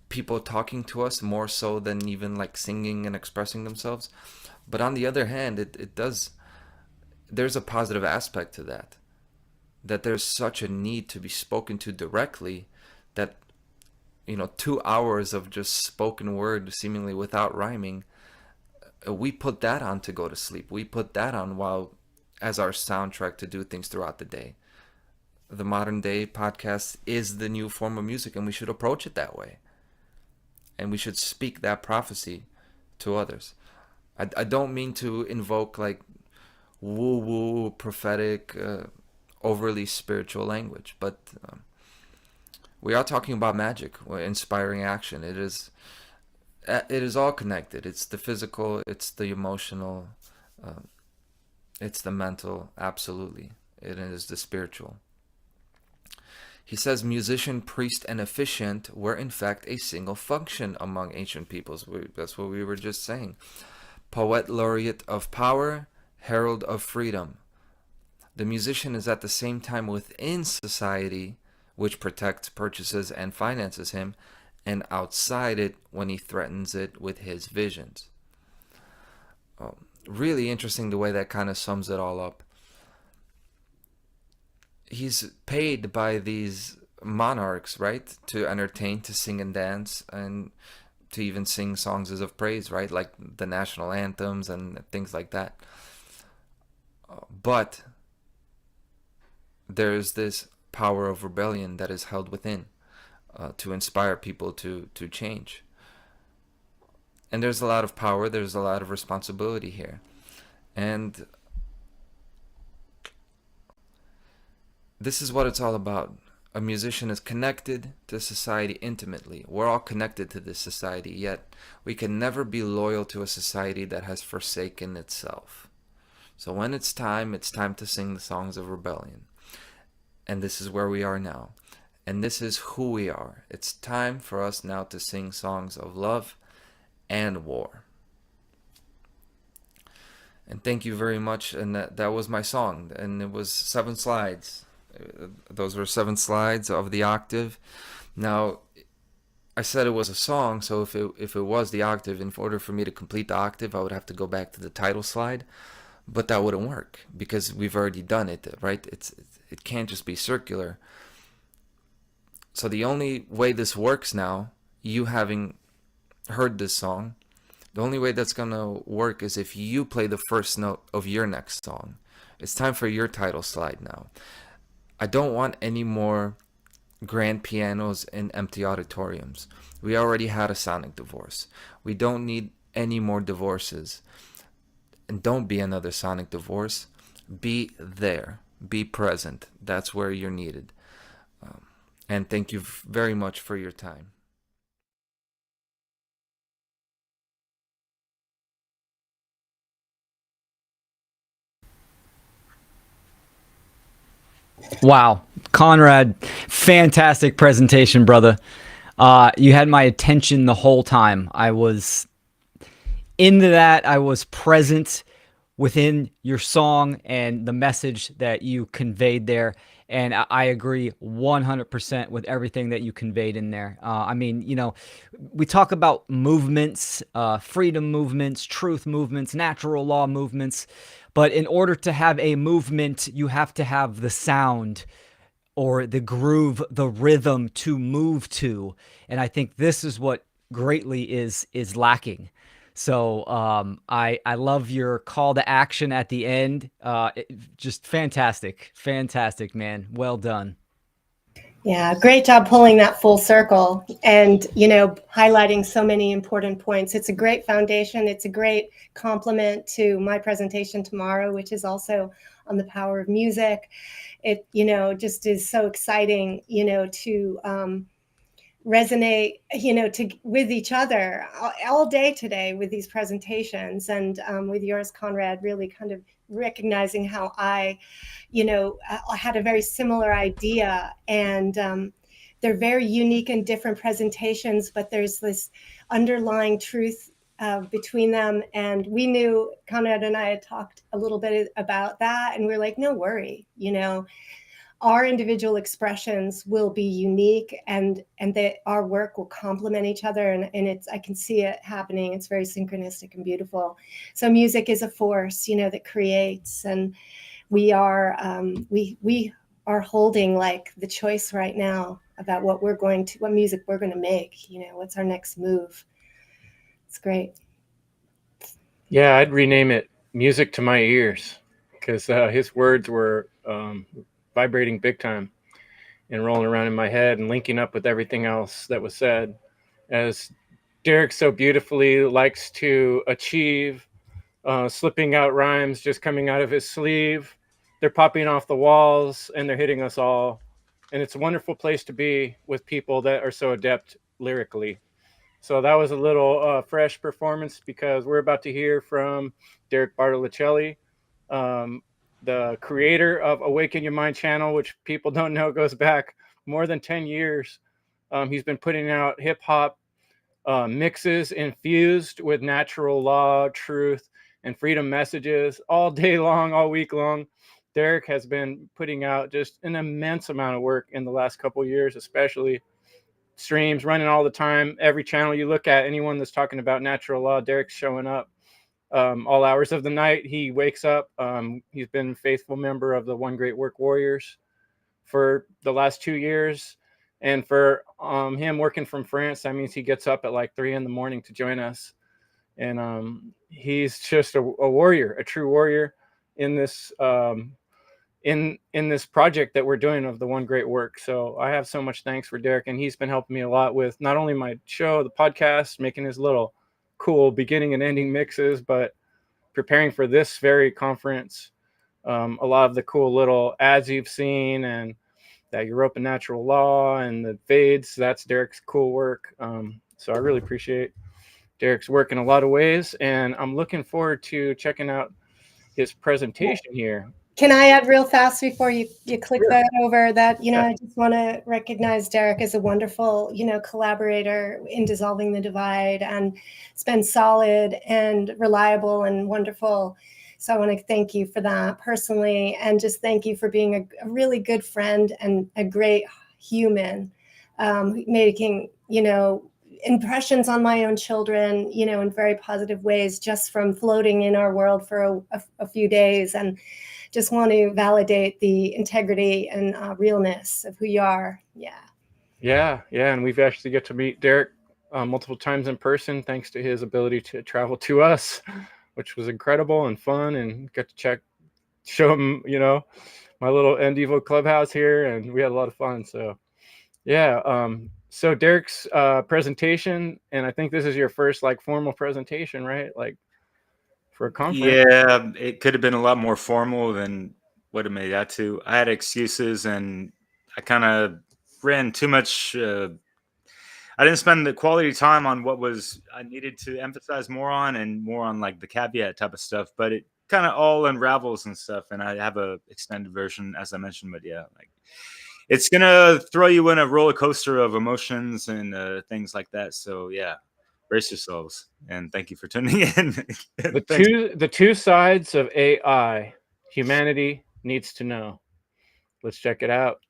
people talking to us more so than even like singing and expressing themselves. But on the other hand, there's a positive aspect to that there's such a need to be spoken to directly, that 2 hours of just spoken word seemingly without rhyming, we put that on to go to sleep. We put that on as our soundtrack to do things throughout the day. The modern day podcast is the new form of music, and we should approach it that way. And we should speak that prophecy to others. I don't mean to invoke like woo-woo, prophetic, overly spiritual language, but we are talking about magic, inspiring action. It is all connected. It's the physical, it's the emotional, it's the mental, absolutely. It is the spiritual. He says musician, priest, and officiant were in fact a single function among ancient peoples. That's what we were just saying. Poet laureate of power, herald of freedom. The musician is at the same time within society, which protects, purchases, and finances him, and outside it when he threatens it with his visions. Really interesting the way that kind of sums it all up. He's paid by these monarchs, right, to entertain, to sing and dance, and to even sing songs of praise, right, like the national anthems and things like that. But there's this power of rebellion that is held within to inspire people to change. And there's a lot of power, there's a lot of responsibility here. And this is what it's all about. A musician is connected to society intimately. We're all connected to this society, yet we can never be loyal to a society that has forsaken itself. So when it's time to sing the songs of rebellion. And this is where we are now. And this is who we are. It's time for us now to sing songs of love and war. And thank you very much. And that was my song. And it was 7 slides. Those were 7 slides of the octave. Now, I said it was a song, so if it was the octave, in order for me to complete the octave, I would have to go back to the title slide. But that wouldn't work because we've already done it, right? It can't just be circular. So the only way this works now, you having heard this song, the only way that's going to work is if you play the first note of your next song. It's time for your title slide now. I don't want any more grand pianos in empty auditoriums. We already had a sonic divorce. We don't need any more divorces. And don't be another sonic divorce. Be there. Be present. That's where you're needed. And thank you very much for your time. Wow. Conrad, fantastic presentation, brother. You had my attention the whole time. I was into that. I was present within your song and the message that you conveyed there. And I agree 100% with everything that you conveyed in there. I mean, you know, we talk about movements, freedom movements, truth movements, natural law movements. But in order to have a movement, you have to have the sound or the groove, the rhythm to move to. And I think this is what greatly is lacking. So I love your call to action at the end. Just fantastic. Fantastic, man. Well done. Yeah, great job pulling that full circle and, you know, highlighting so many important points. It's a great foundation. It's a great complement to my presentation tomorrow, which is also on the power of music. It, you know, just is so exciting, you know, to resonate, you know, with each other all day today with these presentations, and with yours, Conrad, really kind of recognizing how I, you know, I had a very similar idea, and they're very unique and different presentations, but there's this underlying truth between them. And we knew, Conrad and I had talked a little bit about that, and we're like, no worry, you know, our individual expressions will be unique, and that our work will complement each other. And it's, I can see it happening. It's very synchronistic and beautiful. So music is a force, you know, that creates, and we are holding like the choice right now about what music we're going to make, you know, what's our next move. It's great. Yeah, I'd rename it Music to My Ears, because his words were vibrating big time and rolling around in my head and linking up with everything else that was said. As Derek so beautifully likes to achieve, slipping out rhymes just coming out of his sleeve. They're popping off the walls and they're hitting us all. And it's a wonderful place to be with people that are so adept lyrically. So that was a little fresh performance, because we're about to hear from Derek Bartolacelli, the creator of Awaken Your Mind channel, which people don't know goes back more than 10 years. He's been putting out hip hop mixes infused with natural law, truth, and freedom messages all day long, all week long. Derek has been putting out just an immense amount of work in the last couple of years, especially streams running all the time. Every channel you look at, anyone that's talking about natural law, Derek's showing up. All hours of the night, he wakes up. He's been a faithful member of the One Great Work Warriors for the last 2 years. And for him working from France, that means he gets up at like 3 a.m. to join us. And he's just a warrior, a true warrior in this in this project that we're doing of the One Great Work. So I have so much thanks for Derek, and he's been helping me a lot with not only my show, the podcast, making his little cool beginning and ending mixes, but preparing for this very conference a lot of the cool little ads you've seen, and that Europa Natural Law and the fades. That's Derek's cool work. So I really appreciate Derek's work in a lot of ways, and I'm looking forward to checking out his presentation here. Can I add real fast before you click that over that, I just want to recognize Derek as a wonderful, collaborator in dissolving the divide, and it's been solid and reliable and wonderful. So I want to thank you for that personally, and just thank you for being a really good friend and a great human, making, impressions on my own children, in very positive ways, just from floating in our world for a few days. And just want to validate the integrity and realness of who you are. Yeah. And we've actually get to meet Derek multiple times in person, thanks to his ability to travel to us, which was incredible and fun, and got to show him, my little Endivo clubhouse here, and we had a lot of fun. So yeah. So Derek's presentation, and I think this is your first formal presentation, right? For a conference. Yeah, it could have been a lot more formal than what it made out to. I had excuses, and I kind of ran too much. I didn't spend the quality time on what I needed to emphasize more on, and more on the caveat type of stuff. But it kind of all unravels and stuff. And I have a extended version, as I mentioned. But yeah, it's gonna throw you in a roller coaster of emotions and things like that. So yeah. Brace yourselves, and thank you for tuning in. The two sides of AI humanity needs to know. Let's check it out.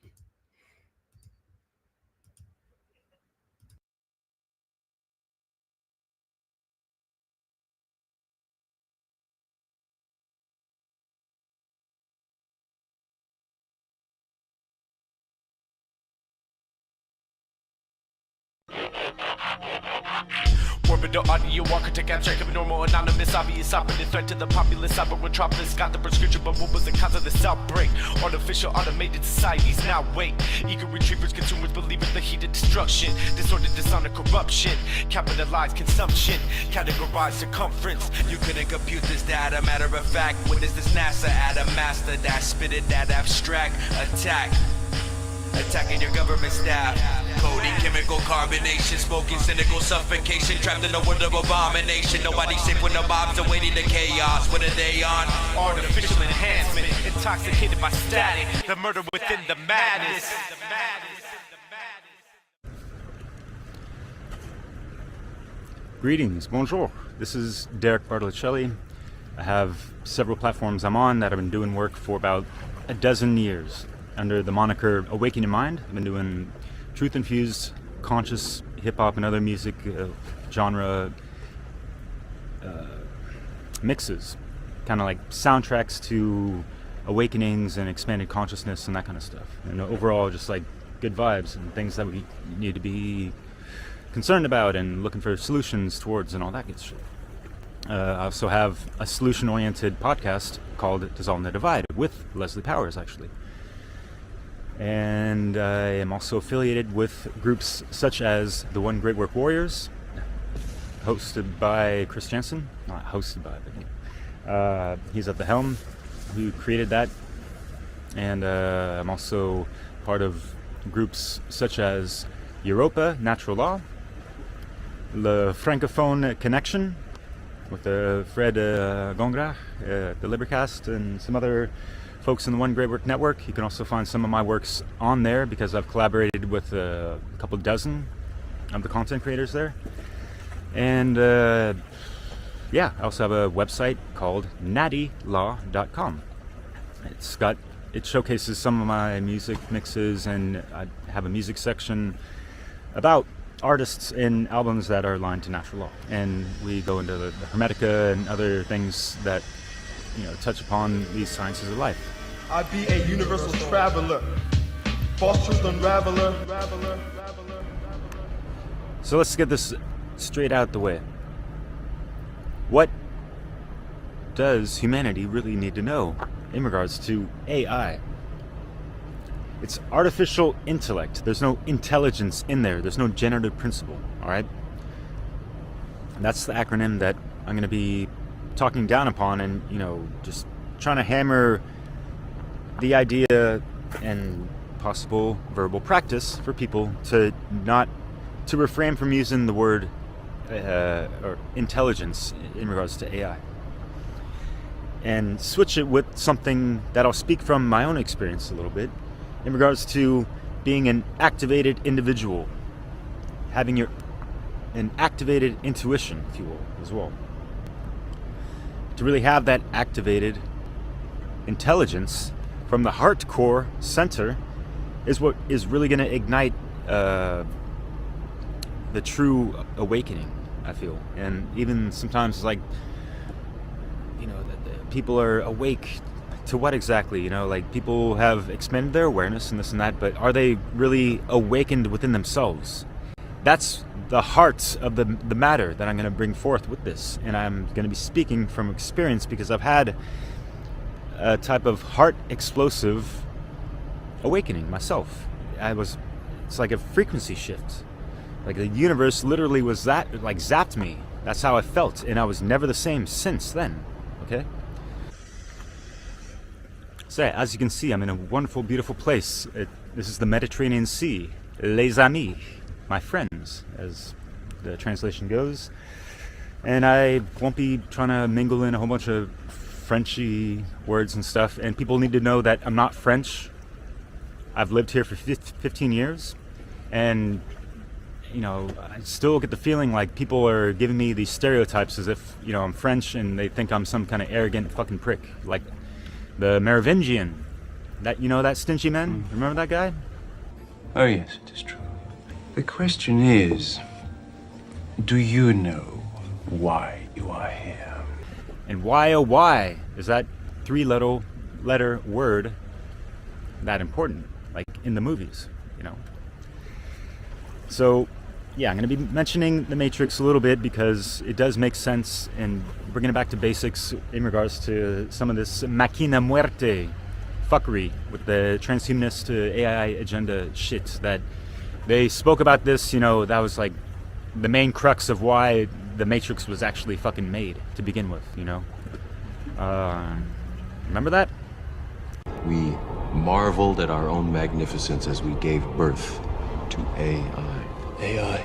Orbital audio architect abstract of normal anonymous obvious operative threat to the populace cyber metropolis got the prescription, but what was the cause of this outbreak? Artificial automated societies now wait. Eager retrievers, consumers believe in the heat of destruction. Disorder, dishonor, corruption. Capitalized consumption. Categorized circumference. You couldn't compute this data. Matter of fact, what is this NASA at a master that spit it that abstract attack? Attacking your government staff. Coding, chemical carbonation, smoking, cynical suffocation. Trapped in a world of abomination. Nobody's safe when the mobs are waiting to chaos. What are they on? Artificial enhancement. Intoxicated by static. The murder within the madness. Greetings, bonjour. This is Derek Bartolacelli. I have several platforms I'm on that I've been doing work for about a dozen years. Under the moniker Awakening Mind, I've been doing truth-infused, conscious hip-hop and other music genre mixes. Kind of like soundtracks to awakenings and expanded consciousness and that kind of stuff. And overall, just good vibes and things that we need to be concerned about and looking for solutions towards and all that good shit. I also have a solution-oriented podcast called Dissolving the Divide with Leslie Powers, actually. And I am also affiliated with groups such as the One Great Work Warriors, hosted by Kris Nelson. Not hosted by, but he's at the helm, who created that. And I'm also part of groups such as Europa Natural Law, Le Francophone Connection, with Fred Gongra, the Libercast, and some other folks in the One Great Work Network. You can also find some of my works on there because I've collaborated with a couple dozen of the content creators there. And yeah, I also have a website called nattylaw.com. It showcases some of my music mixes, and I have a music section about artists and albums that are aligned to natural law. And we go into the Hermetica and other things that touch upon these sciences of life. I be a universal traveler, false truth unraveler. So let's get this straight out the way. What does humanity really need to know in regards to AI? It's artificial intellect. There's no intelligence in there. There's no generative principle, all right? And that's the acronym that I'm going to be talking down upon and, just trying to hammer the idea and possible verbal practice for people to refrain from using the word or intelligence in regards to AI, and switch it with something that I'll speak from my own experience a little bit in regards to being an activated individual, having an activated intuition, if you will, as well. To really have that activated intelligence from the heart core center is what is really going to ignite the true awakening, I feel. And even sometimes it's like, you know, that people are awake to what exactly? You know, like people have expanded their awareness and this and that, but are they really awakened within themselves? That's the heart of the matter that I'm going to bring forth with this. And I'm going to be speaking from experience because I've had a type of heart explosive awakening myself. It's like a frequency shift. Like the universe literally was zapped me. That's how I felt, and I was never the same since then. Okay? So as you can see, I'm in a wonderful, beautiful place. This is the Mediterranean Sea. Les amis, my friends, as the translation goes. And I won't be trying to mingle in a whole bunch of Frenchy words and stuff. And people need to know that I'm not French. I've lived here for 15 years. And you know, I still get the feeling like people are giving me these stereotypes as if, you know, I'm French and they think I'm some kind of arrogant fucking prick. Like the Merovingian. That, you know, that stingy man? Remember that guy? Oh, yes, it is true. The question is, do you know why you are here? And why, oh why, is that three-letter word that important? Like in the movies, you know? So, yeah, I'm going to be mentioning the Matrix a little bit because it does make sense, and bringing it back to basics in regards to some of this machina muerte fuckery with the transhumanist AI agenda shit that they spoke about this, you know, that was like the main crux of why the Matrix was actually fucking made to begin with, you know? Remember that? We marveled at our own magnificence as we gave birth to AI. AI?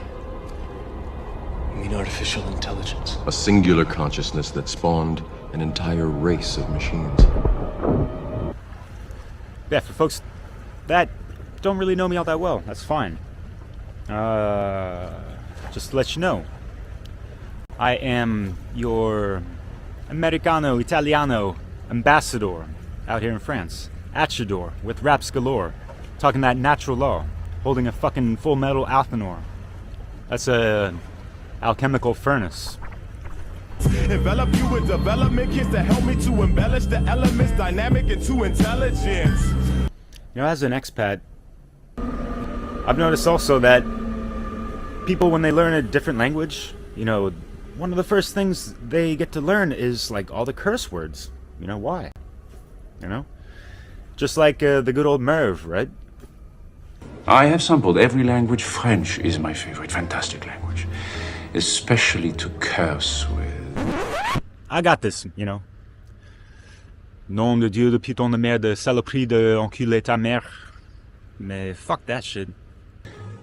You mean artificial intelligence? A singular consciousness that spawned an entire race of machines. Yeah, for folks that don't really know me all that well, that's fine. Just to let you know, I am your Americano Italiano ambassador out here in France, at your door, with raps galore, talking that natural law, holding a fucking full metal Athanor. That's a alchemical furnace. Envelop you with development kits to help me to embellish the elements, dynamic into intelligence. You know, as an expat, I've noticed also that people, when they learn a different language, you know, one of the first things they get to learn is like all the curse words. You know, why? You know? Just like the good old Merv, right? I have sampled every language. French is my favorite. Fantastic language. Especially to curse with. I got this, you know. Nom de Dieu de putain de merde, saloperie de enculer ta mère. Mais fuck that shit.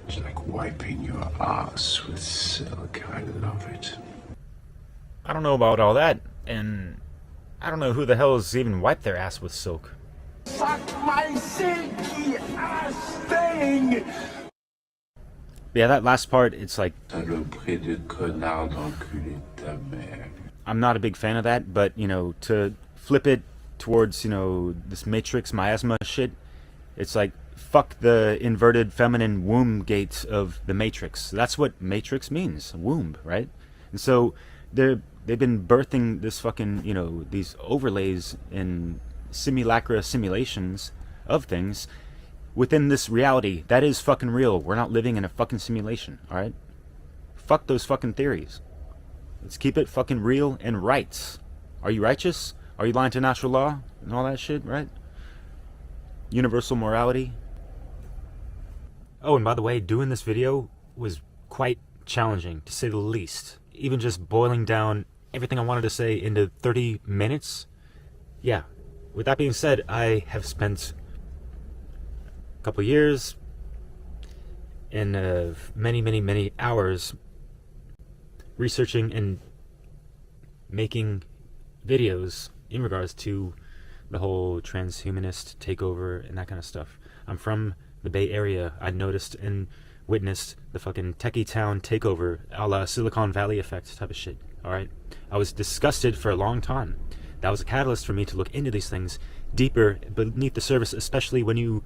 It's like wiping your ass with silk. I love it. I don't know about all that, and I don't know who the hell has even wiped their ass with silk. Suck my silky ass thing! Yeah, that last part, it's like... I'm not a big fan of that, but, you know, to flip it towards, you know, this Matrix miasma shit, it's like, fuck the inverted feminine womb gate of the Matrix. That's what Matrix means, womb, right? And so they've been birthing this fucking, you know, these overlays and simulacra simulations of things within this reality that is fucking real. We're not living in a fucking simulation, alright? Fuck those fucking theories. Let's keep it fucking real and right. Are you righteous? Are you lying to natural law and all that shit, right? Universal morality. Oh, and by the way, doing this video was quite challenging, to say the least. Even just boiling down everything I wanted to say into 30 minutes. Yeah, with that being said, I have spent a couple years and many hours researching and making videos in regards to the whole transhumanist takeover and that kind of stuff. I'm from the Bay Area. I noticed and witnessed the fucking techie town takeover, a la Silicon Valley effect type of shit. Alright? I was disgusted for a long time. That was a catalyst for me to look into these things deeper beneath the surface, especially when you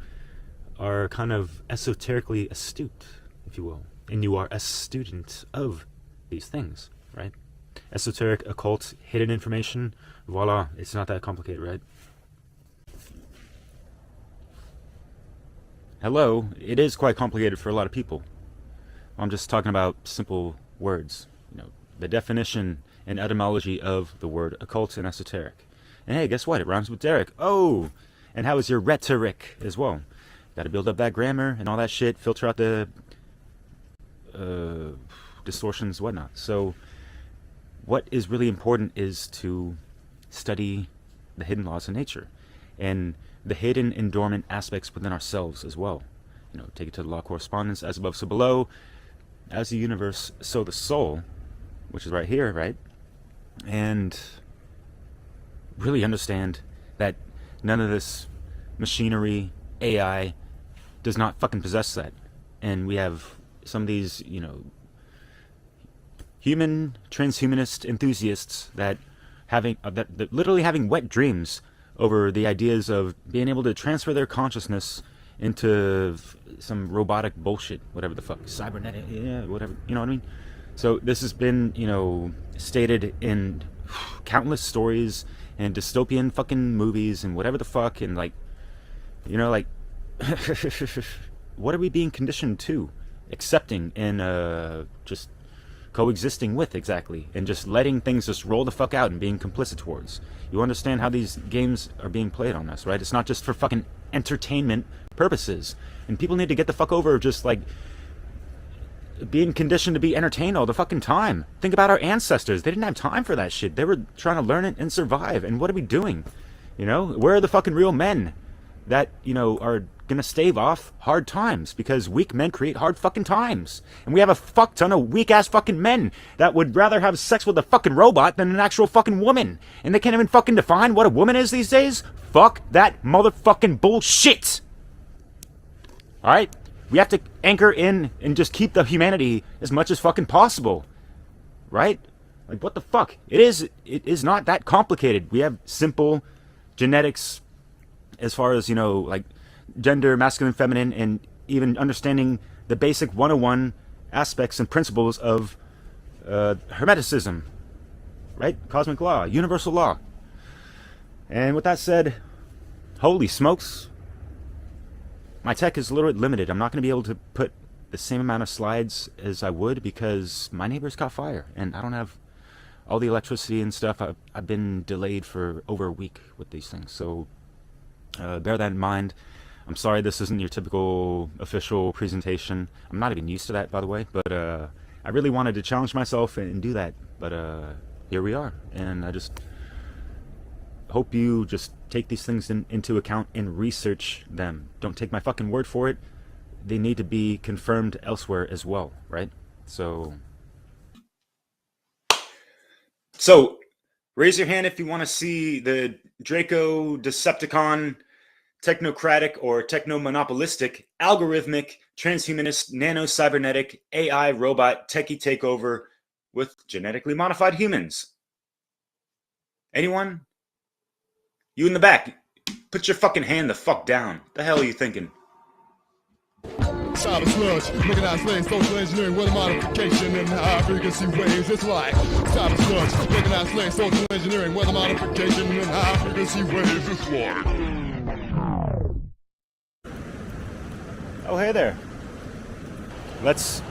are kind of esoterically astute, if you will, and you are a student of these things, right? Esoteric, occult, hidden information, voila, it's not that complicated, right? Hello, it is quite complicated for a lot of people. I'm just talking about simple words, you know, the definition and etymology of the word occult and esoteric. And hey, guess what? It rhymes with Derek. Oh, and how is your rhetoric as well? Got to build up that grammar and all that shit, filter out the distortions, whatnot. So what is really important is to study the hidden laws of nature and the hidden and dormant aspects within ourselves as well. You know, take it to the law of correspondence, as above, so below, as the universe, so the soul, which is right here, right? And really understand that none of this machinery, AI, does not fucking possess that. And we have some of these, you know, human transhumanist enthusiasts that that literally having wet dreams over the ideas of being able to transfer their consciousness into some robotic bullshit, whatever the fuck, cybernetic, yeah, whatever, you know what I mean? So this has been, you know, stated in countless stories and dystopian fucking movies and whatever the fuck, and like, you know, like, what are we being conditioned to? Accepting and just coexisting with, exactly, and just letting things just roll the fuck out and being complicit towards. You understand how these games are being played on us, right? It's not just for fucking entertainment purposes, and people need to get the fuck over just like being conditioned to be entertained all the fucking time. Think about our ancestors. They didn't have time for that shit. They were trying to learn it and survive. And what are we doing? You know, where are the fucking real men that, you know, are gonna stave off hard times? Because weak men create hard fucking times. And we have a fuck ton of weak ass fucking men that would rather have sex with a fucking robot than an actual fucking woman. And they can't even fucking define what a woman is these days? Fuck that motherfucking bullshit. Alright? We have to anchor in and just keep the humanity as much as fucking possible. Right? Like, what the fuck? It is not that complicated. We have simple genetics as far as, you know, like gender, masculine, feminine, and even understanding the basic 101 aspects and principles of Hermeticism. Right? Cosmic law, universal law. And with that said, holy smokes, my tech is a little bit limited. I'm not going to be able to put the same amount of slides as I would because my neighbor's caught fire and I don't have all the electricity and stuff. I've been delayed for over a week with these things, so bear that in mind. I'm sorry this isn't your typical official presentation. I'm not even used to that, by the way, but I really wanted to challenge myself and do that, but here we are, and I just hope you just take these things into account and research them. Don't take my fucking word for it. They need to be confirmed elsewhere as well, right? So raise your hand if you want to see the Draco Decepticon technocratic or techno-monopolistic algorithmic transhumanist nano-cybernetic AI robot techie takeover with genetically modified humans. Anyone? You in the back, put your fucking hand the fuck down. The hell are you thinking? Cyber sludge, mechanized slaves, social engineering, weather modification, and high frequency waves. It's like cyber sludge, mechanized slaves, social engineering, weather modification, and high frequency waves. It's like. Oh, hey there. Let's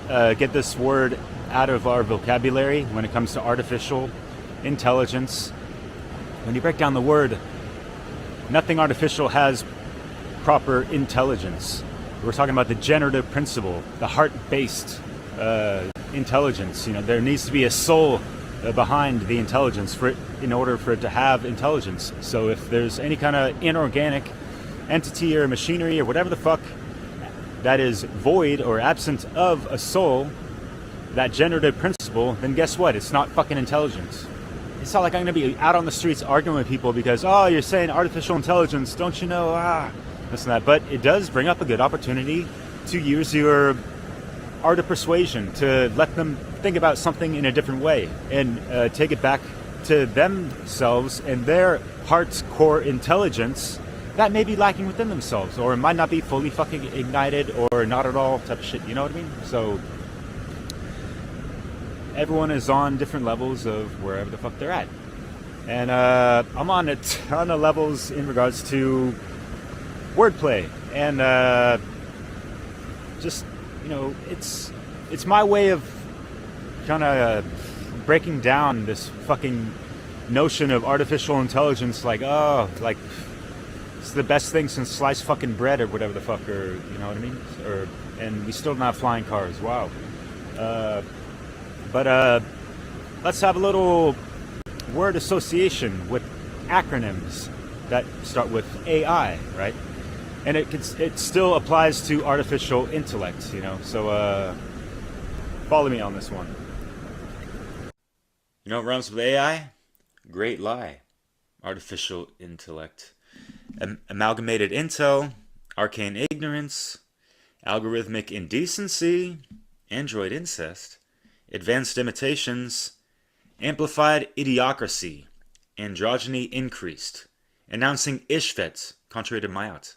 get this word out of our vocabulary when it comes to artificial intelligence. When you break down the word, nothing artificial has proper intelligence. We're talking about the generative principle, the heart-based intelligence. You know, there needs to be a soul behind the intelligence for it, in order for it to have intelligence. So if there's any kind of inorganic entity or machinery or whatever the fuck that is void or absent of a soul, that generative principle, then guess what? It's not fucking intelligence. It's not like I'm going to be out on the streets arguing with people because, oh, you're saying artificial intelligence, don't you know, this and that. But it does bring up a good opportunity to use your art of persuasion to let them think about something in a different way and take it back to themselves and their heart's core intelligence that may be lacking within themselves, or it might not be fully fucking ignited or not at all type of shit, you know what I mean? So everyone is on different levels of wherever the fuck they're at. And I'm on a ton of levels in regards to wordplay and just, you know, it's my way of kind of breaking down this fucking notion of artificial intelligence, like, oh, like it's the best thing since sliced fucking bread or whatever the fuck, or you know what I mean? Or and we still don't have flying cars. Wow. But let's have a little word association with acronyms that start with AI, right? And it still applies to artificial intellect, you know. So follow me on this one. You know what rhymes with AI? Great lie. Artificial intellect. Amalgamated intel, arcane ignorance, algorithmic indecency, android incest, advanced imitations, amplified idiocracy, androgyny increased, announcing Ishvet, contrary to Mayat,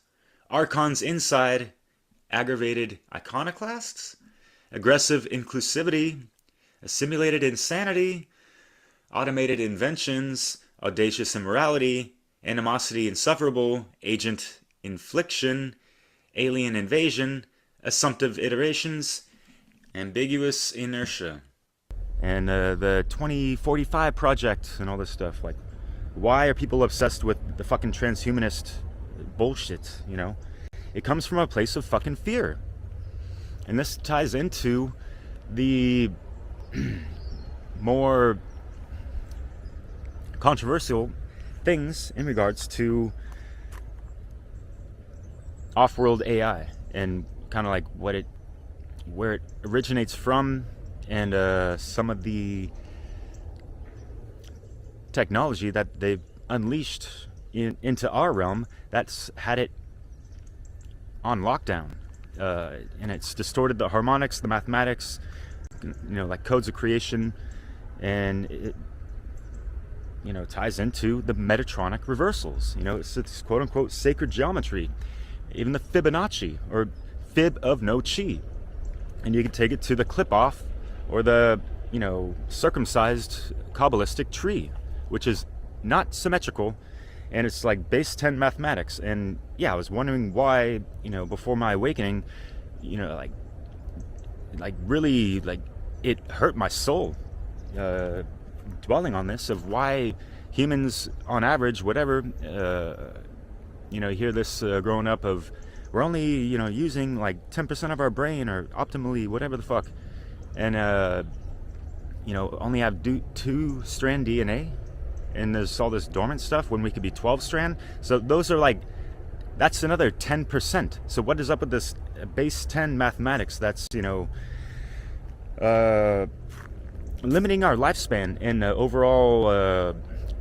archons inside, aggravated iconoclasts, aggressive inclusivity, assimilated insanity, automated inventions, audacious immorality, animosity insufferable, agent infliction, alien invasion, assumptive iterations, ambiguous inertia. And the 2045 project and all this stuff. Like, why are people obsessed with the fucking transhumanist bullshit, you know? It comes from a place of fucking fear. And this ties into the more controversial things in regards to off-world AI and kind of like where it originates from, and some of the technology that they've unleashed into our realm that's had it on lockdown, and it's distorted the harmonics, the mathematics, you know, like codes of creation, and it, you know, ties into the Metatronic reversals. You know, it's quote-unquote sacred geometry, even the Fibonacci, or fib of no chi. And you can take it to the clip-off, or the, you know, circumcised Kabbalistic tree, which is not symmetrical, and it's like base 10 mathematics. And yeah, I was wondering why, you know, before my awakening, you know, like really, like, it hurt my soul, dwelling on this, of why humans on average, whatever, you know, you hear this growing up of, we're only, you know, using like 10% of our brain, or optimally whatever the fuck, and you know, only have 2-strand DNA, and there's all this dormant stuff when we could be 12-strand. So those are like, that's another 10%. So what is up with this base 10 mathematics that's, you know, limiting our lifespan and overall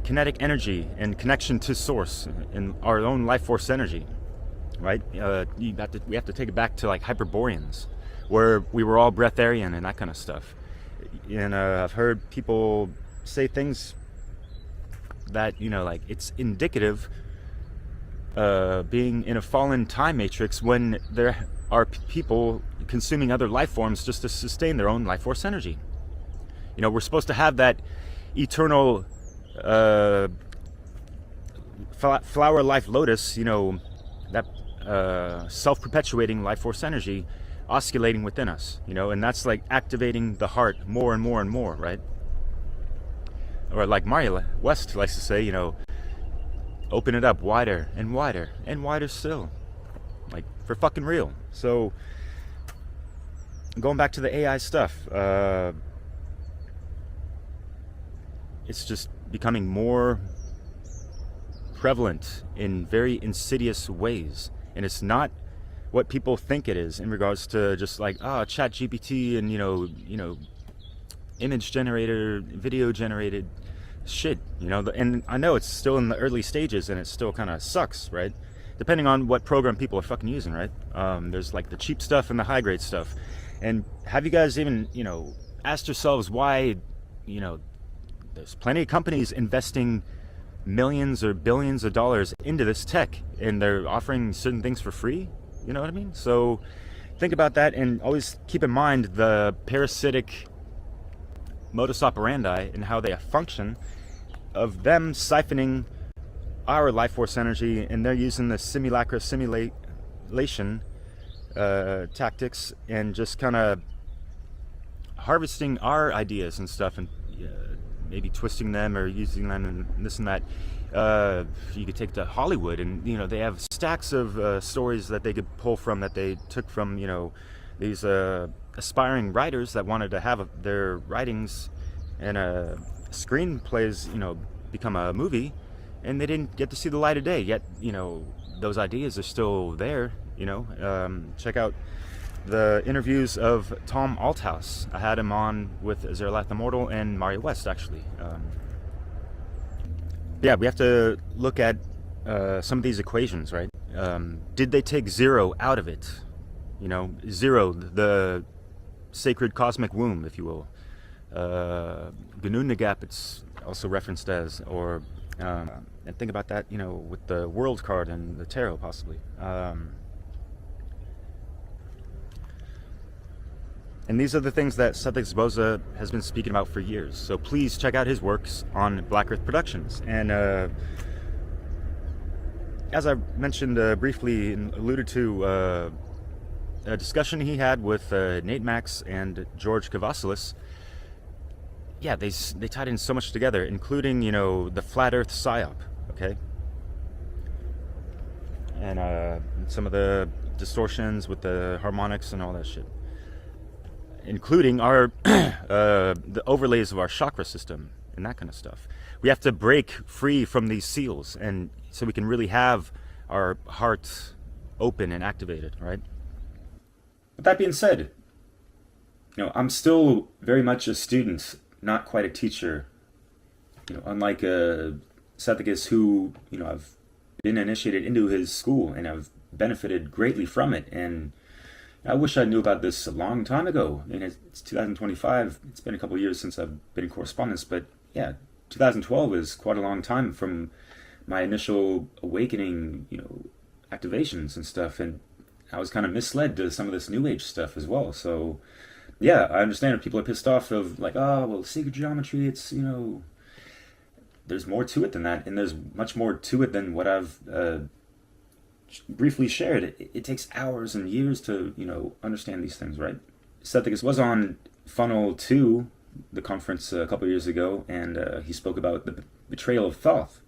kinetic energy and connection to source and our own life force energy, right? We have to take it back to like Hyperboreans, where we were all breatharian and that kind of stuff. And I've heard people say things that, you know, like, it's indicative being in a fallen time matrix when there are people consuming other life forms just to sustain their own life force energy. You know, we're supposed to have that eternal flower life lotus, you know, that self-perpetuating life force energy oscillating within us, you know, and that's like activating the heart more and more and more, right? Or like Maria West likes to say, you know, open it up wider and wider and wider still, like, for fucking real. So going back to the AI stuff, it's just becoming more prevalent in very insidious ways, and it's not what people think it is in regards to just like chat GPT and you know image generator, video generated shit, and I know it's still in the early stages and it still kind of sucks, right? Depending on what program people are fucking using, right? There's like the cheap stuff and the high grade stuff. And have you guys even asked yourselves why there's plenty of companies investing millions or billions of dollars into this tech, and they're offering certain things for free? You know what I mean? So think about that, and always keep in mind the parasitic modus operandi and how they function of them siphoning our life force energy, and they're using the simulation tactics and just kind of harvesting our ideas and stuff, and maybe twisting them or using them and this and that. You could take to Hollywood, and they have stacks of stories that they could pull from, that they took from these aspiring writers that wanted to have their writings and screenplays become a movie, and they didn't get to see the light of day yet. Those ideas are still there. Check out the interviews of Tom Althouse. I had him on with Zeralath Immortal and Mario West, actually. Yeah, we have to look at some of these equations, right? Did they take zero out of it? Zero, the sacred cosmic womb, if you will. Gununagap, it's also referenced as, or and think about that, with the world card and the tarot, possibly. And these are the things that Sethix Boza has been speaking about for years. So please check out his works on Black Earth Productions. And as I mentioned briefly and alluded to, a discussion he had with Nate Max and George Kavasilis, yeah, they tied in so much together, including, the Flat Earth PSYOP, okay? And some of the distortions with the harmonics and all that shit. Including our the overlays of our chakra system and that kind of stuff. We have to break free from these seals, and so we can really have our heart open and activated, right? With that being said, I'm still very much a student, not quite a teacher. Unlike Sethicus, who I've been initiated into his school and I've benefited greatly from it, and I wish I knew about this a long time ago. It's 2025. It's been a couple of years since I've been in correspondence, but yeah, 2012 is quite a long time from my initial awakening, activations and stuff, and I was kind of misled to some of this New Age stuff as well. So yeah, I understand if people are pissed off of like, sacred geometry, it's, there's more to it than that, and there's much more to it than what I've briefly shared. It takes hours and years to understand these things, right? Sethicus was on FUNL 2, the conference a couple of years ago, and he spoke about the betrayal of Thoth,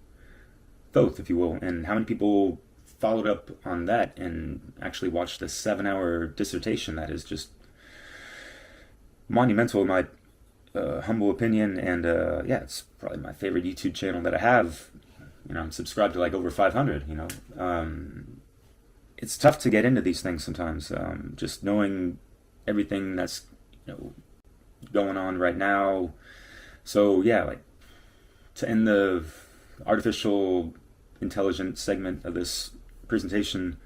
if you will, and how many people followed up on that and actually watched a 7-hour dissertation that is just monumental in my humble opinion. And yeah, it's probably my favorite YouTube channel that I have. I'm subscribed to like over 500. It's tough to get into these things sometimes. Just knowing everything that's going on right now. So yeah, like to end the artificial intelligence segment of this presentation,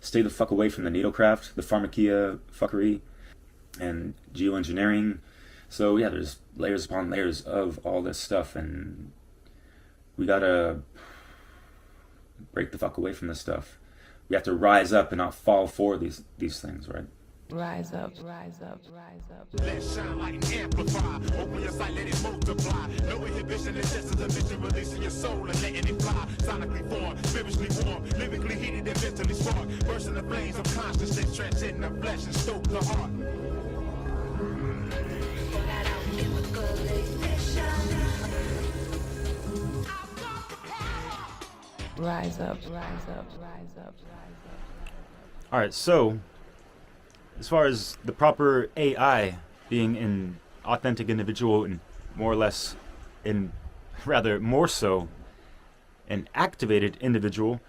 stay the fuck away from the needlecraft, the pharmakia fuckery, and geoengineering. So yeah, there's layers upon layers of all this stuff, and we gotta break the fuck away from this stuff. We have to rise up and not fall for these things, right? Rise up, rise up, rise up. Let shine like an amplifier. Open your sight, let it multiply. No inhibition, it's just a mission, releasing your soul and letting it fly. Sonically formed, spiritually warm, lyrically heated and mentally sparked. Bursting the flames of consciousness, transcending the flesh and stoke the heart. Rise up, rise up, rise up, rise up. All right, so as far as the proper AI being an authentic individual and more or less in rather more so, an activated individual,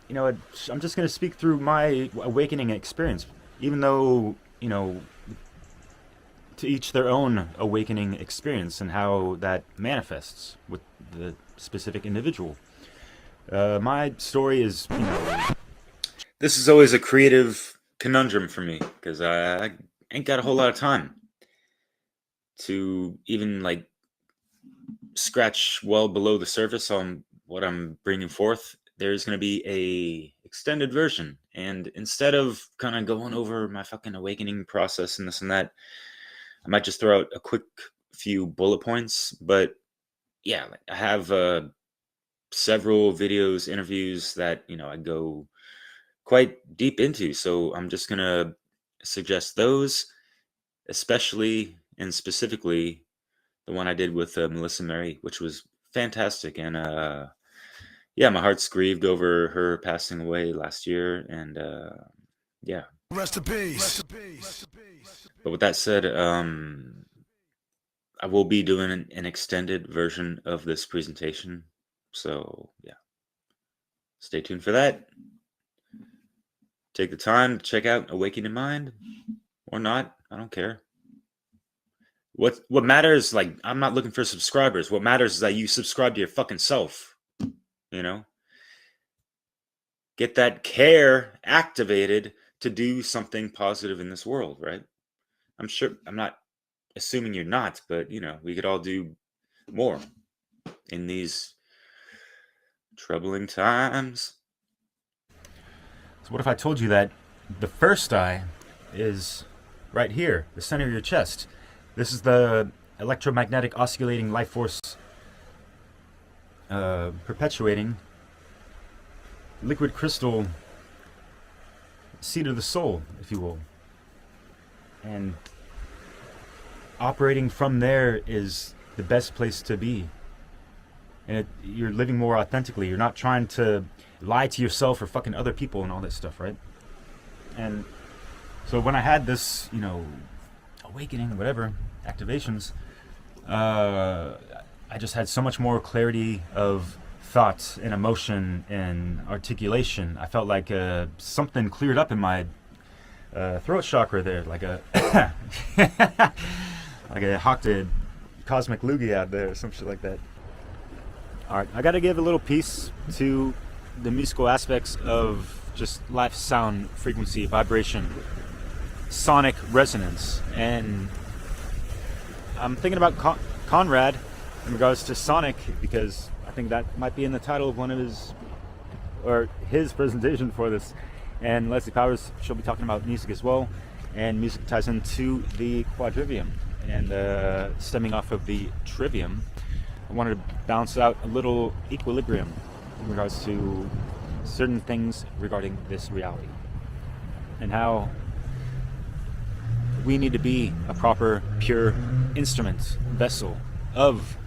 I'm just going to speak through my awakening experience, even though, to each their own awakening experience and how that manifests with the specific individual. My story is, this is always a creative conundrum for me, because I ain't got a whole lot of time to even scratch well below the surface on what I'm bringing forth. There's going to be a extended version, and instead of kind of going over my fucking awakening process and this and that, I might just throw out a quick few bullet points. But yeah, I have several videos, interviews that I go quite deep into, so I'm just gonna suggest those, especially and specifically the one I did with Melissa Mary, which was fantastic. And yeah, my heart's grieved over her passing away last year, and yeah. Rest in peace. But with that said, I will be doing an extended version of this presentation, so yeah, stay tuned for that. Take the time to check out Awakening Mind, or not, I don't care. What matters, I'm not looking for subscribers. What matters is that you subscribe to your fucking self. Get that care activated to do something positive in this world, right? I'm not assuming you're not, but we could all do more in these troubling times. So what if I told you that the first eye is right here, the center of your chest? This is the electromagnetic oscillating life force perpetuating liquid crystal seat of the soul, if you will. And operating from there is the best place to be. And you're living more authentically. You're not trying to lie to yourself or fucking other people and all that stuff, right? And so when I had this, awakening, whatever, activations, I just had so much more clarity of thought and emotion and articulation. I felt like something cleared up in my throat chakra there, like a like I hawked a cosmic loogie out there or some shit like that. All right, I got to give a little piece to the musical aspects of just life, sound, frequency, vibration, sonic resonance. And I'm thinking about Conrad in regards to sonic, because I think that might be in the title of one of his presentation for this. And Leslie Powers, she'll be talking about music as well, and music ties into the quadrivium. And stemming off of the trivium, I wanted to balance out a little equilibrium in regards to certain things regarding this reality, and how we need to be a proper, pure instrument, vessel of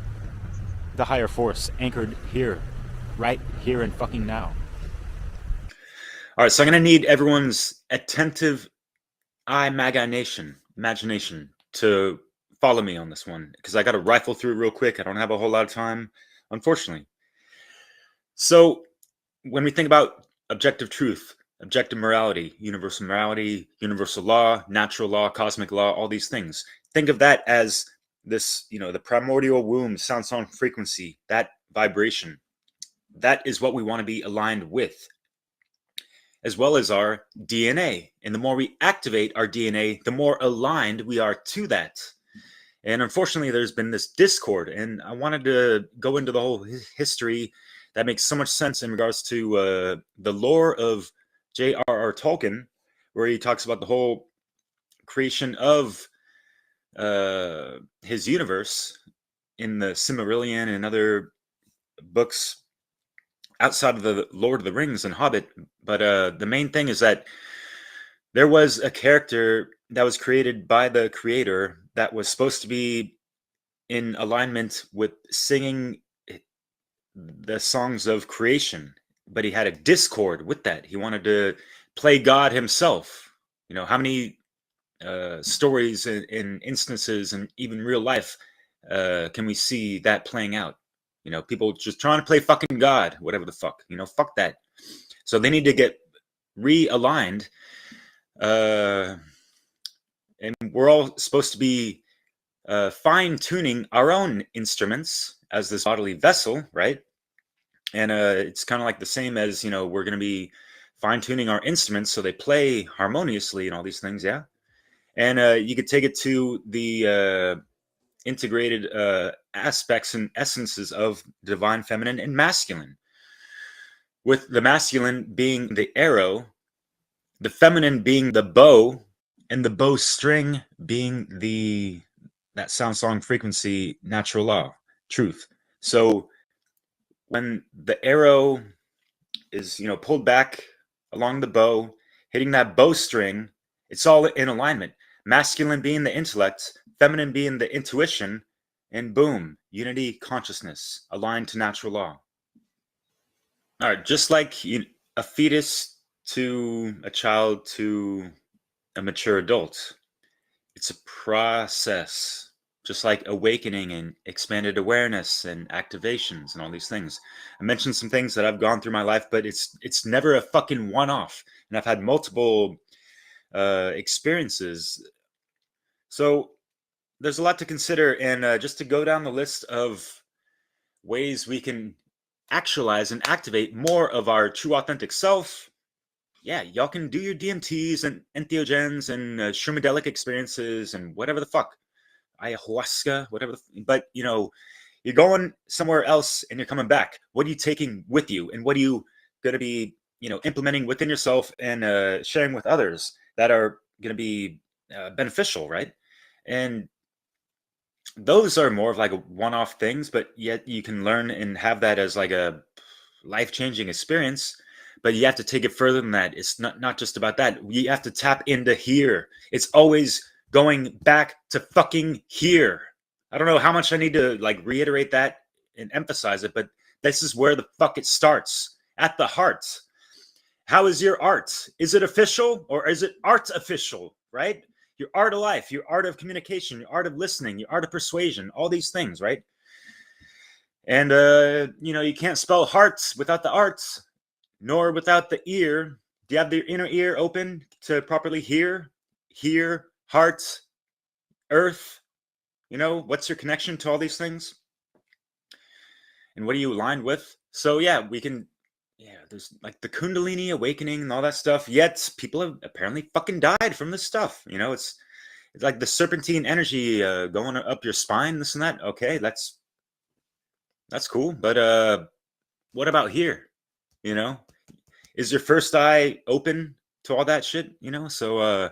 the higher force, anchored here, right here and fucking now. All right, so I'm going to need everyone's attentive imagination to follow me on this one, because I got to rifle through real quick. I don't have a whole lot of time, unfortunately. So when we think about objective truth, objective morality, universal law, natural law, cosmic law, all these things, think of that as this, the primordial womb, sound frequency, that vibration. That is what we want to be aligned with, as well as our DNA. And the more we activate our DNA, the more aligned we are to that. And unfortunately, there's been this discord, and I wanted to go into the whole history that makes so much sense in regards to the lore of J.R.R. Tolkien, where he talks about the whole creation of his universe in the Silmarillion and other books outside of the Lord of the Rings and Hobbit. But the main thing is that there was a character that was created by the creator that was supposed to be in alignment with singing the songs of creation, but he had a discord with that. He wanted to play God himself. How many stories and instances and even real life can we see that playing out? You know, people just trying to play fucking God, whatever the fuck, you know, fuck that. So they need to get realigned. And we're all supposed to be fine-tuning our own instruments as this bodily vessel, right? And it's kind of like the same as, you know, we're going to be fine-tuning our instruments so they play harmoniously and all these things, yeah? And you could take it to the integrated aspects and essences of divine feminine and masculine, with the masculine being the arrow, the feminine being the bow, and the bow string being that sound song frequency, natural law, truth. So when the arrow is, you know, pulled back along the bow, hitting that bowstring, it's all in alignment. Masculine being the intellect, feminine being the intuition, and boom, unity consciousness aligned to natural law. All right, just like a fetus to a child to a mature adult, it's a process, just like awakening and expanded awareness and activations and all these things. I mentioned some things that I've gone through my life, but it's never a fucking one-off, and I've had multiple experiences. So there's a lot to consider, and just to go down the list of ways we can actualize and activate more of our true authentic self. Yeah, y'all can do your DMTs and entheogens and shroomadelic experiences and whatever the fuck, ayahuasca, whatever. But you know, you're going somewhere else and you're coming back. What are you taking with you, and what are you going to be, you know, implementing within yourself and sharing with others that are going to be beneficial, right? And those are more of like a one-off things, but yet you can learn and have that as like a life-changing experience. But you have to take it further than that. It's not just about that. You have to tap into here. It's always going back to fucking here. I don't know how much I need to like reiterate that and emphasize it, but this is where the fuck it starts, at the heart. How is your art? Is it official or is it artificial, right? Your art of life, your art of communication, your art of listening, your art of persuasion, all these things, right? And, you know, you can't spell hearts without the arts, nor without the ear. Do you have the inner ear open to properly hear? Hear, heart, earth. You know, what's your connection to all these things? And what are you aligned with? So, yeah, we can... Yeah, there's like the Kundalini awakening and all that stuff. Yet people have apparently fucking died from this stuff. You know, it's like the serpentine energy going up your spine, this and that. Okay, that's cool. But what about here? You know, is your first eye open to all that shit? You know, so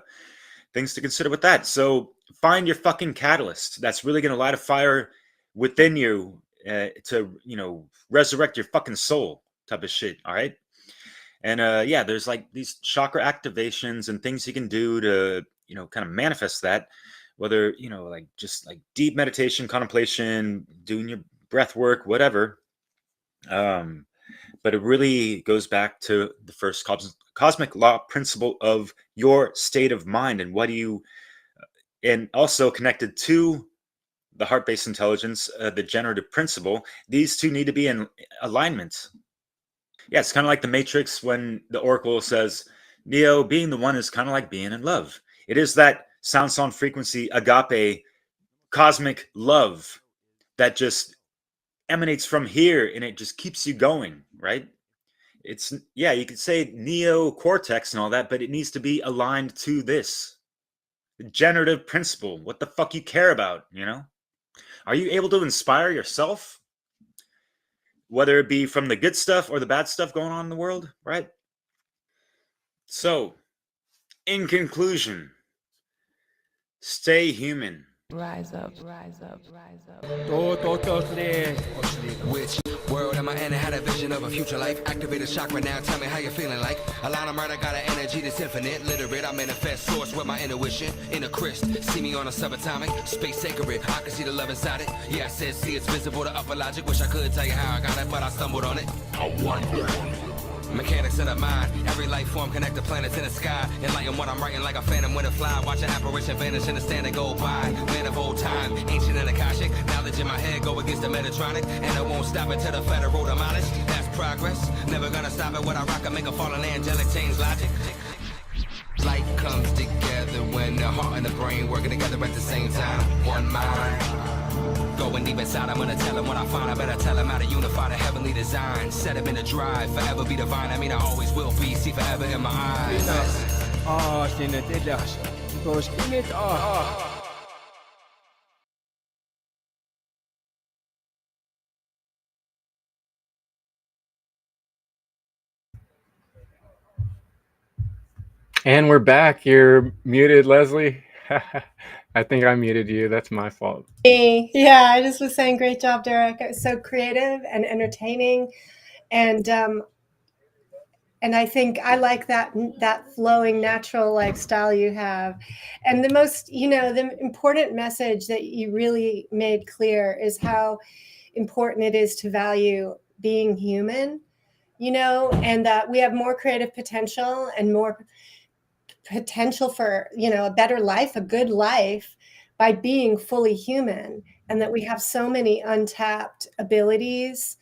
things to consider with that. So find your fucking catalyst that's really going to light a fire within you to, you know, resurrect your fucking soul. Type of shit, all right? And yeah, there's like these chakra activations and things you can do to, you know, kind of manifest that, whether, you know, like just like deep meditation, contemplation, doing your breath work, whatever. But it really goes back to the first cosmic law principle of your state of mind, and what do you, and also connected to the heart-based intelligence, the generative principle. These two need to be in alignment. Yeah, it's kind of like the Matrix when the Oracle says, Neo, being the one is kind of like being in love. It is that sound frequency, agape, cosmic love that just emanates from here, and it just keeps you going, right? It's, yeah, you could say neocortex and all that, but it needs to be aligned to this. The generative principle, what the fuck you care about, you know? Are you able to inspire yourself? Whether it be from the good stuff or the bad stuff going on in the world, right? So, in conclusion, stay human. Rise up, rise up, rise up. Which world am I in? I had a vision of a future life. Activated chakra now, tell me how you're feeling like. A line of murder, got an energy that's infinite. Literate, I manifest source with my intuition. Inner Chris, see me on a subatomic. Space sacred, I can see the love inside it. Yeah, I said see it's visible to upper logic. Wish I could tell you how I got it, but I stumbled on it. I wonder. Mechanics of the mind, every life form connect the planets in the sky. Enlighten what I'm writing like a phantom when it fly. Watch an apparition vanish and a stand and go by. Man of old time, ancient and Akashic. Knowledge in my head go against the Metatronic. And I won't stop until the federal demolish. That's progress, never gonna stop it. What I rock, I make a fallen angelic change logic. Life comes together when the heart and the brain working together at the same time. One mind. Going deep inside, I'm gonna tell him what I find. I better tell him how to unify the heavenly design. Set him in the drive, forever be divine. I mean, I always will be, see forever in my eyes. And we're back. You're muted, Leslie. I think I muted you. That's my fault. Yeah, I just was saying, great job, Derek. It was so creative and entertaining, and I think I like that flowing, natural like style you have. And the most, the important message that you really made clear is how important it is to value being human, and that we have more creative potential and more potential for a better life, a good life, by being fully human, and that we have so many untapped abilities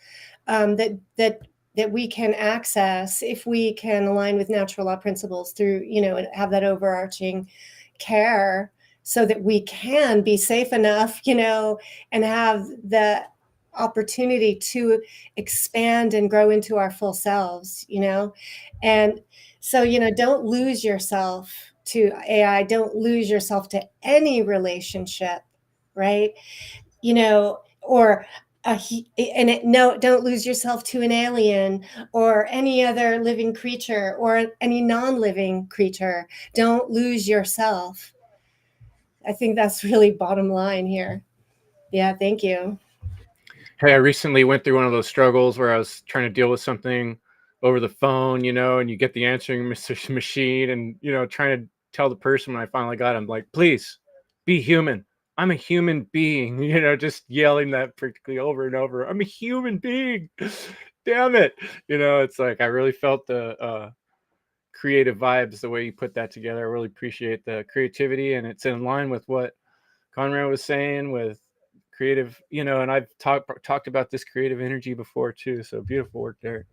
that we can access if we can align with natural law principles through and have that overarching care, so that we can be safe enough and have the opportunity to expand and grow into our full selves, and so, don't lose yourself to AI. Don't lose yourself to any relationship, right? Or don't lose yourself to an alien or any other living creature or any non-living creature. Don't lose yourself. I think that's really bottom line here. Yeah, thank you. Hey, I recently went through one of those struggles where I was trying to deal with something over the phone, and you get the answering machine and, trying to tell the person when I finally got him, like, please be human. I'm a human being, just yelling that practically over and over. I'm a human being. Damn it. It's like, I really felt the creative vibes, the way you put that together. I really appreciate the creativity, and it's in line with what Conrad was saying with creative, and I've talked about this creative energy before too. So beautiful work there.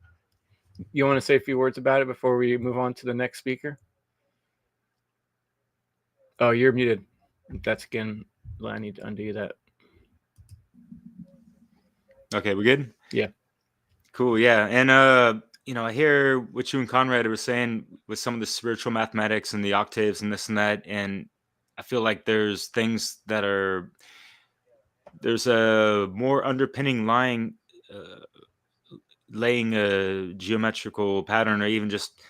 You want to say a few words about it before we move on to the next speaker? Oh, you're muted. That's again, I need to undo that. Okay, we good? Yeah. Cool. Yeah. And I hear what you and Conrad were saying with some of the spiritual mathematics and the octaves and this and that, and I feel like there's things that there's a more underpinning laying a geometrical pattern, or even just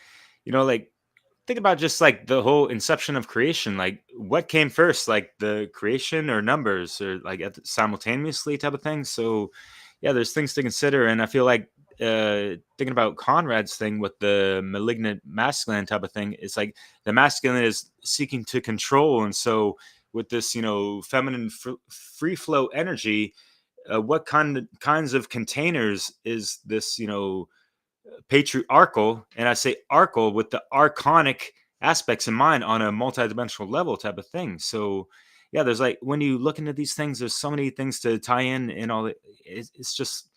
like think about just like the whole inception of creation. Like, what came first, like the creation or numbers, or like simultaneously type of thing? So yeah, there's things to consider. And I feel like thinking about Conrad's thing with the malignant masculine type of thing, it's like the masculine is seeking to control, and so with this feminine free flow energy, what kinds of containers is this patriarchal, and I say archal with the archonic aspects in mind on a multidimensional level type of thing. So yeah, there's like, when you look into these things, there's so many things to tie in and all. It's just,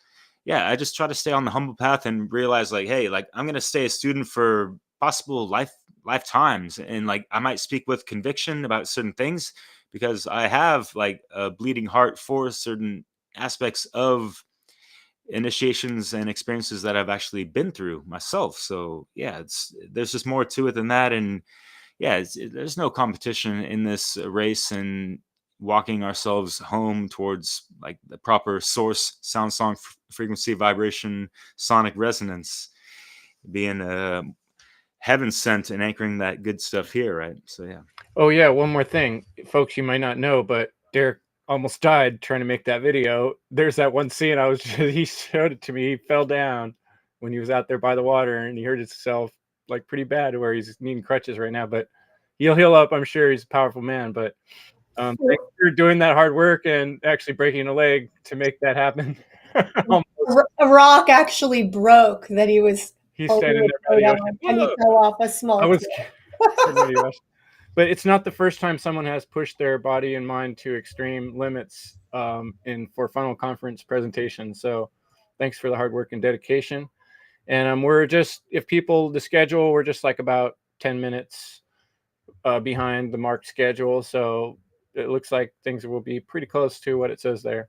yeah, I just try to stay on the humble path and realize, like, hey, like, I'm going to stay a student for possible lifetimes, and like I might speak with conviction about certain things because I have like a bleeding heart for certain aspects of initiations and experiences that I've actually been through myself. So yeah, there's just more to it than that. And yeah, there's no competition in this race, and walking ourselves home towards like the proper source, sound, song, frequency, vibration, sonic resonance, being heaven sent and anchoring that good stuff here, right? So yeah. Oh yeah, one more thing, folks, you might not know, but Derek almost died trying to make that video. There's that one scene he showed it to me. He fell down when he was out there by the water, and he hurt himself like pretty bad, where he's needing crutches right now, but he'll heal up. I'm sure he's a powerful man. But thanks for doing that hard work and actually breaking a leg to make that happen. A rock actually broke that he was He's holding standing his there by the coat ocean. on, and he fell off a small I was tear. but it's not the first time someone has pushed their body and mind to extreme limits for funnel conference presentations. So thanks for the hard work and dedication. And we're just, if people, the schedule, we're just like about 10 minutes behind the marked schedule. So it looks like things will be pretty close to what it says there.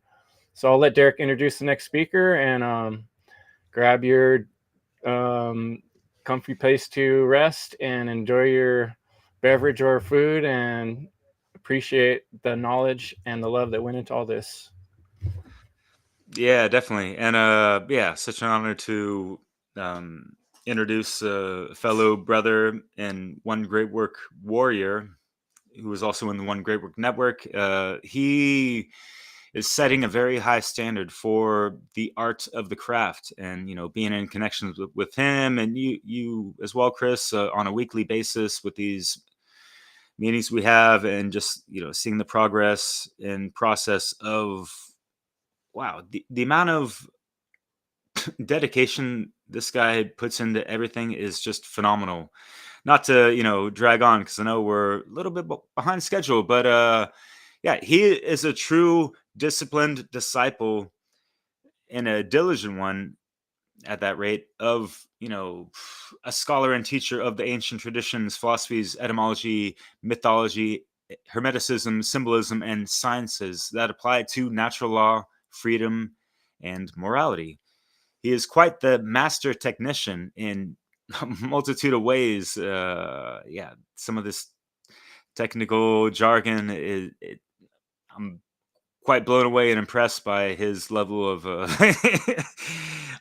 So I'll let Derek introduce the next speaker, and grab your comfy place to rest and enjoy your beverage or food, and appreciate the knowledge and the love that went into all this. Yeah, definitely. And yeah, such an honor to introduce a fellow brother and One Great Work warrior who is also in the One Great Work Network. He is setting a very high standard for the art of the craft, and being in connections with him and you as well, Kris, on a weekly basis with these meetings we have, and just seeing the progress and process of the amount of dedication this guy puts into everything is just phenomenal. Not to drag on, because I know we're a little bit behind schedule, but yeah, he is a true disciplined disciple and a diligent one at that rate of a scholar and teacher of the ancient traditions, philosophies, etymology, mythology, hermeticism, symbolism, and sciences that apply to natural law, freedom, and morality. He is quite the master technician in a multitude of ways. Yeah, some of this technical jargon I'm quite blown away and impressed by his level of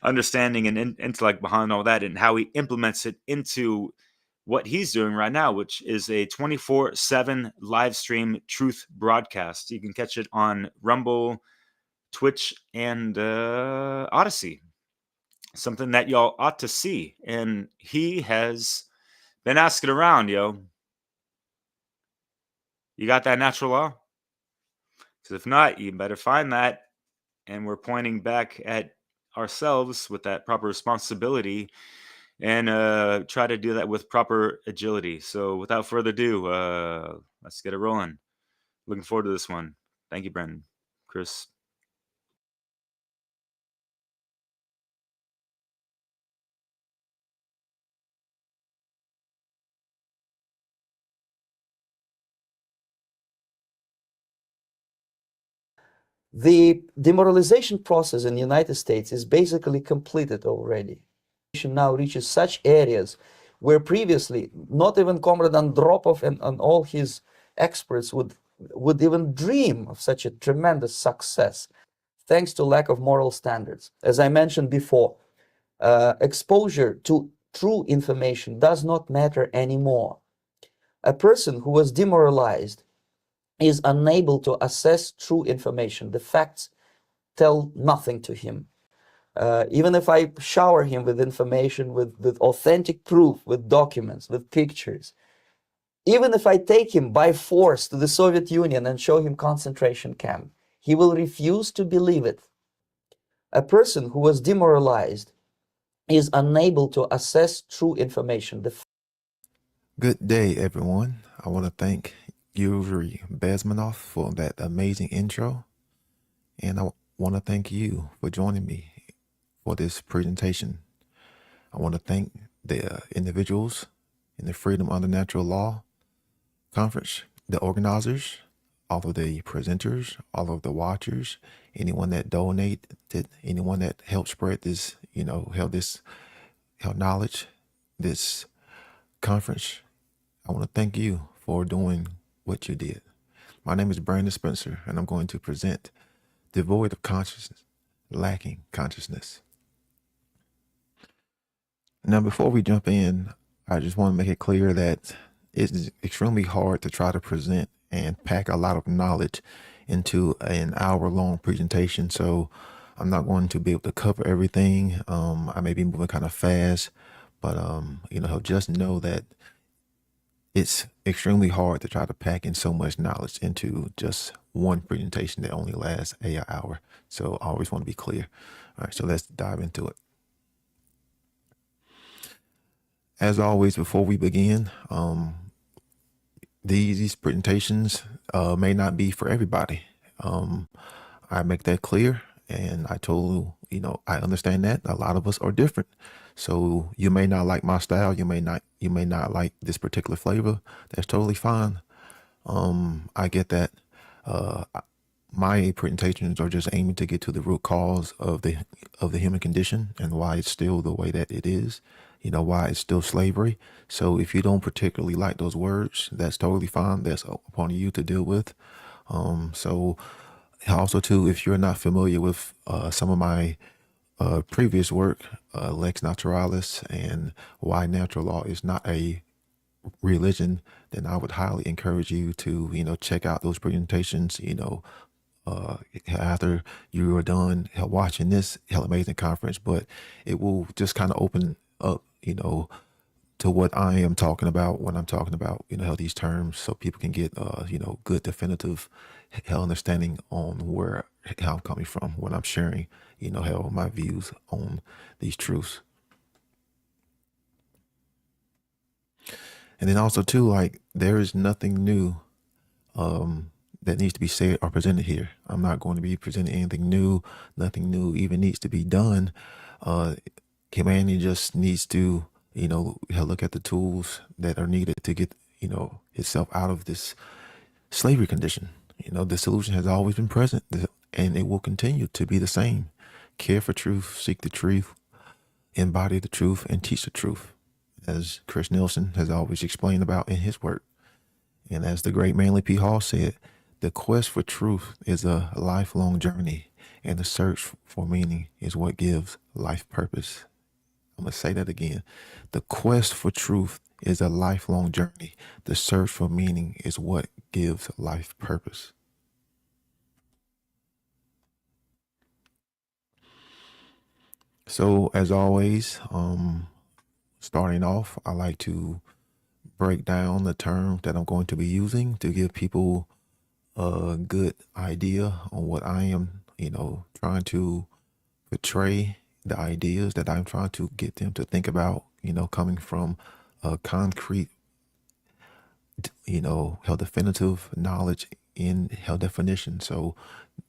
understanding and intellect behind all that, and how he implements it into what he's doing right now, which is a 24/7 live stream truth broadcast. You can catch it on Rumble, Twitch, and Odyssey. Something that y'all ought to see. And he has been asking around, yo, you got that natural law? Because if not, you better find that. And we're pointing back at ourselves with that proper responsibility, and try to do that with proper agility. So without further ado, let's get it rolling. Looking forward to this one. Thank you, Brendan. Kris. The demoralization process in the United States is basically completed already. Now reaches such areas where previously not even Comrade Andropov and all his experts would even dream of such a tremendous success, thanks to lack of moral standards. As I mentioned before, exposure to true information does not matter anymore. A person who was demoralized is unable to assess true information. The facts tell nothing to him. Even if I shower him with information, with authentic proof, with documents, with pictures, even if I take him by force to the Soviet Union and show him concentration camp, he will refuse to believe it. A person who was demoralized is unable to assess true information. Good day, everyone. I want to thank Yuri Bezmenov for that amazing intro. And I want to thank you for joining me for this presentation. I want to thank the individuals in the Freedom Under Natural Law Conference, the organizers, all of the presenters, all of the watchers, anyone that donated, anyone that helped spread this, help knowledge, this conference. I want to thank you for doing what you did. My name is Brandon Spencer, and I'm going to present Devoid of Consciousness, Lacking Consciousness. Now, before we jump in, I just want to make it clear that it's extremely hard to try to present and pack a lot of knowledge into an hour-long presentation. So I'm not going to be able to cover everything. I may be moving kind of fast, but just know that it's extremely hard to try to pack in so much knowledge into just one presentation that only lasts an hour. So I always want to be clear. All right, so let's dive into it. as always, before we begin, these presentations may not be for everybody. I make that clear, and I told I understand that a lot of us are different. So you may not like my style, you may not like this particular flavor. That's totally fine. I get that. My presentations are just aiming to get to the root cause of the human condition and why it's still the way that it is. Why it's still slavery. So if you don't particularly like those words, that's totally fine. That's upon you to deal with. So also too, if you're not familiar with some of my previous work, Lex Naturalis and why natural law is not a religion, then I would highly encourage you to check out those presentations. After you are done watching this amazing conference, but it will just kind of open up, to what I am talking about when I'm talking about, these terms, so people can get, good definitive understanding on how I'm coming from when I'm sharing, my views on these truths. And then also too, like, there is nothing new, that needs to be said or presented here. I'm not going to be presenting anything new. Nothing new even needs to be done. Humanity just needs to, look at the tools that are needed to get, itself out of this slavery condition. The solution has always been present, and it will continue to be the same. Care for truth, seek the truth, embody the truth, and teach the truth, as Kris Nelson has always explained about in his work. And as the great Manly P. Hall said, the quest for truth is a lifelong journey, and the search for meaning is what gives life purpose. I'm going to say that again. The quest for truth is a lifelong journey. The search for meaning is what gives life purpose. So, as always, starting off, I like to break down the terms that I'm going to be using to give people a good idea on what I am, trying to portray, the ideas that I'm trying to get them to think about, coming from a concrete, definitive knowledge in definition. So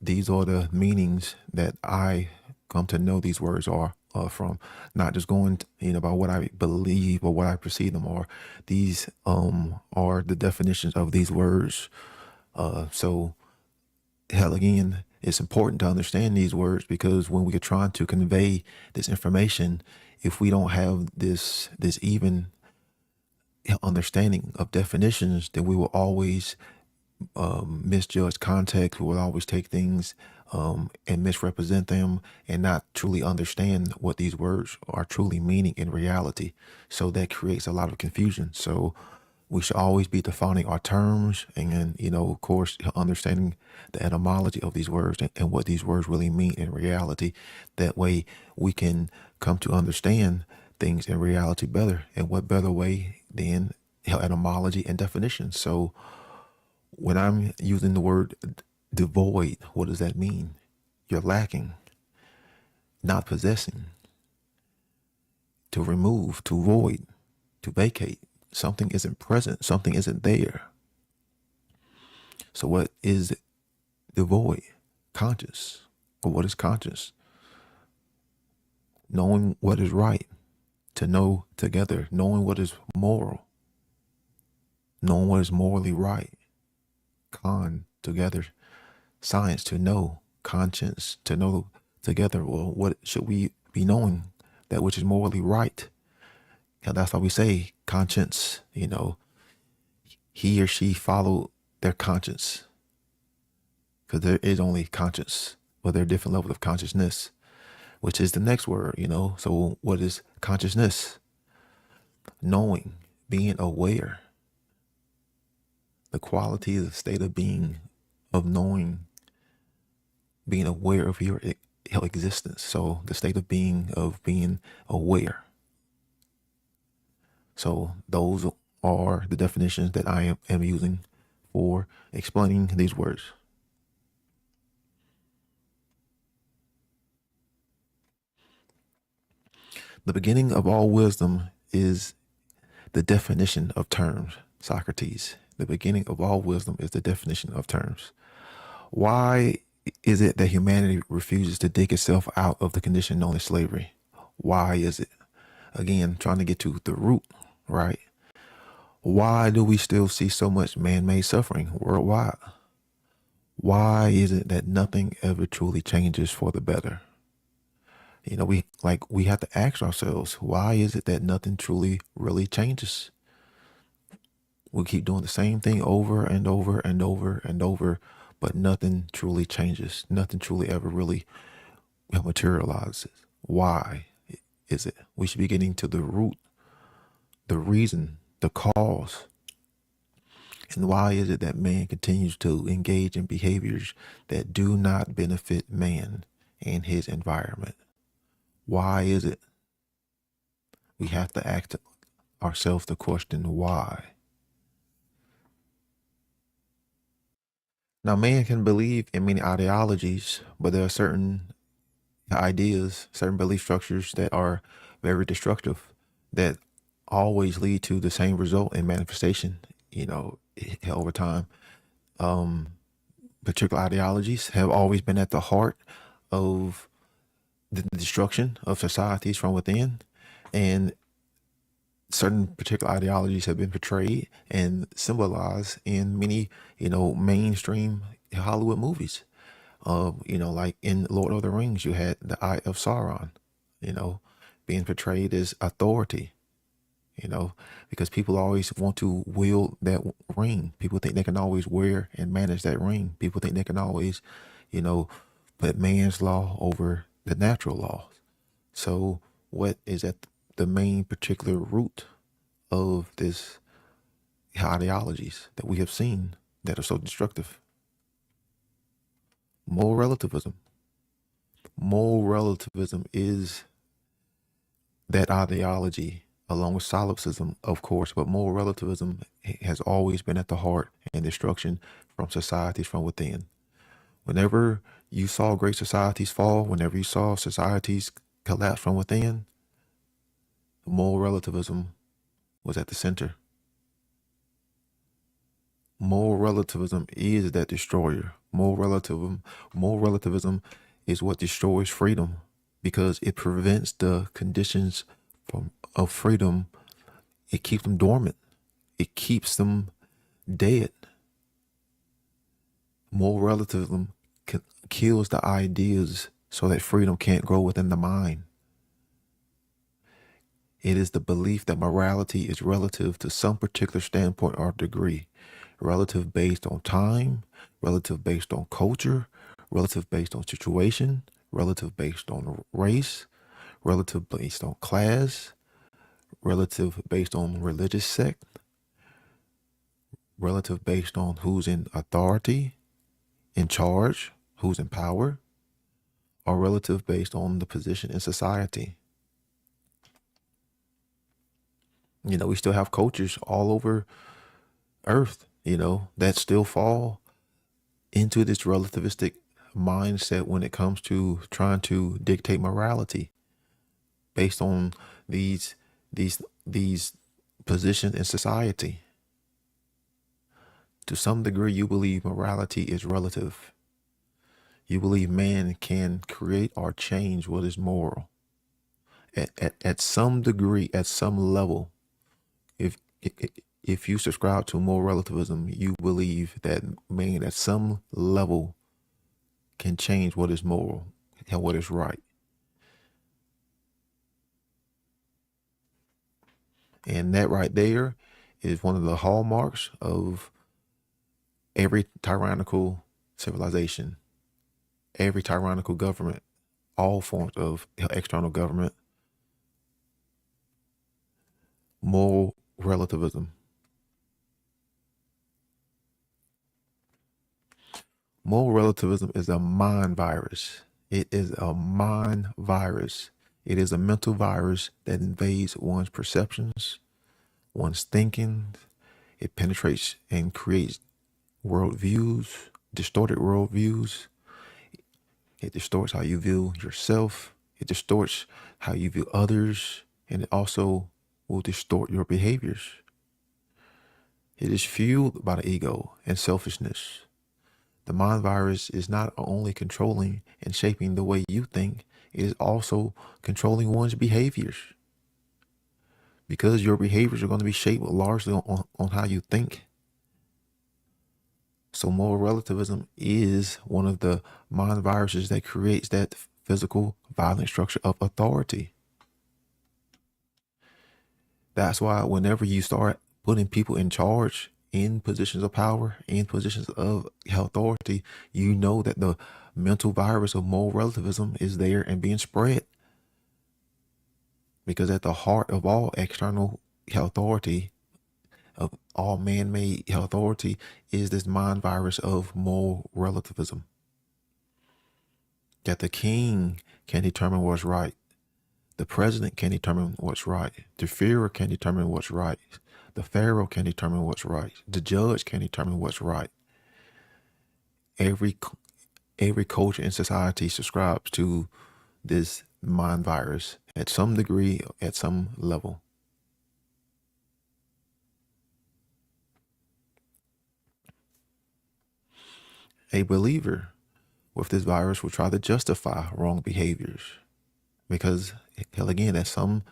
these are the meanings that I come to know these words are from, not just going, by what I believe or what I perceive them are. These are the definitions of these words. So again, it's important to understand these words, because when we are trying to convey this information, if we don't have this even understanding of definitions, then we will always misjudge context. We will always take things and misrepresent them and not truly understand what these words are truly meaning in reality. So that creates a lot of confusion. So we should always be defining our terms and, of course, understanding the etymology of these words and what these words really mean in reality. That way we can come to understand things in reality better. And what better way than etymology and definition? So when I'm using the word devoid, what does that mean? You're lacking, not possessing, to remove, to void, to vacate. Something isn't present, something isn't there. So what is devoid? Conscious. Or what is conscious? Knowing what is right, to know together, knowing what is moral, knowing what is morally right. Together, science, to know, conscience, to know together. Well, what should we be knowing? That which is morally right. That's why we say conscience, he or she followed their conscience, because there is only conscience, but there are different levels of consciousness, which is the next word, So what is consciousness? Knowing, being aware, the quality, the state of being, of knowing, being aware of your existence. So the state of being aware. So those are the definitions that I am using for explaining these words. The beginning of all wisdom is the definition of terms. Socrates, the beginning of all wisdom is the definition of terms. Why is it that humanity refuses to dig itself out of the condition known as slavery? Why is it? Again, trying to get to the root, right? Why do we still see so much man-made suffering worldwide? Why is it that nothing ever truly changes for the better? You know, we have to ask ourselves, why is it that nothing truly really changes? We keep doing the same thing over and over and over and over, but nothing truly changes. Nothing truly ever really materializes. Why is it? We should be getting to the root, the reason, the cause. And why is it that man continues to engage in behaviors that do not benefit man and his environment? Why is it? We have to ask ourselves the question, why? Now, man can believe in many ideologies, but there are certain ideas, certain belief structures that are very destructive, that always lead to the same result in manifestation, you know, over time. Particular ideologies have always been at the heart of the destruction of societies from within, and certain particular ideologies have been portrayed and symbolized in many, you know, mainstream Hollywood movies. You know, like in Lord of the Rings, you had the Eye of Sauron, you know, being portrayed as authority, you know, because people always want to wield that ring. People think they can always wear and manage that ring. People think they can always, you know, put man's law over the natural laws. So what is at the main particular root of this ideologies that we have seen that are so destructive? Moral relativism. Moral relativism is that ideology, along with solipsism, of course, but moral relativism has always been at the heart and destruction from societies from within. Whenever you saw great societies fall, whenever you saw societies collapse from within, moral relativism was at the center. Moral relativism is that destroyer. Moral relativism is what destroys freedom, because it prevents the conditions of freedom. It keeps them dormant. It keeps them dead. Moral relativism kills the ideas so that freedom can't grow within the mind. It is the belief that morality is relative to some particular standpoint or degree, relative based on time, relative based on culture, relative based on situation, relative based on race, relative based on class, relative based on religious sect, relative based on who's in authority, in charge, who's in power, or relative based on the position in society. You know, we still have cultures all over Earth, you know, that still fall into this relativistic mindset when it comes to trying to dictate morality based on these positions in society. To some degree, you believe morality is relative. You believe man can create or change what is moral. At some degree, at some level, if you subscribe to moral relativism, you believe that man at some level can change what is moral and what is right. And that right there is one of the hallmarks of every tyrannical civilization, every tyrannical government, all forms of external government. Moral relativism. Moral relativism is a mind virus. It is a mind virus. It is a mental virus that invades one's perceptions, one's thinking. It penetrates and creates worldviews, distorted worldviews. It distorts how you view yourself. It distorts how you view others. And it also will distort your behaviors. It is fueled by the ego and selfishness. The mind virus is not only controlling and shaping the way you think, it is also controlling one's behaviors. Because your behaviors are going to be shaped largely on how you think. So moral relativism is one of the mind viruses that creates that physical, violent structure of authority. That's why whenever you start putting people in charge, in positions of power, in positions of authority, you know that the mental virus of moral relativism is there and being spread. Because at the heart of all external authority, of all man-made authority, is this mind virus of moral relativism. That the king can determine what's right. The president can determine what's right. The Führer can determine what's right. The Pharaoh can determine what's right. The judge can determine what's right. Every culture in society subscribes to this mind virus at some degree, at some level. A believer with this virus will try to justify wrong behaviors because, hell, again, at some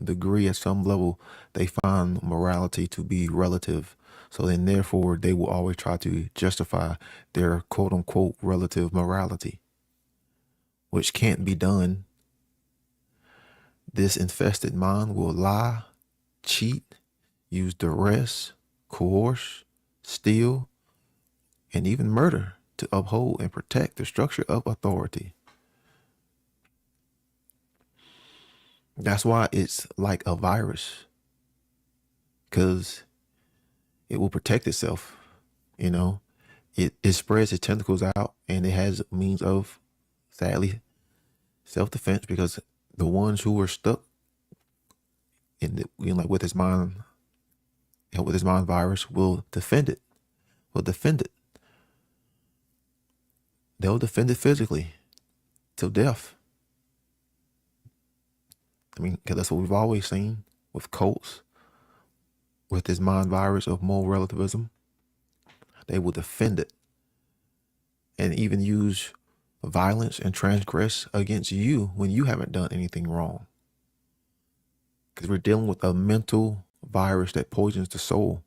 degree, at some level, they find morality to be relative. So then, therefore, they will always try to justify their quote-unquote relative morality, which can't be done. This infested mind will lie, cheat, use duress, coerce, steal, and even murder to uphold and protect the structure of authority. That's why it's like a virus, because it will protect itself. You know, it spreads its tentacles out, and it has means of, sadly, self-defense, because the ones who are stuck in like with this mind virus will defend it. They'll defend it physically till death. I mean, because that's what we've always seen with cults, with this mind virus of moral relativism. They will defend it and even use violence and transgress against you when you haven't done anything wrong. Because we're dealing with a mental virus that poisons the soul,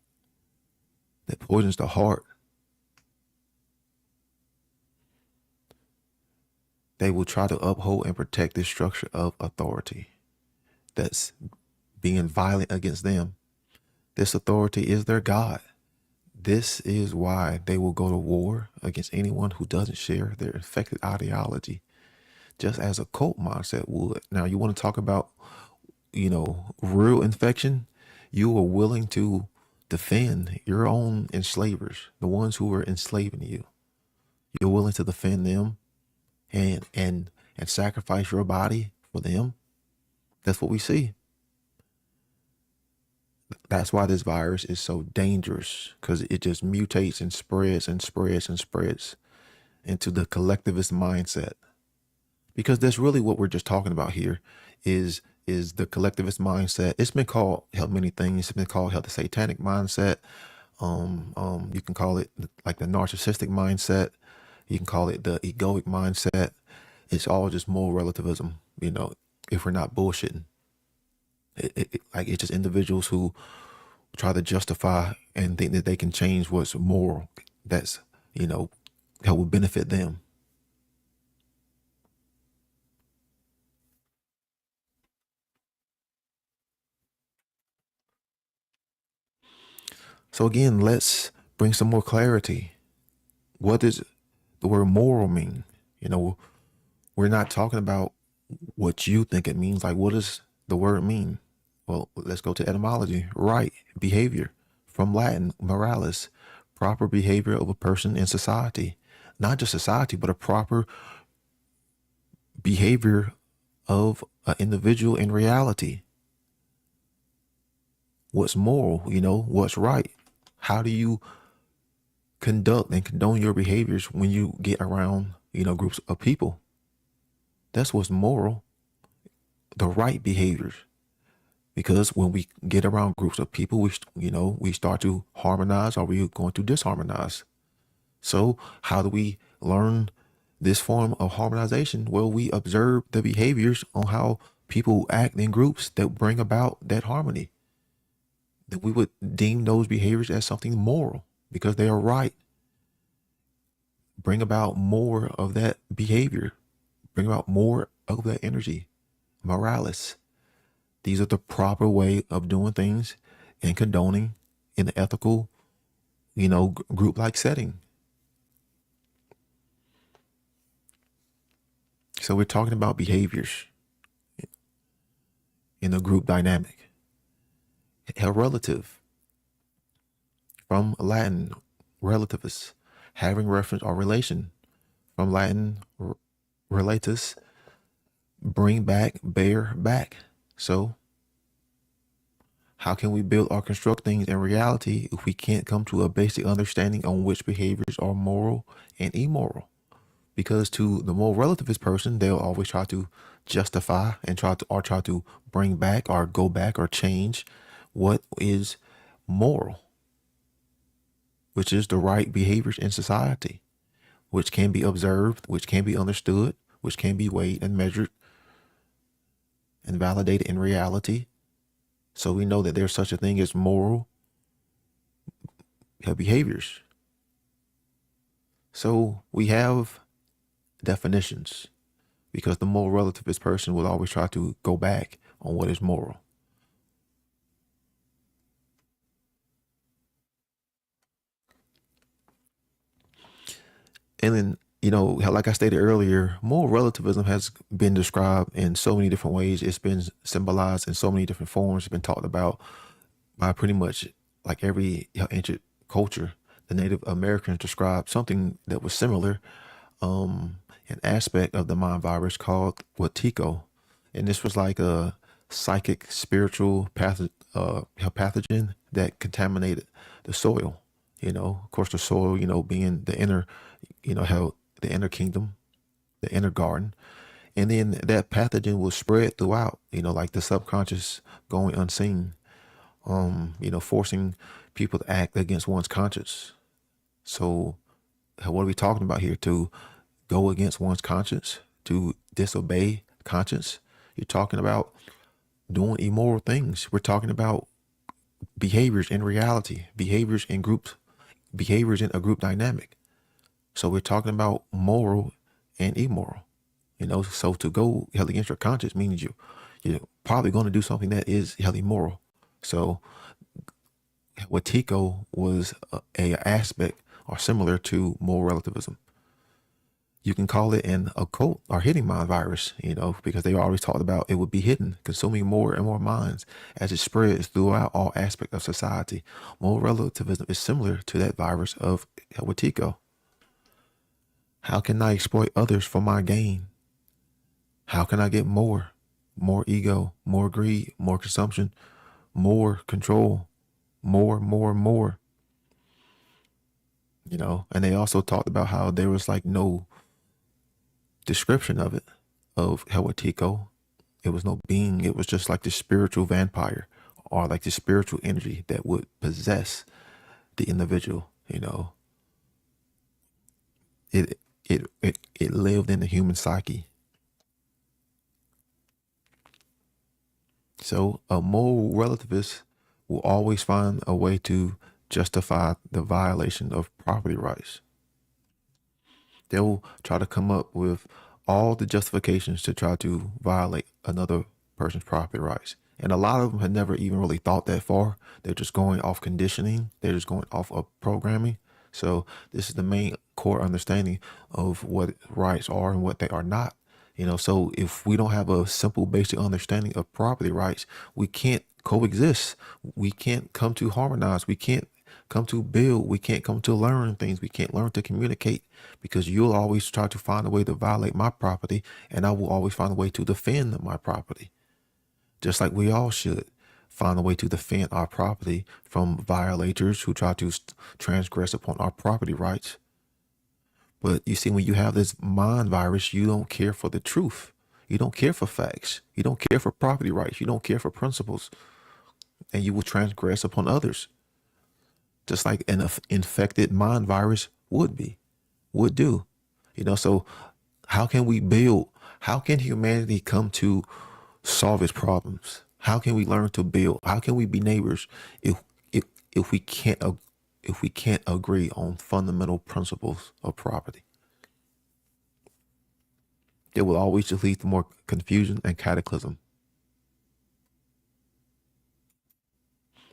that poisons the heart. They will try to uphold and protect this structure of authority that's being violent against them. This authority is their God. This is why they will go to war against anyone who doesn't share their infected ideology, just as a cult mindset would. Now, you want to talk about, real infection? You are willing to defend your own enslavers, the ones who are enslaving you. You're willing to defend them and sacrifice your body for them. That's what we see. That's why this virus is so dangerous, because it just mutates and spreads and spreads and spreads into the collectivist mindset. Because that's really what we're just talking about here is the collectivist mindset. It's been called many things. It's been called the satanic mindset. You can call it like the narcissistic mindset. You can call it the egoic mindset. It's all just moral relativism, if we're not bullshitting. It's just individuals who try to justify and think that they can change what's moral. That's, that would benefit them. So again, let's bring some more clarity. What does the word moral mean? We're not talking about what you think it means. Like, what does the word mean? Well, let's go to etymology. Right, behavior, from Latin, moralis, proper behavior of a person in society. Not just society, but a proper behavior of an individual in reality. What's moral, what's right? How do you conduct and condone your behaviors when you get around, groups of people? That's what's moral. The right behaviors. Because when we get around groups of people, we start to harmonize, or we're going to disharmonize. So how do we learn this form of harmonization? Well, we observe the behaviors on how people act in groups that bring about that harmony. That we would deem those behaviors as something moral because they are right. Bring about more of that behavior. Bring about more of that energy. Moralis. These are the proper way of doing things and condoning in the ethical, group-like setting. So we're talking about behaviors in a group dynamic. A relative, from Latin, relativus, having reference or relation, from Latin, relatus, bring back, bear back. So how can we build or construct things in reality if we can't come to a basic understanding on which behaviors are moral and immoral? Because to the more relativist person, they'll always try to justify and try to bring back or go back or change what is moral, which is the right behaviors in society, which can be observed, which can be understood, which can be weighed and measured and validated in reality. So we know that there's such a thing as moral behaviors. So we have definitions because the more relativist person will always try to go back on what is moral. And then, like I stated earlier, moral relativism has been described in so many different ways. It's been symbolized in so many different forms. It's been talked about by pretty much like every ancient culture. The Native Americans described something that was similar, an aspect of the mind virus called Wetiko. And this was like a psychic, spiritual pathogen that contaminated the soil. Of course, the soil, being the inner, how the inner kingdom, the inner garden. And then that pathogen will spread throughout, like the subconscious going unseen, forcing people to act against one's conscience. So what are we talking about here? To go against one's conscience, to disobey conscience. You're talking about doing immoral things. We're talking about behaviors in reality, behaviors in groups, behaviors in a group dynamic. So we're talking about moral and immoral. So to go against your conscience means you're probably going to do something that is immoral. So Wetiko was a aspect or similar to moral relativism. You can call it an occult or hidden mind virus, because they always talked about it would be hidden, consuming more and more minds as it spreads throughout all aspects of society. Moral relativism is similar to that virus of Wetiko. How can I exploit others for my gain? How can I get more? More ego, more greed, more consumption, more control, more. And they also talked about how there was like no description of Wetiko. It was no being. It was just like the spiritual vampire or like the spiritual energy that would possess the individual. It lived in the human psyche. So a moral relativist will always find a way to justify the violation of property rights. They'll try to come up with all the justifications to try to violate another person's property rights. And a lot of them have never even really thought that far. They're just going off conditioning. They're just going off of programming. So this is the main core understanding of what rights are and what they are not. So if we don't have a simple basic understanding of property rights, we can't coexist. We can't come to harmonize. We can't come to build. We can't come to learn things. We can't learn to communicate, because you'll always try to find a way to violate my property, and I will always find a way to defend my property. Just like we all should find a way to defend our property from violators who try to transgress upon our property rights. But you see, when you have this mind virus, you don't care for the truth. You don't care for facts. You don't care for property rights. You don't care for principles. And you will transgress upon others. Just like an infected mind virus would do. So how can we build? How can humanity come to solve its problems? How can we learn to build? How can we be neighbors if we can't agree on fundamental principles of property? It will always just lead to more confusion and cataclysm.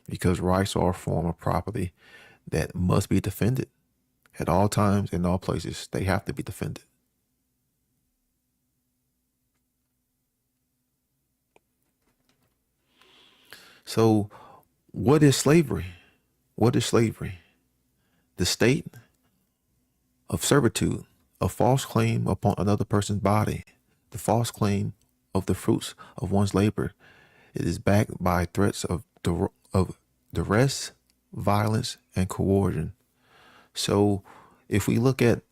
Because rights are a form of property that must be defended at all times, in all places. They have to be defended. So, what is slavery? What is slavery? The state of servitude, a false claim upon another person's body, the false claim of the fruits of one's labor. It is backed by threats of duress, violence, and coercion. So, if we look at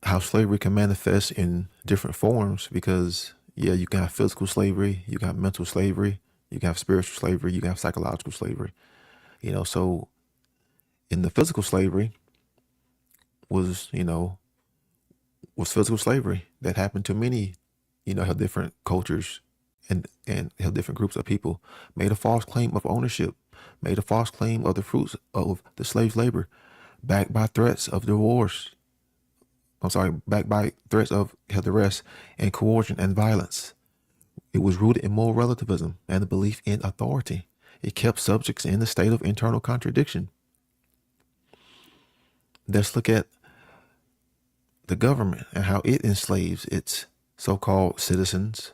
how slavery can manifest in different forms, because you can have physical slavery, you can have mental slavery, you can have spiritual slavery, you can have psychological slavery. So in the physical slavery was physical slavery that happened to many, how different cultures and how different groups of people made a false claim of ownership, made a false claim of the fruits of the slave's labor, backed by threats of divorce. Backed by threats of duress and coercion and violence. It was rooted in moral relativism and the belief in authority. It kept subjects in a state of internal contradiction. Let's look at the government and how it enslaves its so-called citizens.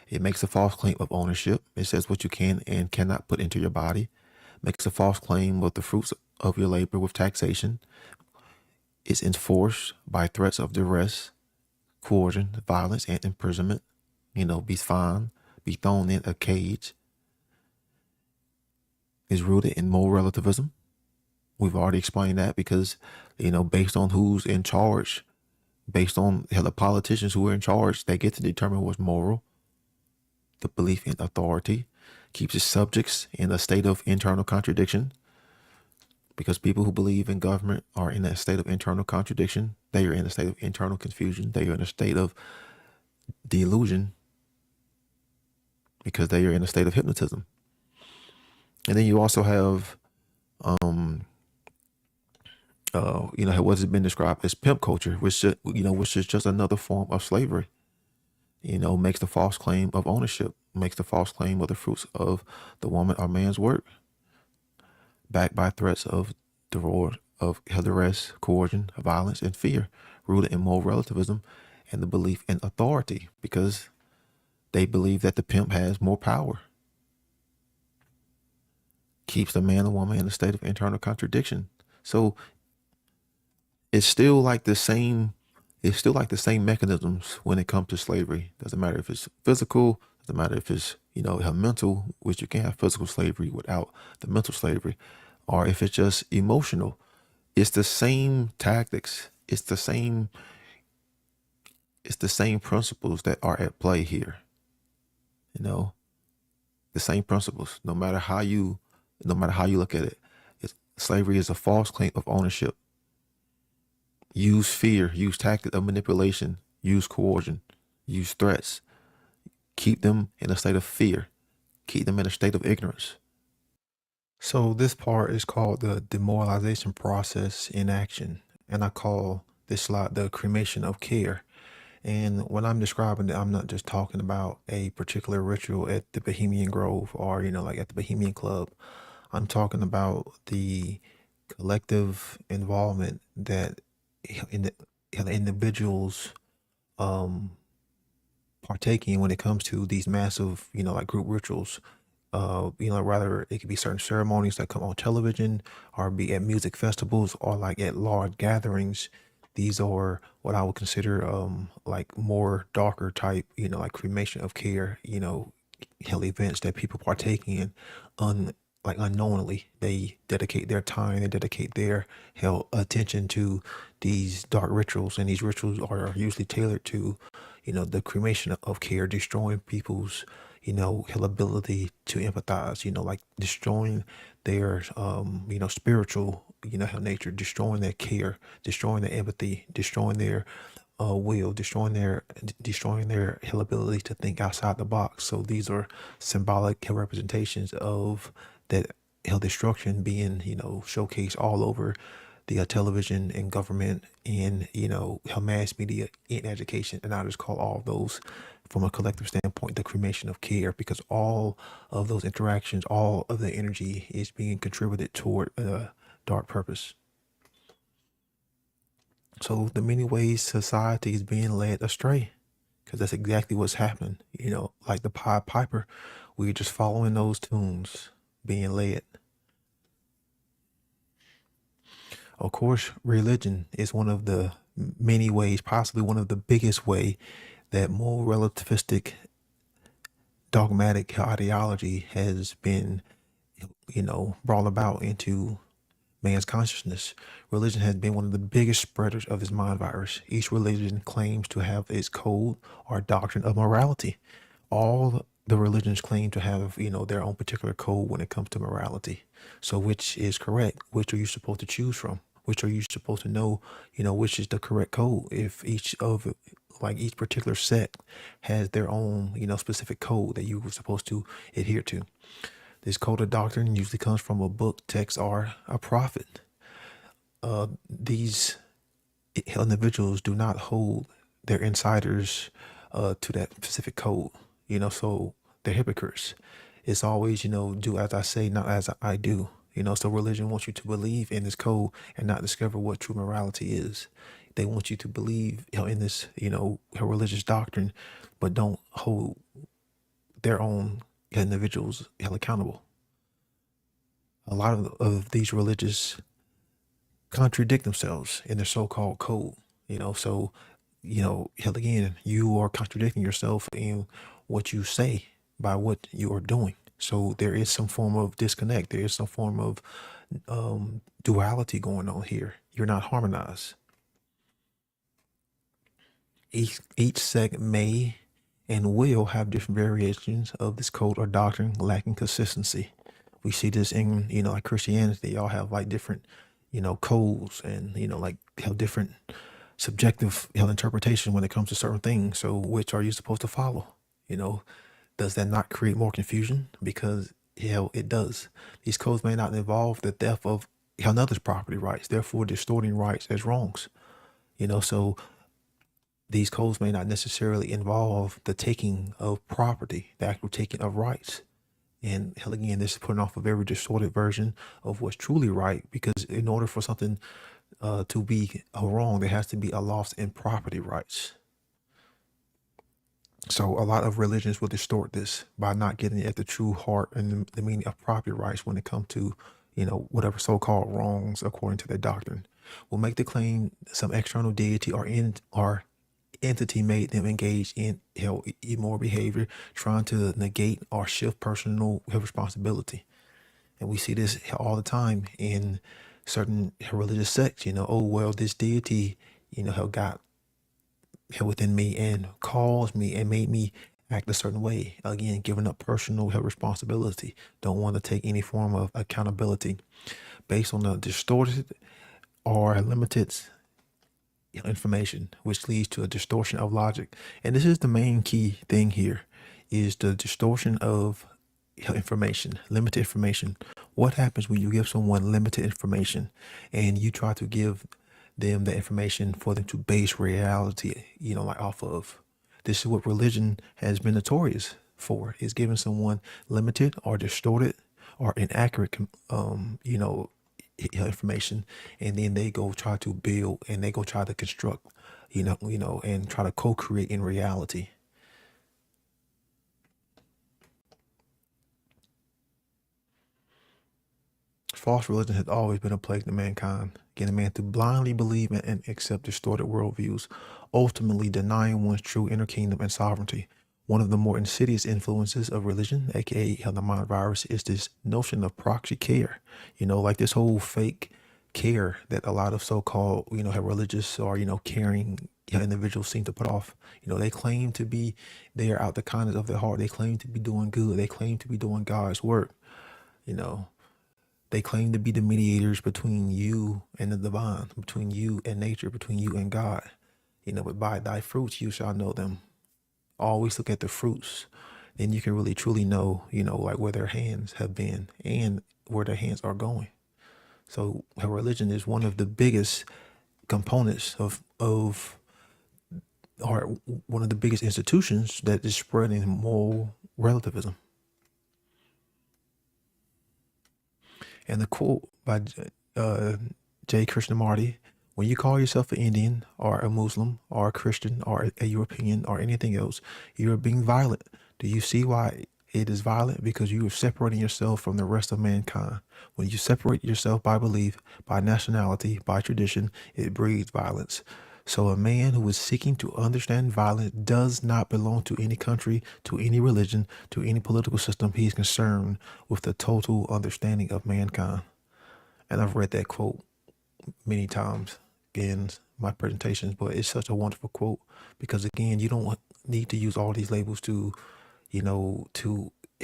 It makes a false claim of ownership. It says what you can and cannot put into your body. Makes a false claim of the fruits of your labor with taxation. It's enforced by threats of duress, coercion, violence, and imprisonment. Be fined, be thrown in a cage. Is rooted in moral relativism. We've already explained that because, based on who's in charge, based on the politicians who are in charge, they get to determine what's moral. The belief in authority keeps its subjects in a state of internal contradiction. Because people who believe in government are in a state of internal contradiction. They are in a state of internal confusion. They are in a state of delusion because they are in a state of hypnotism. And then you also have, what has been described as pimp culture, which is just another form of slavery. Makes the false claim of ownership, makes the false claim of the fruits of the woman or man's work. Backed by threats of divorce, of duress, coercion, violence, and fear, rooted in moral relativism and the belief in authority, because they believe that the pimp has more power. Keeps the man and woman in a state of internal contradiction. So it's still like the same mechanisms when it comes to slavery. Doesn't matter if it's physical, doesn't matter if it's mental, which you can't have physical slavery without the mental slavery, or if it's just emotional. It's the same tactics. It's the same principles that are at play here. The same principles. No matter how you look at it, slavery is a false claim of ownership. Use fear, use tactic of manipulation, use coercion, use threats. Keep them in a state of fear. Keep them in a state of ignorance. So this part is called the demoralization process in action. And I call this slide the cremation of care. And when I'm describing it, I'm not just talking about a particular ritual at the Bohemian Grove or, like at the Bohemian Club. I'm talking about the collective involvement that the individuals partaking when it comes to these massive, group rituals. Rather it could be certain ceremonies that come on television or be at music festivals or like at large gatherings. These are what I would consider like more darker type, like cremation of care, events that people partake in unknowingly. They dedicate their time, they dedicate their attention to these dark rituals, and these rituals are usually tailored to the cremation of care, destroying people's, ability to empathize, like destroying their, spiritual, nature, destroying their care, destroying their empathy, destroying their will, destroying their ability to think outside the box. So these are symbolic representations of that destruction being, showcased all over the television and government and, mass media in education. And I just call all those, from a collective standpoint, the cremation of care, because all of those interactions, all of the energy is being contributed toward a dark purpose. So the many ways society is being led astray, because that's exactly what's happening. Like the Pied Piper, we're just following those tunes, being led. Of course, religion is one of the many ways, possibly one of the biggest way, that more relativistic, dogmatic ideology has been, brought about into man's consciousness. Religion has been one of the biggest spreaders of this mind virus. Each religion claims to have its code or doctrine of morality. All the religions claim to have, their own particular code when it comes to morality. So which is correct? Which are you supposed to choose from? Which are you supposed to know, which is the correct code? If each particular sect has their own, specific code that you're supposed to adhere to. This code of doctrine usually comes from a book, text, or a prophet. These individuals do not hold their insiders to that specific code, so they're hypocrites. It's always, do as I say, not as I do. So religion wants you to believe in this code and not discover what true morality is. They want you to believe in this, religious doctrine, but don't hold their own individuals held accountable. A lot of these religious contradict themselves in their so-called code, so, hell again, you are contradicting yourself in what you say by what you are doing. So there is some form of disconnect. There is some form of duality going on here. You're not harmonized. Each sect may and will have different variations of this code or doctrine lacking consistency. We see this in, like Christianity, y'all have like different, codes and, like have different subjective interpretation when it comes to certain things. So which are you supposed to follow? Does that not create more confusion? Because it does. These codes may not involve the theft of another's property rights, therefore distorting rights as wrongs. So these codes may not necessarily involve the taking of property, the actual taking of rights. And hell again, this is putting off a very distorted version of what's truly right, because in order for something to be a wrong, there has to be a loss in property rights. So a lot of religions will distort this by not getting at the true heart and the meaning of property rights when it comes to, whatever so-called wrongs according to their doctrine. Will make the claim some external deity or entity made them engage in immoral behavior, trying to negate or shift personal responsibility. And we see this all the time in certain religious sects. Oh well, this deity, got within me and caused me and made me act a certain way. Again, giving up personal responsibility. Don't want to take any form of accountability based on the distorted or limited information, which leads to a distortion of logic. And this is the main key thing here, is the distortion of information, limited information. What happens when you give someone limited information and you try to give them the information for them to base reality, like off of? This is what religion has been notorious for, is giving someone limited or distorted or inaccurate, information, and then they go try to build and they go try to construct, and try to co-create in reality. False religion has always been a plague to mankind, getting man to blindly believe and accept distorted worldviews, ultimately denying one's true inner kingdom and sovereignty. One of the more insidious influences of religion, aka the mind virus, is this notion of proxy care. Like this whole fake care that a lot of so-called, religious or, caring individuals seem to put off. They claim to be there out the kindness of their heart. They claim to be doing good. They claim to be doing God's work. They claim to be the mediators between you and the divine, between you and nature, between you and God. But by thy fruits you shall know them. Always look at the fruits. Then you can really truly know, like where their hands have been and where their hands are going. So her religion is one of the biggest components of or one of the biggest institutions that is spreading moral relativism. And the quote by J. Krishnamurti, when you call yourself an Indian or a Muslim or a Christian or a European or anything else, you are being violent. Do you see why it is violent? Because you are separating yourself from the rest of mankind. When you separate yourself by belief, by nationality, by tradition, it breeds violence. So a man who is seeking to understand violence does not belong to any country, to any religion, to any political system. He is concerned with the total understanding of mankind. And I've read that quote many times in my presentations, but it's such a wonderful quote because, again, you don't need to use all these labels to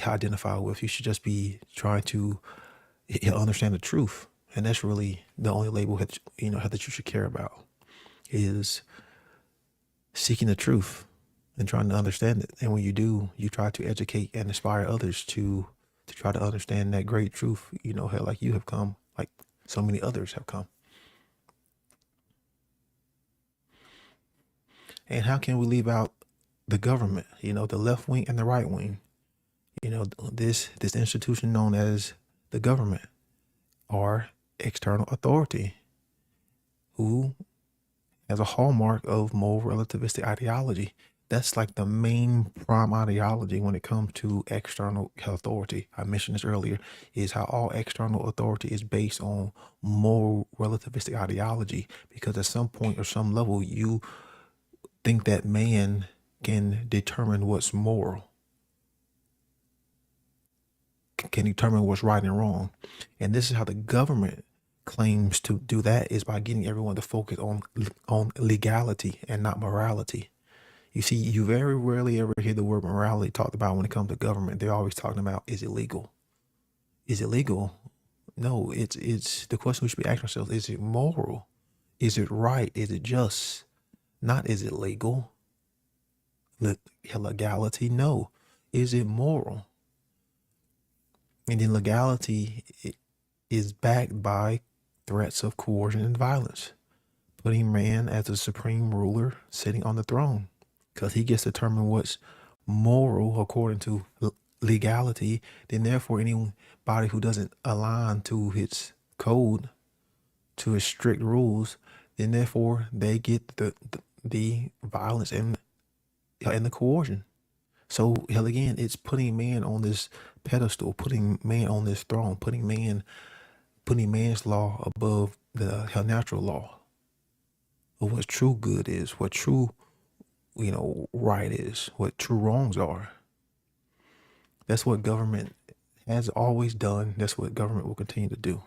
identify with. You should just be trying to understand the truth. And that's really the only label that, that you should care about, is seeking the truth and trying to understand it. And when you do, you try to educate and inspire others to try to understand that great truth, like you have come, like so many others have come. And how can we leave out the government, the left wing and the right wing? This institution known as the government or external authority, who has a hallmark of moral relativistic ideology. That's like the main prime ideology when it comes to external authority. I mentioned this earlier, is how all external authority is based on moral relativistic ideology, because at some point or some level, you think that man can determine what's moral, can determine what's right and wrong. And this is how the government claims to do that, is by getting everyone to focus on legality and not morality. You see, you very rarely ever hear the word morality talked about when it comes to government. They're always talking about, is it legal? Is it legal? No, it's the question we should be asking ourselves, is it moral? Is it right? Is it just? Not is it legal? Legality? No. Is it moral? And then legality is backed by threats of coercion and violence, putting man as the supreme ruler sitting on the throne, because he gets to determine what's moral according to legality. Then therefore anybody who doesn't align to his code, to his strict rules, then therefore they get the violence and the coercion. So again, it's putting man on this pedestal, putting man on this throne, putting man's law above the natural law of what true good is, what true right is, what true wrongs are. That's what government has always done. That's what government will continue to do.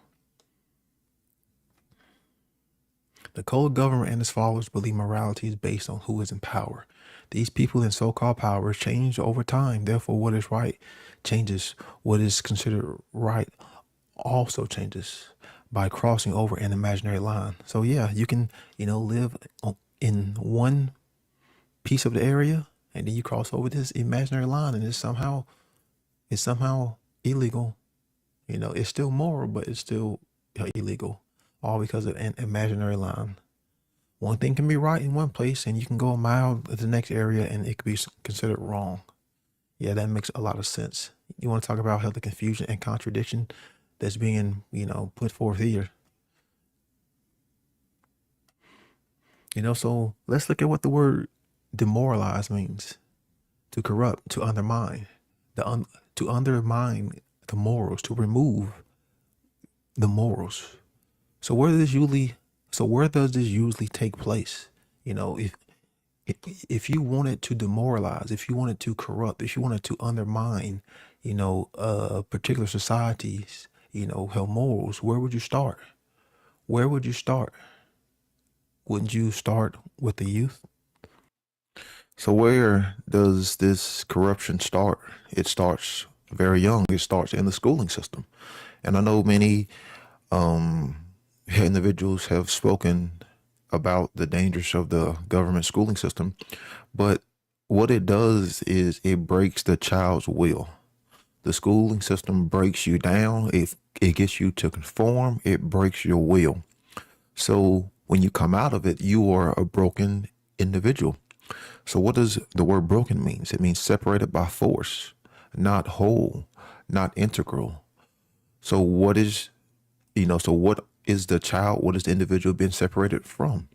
The cold government and its followers believe morality is based on who is in power. These people in so-called power change over time. Therefore, what is right changes. What is considered right also changes by crossing over an imaginary line. So yeah, you can, live in one piece of the area, and then you cross over this imaginary line, and it's somehow illegal. It's still moral, but it's still illegal, all because of an imaginary line. One thing can be right in one place, and you can go a mile to the next area, and it could be considered wrong. Yeah, that makes a lot of sense. You want to talk about how the confusion and contradiction that's being, put forth here. So let's look at what the word demoralize means. To corrupt, to undermine, to undermine the morals, to remove the morals. So where does this usually take place? If you wanted to demoralize, if you wanted to corrupt, if you wanted to undermine, particular societies, her morals, where would you start? where would you start? Wouldn't you start with the youth? So where does this corruption start? It starts very young. It starts in the schooling system. And I know many individuals have spoken about the dangers of the government schooling system, but what it does is it breaks the child's will. The schooling system breaks you down. It gets you to conform. It breaks your will. So when you come out of it, you are a broken individual. So what does the word broken means? It means separated by force, not whole, not integral. So what is the child? What is the individual being separated from?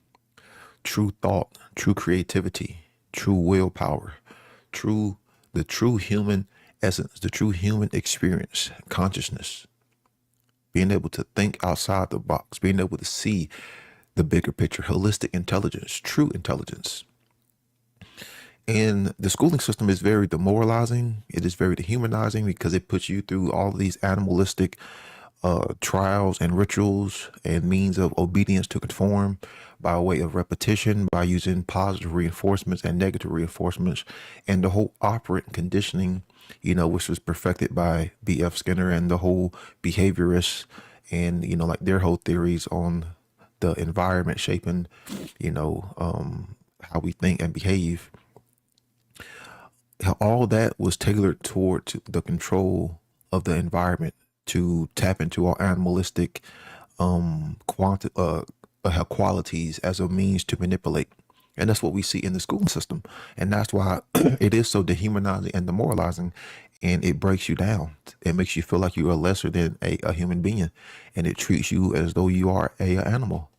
True thought, true creativity, true willpower, the true human essence, the true human experience, consciousness, being able to think outside the box, being able to see the bigger picture, holistic intelligence, true intelligence. And the schooling system is very demoralizing. It is very dehumanizing because it puts you through all of these animalistic trials and rituals and means of obedience to conform by way of repetition, by using positive reinforcements and negative reinforcements, and the whole operant conditioning, which was perfected by B.F. Skinner and the whole behaviorists and, like their whole theories on the environment shaping, how we think and behave. All that was tailored toward the control of the environment, to tap into our animalistic qualities as a means to manipulate. And that's what we see in the school system. And that's why it is so dehumanizing and demoralizing, and it breaks you down. It makes you feel like you are lesser than a human being, and it treats you as though you are an animal.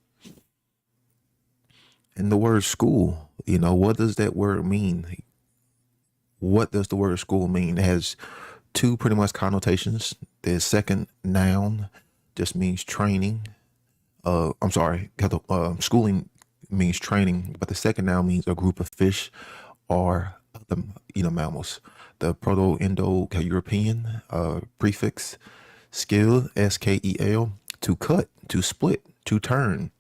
And the word school, what does that word mean? What does the word school mean? It has two pretty much connotations. The second noun just means training. Schooling means training, but the second noun means a group of fish or the mammals. The Proto-Indo-European prefix skill, skel, to cut, to split, to turn,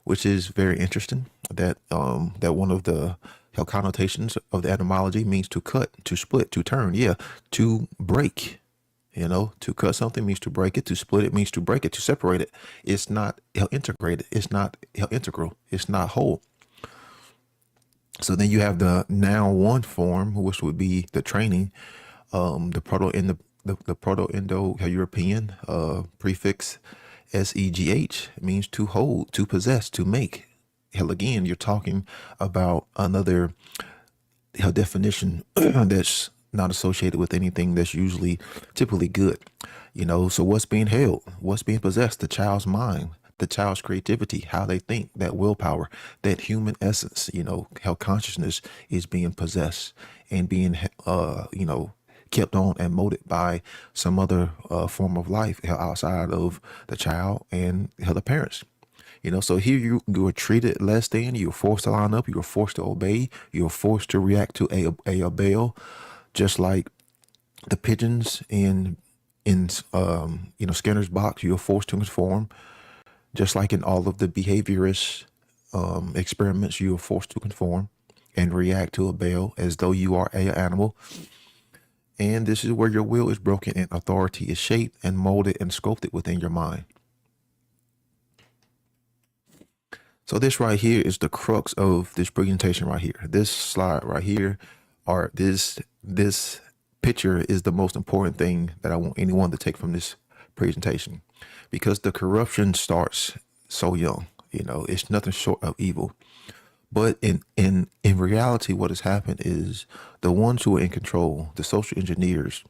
which is very interesting. That one of the connotations of the etymology means to cut, to split, to turn. Yeah, to break. To cut something means to break it. To split it means to break it, to separate it. It's not integrated. It's not integral. It's not whole. So then you have the noun one form, which would be the training. The Proto-Indo-European prefix segh means to hold, to possess, to make. Hell, again, you're talking about another definition that's not associated with anything that's typically good. So what's being held? What's being possessed? The child's mind, the child's creativity, how they think, that willpower, that human essence, how consciousness is being possessed and being, kept on and molded by some other form of life outside of the child and the parents. So here you are treated less than, you're forced to line up, you're forced to obey, you're forced to react to a bell, just like the pigeons in Skinner's box, you're forced to conform. Just like in all of the behaviorist experiments, you are forced to conform and react to a bell as though you are an animal. And this is where your will is broken and authority is shaped and molded and sculpted within your mind. So this right here is the crux of this presentation right here. This slide right here, or this picture, is the most important thing that I want anyone to take from this presentation, because the corruption starts so young. It's nothing short of evil. But in reality, what has happened is the ones who are in control, the social engineers,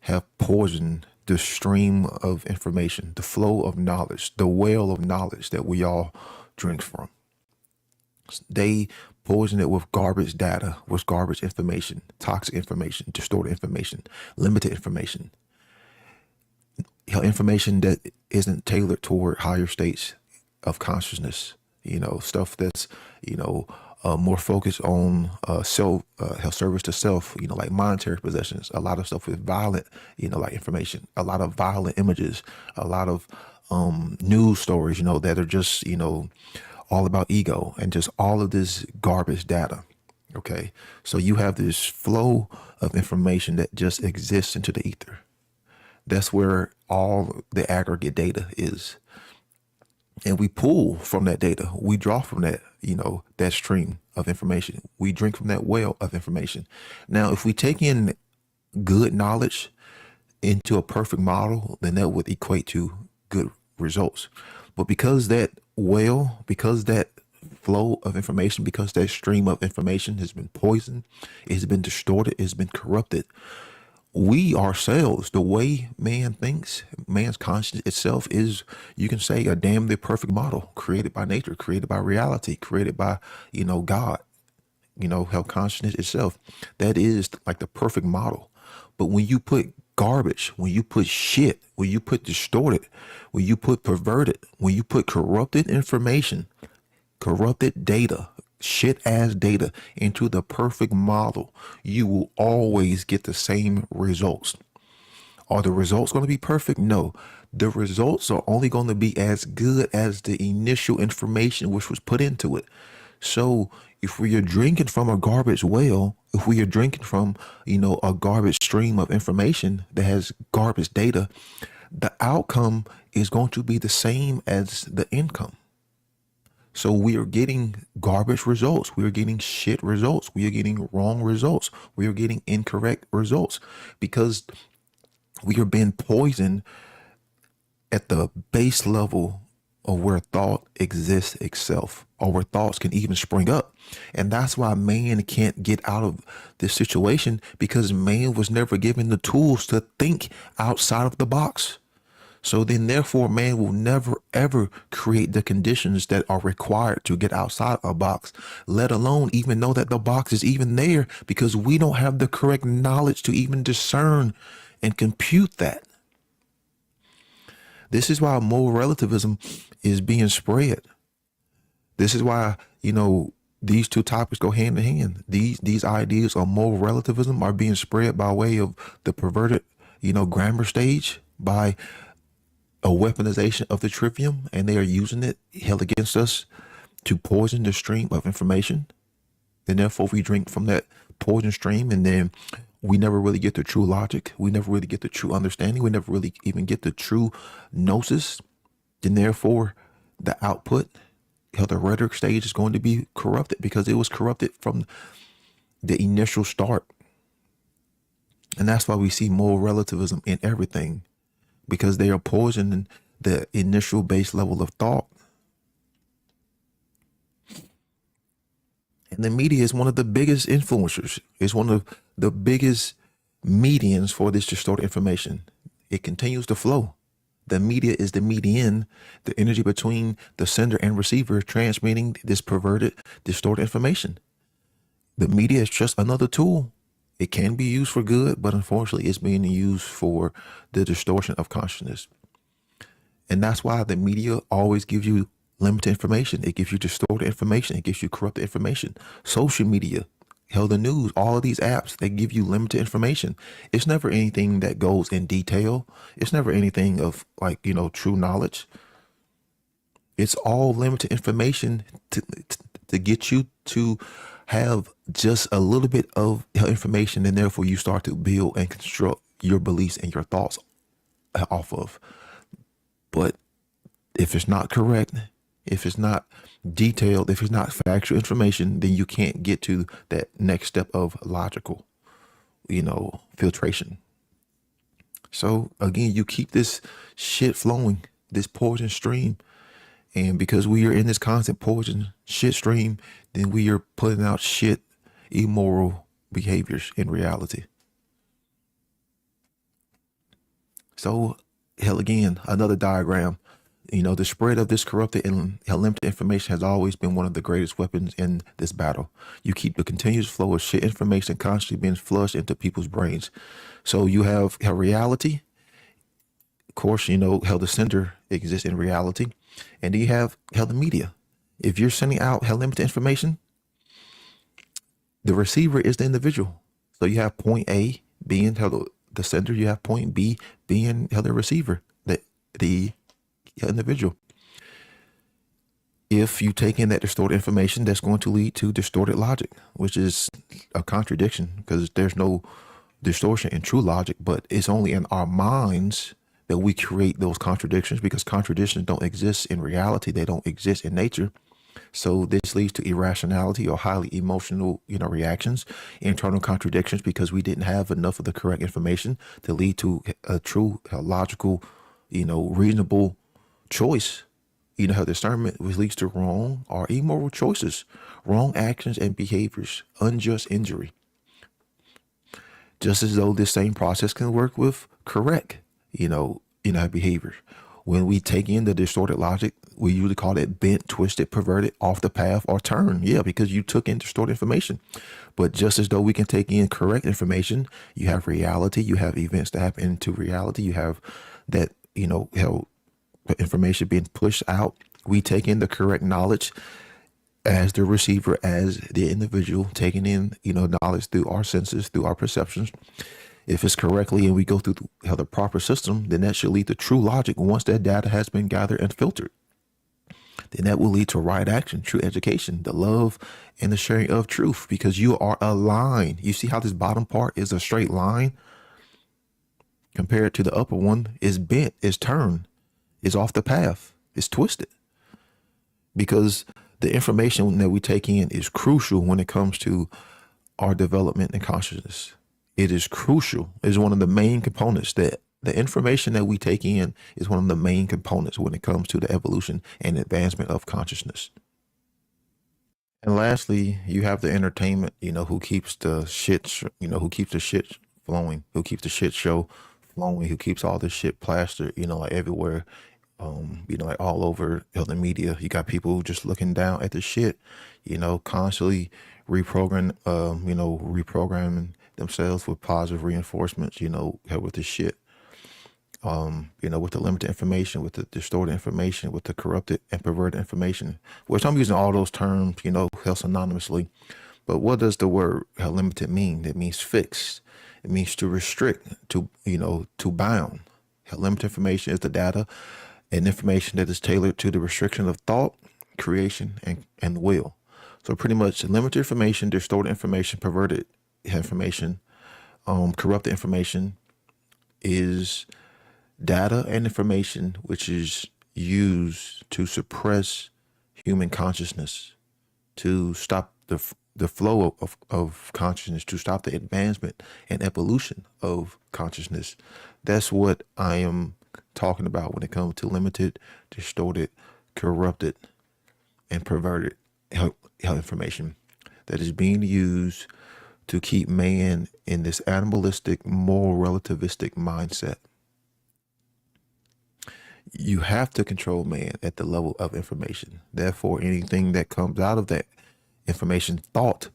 have poisoned the stream of information, the flow of knowledge, the well of knowledge that we all drink from. They poison it with garbage data, with garbage information, toxic information, distorted information, limited information, information that isn't tailored toward higher states of consciousness, stuff that's, more focused on self, service to self, like monetary possessions, a lot of stuff with violent, like information, a lot of violent images, a lot of news stories, that are just, all about ego and just all of this garbage data. Okay. So you have this flow of information that just exists into the ether. That's where all the aggregate data is. And we pull from that data. We draw from that, that stream of information. We drink from that well of information. Now, if we take in good knowledge into a perfect model, then that would equate to good results. But because that flow of information, because that stream of information has been poisoned, it's been distorted, it's been corrupted, we ourselves, the way man thinks, man's consciousness itself is, you can say, a damn near perfect model created by nature, created by reality, created by, God, how consciousness itself, that is like the perfect model. But when you put garbage, when you put shit, when you put distorted, when you put perverted, when you put corrupted information, corrupted data, shit ass data into the perfect model, you will always get the same results. Are the results going to be perfect? No. The results are only going to be as good as the initial information which was put into it. So if we are drinking from a garbage well, if we are drinking from, a garbage stream of information that has garbage data, the outcome is going to be the same as the income. So we are getting garbage results. We are getting shit results. We are getting wrong results. We are getting incorrect results because we are being poisoned at the base level of where thought exists itself, or where thoughts can even spring up. And that's why man can't get out of this situation, because man was never given the tools to think outside of the box. So then therefore man will never ever create the conditions that are required to get outside a box, let alone even know that the box is even there, because we don't have the correct knowledge to even discern and compute that. This is why moral relativism is being spread. This is why, these two topics go hand in hand. These ideas of moral relativism are being spread by way of the perverted, grammar stage, by a weaponization of the trivium, and they are using it held against us to poison the stream of information. And therefore we drink from that poison stream, and then we never really get the true logic. We never really get the true understanding. We never really even get the true gnosis. And therefore the output, the rhetoric stage, is going to be corrupted, because it was corrupted from the initial start. And that's why we see moral relativism in everything, because they are poisoning the initial base level of thought. And the media is one of the biggest influencers. It's one of the biggest medians for this distorted information. It continues to flow. The media is the median, the energy between the sender and receiver, transmitting this perverted, distorted information. The media is just another tool. It can be used for good, but unfortunately it's being used for the distortion of consciousness. And that's why the media always gives you limited information. It gives you distorted information. It gives you corrupted information. Social media, the news, all of these apps, they give you limited information. It's never anything that goes in detail. It's never anything of true knowledge. It's all limited information to get you to have just a little bit of information, and therefore you start to build and construct your beliefs and your thoughts off of. But if it's not correct, if it's not detailed, if it's not factual information, then you can't get to that next step of logical, filtration. So again, you keep this shit flowing, this poison stream. And because we are in this constant poison shit stream, then we are putting out shit, immoral behaviors in reality. So again, another diagram. The spread of this corrupted and limited information has always been one of the greatest weapons in this battle. You keep the continuous flow of shit information constantly being flushed into people's brains. So you have reality. Of course, how the sender exists in reality. And then you have the media. If you're sending out limited information, the receiver is the individual. So you have point A being the sender. You have point B being the receiver, the individual. If you take in that distorted information, that's going to lead to distorted logic, which is a contradiction because there's no distortion in true logic, but it's only in our minds that we create those contradictions, because contradictions don't exist in reality. They don't exist in nature. So this leads to irrationality or highly emotional, reactions, internal contradictions, because we didn't have enough of the correct information to lead to a true, logical, reasonable choice. Discernment, which leads to wrong or immoral choices, wrong actions and behaviors, unjust injury. Just as though this same process can work with correct, behavior. When we take in the distorted logic, we usually call it bent, twisted, perverted, off the path, or turn. Yeah, because you took in distorted information. But just as though we can take in correct information, you have reality, you have events that happen into reality, you have that, information being pushed out. We take in the correct knowledge as the receiver, as the individual, taking in, knowledge through our senses, through our perceptions. If it's correctly and we go through the proper system, then that should lead to true logic once that data has been gathered and filtered. Then that will lead to right action, true education, the love and the sharing of truth, because you are aligned. You see how this bottom part is a straight line compared to the upper one is bent, is turned, is off the path, is twisted. Because the information that we take in is crucial when it comes to our development and consciousness. It is crucial. It is one of the main components. That the information that we take in is one of the main components when it comes to the evolution and advancement of consciousness. And lastly, you have the entertainment, who keeps the shit, who keeps the shit flowing, who keeps the shit show flowing, who keeps all this shit plastered, like everywhere, like all over the media. You got people just looking down at the shit, constantly reprogramming themselves with positive reinforcements, with the shit, with the limited information, with the distorted information, with the corrupted and perverted information, which I'm using all those terms, synonymously. But what does the word limited mean? It means fixed. It means to restrict, to bound. Limited information is the data and information that is tailored to the restriction of thought, creation, and will. So pretty much limited information, distorted information, perverted information, corrupted information is data and information which is used to suppress human consciousness, to stop the flow of consciousness, to stop the advancement and evolution of consciousness. That's what I am talking about when it comes to limited, distorted, corrupted, and perverted health information that is being used to keep man in this animalistic, moral, relativistic mindset. You have to control man at the level of information. Therefore, anything that comes out of that information thought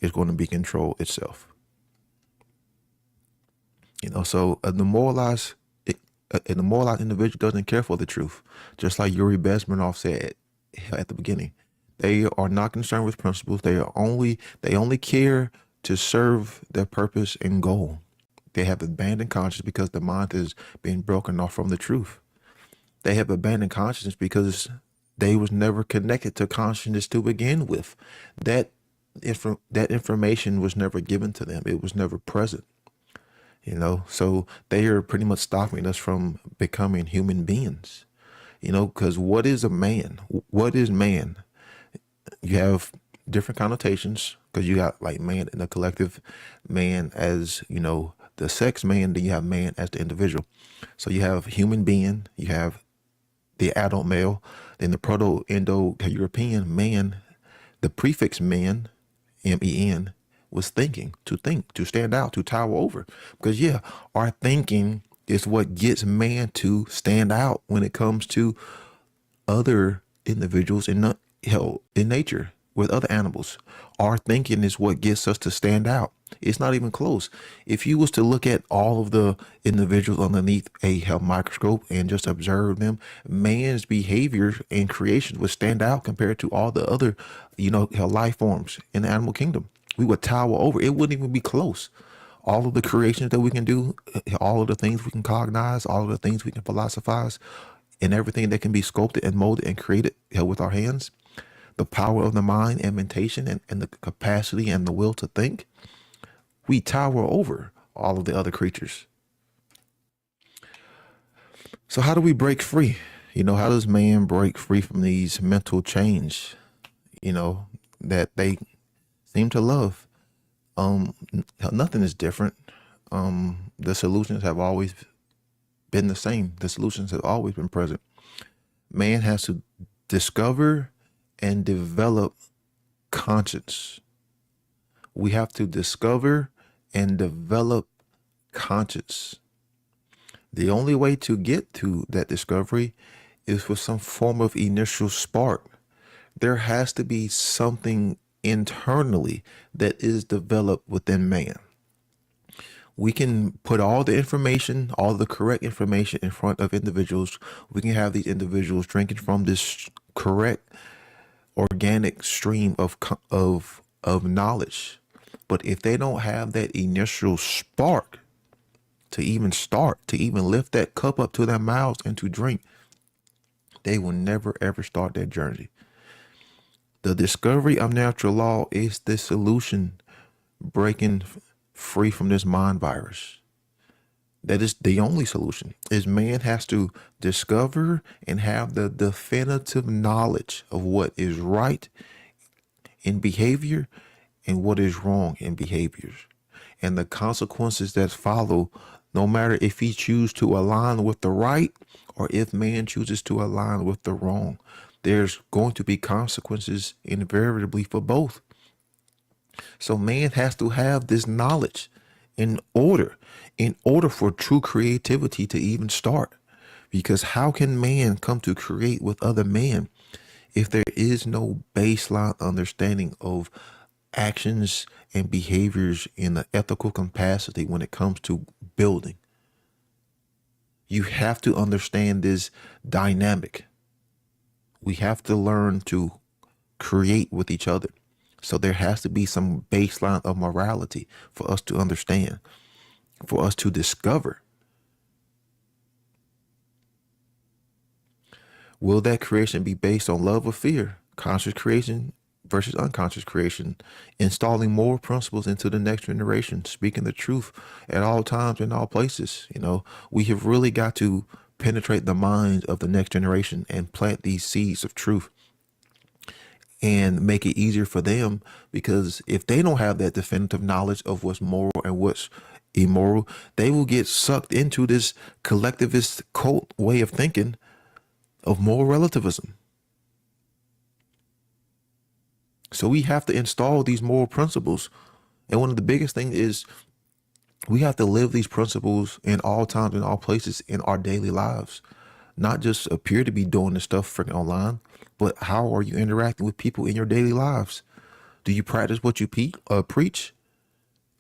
is going to be control itself. So a demoralized individual doesn't care for the truth. Just like Yuri Bezmenov said at the beginning, they are not concerned with principles. They only care to serve their purpose and goal. They have abandoned consciousness because the mind is being broken off from the truth. They have abandoned consciousness because they was never connected to consciousness to begin with. That information was never given to them. It was never present. So they are pretty much stopping us from becoming human beings. Because what is a man? What is man? You have different connotations, because you got like man in the collective, man as, the sex man, then you have man as the individual. So you have human being, you have the adult male, then the Proto-Indo-European man, the prefix man, M-E-N, was thinking, to stand out, to tower over. Because our thinking is what gets man to stand out when it comes to other individuals in nature, with other animals. Our thinking is what gets us to stand out. It's not even close. If you was to look at all of the individuals underneath a microscope and just observe them, man's behavior and creation would stand out compared to all the other, life forms in the animal kingdom. We would tower over. It wouldn't even be close. All of the creations that we can do, all of the things we can cognize, all of the things we can philosophize, and everything that can be sculpted and molded and created with our hands, the power of the mind and mentation and the capacity and the will to think, we tower over all of the other creatures. So how do we break free? How does man break free from these mental chains, that they seem to love? Nothing is different. The solutions have always been the same. The solutions have always been present. Man has to discover and develop conscience. We have to discover and develop conscience. The only way to get to that discovery is with some form of initial spark. There has to be something internally that is developed within man. We can put all the information, all the correct information in front of individuals. We can have these individuals drinking from this correct, organic stream of knowledge. But if they don't have that initial spark to even start, to even lift that cup up to their mouths and to drink, they will never, ever start that journey. The discovery of natural law is the solution, breaking free from this mind virus. That is the only solution. Is man has to discover and have the definitive knowledge of what is right in behavior and what is wrong in behaviors, and the consequences that follow, no matter if he chooses to align with the right or if man chooses to align with the wrong. There's going to be consequences invariably for both. So man has to have this knowledge in order for true creativity to even start. Because how can man come to create with other men if there is no baseline understanding of actions and behaviors in the ethical capacity when it comes to building? You have to understand this dynamic. We have to learn to create with each other. So there has to be some baseline of morality for us to understand, for us to discover. Will that creation be based on love or fear? Conscious creation versus unconscious creation. Installing moral principles into the next generation. Speaking the truth at all times in all places. We have really got to penetrate the minds of the next generation and plant these seeds of truth and make it easier for them, because if they don't have that definitive knowledge of what's moral and what's immoral, they will get sucked into this collectivist cult way of thinking of moral relativism. So we have to install these moral principles. And one of the biggest things is we have to live these principles in all times, in all places, in our daily lives. Not just appear to be doing this stuff freaking online, but how are you interacting with people in your daily lives? Do you practice what you preach?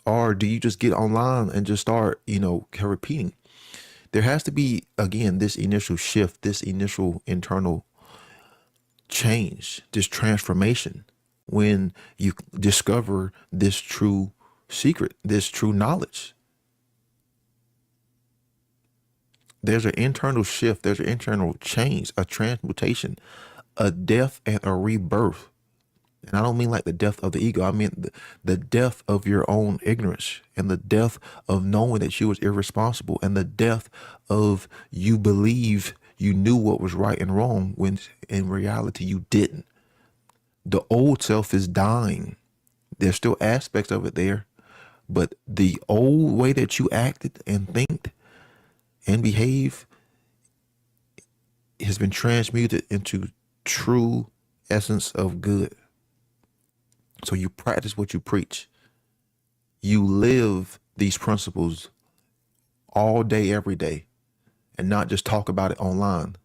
Or do you just get online and just start, repeating? There has to be, again, this initial shift, this initial internal change, this transformation when you discover this true secret, this true knowledge. There's an internal shift, there's an internal change, a transmutation, a death and a rebirth. And I don't mean like the death of the ego. I mean the death of your own ignorance and the death of knowing that you was irresponsible and the death of you believe you knew what was right and wrong when in reality you didn't. The old self is dying. There's still aspects of it there, but the old way that you acted and think and behave has been transmuted into true essence of good. So you practice what you preach. You live these principles all day, every day, and not just talk about it online.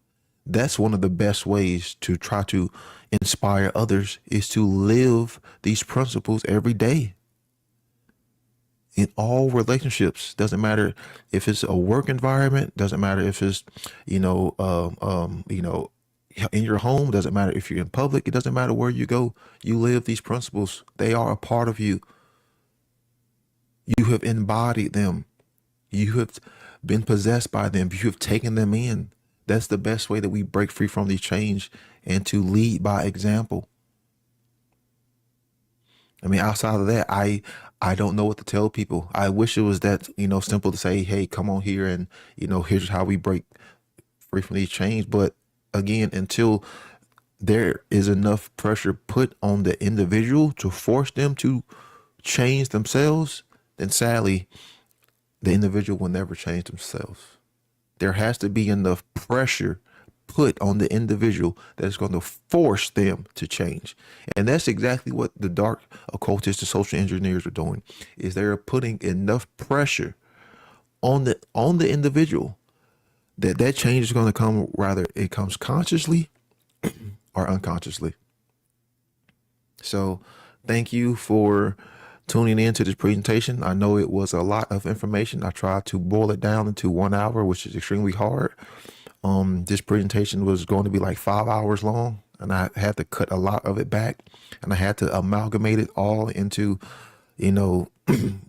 That's one of the best ways to try to inspire others, is to live these principles every day. In all relationships, doesn't matter if it's a work environment, doesn't matter if it's, in your home, doesn't matter if you're in public, it doesn't matter where you go, you live these principles. They are a part of you. You have embodied them. You have been possessed by them. You have taken them in. That's the best way that we break free from these chains, and to lead by example. I mean, outside of that, I don't know what to tell people. I wish it was that, simple to say, hey, come on here and, here's how we break free from these chains. But again, until there is enough pressure put on the individual to force them to change themselves, then sadly, the individual will never change themselves. There has to be enough pressure put on the individual that's going to force them to change. And that's exactly what the dark occultists, the social engineers are doing, is they're putting enough pressure on the individual that change is going to come, whether it comes consciously or unconsciously. So thank you for tuning in to this presentation. I know it was a lot of information. I tried to boil it down into 1 hour, which is extremely hard. This presentation was going to be like 5 hours long, and I had to cut a lot of it back, and I had to amalgamate it all into,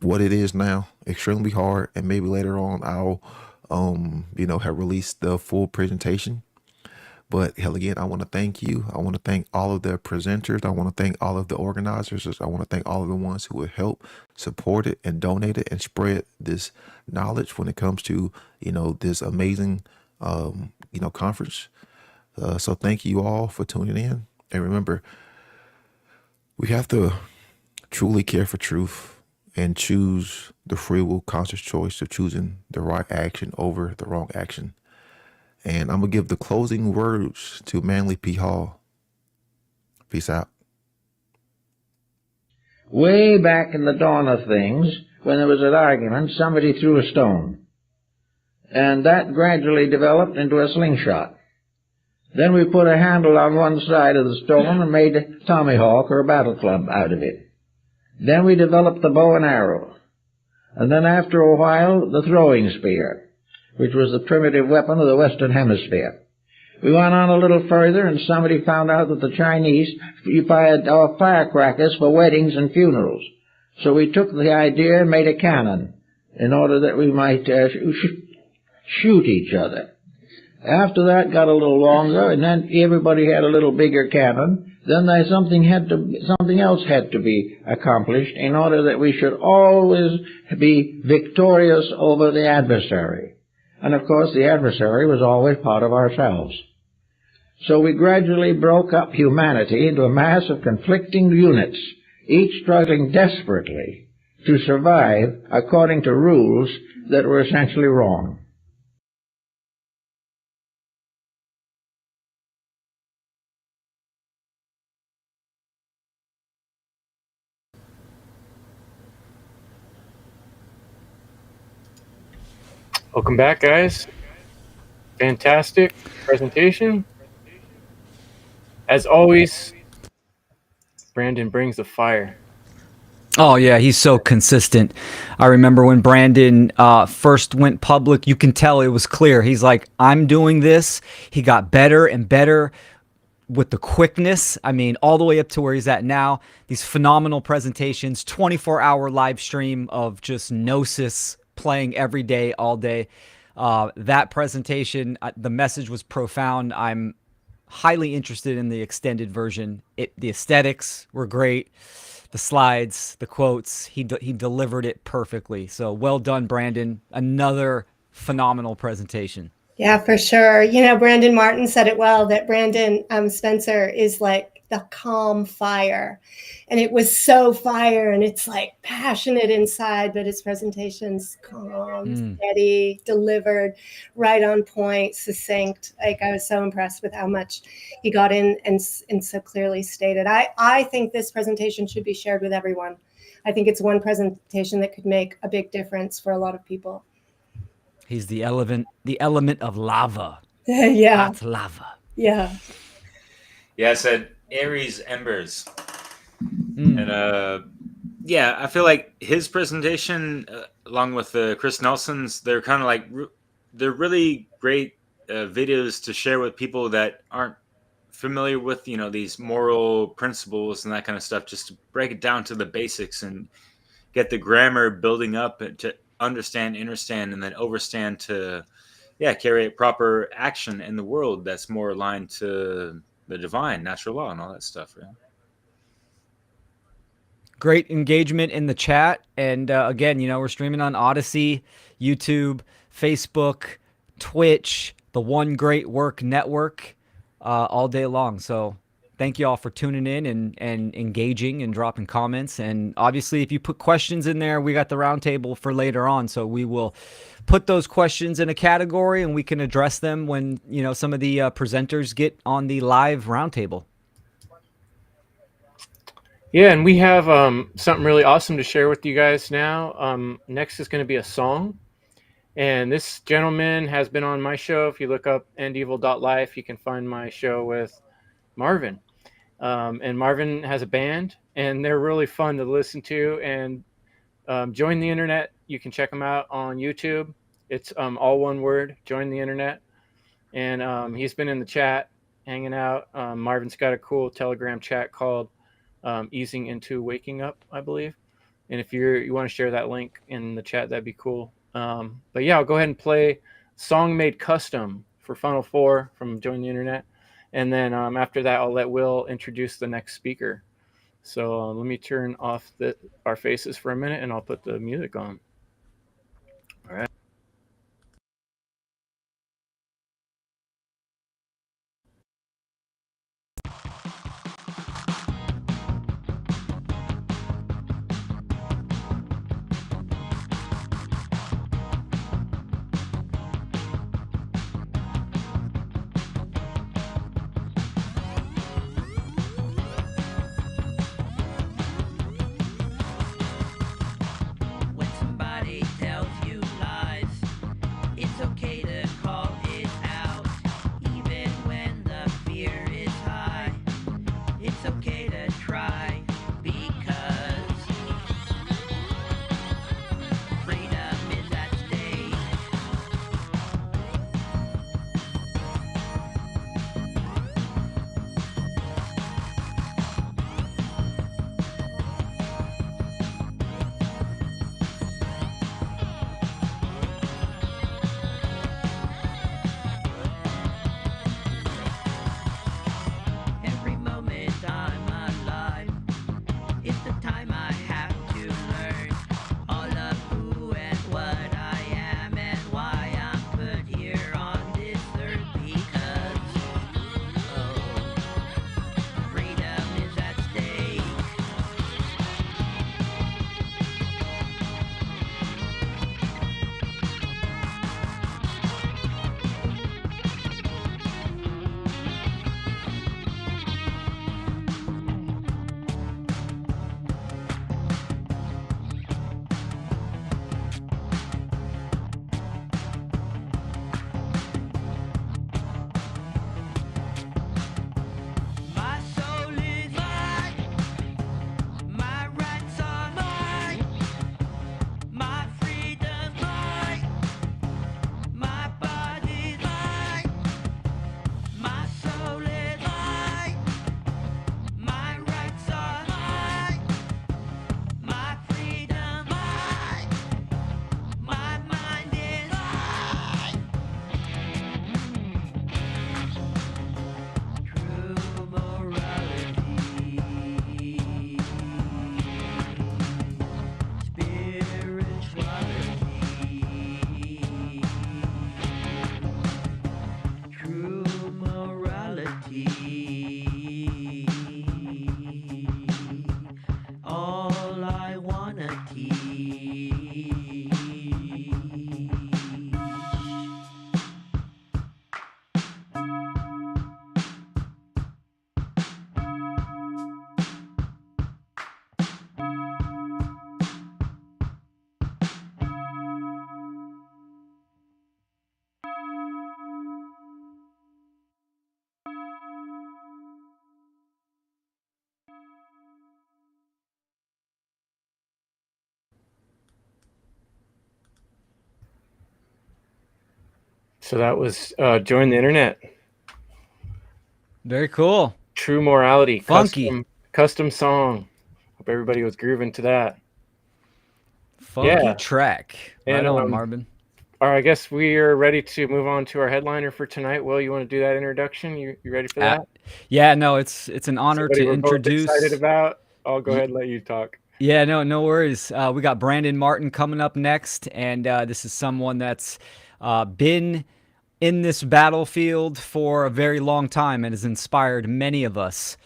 what it is now. Extremely hard, and maybe later on I'll, have released the full presentation. But hell, again, I want to thank you. I want to thank all of the presenters. I want to thank all of the organizers. I want to thank all of the ones who would help support it and donate it and spread this knowledge when it comes to, this amazing, conference. So thank you all for tuning in. And remember, we have to truly care for truth and choose the free will conscious choice of choosing the right action over the wrong action. And I'm going to give the closing words to Manly P. Hall. Peace out. Way back in the dawn of things, when there was an argument, somebody threw a stone. And that gradually developed into a slingshot. Then we put a handle on one side of the stone and made a tommyhawk or a battle club out of it. Then we developed the bow and arrow. And then after a while, the throwing spear, which was the primitive weapon of the Western Hemisphere. We went on a little further, and somebody found out that the Chinese fired firecrackers for weddings and funerals. So we took the idea and made a cannon in order that we might shoot each other. After that got a little longer, and then everybody had a little bigger cannon. Then something else had to be accomplished in order that we should always be victorious over the adversary. And of course, the adversary was always part of ourselves. So we gradually broke up humanity into a mass of conflicting units, each struggling desperately to survive according to rules that were essentially wrong. Welcome back, guys. Fantastic presentation. As always, Brandon brings the fire. Oh, yeah, he's so consistent. I remember when Brandon first went public, you can tell it was clear. He's like, I'm doing this. He got better and better with the quickness. I mean, all the way up to where he's at now. These phenomenal presentations, 24-hour live stream of just Gnosis playing every day, all day. That presentation, the message was profound. I'm highly interested in the extended version. The aesthetics were great. The slides, the quotes, he delivered it perfectly. So well done, Brandon. Another phenomenal presentation. Yeah, for sure. Brandon Martin said it well, that Brandon Spencer is like the calm fire. And it was so fire, and it's like passionate inside, but his presentation's calm, steady, delivered, right on point, succinct. Like, I was so impressed with how much he got in and so clearly stated. I think this presentation should be shared with everyone. I think it's one presentation that could make a big difference for a lot of people. He's the element of lava. Yeah. That's lava. Yeah. Yeah, I said Aries Embers. And I feel like his presentation, along with Kris Nelson's, they're kind of like, they're really great videos to share with people that aren't familiar with, these moral principles and that kind of stuff, just to break it down to the basics and get the grammar building up and to understand, and then overstand to carry proper action in the world that's more aligned to the divine, natural law, and all that stuff. Right? Great engagement in the chat. And again, we're streaming on Odyssey, YouTube, Facebook, Twitch, the One Great Work Network, all day long. So thank you all for tuning in and engaging and dropping comments. And obviously, if you put questions in there, we got the roundtable for later on. So we will put those questions in a category and we can address them when, some of the presenters get on the live roundtable. Yeah, and we have something really awesome to share with you guys now. Next is going to be a song. And this gentleman has been on my show. If you look up endevil.life, you can find my show with Marvin. And Marvin has a band, and they're really fun to listen to. And Join the Internet, you can check them out on YouTube. It's all one word, Join the Internet. And he's been in the chat, hanging out. Marvin's got a cool Telegram chat called Easing into Waking Up, I believe. And if you want to share that link in the chat, that'd be cool. But yeah, I'll go ahead and play Song Made Custom for Funnel 4 from Join the Internet. And then after that, I'll let Will introduce the next speaker. So let me turn off our faces for a minute and I'll put the music on. All right. When somebody tells you lies, it's okay to call it out. Even when the fear is high, it's okay to try, because freedom is at stake. Every moment I'm alive, it's the time I have to learn all of who and what I am and why I'm put here on this earth, because freedom is at stake. My soul is mine, my rights are mine, my freedom's mine, my body's mine, my soul is mine, my rights are mine, my freedom's mine, my mind is mine. True morality, spirituality, true morality, all I wanna teach. So that was Join the Internet. Very cool. True Morality. Funky. Custom song. Hope everybody was grooving to that. Funky Yeah. track. Right And on, Marvin. All right, I guess we are ready to move on to our headliner for tonight. Will, you want to do that introduction? You ready for that? Yeah, no, it's an honor Somebody to we're both excited introduce. about. I'll go ahead and let you talk. Yeah, no worries. We got Brandon Martin coming up next, and this is someone that's been in this battlefield for a very long time and has inspired many of us.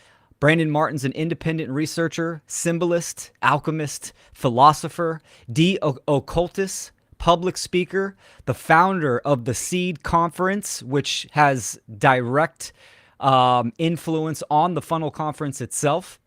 Brandon Martin's an independent researcher, symbolist, alchemist, philosopher, de-occultist, public speaker, the founder of the Seed Conference, which has direct influence on the Funnel Conference itself,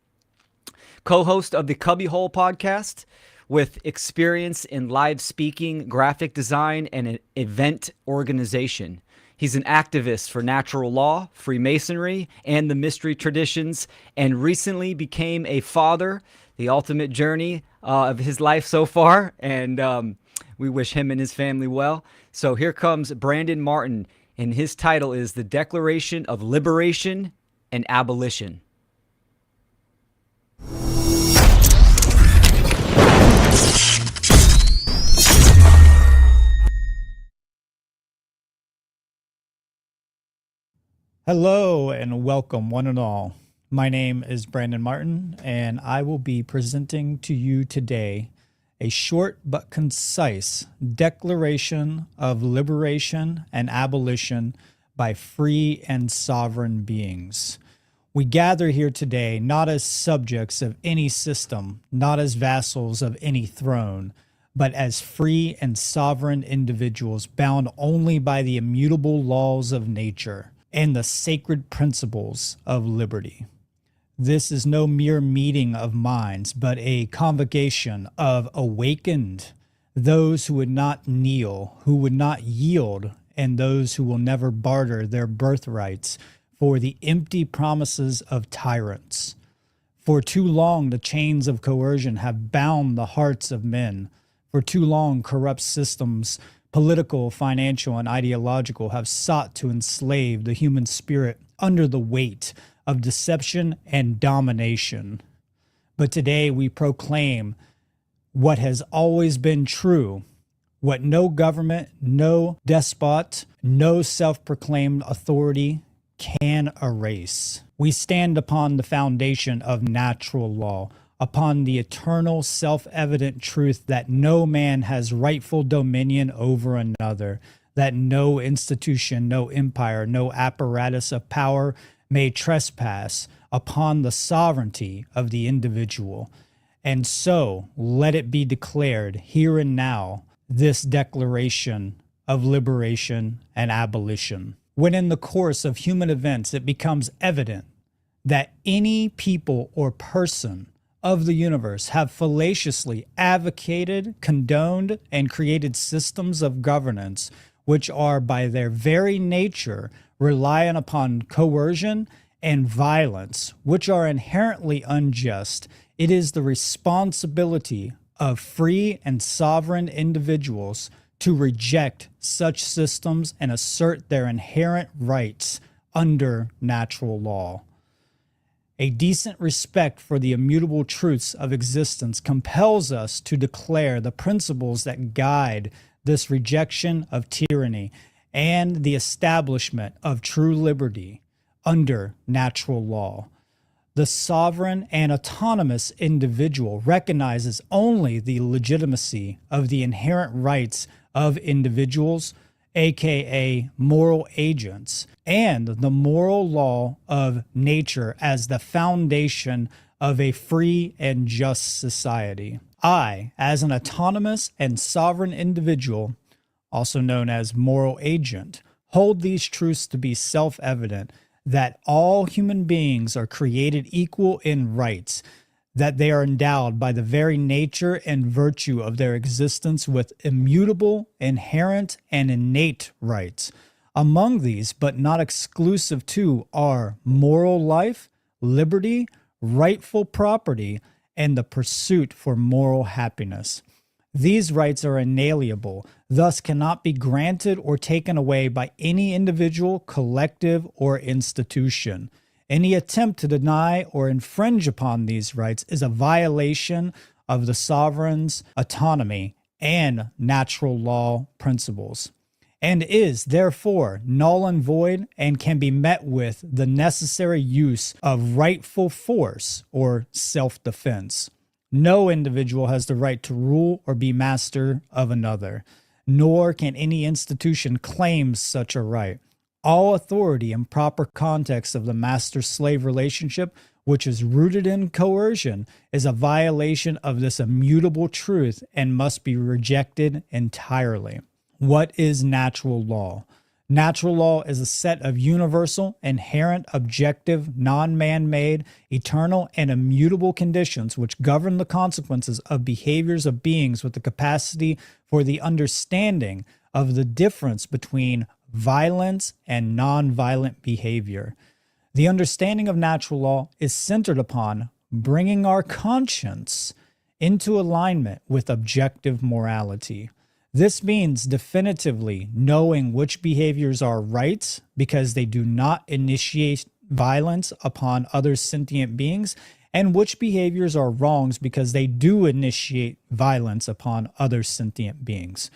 co-host of the Cubbyhole podcast with experience in live speaking, graphic design, and event organization. He's an activist for natural law, Freemasonry, and the mystery traditions, and recently became a father, the ultimate journey of his life so far, and we wish him and his family well. So here comes Brandon Martin, and his title is The Declaration of Liberation and Abolition. Hello and welcome, one and all. My name is Brandon Martin, and I will be presenting to you today a short but concise declaration of liberation and abolition by free and sovereign beings. We gather here today not as subjects of any system, not as vassals of any throne, but as free and sovereign individuals bound only by the immutable laws of nature and the sacred principles of liberty. This is no mere meeting of minds, but a convocation of awakened, those who would not kneel, who would not yield, and those who will never barter their birthrights for the empty promises of tyrants. For too long, the chains of coercion have bound the hearts of men. For too long, corrupt systems, political, financial, and ideological, have sought to enslave the human spirit under the weight of deception and domination. But today we proclaim what has always been true, what no government, no despot, no self-proclaimed authority can erase. We stand upon the foundation of natural law, upon the eternal self-evident truth that no man has rightful dominion over another, that no institution, no empire, no apparatus of power may trespass upon the sovereignty of the individual. And so let it be declared here and now, this declaration of liberation and abolition. When in the course of human events it becomes evident that any people or person of the universe have fallaciously advocated, condoned, and created systems of governance which are by their very nature reliant upon coercion and violence, which are inherently unjust, it is the responsibility of free and sovereign individuals to reject such systems and assert their inherent rights under natural law. A decent respect for the immutable truths of existence compels us to declare the principles that guide this rejection of tyranny and the establishment of true liberty under natural law. The sovereign and autonomous individual recognizes only the legitimacy of the inherent rights of individuals, aka moral agents, and the moral law of nature as the foundation of a free and just society. I, as an autonomous and sovereign individual, also known as moral agent, hold these truths to be self-evident, that all human beings are created equal in rights, that they are endowed by the very nature and virtue of their existence with immutable, inherent, and innate rights. Among these, but not exclusive to, are moral life, liberty, rightful property, and the pursuit for moral happiness. These rights are inalienable, thus cannot be granted or taken away by any individual, collective, or institution. Any attempt to deny or infringe upon these rights is a violation of the sovereign's autonomy and natural law principles, and is therefore null and void and can be met with the necessary use of rightful force or self-defense. No individual has the right to rule or be master of another, nor can any institution claim such a right. All authority in proper context of the master-slave relationship, which is rooted in coercion, is a violation of this immutable truth and must be rejected entirely. What is natural law? Natural law is a set of universal, inherent, objective, non-man-made, eternal, and immutable conditions which govern the consequences of behaviors of beings with the capacity for the understanding of the difference between violence and non-violent behavior. The understanding of natural law is centered upon bringing our conscience into alignment with objective morality. This means definitively knowing which behaviors are right because they do not initiate violence upon other sentient beings, and which behaviors are wrongs because they do initiate violence upon other sentient beings.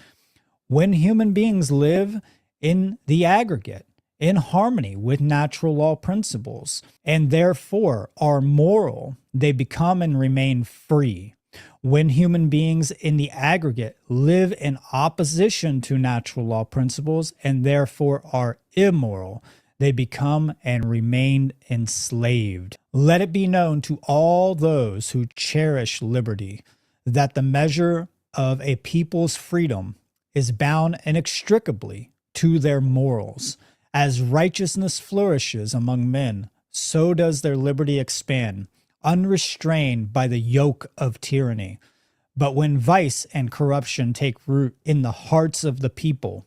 When human beings live in the aggregate, in harmony with natural law principles, and therefore are moral, they become and remain free. When human beings in the aggregate live in opposition to natural law principles and therefore are immoral, they become and remain enslaved. Let it be known to all those who cherish liberty that the measure of a people's freedom is bound inextricably to their morals. As righteousness flourishes among men, so does their liberty expand, unrestrained by the yoke of tyranny. But when vice and corruption take root in the hearts of the people,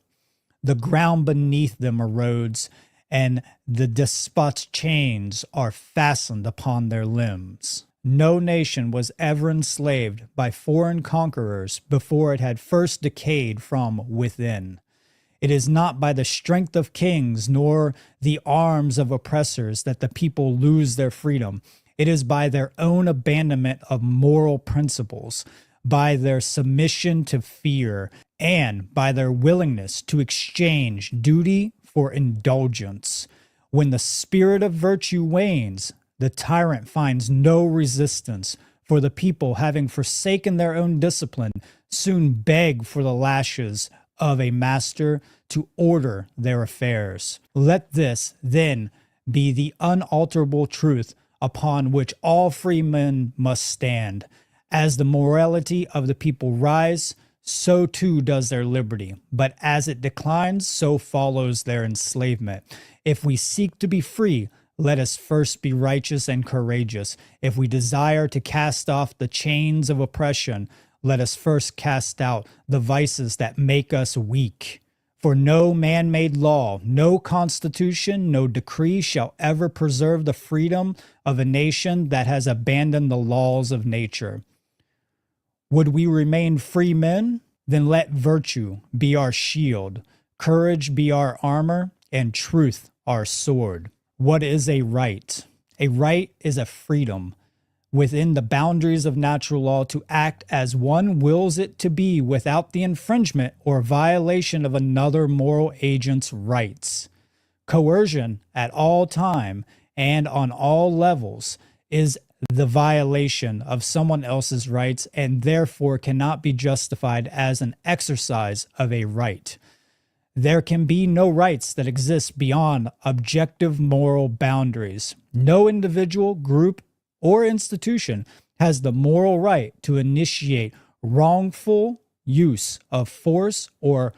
the ground beneath them erodes, and the despot's chains are fastened upon their limbs. No nation was ever enslaved by foreign conquerors before it had first decayed from within. It is not by the strength of kings nor the arms of oppressors that the people lose their freedom. It is by their own abandonment of moral principles, by their submission to fear, and by their willingness to exchange duty for indulgence. When the spirit of virtue wanes, the tyrant finds no resistance, for the people, having forsaken their own discipline, soon beg for the lashes of a master to order their affairs. Let this, then, be the unalterable truth upon which all free men must stand. As the morality of the people rise, so too does their liberty. But as it declines, so follows their enslavement. If we seek to be free, let us first be righteous and courageous. If we desire to cast off the chains of oppression, let us first cast out the vices that make us weak. For no man-made law, no constitution, no decree shall ever preserve the freedom of a nation that has abandoned the laws of nature. Would we remain free men? Then let virtue be our shield, courage be our armor, and truth our sword. What is a right? A right is a freedom within the boundaries of natural law to act as one wills it to be without the infringement or violation of another moral agent's rights. Coercion at all time and on all levels is the violation of someone else's rights and therefore cannot be justified as an exercise of a right. There can be no rights that exist beyond objective moral boundaries. No individual, group, or institution has the moral right to initiate wrongful use of force or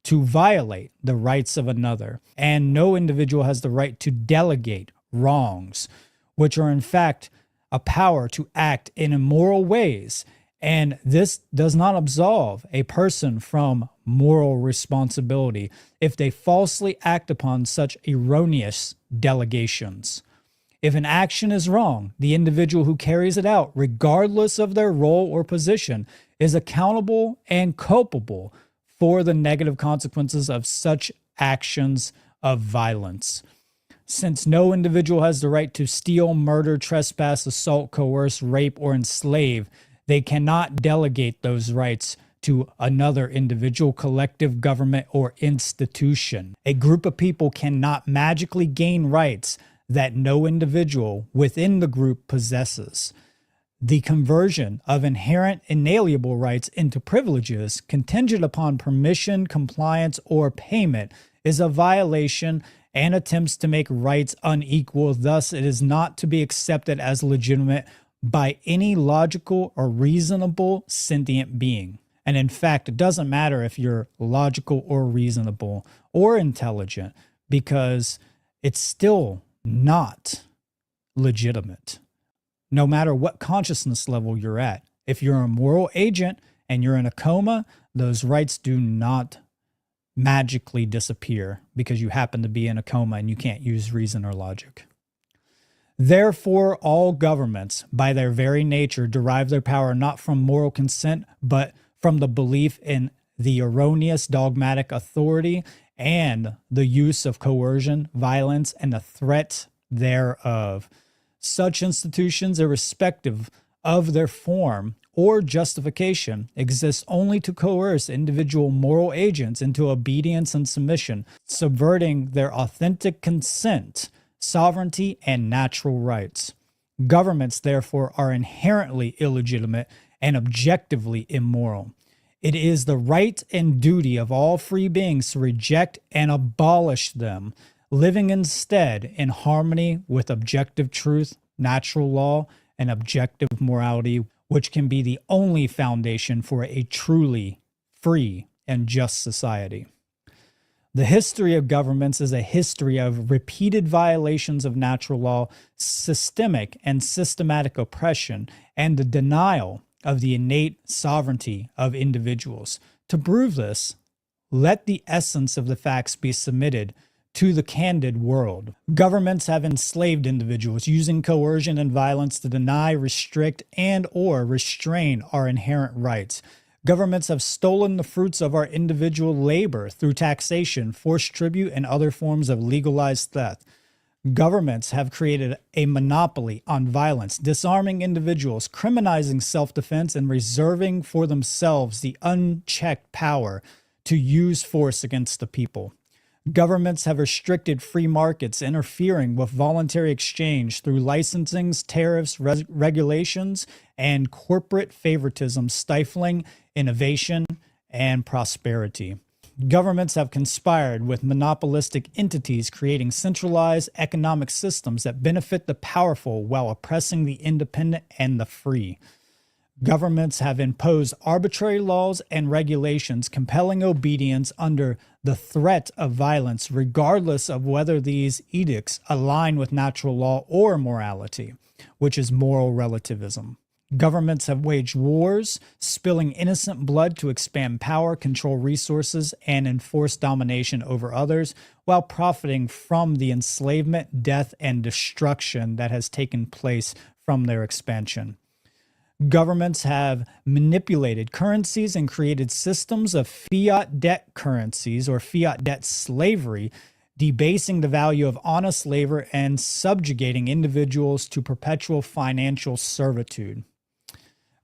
to violate the rights of another. And no individual has the right to delegate wrongs, which are in fact a power to act in immoral ways. And this does not absolve a person from moral responsibility if they falsely act upon such erroneous delegations. If an action is wrong, the individual who carries it out, regardless of their role or position, is accountable and culpable for the negative consequences of such actions of violence. Since no individual has the right to steal, murder, trespass, assault, coerce, rape, or enslave, they cannot delegate those rights to another individual, collective, government, or institution. A group of people cannot magically gain rights that no individual within the group possesses. The conversion of inherent inalienable rights into privileges contingent upon permission, compliance, or payment is a violation and attempts to make rights unequal. Thus, it is not to be accepted as legitimate by any logical or reasonable sentient being. And in fact, it doesn't matter if you're logical or reasonable or intelligent, because it's still not legitimate. No matter what consciousness level you're at. If you're a moral agent and you're in a coma, those rights do not magically disappear because you happen to be in a coma and you can't use reason or logic. Therefore, all governments, by their very nature, derive their power not from moral consent, but from the belief in the erroneous dogmatic authority and the use of coercion, violence, and the threat thereof. Such institutions, irrespective of their form or justification, exist only to coerce individual moral agents into obedience and submission, subverting their authentic consent, sovereignty, and natural rights. Governments, therefore, are inherently illegitimate and objectively immoral. It is the right and duty of all free beings to reject and abolish them, living instead in harmony with objective truth, natural law, and objective morality, which can be the only foundation for a truly free and just society. The history of governments is a history of repeated violations of natural law, systemic and systematic oppression, and the denial of the innate sovereignty of individuals. To prove this, let the essence of the facts be submitted to the candid world. Governments have enslaved individuals using coercion and violence to deny, restrict, and or restrain our inherent rights. Governments have stolen the fruits of our individual labor through taxation, forced tribute, and other forms of legalized theft. Governments have created a monopoly on violence, disarming individuals, criminalizing self-defense, and reserving for themselves the unchecked power to use force against the people. Governments have restricted free markets, interfering with voluntary exchange through licensings, tariffs, regulations, and corporate favoritism, stifling innovation and prosperity. Governments have conspired with monopolistic entities, creating centralized economic systems that benefit the powerful while oppressing the independent and the free. Governments have imposed arbitrary laws and regulations, compelling obedience under the threat of violence, regardless of whether these edicts align with natural law or morality, which is moral relativism. Governments have waged wars, spilling innocent blood to expand power, control resources, and enforce domination over others, while profiting from the enslavement, death, and destruction that has taken place from their expansion. Governments have manipulated currencies and created systems of fiat debt currencies or fiat debt slavery, debasing the value of honest labor and subjugating individuals to perpetual financial servitude.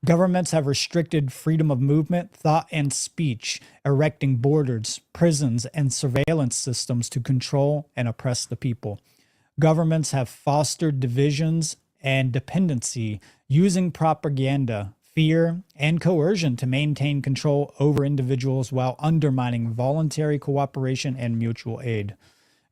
Governments have restricted freedom of movement, thought, and speech, erecting borders, prisons, and surveillance systems to control and oppress the people. Governments have fostered divisions and dependency, using propaganda, fear, and coercion to maintain control over individuals while undermining voluntary cooperation and mutual aid.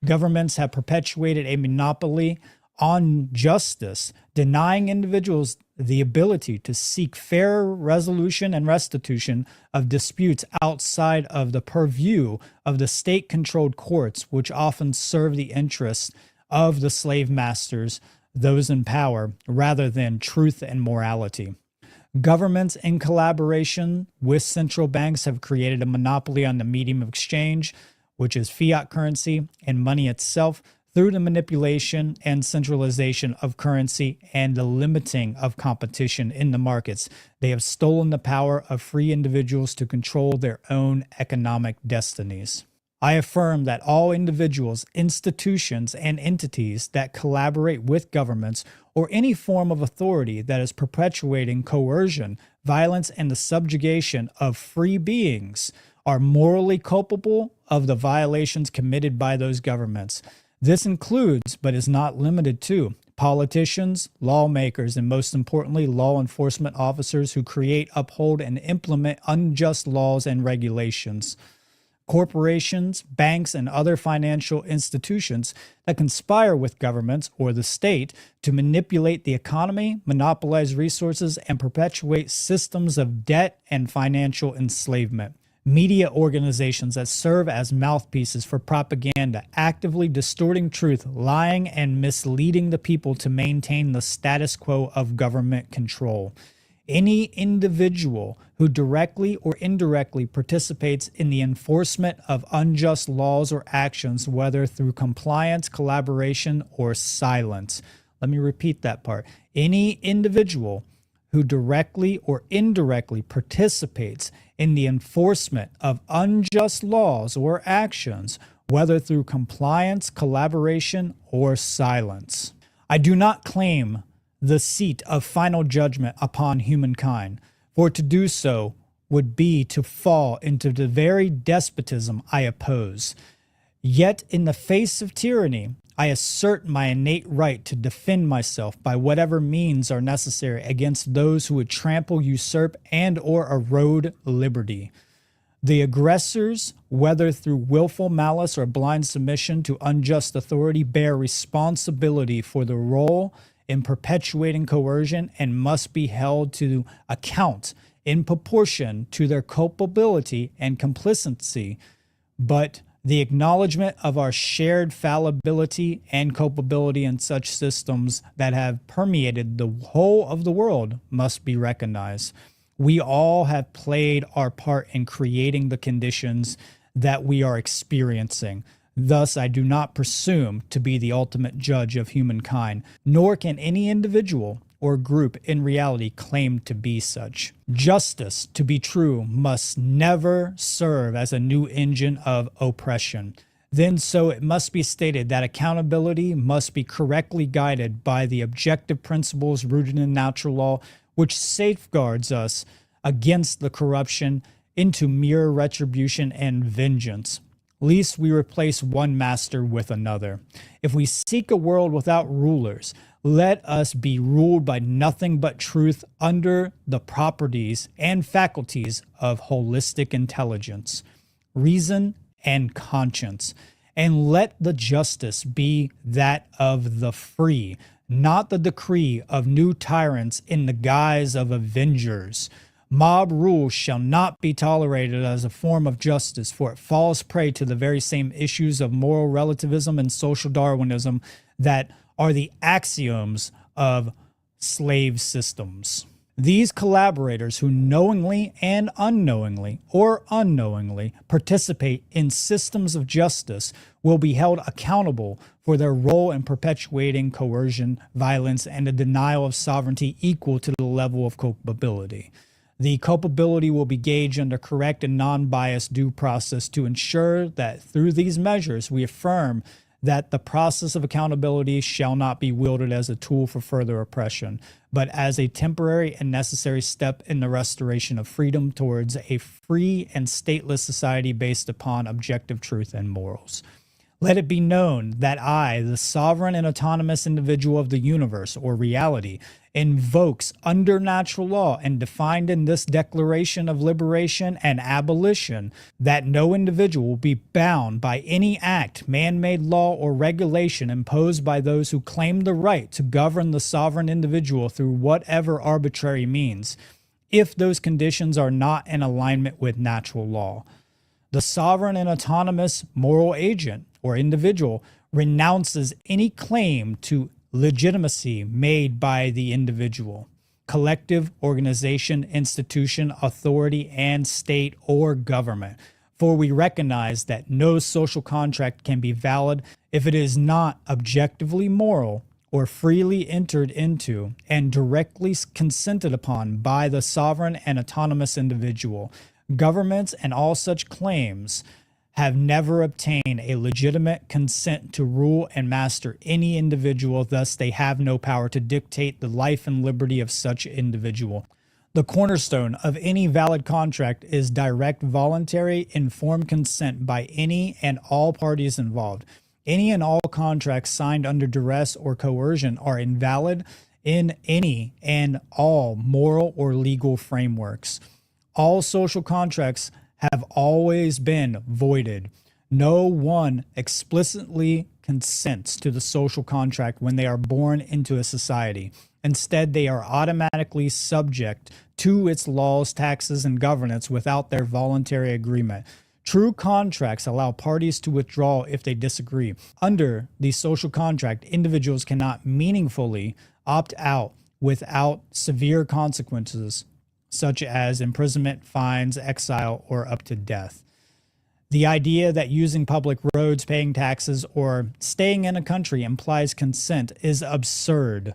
Governments have perpetuated a monopoly on justice, denying individuals the ability to seek fair resolution and restitution of disputes outside of the purview of the state-controlled courts, which often serve the interests of the slave masters, those in power, rather than truth and morality. Governments, in collaboration with central banks, have created a monopoly on the medium of exchange, which is fiat currency, and money itself, through the manipulation and centralization of currency and the limiting of competition in the markets. They have stolen the power of free individuals to control their own economic destinies. I affirm that all individuals, institutions, and entities that collaborate with governments or any form of authority that is perpetuating coercion, violence, and the subjugation of free beings are morally culpable of the violations committed by those governments. This includes, but is not limited to, politicians, lawmakers, and most importantly, law enforcement officers who create, uphold, and implement unjust laws and regulations. Corporations, banks, and other financial institutions that conspire with governments or the state to manipulate the economy, monopolize resources, and perpetuate systems of debt and financial enslavement. Media organizations that serve as mouthpieces for propaganda, actively distorting truth, lying, and misleading the people to maintain the status quo of government control. Any individual who directly or indirectly participates in the enforcement of unjust laws or actions, whether through compliance, collaboration, or silence. Let me repeat that part. Any individual who directly or indirectly participates in the enforcement of unjust laws or actions, whether through compliance, collaboration, or silence. I do not claim the seat of final judgment upon humankind, for to do so would be to fall into the very despotism I oppose. Yet in the face of tyranny, I assert my innate right to defend myself by whatever means are necessary against those who would trample, usurp, and or erode liberty. The aggressors, whether through willful malice or blind submission to unjust authority, bear responsibility for the role in perpetuating coercion and must be held to account in proportion to their culpability and complicity. But the acknowledgement of our shared fallibility and culpability in such systems that have permeated the whole of the world must be recognized. We all have played our part in creating the conditions that we are experiencing. Thus, I do not presume to be the ultimate judge of humankind, nor can any individual or group in reality claim to be such. Justice, to be true, must never serve as a new engine of oppression. Then so it must be stated that accountability must be correctly guided by the objective principles rooted in natural law, which safeguards us against the corruption into mere retribution and vengeance. Lest we replace one master with another. If we seek a world without rulers, let us be ruled by nothing but truth under the properties and faculties of holistic intelligence, reason, and conscience. And let the justice be that of the free, not the decree of new tyrants in the guise of avengers. Mob rule shall not be tolerated as a form of justice, for it falls prey to the very same issues of moral relativism and social Darwinism that are the axioms of slave systems. These collaborators who knowingly and unknowingly or unknowingly participate in systems of justice will be held accountable for their role in perpetuating coercion, violence, and a denial of sovereignty equal to the level of culpability. The culpability will be gauged under correct and non-biased due process to ensure that through these measures we affirm that the process of accountability shall not be wielded as a tool for further oppression, but as a temporary and necessary step in the restoration of freedom towards a free and stateless society based upon objective truth and morals. Let it be known that I, the sovereign and autonomous individual of the universe or reality, invokes under natural law and defined in this Declaration of Liberation and Abolition that no individual will be bound by any act, man-made law, or regulation imposed by those who claim the right to govern the sovereign individual through whatever arbitrary means, if those conditions are not in alignment with natural law. The sovereign and autonomous moral agent or individual renounces any claim to legitimacy made by the individual, collective, organization, institution, authority, and state or government. For we recognize that no social contract can be valid if it is not objectively moral or freely entered into and directly consented upon by the sovereign and autonomous individual. Governments and all such claims have never obtained a legitimate consent to rule and master any individual, thus they have no power to dictate the life and liberty of such individual. The cornerstone of any valid contract is direct, voluntary, informed consent by any and all parties involved. Any and all contracts signed under duress or coercion are invalid in any and all moral or legal frameworks. All social contracts have always been voided. No one explicitly consents to the social contract when they are born into a society. Instead, they are automatically subject to its laws, taxes, and governance without their voluntary agreement. True contracts allow parties to withdraw if they disagree. Under the social contract, individuals cannot meaningfully opt out without severe consequences, such as imprisonment, fines, exile, or up to death. The idea that using public roads, paying taxes, or staying in a country implies consent is absurd.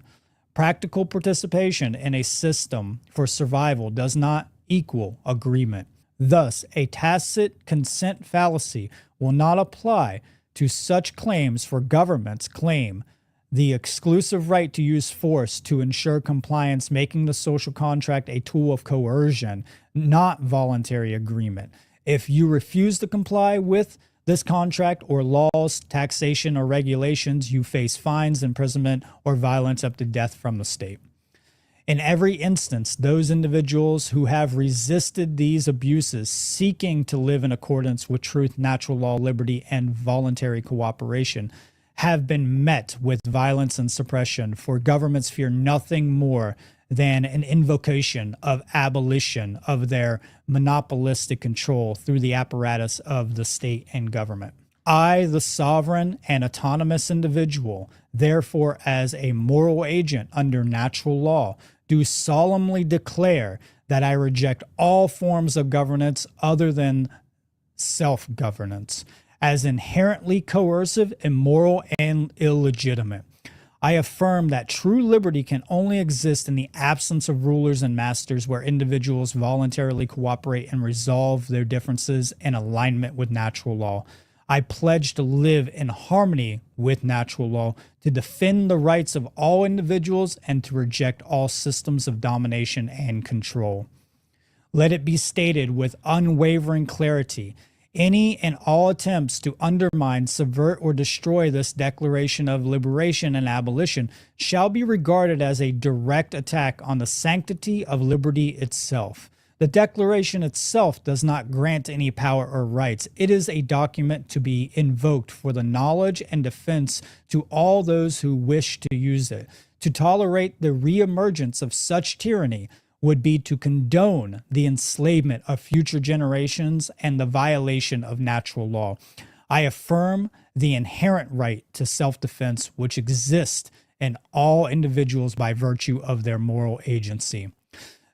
Practical participation in a system for survival does not equal agreement. Thus, a tacit consent fallacy will not apply to such claims, for governments claim the exclusive right to use force to ensure compliance, making the social contract a tool of coercion, not voluntary agreement. If you refuse to comply with this contract or laws, taxation, or regulations, you face fines, imprisonment, or violence up to death from the state. In every instance, those individuals who have resisted these abuses, seeking to live in accordance with truth, natural law, liberty, and voluntary cooperation, have been met with violence and suppression, for governments fear nothing more than an invocation of abolition of their monopolistic control through the apparatus of the state and government. I, the sovereign and autonomous individual, therefore, as a moral agent under natural law, do solemnly declare that I reject all forms of governance other than self-governance as inherently coercive, immoral, and illegitimate. I affirm that true liberty can only exist in the absence of rulers and masters, where individuals voluntarily cooperate and resolve their differences in alignment with natural law. I pledge to live in harmony with natural law, to defend the rights of all individuals, and to reject all systems of domination and control. Let it be stated with unwavering clarity: any and all attempts to undermine, subvert, or destroy this Declaration of Liberation and Abolition shall be regarded as a direct attack on the sanctity of liberty itself. The Declaration itself does not grant any power or rights. It is a document to be invoked for the knowledge and defense to all those who wish to use it. To tolerate the reemergence of such tyranny would be to condone the enslavement of future generations and the violation of natural law. I affirm the inherent right to self-defense which exists in all individuals by virtue of their moral agency.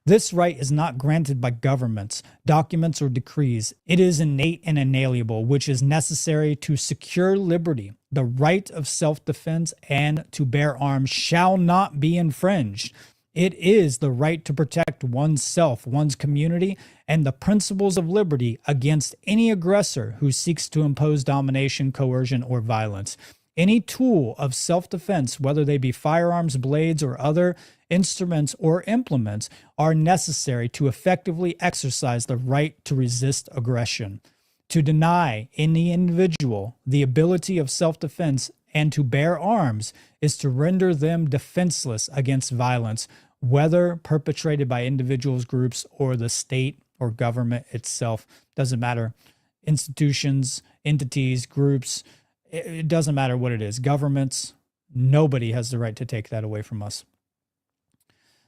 This right is not granted by governments, documents, or decrees. It is innate and inalienable, which is necessary to secure liberty. The right of self-defense and to bear arms shall not be infringed. It is the right to protect oneself, one's community, and the principles of liberty against any aggressor who seeks to impose domination, coercion, or violence. Any tool of self-defense, whether they be firearms, blades, or other instruments or implements, are necessary to effectively exercise the right to resist aggression. To deny any individual the ability of self-defense and to bear arms is to render them defenseless against violence, whether perpetrated by individuals, groups, or the state or government itself. Doesn't matter. Institutions, entities, groups, it doesn't matter what it is. Governments, nobody has the right to take that away from us.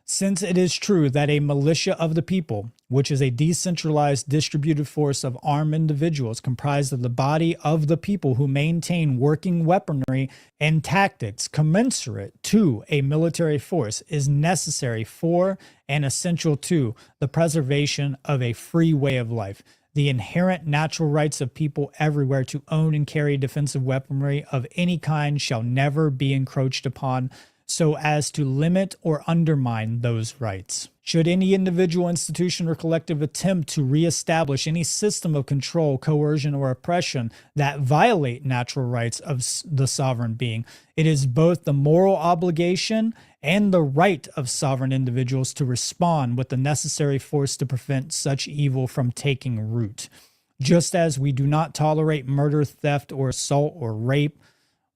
Since it is true that a militia of the people, which is a decentralized distributed force of armed individuals comprised of the body of the people who maintain working weaponry and tactics commensurate to a military force, is necessary for and essential to the preservation of a free way of life. The inherent natural rights of people everywhere to own and carry defensive weaponry of any kind shall never be encroached upon, so as to limit or undermine those rights. Should any individual, institution, or collective attempt to reestablish any system of control, coercion, or oppression that violate natural rights of the sovereign being, it is both the moral obligation and the right of sovereign individuals to respond with the necessary force to prevent such evil from taking root. Just as we do not tolerate murder, theft, or assault, or rape,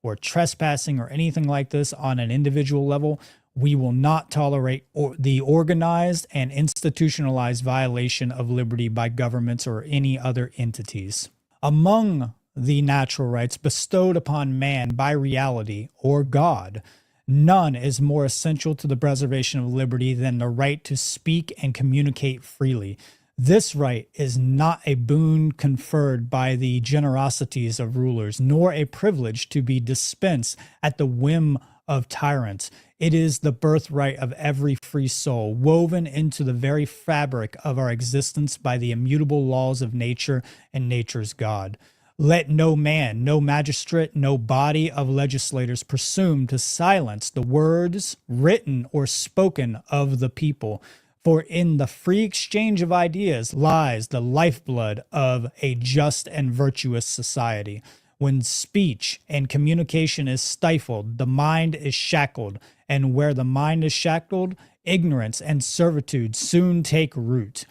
or trespassing, or anything like this on an individual level, we will not tolerate the organized and institutionalized violation of liberty by governments or any other entities. Among the natural rights bestowed upon man by reality or God, none is more essential to the preservation of liberty than the right to speak and communicate freely. This right is not a boon conferred by the generosities of rulers, nor a privilege to be dispensed at the whim of tyrants. It is the birthright of every free soul, woven into the very fabric of our existence by the immutable laws of nature and nature's God. Let no man, no magistrate, no body of legislators presume to silence the words written or spoken of the people. For in the free exchange of ideas lies the lifeblood of a just and virtuous society. When speech and communication is stifled, the mind is shackled, and where the mind is shackled, ignorance and servitude soon take root.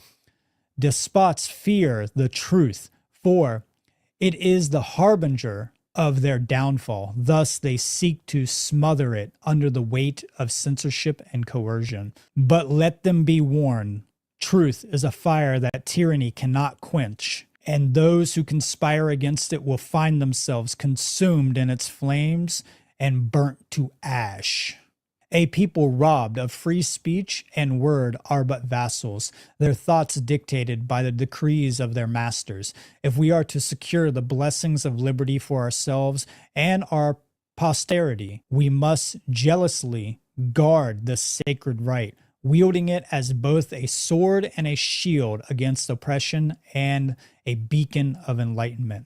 Despots fear the truth, for it is the harbinger of their downfall. Thus they seek to smother it under the weight of censorship and coercion. But let them be warned, truth is a fire that tyranny cannot quench, and those who conspire against it will find themselves consumed in its flames and burnt to ash. A people robbed of free speech and word are but vassals, their thoughts dictated by the decrees of their masters. If we are to secure the blessings of liberty for ourselves and our posterity, we must jealously guard the sacred right, wielding it as both a sword and a shield against oppression and a beacon of enlightenment.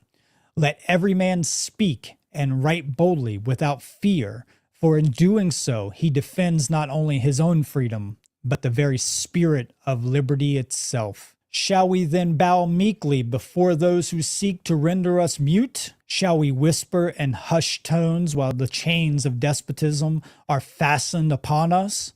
Let every man speak and write boldly without fear, for in doing so, he defends not only his own freedom, but the very spirit of liberty itself. Shall we then bow meekly before those who seek to render us mute? Shall we whisper in hushed tones while the chains of despotism are fastened upon us?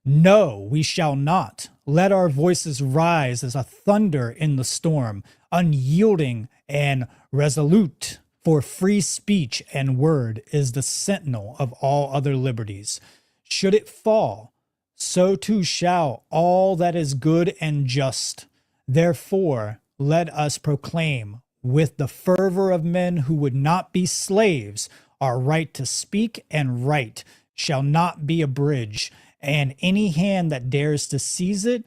No, we shall not. Let our voices rise as a thunder in the storm, unyielding and resolute. For free speech and word is the sentinel of all other liberties. Should it fall, so too shall all that is good and just. Therefore, let us proclaim with the fervor of men who would not be slaves, our right to speak and write shall not be abridged, and any hand that dares to seize it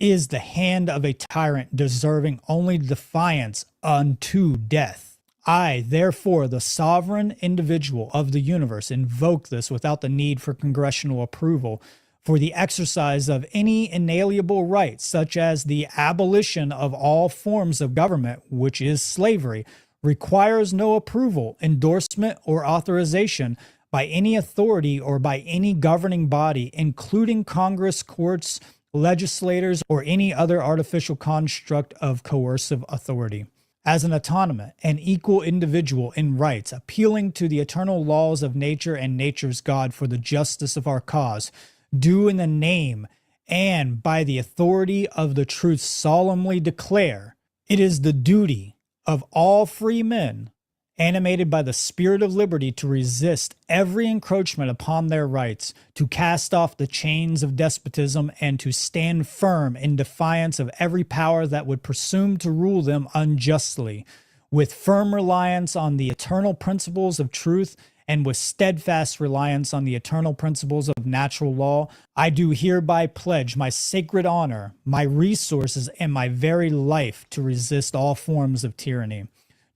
is the hand of a tyrant deserving only defiance unto death. I, therefore, the sovereign individual of the universe, invoke this without the need for congressional approval, for the exercise of any inalienable right, such as the abolition of all forms of government, which is slavery, requires no approval, endorsement, or authorization by any authority or by any governing body, including Congress, courts, legislators, or any other artificial construct of coercive authority. As an autonomous and equal individual in rights, appealing to the eternal laws of nature and nature's God for the justice of our cause, do in the name and by the authority of the truth solemnly declare, it is the duty of all free men, animated by the spirit of liberty, to resist every encroachment upon their rights, to cast off the chains of despotism, and to stand firm in defiance of every power that would presume to rule them unjustly, with firm reliance on the eternal principles of truth and with steadfast reliance on the eternal principles of natural law. I do hereby pledge my sacred honor, my resources, and my very life to resist all forms of tyranny,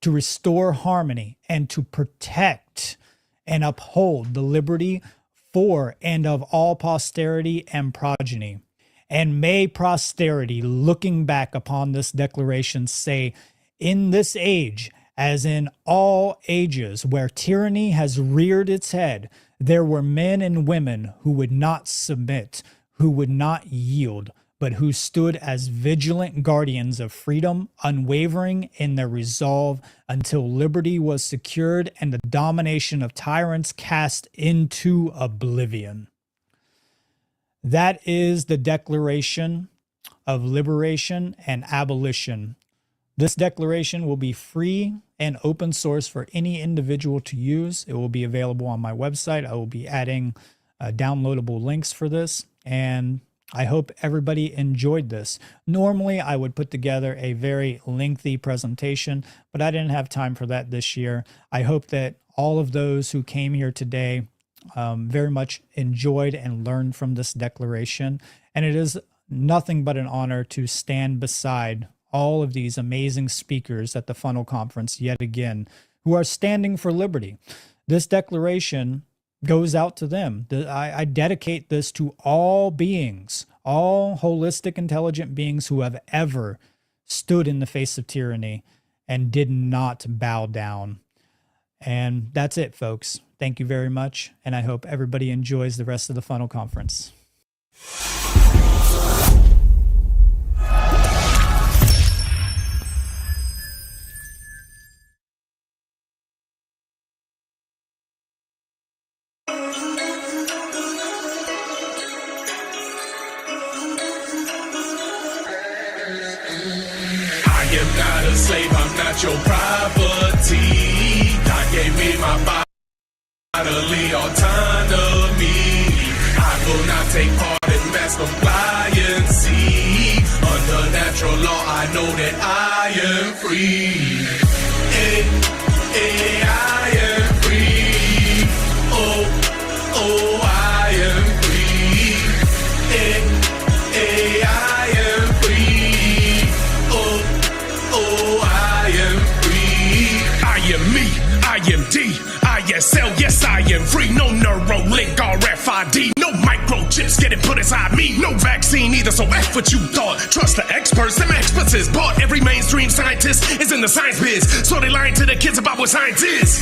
to restore harmony, and to protect and uphold the liberty for and of all posterity and progeny. And may posterity, looking back upon this declaration, say, in this age, as in all ages where tyranny has reared its head, there were men and women who would not submit, who would not yield, but who stood as vigilant guardians of freedom, unwavering in their resolve until liberty was secured and the domination of tyrants cast into oblivion. That is the Declaration of Liberation and Abolition. This declaration will be free and open source for any individual to use. It will be available on my website. I will be adding downloadable links for this, and I hope everybody enjoyed this. Normally, I would put together a very lengthy presentation, but I didn't have time for that this year. I hope that all of those who came here today very much enjoyed and learned from this declaration, and it is nothing but an honor to stand beside all of these amazing speakers at the Funnel Conference yet again, who are standing for liberty. This declaration goes out to them. I dedicate this to all beings, all holistic, intelligent beings who have ever stood in the face of tyranny and did not bow down. And that's it, folks. Thank you very much, and I hope everybody enjoys the rest of the Funnel Conference. Slave, I'm not your property. God gave me my bodily autonomy. I will not take part in mass compliancy. Under natural law, I know that I am free. I am free. Oh, I am free. I am free. Oh, I am free. I am me, I am D, ISL, yes, I am free. No Neuralink or RFID, no microchips getting put inside me. No vaccine either, so F what you thought. Trust the experts, them experts is bought. Every mainstream scientist is in the science biz, so they lying to the kids about what science is.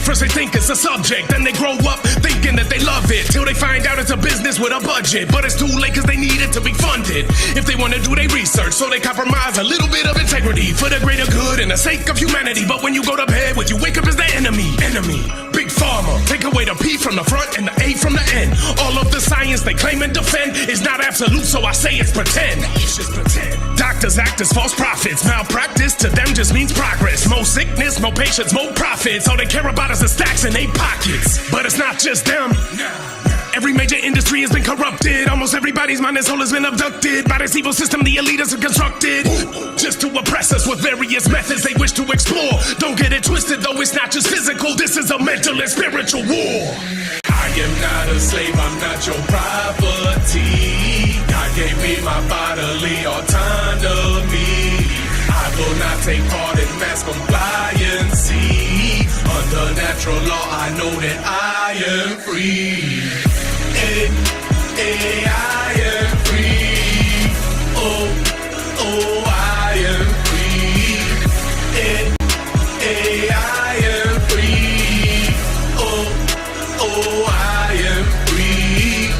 First they think it's a subject, then they grow up thinking that they love it, till they find out it's a business with a budget. But it's too late cause they need it to be funded. If they want to do their research, so they compromise a little bit of integrity for the greater good and the sake of humanity. But when you go to bed, what you wake up is the enemy. Big pharma, take away the P from the front and the A from the end. All of the science they claim and defend is not absolute, so I say it's pretend. It's just pretend. Doctors act as false prophets. Malpractice to them just means progress. More sickness, more patients, more profits. All they care about is the stacks in their pockets. But it's not just them. Every major industry has been corrupted. Almost everybody's mind and soul has been abducted by this evil system the elitists have constructed, just to oppress us with various methods they wish to explore. Don't get it twisted though, it's not just physical. This is a mental and spiritual war. I am not a slave, I'm not your property. God gave me my bodily autonomy. I will not take part in mass compliancy. Under natural law, I know that I am free. I am free. Oh, I am free. I am free. Oh, I am free.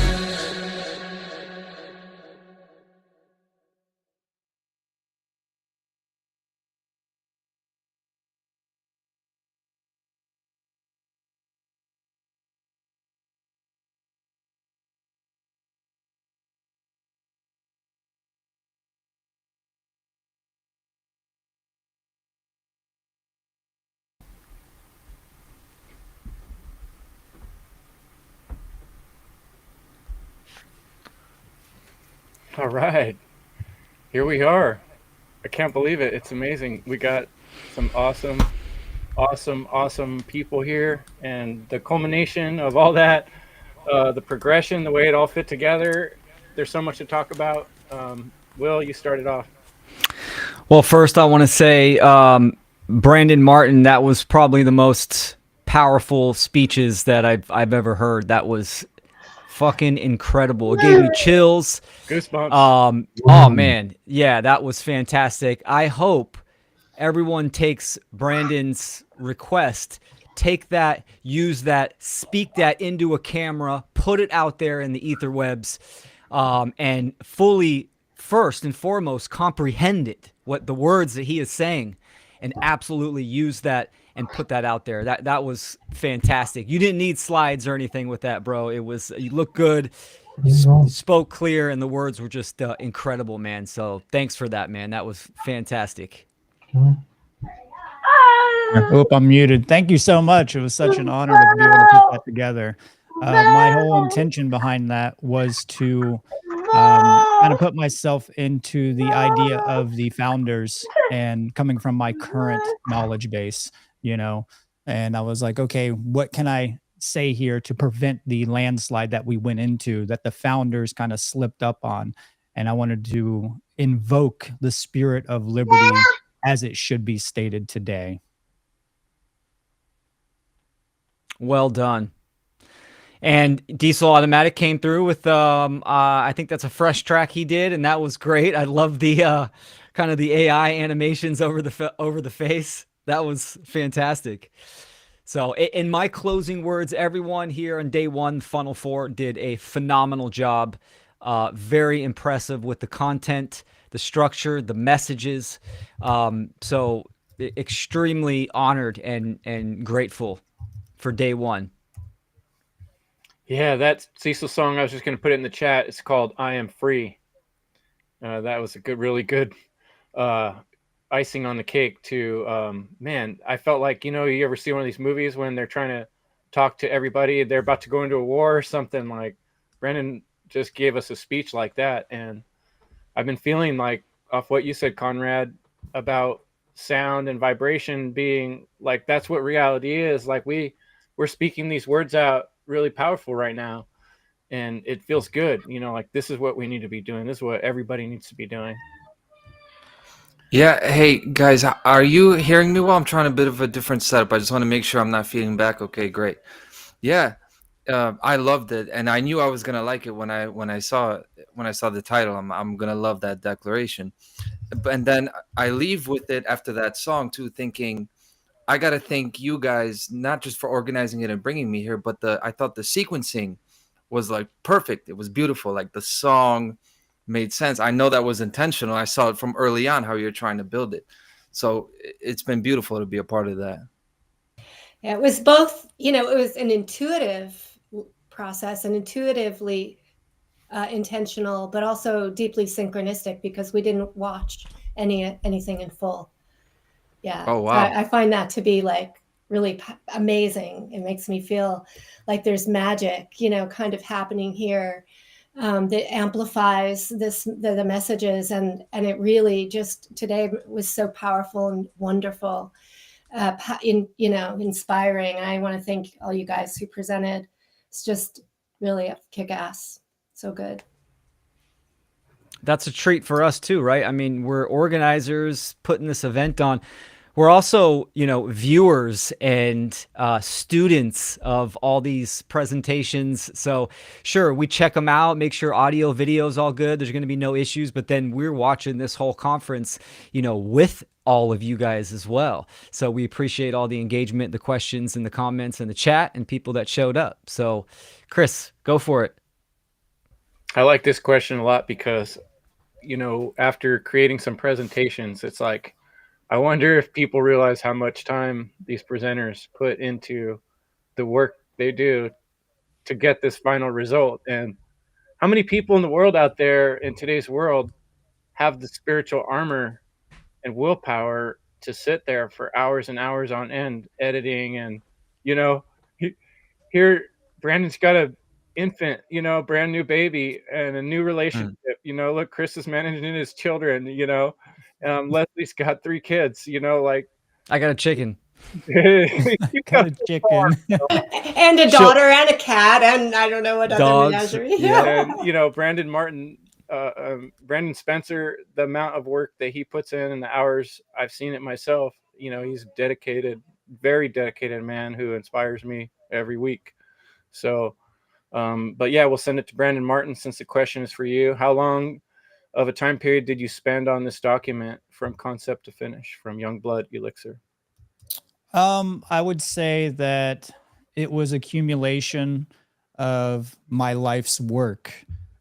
All right, here we are. I can't believe it. It's amazing. We got some awesome people here, and the culmination of all that, the progression, the way it all fit together. There's so much to talk about. Will, you started off. Well, first I want to say, Brandon Martin, that was probably the most powerful speeches that I've ever heard. That was fucking incredible. It gave me chills. Goosebumps. Oh man, yeah, that was fantastic. I hope everyone takes Brandon's request, take that, use that, speak that into a camera, put it out there in the etherwebs, and fully, first and foremost, comprehend it, what the words that he is saying, and absolutely use that and put that out there. That was fantastic. You didn't need slides or anything with that, bro. It was, you looked good, you spoke clear, and the words were just incredible, man. So thanks for that, man. That was fantastic. Oop, I'm muted. Thank you so much. It was such an honor to be able to put that together. My whole intention behind that was to kind of put myself into the idea of the founders and coming from my current knowledge base, you know, and I was like, okay, what can I say here to prevent the landslide that we went into, that the founders kind of slipped up on? And I wanted to invoke the spirit of liberty as it should be stated today. Well done. And Diesel Automatic came through with, I think that's a fresh track he did, and that was great. I love the kind of the AI animations over the face. That was fantastic. So in my closing words, everyone here on day one, Funnel 4 did a phenomenal job. Very impressive with the content, the structure, the messages. So extremely honored and grateful for day one. Yeah, that Cecil song, I was just going to put it in the chat. It's called I Am Free. That was a good, really good icing on the cake too. Man, I felt like, you know, you ever see one of these movies when they're trying to talk to everybody, they're about to go into a war or something, like Brandon just gave us a speech like that. And I've been feeling like, off what you said, Conrad, about sound and vibration being like, that's what reality is. Like we're speaking these words out really powerful right now, and it feels good, you know, like this is what we need to be doing. This is what everybody needs to be doing. Yeah, hey guys, are you hearing me well? I'm trying a bit of a different setup. I just want to make sure I'm not feeding back. Okay, great. Yeah, I loved it, and I knew I was gonna like it when I saw the title. I'm gonna love that declaration, and then I leave with it after that song too, thinking I gotta thank you guys not just for organizing it and bringing me here, but I thought the sequencing was like perfect. It was beautiful. Like the song made sense. I know that was intentional. I saw it from early on how you're trying to build it. So it's been beautiful to be a part of that. Yeah, it was both, you know, it was an intuitive process and intuitively intentional, but also deeply synchronistic because we didn't watch anything in full. Yeah. Oh, wow. I find that to be like really amazing. It makes me feel like there's magic, you know, kind of happening here that amplifies the messages. And it really just today was so powerful and wonderful, inspiring. And I want to thank all you guys who presented. It's just really kick-ass. So good. That's a treat for us too, right? I mean, we're organizers putting this event on. We're also, you know, viewers and students of all these presentations. So sure, we check them out, make sure audio, video is all good. There's going to be no issues. But then we're watching this whole conference, you know, with all of you guys as well. So we appreciate all the engagement, the questions and the comments and the chat and people that showed up. So Kris, go for it. I like this question a lot because, you know, after creating some presentations, it's like, I wonder if people realize how much time these presenters put into the work they do to get this final result. And how many people in the world out there in today's world have the spiritual armor and willpower to sit there for hours and hours on end editing. And, you know, here Brandon's got a infant, you know, brand new baby and a new relationship. You know, look, Kris is managing his children, you know, Leslie's got 3 kids, you know, like I got a chicken. You got a chicken. And a daughter and a cat, and I don't know what other menagerie. Yeah. And, you know, Brandon Spencer, the amount of work that he puts in and the hours, I've seen it myself. You know, he's dedicated, very dedicated man who inspires me every week. So, but yeah, we'll send it to Brandon Martin since the question is for you. How long of a time period did you spend on this document from concept to finish, from Youngblood Elixir? I would say that it was accumulation of my life's work.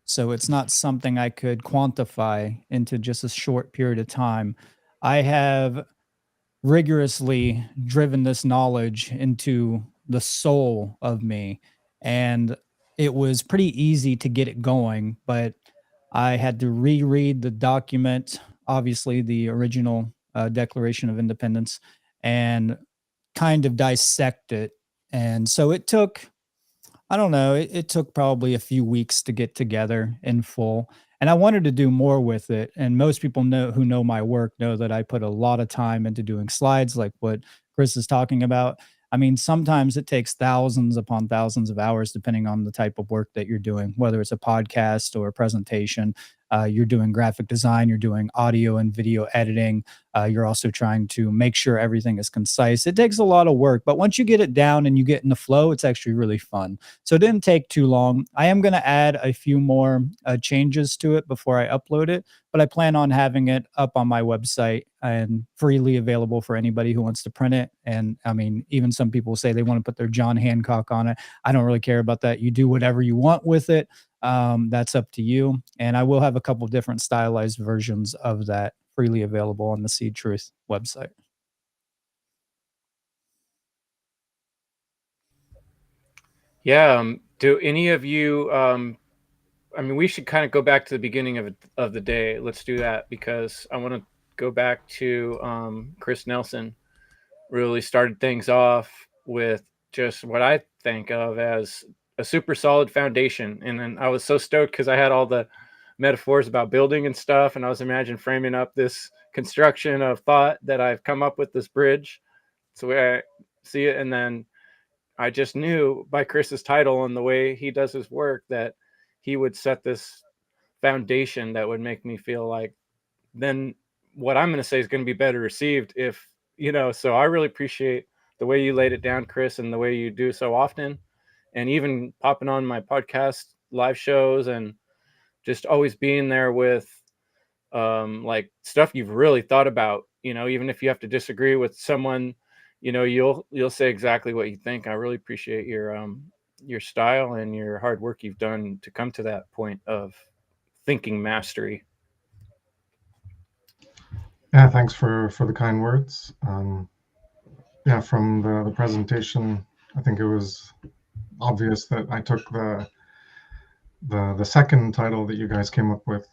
So it's not something I could quantify into just a short period of time. I have rigorously driven this knowledge into the soul of me. And it was pretty easy to get it going, but I had to reread the document, obviously, the original Declaration of Independence, and kind of dissect it. And so it took, I don't know, it took probably a few weeks to get together in full. And I wanted to do more with it. And most people know who know my work know that I put a lot of time into doing slides like what Kris is talking about. I mean, sometimes it takes thousands upon thousands of hours, depending on the type of work that you're doing, whether it's a podcast or a presentation. You're doing graphic design, you're doing audio and video editing. You're also trying to make sure everything is concise. It takes a lot of work, but once you get it down and you get in the flow, it's actually really fun. So it didn't take too long. I am going to add a few more changes to it before I upload it, but I plan on having it up on my website and freely available for anybody who wants to print it. And I mean, even some people say they want to put their John Hancock on it. I don't really care about that. You do whatever you want with it. That's up to you. And I will have a couple different stylized versions of that freely available on the Seed Truth website. Yeah. Do any of you, I mean, we should kind of go back to the beginning of the day. Let's do that, because I want to go back to Kris Nelson. Really started things off with just what I think of as a super solid foundation. And then I was so stoked because I had all the metaphors about building and stuff. And I was imagining framing up this construction of thought that I've come up with, this bridge. It's the way I see it. And then I just knew by Kris's title and the way he does his work that he would set this foundation that would make me feel like then what I'm going to say is going to be better received if, you know, so I really appreciate the way you laid it down, Kris, and the way you do so often, and even popping on my podcast live shows and just always being there with like stuff you've really thought about, you know, even if you have to disagree with someone, you know, you'll say exactly what you think. I really appreciate your style and your hard work you've done to come to that point of thinking mastery. Yeah, thanks for the kind words. Yeah, from the presentation, I think it was obvious that I took the second title that you guys came up with,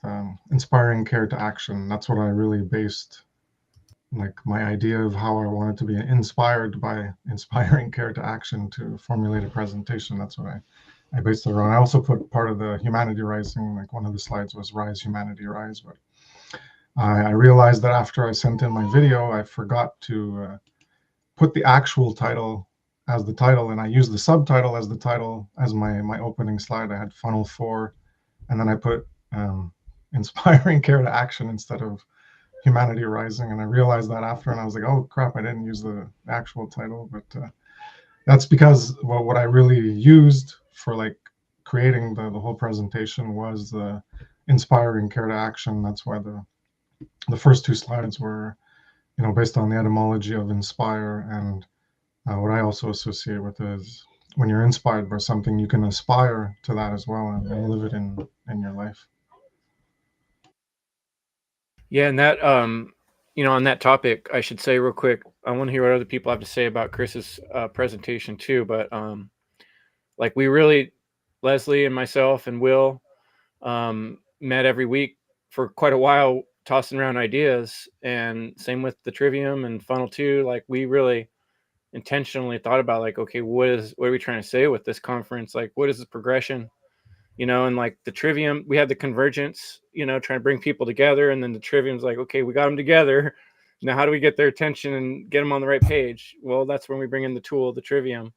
Inspiring Care to Action. That's what I really based, like, my idea of how I wanted to be inspired by inspiring care to action to formulate a presentation. That's what I based it around. I also put part of the humanity rising, like one of the slides was Rise Humanity Rise, but I realized that after I sent in my video, I forgot to put the actual title as the title, and I used the subtitle as the title as my opening slide. I had FUNL 4, and then I put Inspiring Care to Action instead of Humanity Rising, and I realized that after, and I was like, oh crap, I didn't use the actual title. But that's because, well, what I really used for like creating the whole presentation was the Inspiring Care to Action. That's why the first two slides were, you know, based on the etymology of inspire, and what I also associate with is when you're inspired by something, you can aspire to that as well and live it in your life. Yeah, and that you know, on that topic, I should say real quick, I want to hear what other people have to say about Kris's presentation too. But like, we really, Leslie and myself and Will, met every week for quite a while, tossing around ideas, and same with the Trivium and Funnel 2. Like, we really intentionally thought about, like, okay, what are we trying to say with this conference? Like, what is the progression? You know, and like the Trivium, we had the convergence, you know, trying to bring people together. And then the Trivium's like, okay, we got them together. Now, how do we get their attention and get them on the right page? Well, that's when we bring in the tool, the Trivium.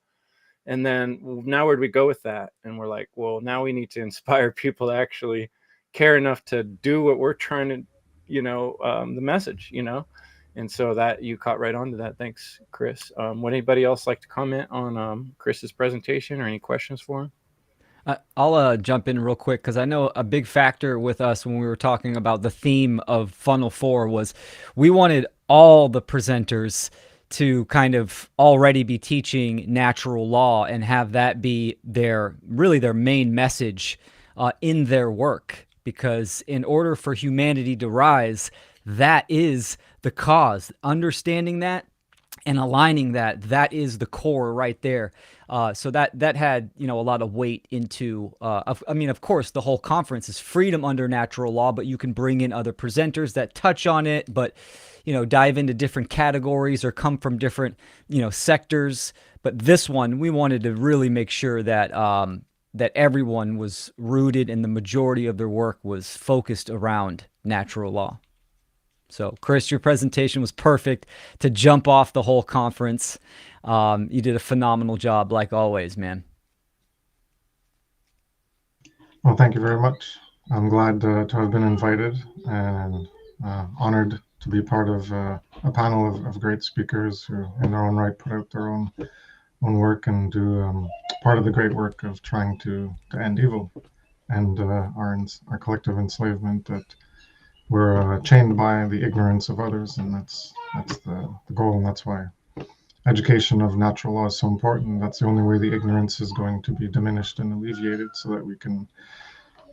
And then now where do we go with that? And we're like, well, now we need to inspire people to actually care enough to do what we're trying to, you know, the message, you know? And so that you caught right on to that. Thanks, Kris. Would anybody else like to comment on Kris's presentation or any questions for him? I'll jump in real quick because I know a big factor with us when we were talking about the theme of Funnel 4 was we wanted all the presenters to kind of already be teaching natural law and have that be their main message in their work. Because in order for humanity to rise, that is the cause. Understanding that and aligning that is the core right there. So that had a lot of weight into. Of course, the whole conference is freedom under natural law, but you can bring in other presenters that touch on it, but dive into different categories or come from different sectors. But this one, we wanted to really make sure that that everyone was rooted and the majority of their work was focused around natural law. So, Kris, your presentation was perfect to jump off the whole conference. You did a phenomenal job, like always, man. Well, thank you very much. I'm glad to have been invited and honored to be part of a panel of great speakers who, in their own right, put out their own work and do part of the great work of trying to end evil and our collective enslavement that we're chained by the ignorance of others, and that's the goal, and that's why education of natural law is so important. That's the only way the ignorance is going to be diminished and alleviated, so that we can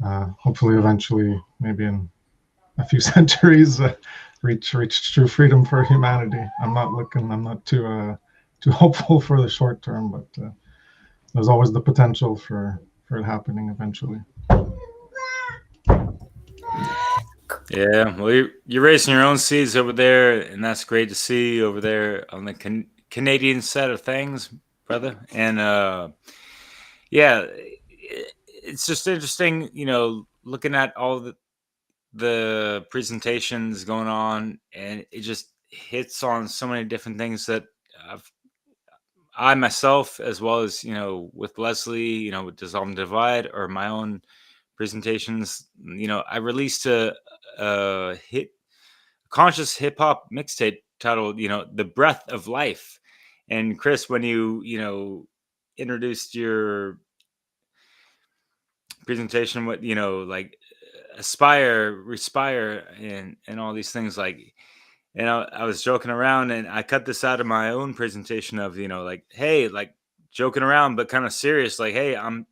hopefully eventually, maybe in a few centuries, reach true freedom for humanity. I'm not too hopeful for the short term, but there's always the potential for it happening eventually. Yeah, well, you're raising your own seeds over there, and that's great to see over there on the Canadian side of things, brother. And yeah, it's just interesting, looking at all the presentations going on, and it just hits on so many different things that I myself, as well as with Leslie, with Dissolve and Divide, or my own presentations, I released a conscious hip hop mixtape titled, "The Breath of Life." And Kris, when you introduced your presentation, what like aspire, respire, and all these things, like, I was joking around, and I cut this out of my own presentation of like, hey, like joking around but kind of serious, like, hey, I'm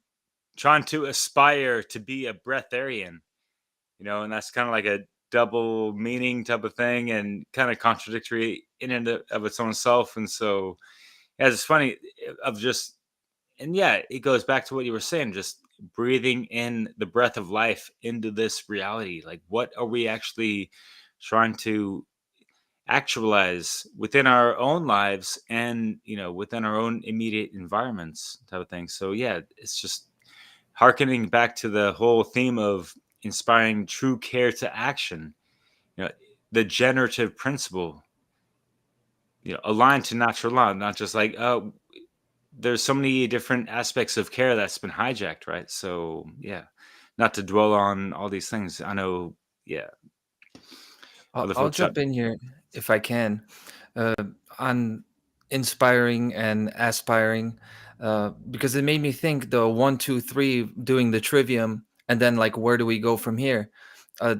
trying to aspire to be a breatharian, and that's kind of like a double meaning type of thing, and kind of contradictory in and of its own self. And so, yeah, it's funny of just, and yeah, it goes back to what you were saying, just breathing in the breath of life into this reality. Like, what are we actually trying to actualize within our own lives and within our own immediate environments type of thing. So yeah, it's just hearkening back to the whole theme of inspiring true care to action, the generative principle, aligned to natural law, not just like, oh, there's so many different aspects of care that's been hijacked, right? So yeah, not to dwell on all these things. I know, yeah. I'll jump in here if I can on inspiring and aspiring, because it made me think the 1, 2, 3 doing the trivium, and then like, where do we go from here?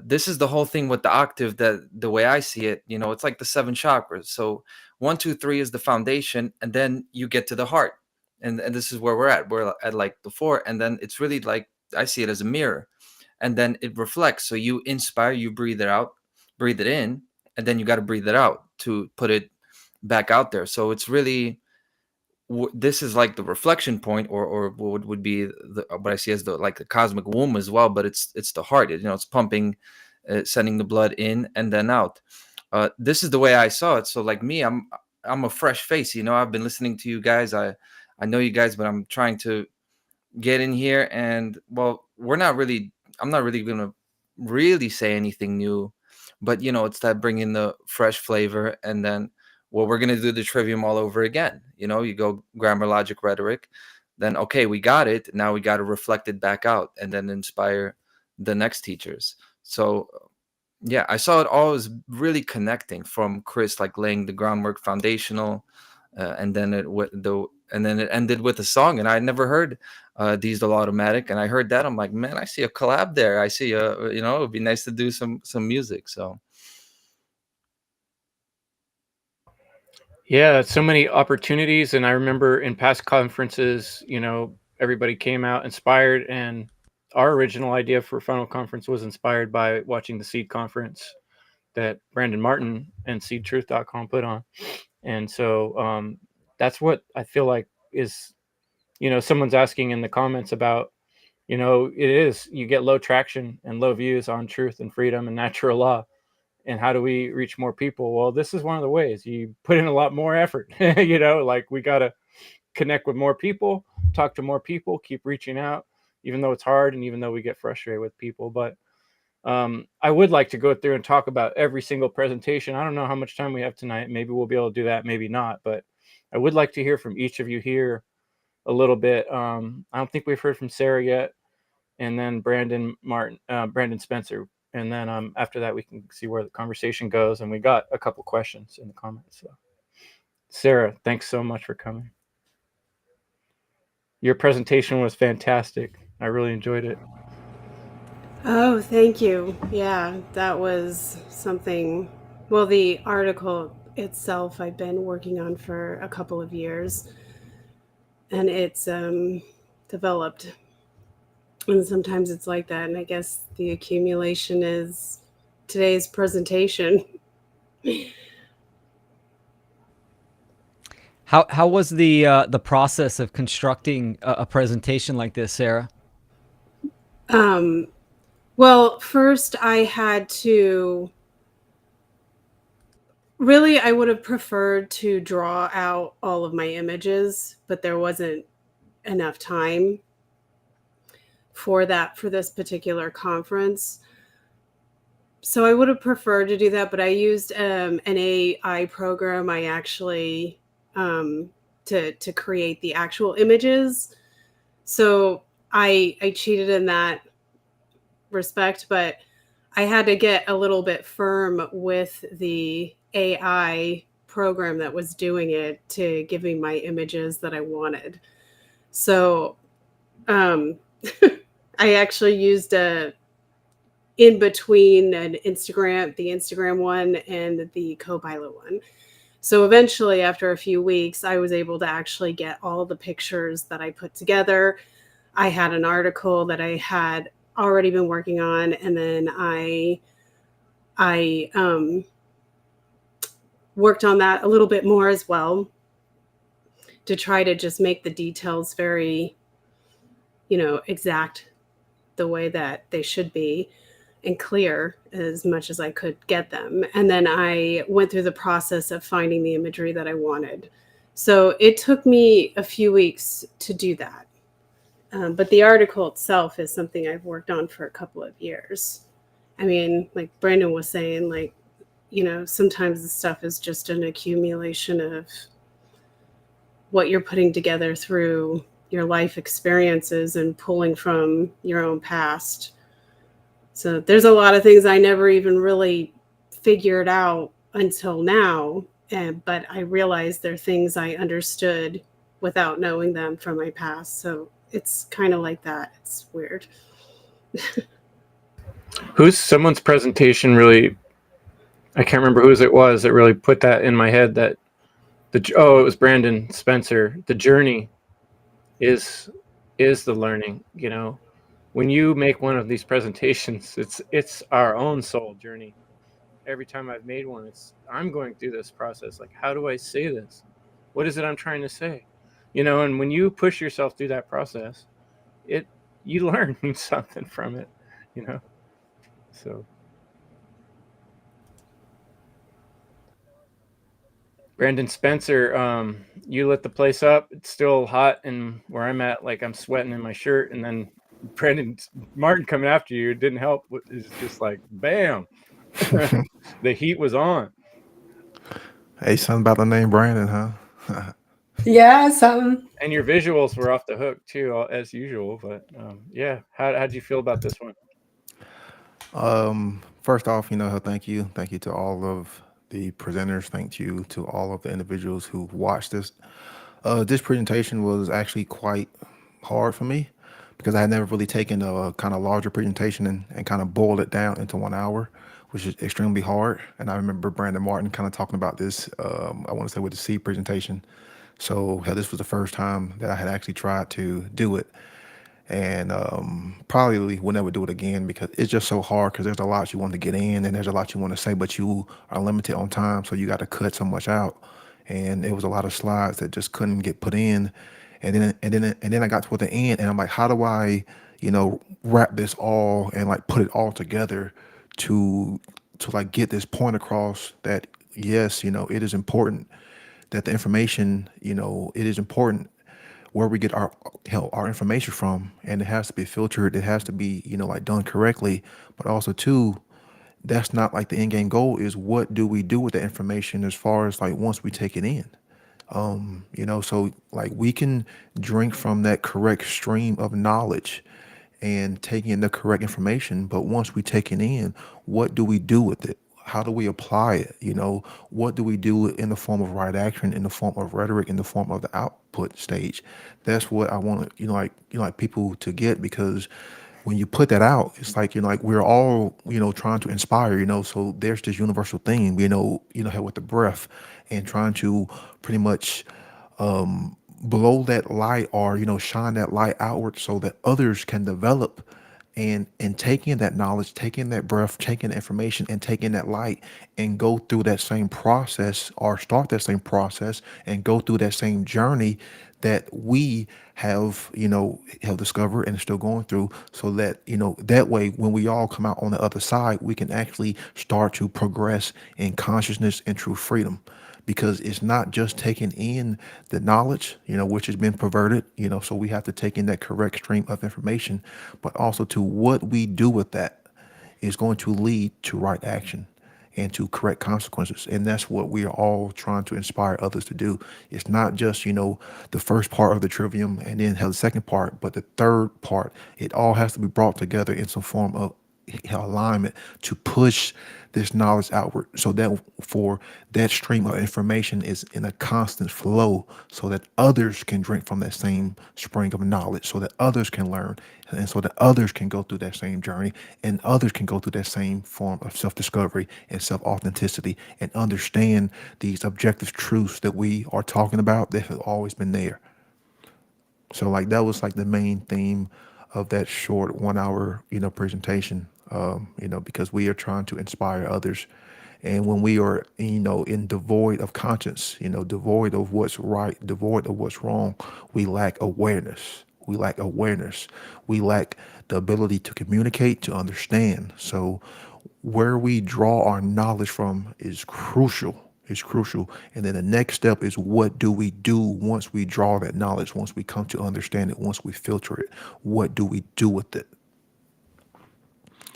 This is the whole thing with the octave, that the way I see it, it's like the 7 chakras. So 1, 2, 3 is the foundation, and then you get to the heart, and this is where we're at. We're at like the 4, and then it's really like, I see it as a mirror, and then it reflects. So you inspire, you breathe it out, breathe it in, and then you got to breathe it out to put it back out there. So it's really, this is like the reflection point, or what would be what I see as the cosmic womb as well, but it's the heart. It's pumping, sending the blood in and then out. This is the way I saw it. So like me, I'm a fresh face. I've been listening to you guys. I know you guys, but I'm trying to get in here, and well, I'm not really gonna really say anything new, but it's that bringing the fresh flavor. And then, well, we're gonna do the trivium all over again. You go grammar, logic, rhetoric, then okay, we got it, now we got to reflect it back out and then inspire the next teachers. So yeah, I saw it all as really connecting from Kris, like laying the groundwork, foundational, and then and then it ended with a song, and I had never heard Diesel Automatic, and I heard that. I'm like, man, I see a collab there. I see a, it would be nice to do some music. So Yeah, so many opportunities. And I remember in past conferences, everybody came out inspired, and our original idea for Funnel Conference was inspired by watching the Seed Conference that Brandon Martin and SeedTruth.com put on. And so that's what I feel like is, someone's asking in the comments about, it is, you get low traction and low views on truth and freedom and natural law. And how do we reach more people? Well, this is one of the ways. You put in a lot more effort, like we got to connect with more people, talk to more people, keep reaching out, even though it's hard and even though we get frustrated with people. But I would like to go through and talk about every single presentation. I don't know how much time we have tonight. Maybe we'll be able to do that, maybe not. But I would like to hear from each of you here a little bit. I don't think we've heard from Sarah yet. And then Brandon Spencer. And then after that, we can see where the conversation goes. And we got a couple questions in the comments. So, Sarah, thanks so much for coming. Your presentation was fantastic. I really enjoyed it. Oh, thank you. Yeah, that was something. Well, the article itself I've been working on for a couple of years, and it's developed. And sometimes it's like that. And I guess the accumulation is today's presentation. How was the process of constructing a presentation like this, Sarah? Well, first I had to really, I would have preferred to draw out all of my images, but there wasn't enough time for that for this particular conference. So I would have preferred to do that, but I used an AI program. I actually to create the actual images. So I cheated in that respect, but I had to get a little bit firm with the AI program that was doing it to give me my images that I wanted. So I actually used in between the Instagram one and the Copilot one. So eventually, after a few weeks, I was able to actually get all the pictures that I put together. I had an article that I had already been working on, and then I worked on that a little bit more as well to try to just make the details very, exact the way that they should be and clear as much as I could get them. And then I went through the process of finding the imagery that I wanted. So it took me a few weeks to do that. But the article itself is something I've worked on for a couple of years. I mean, like Brandon was saying, like, sometimes the stuff is just an accumulation of what you're putting together through your life experiences and pulling from your own past. So there's a lot of things I never even really figured out until now. But I realized they're things I understood without knowing them from my past. So it's kind of like that. It's weird. Someone's presentation really, I can't remember whose it was that really put that in my head, that it was Brandon Spencer. The journey is the learning. When you make one of these presentations, it's our own soul journey. Every time I've made one, I'm going through this process. Like, how do I say this? What is it I'm trying to say? And when you push yourself through that process, you learn something from it, So Brandon Spencer, you lit the place up. It's still hot, and where I'm at, like, I'm sweating in my shirt, and then Brandon Martin coming after you didn't help. It's just like, bam. The heat was on. Hey, something about the name Brandon, huh? Yeah, something. And your visuals were off the hook too, as usual. But yeah, how'd you feel about this one? First off, thank you to all of the presenters. Thank you to all of the individuals who watched this. This presentation was actually quite hard for me because I had never really taken a kind of larger presentation and kind of boiled it down into 1 hour, which is extremely hard. And I remember Brandon Martin kind of talking about this, I want to say with the C presentation. So hell, this was the first time that I had actually tried to do it. And probably will never do it again because it's just so hard because there's a lot you want to get in and there's a lot you want to say, but you are limited on time. So you got to cut so much out. And it was a lot of slides that just couldn't get put in. And then I got toward the end and I'm like, how do I, wrap this all and like put it all together to like get this point across that yes, it is important that the information, it is important where we get our information from, and it has to be filtered. It has to be like done correctly, but also too, that's not like the end game goal. Is what do we do with the information as far as like once we take it in? So like we can drink from that correct stream of knowledge and taking in the correct information, but once we take it in, what do we do with it? How do we apply it? What do we do in the form of right action, in the form of rhetoric, in the form of the output stage? That's what I want, like people to get, because when you put that out, it's like, like we're all, trying to inspire, so there's this universal theme, with the breath and trying to pretty much blow that light or, shine that light outward so that others can develop and taking that knowledge, taking that breath, taking the information and taking that light and go through that same process or start that same process and go through that same journey that we have discovered and still going through, so that that way when we all come out on the other side, we can actually start to progress in consciousness and true freedom. Because it's not just taking in the knowledge, which has been perverted, so we have to take in that correct stream of information, but also to what we do with that is going to lead to right action and to correct consequences. And that's what we are all trying to inspire others to do. It's not just, the first part of the trivium and then have the second part, but the third part. It all has to be brought together in some form of alignment to push this knowledge outward, so that for that stream of information is in a constant flow, so that others can drink from that same spring of knowledge, so that others can learn, and so that others can go through that same journey, and others can go through that same form of self-discovery and self-authenticity and understand these objective truths that we are talking about that have always been there. So like that was like the main theme of that short 1 hour, presentation, because we are trying to inspire others. And when we are, in devoid of conscience, devoid of what's right, devoid of what's wrong, we lack awareness. We lack awareness. We lack the ability to communicate, to understand. So where we draw our knowledge from is crucial. It's crucial. And then the next step is, what do we do once we draw that knowledge, once we come to understand it, once we filter it? What do we do with it?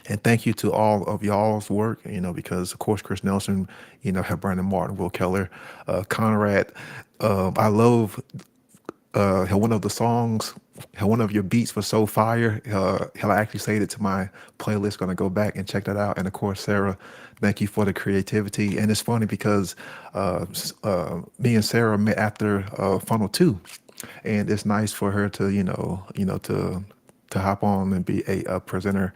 And thank you to all of y'all's work, because of course, Kris Nelson, have Brandon Martin, Will Keller, Conrad. I love how one of the songs, how one of your beats was so fire. How I actually saved it to my playlist. Going to go back and check that out. And of course, Sarah, thank you for the creativity. And it's funny because me and Sarah met after Funnel 2, and it's nice for her to to hop on and be a presenter.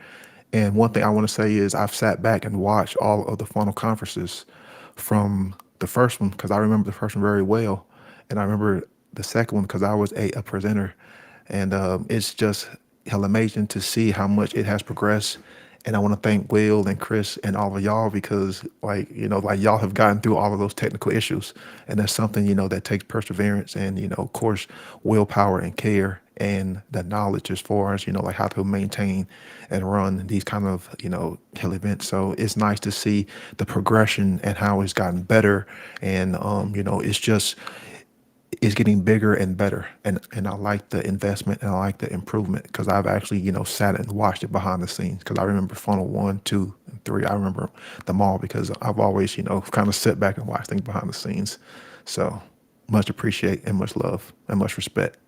And one thing I want to say is I've sat back and watched all of the Funnel conferences from the first one, because I remember the first one very well, and I remember the second one because I was a presenter. And it's just hell amazing to see how much it has progressed. And I want to thank Will and Kris and all of y'all, because like y'all have gotten through all of those technical issues, and that's something that takes perseverance and of course willpower and care and the knowledge as far as like how to maintain and run these kind of hell events. So it's nice to see the progression and how it's gotten better. And it's getting bigger and better, and I like the investment and I like the improvement, because I've actually sat and watched it behind the scenes, because I remember Funnel 1, 2, and 3. I remember them all because I've always kind of sit back and watch things behind the scenes. So much appreciate and much love and much respect.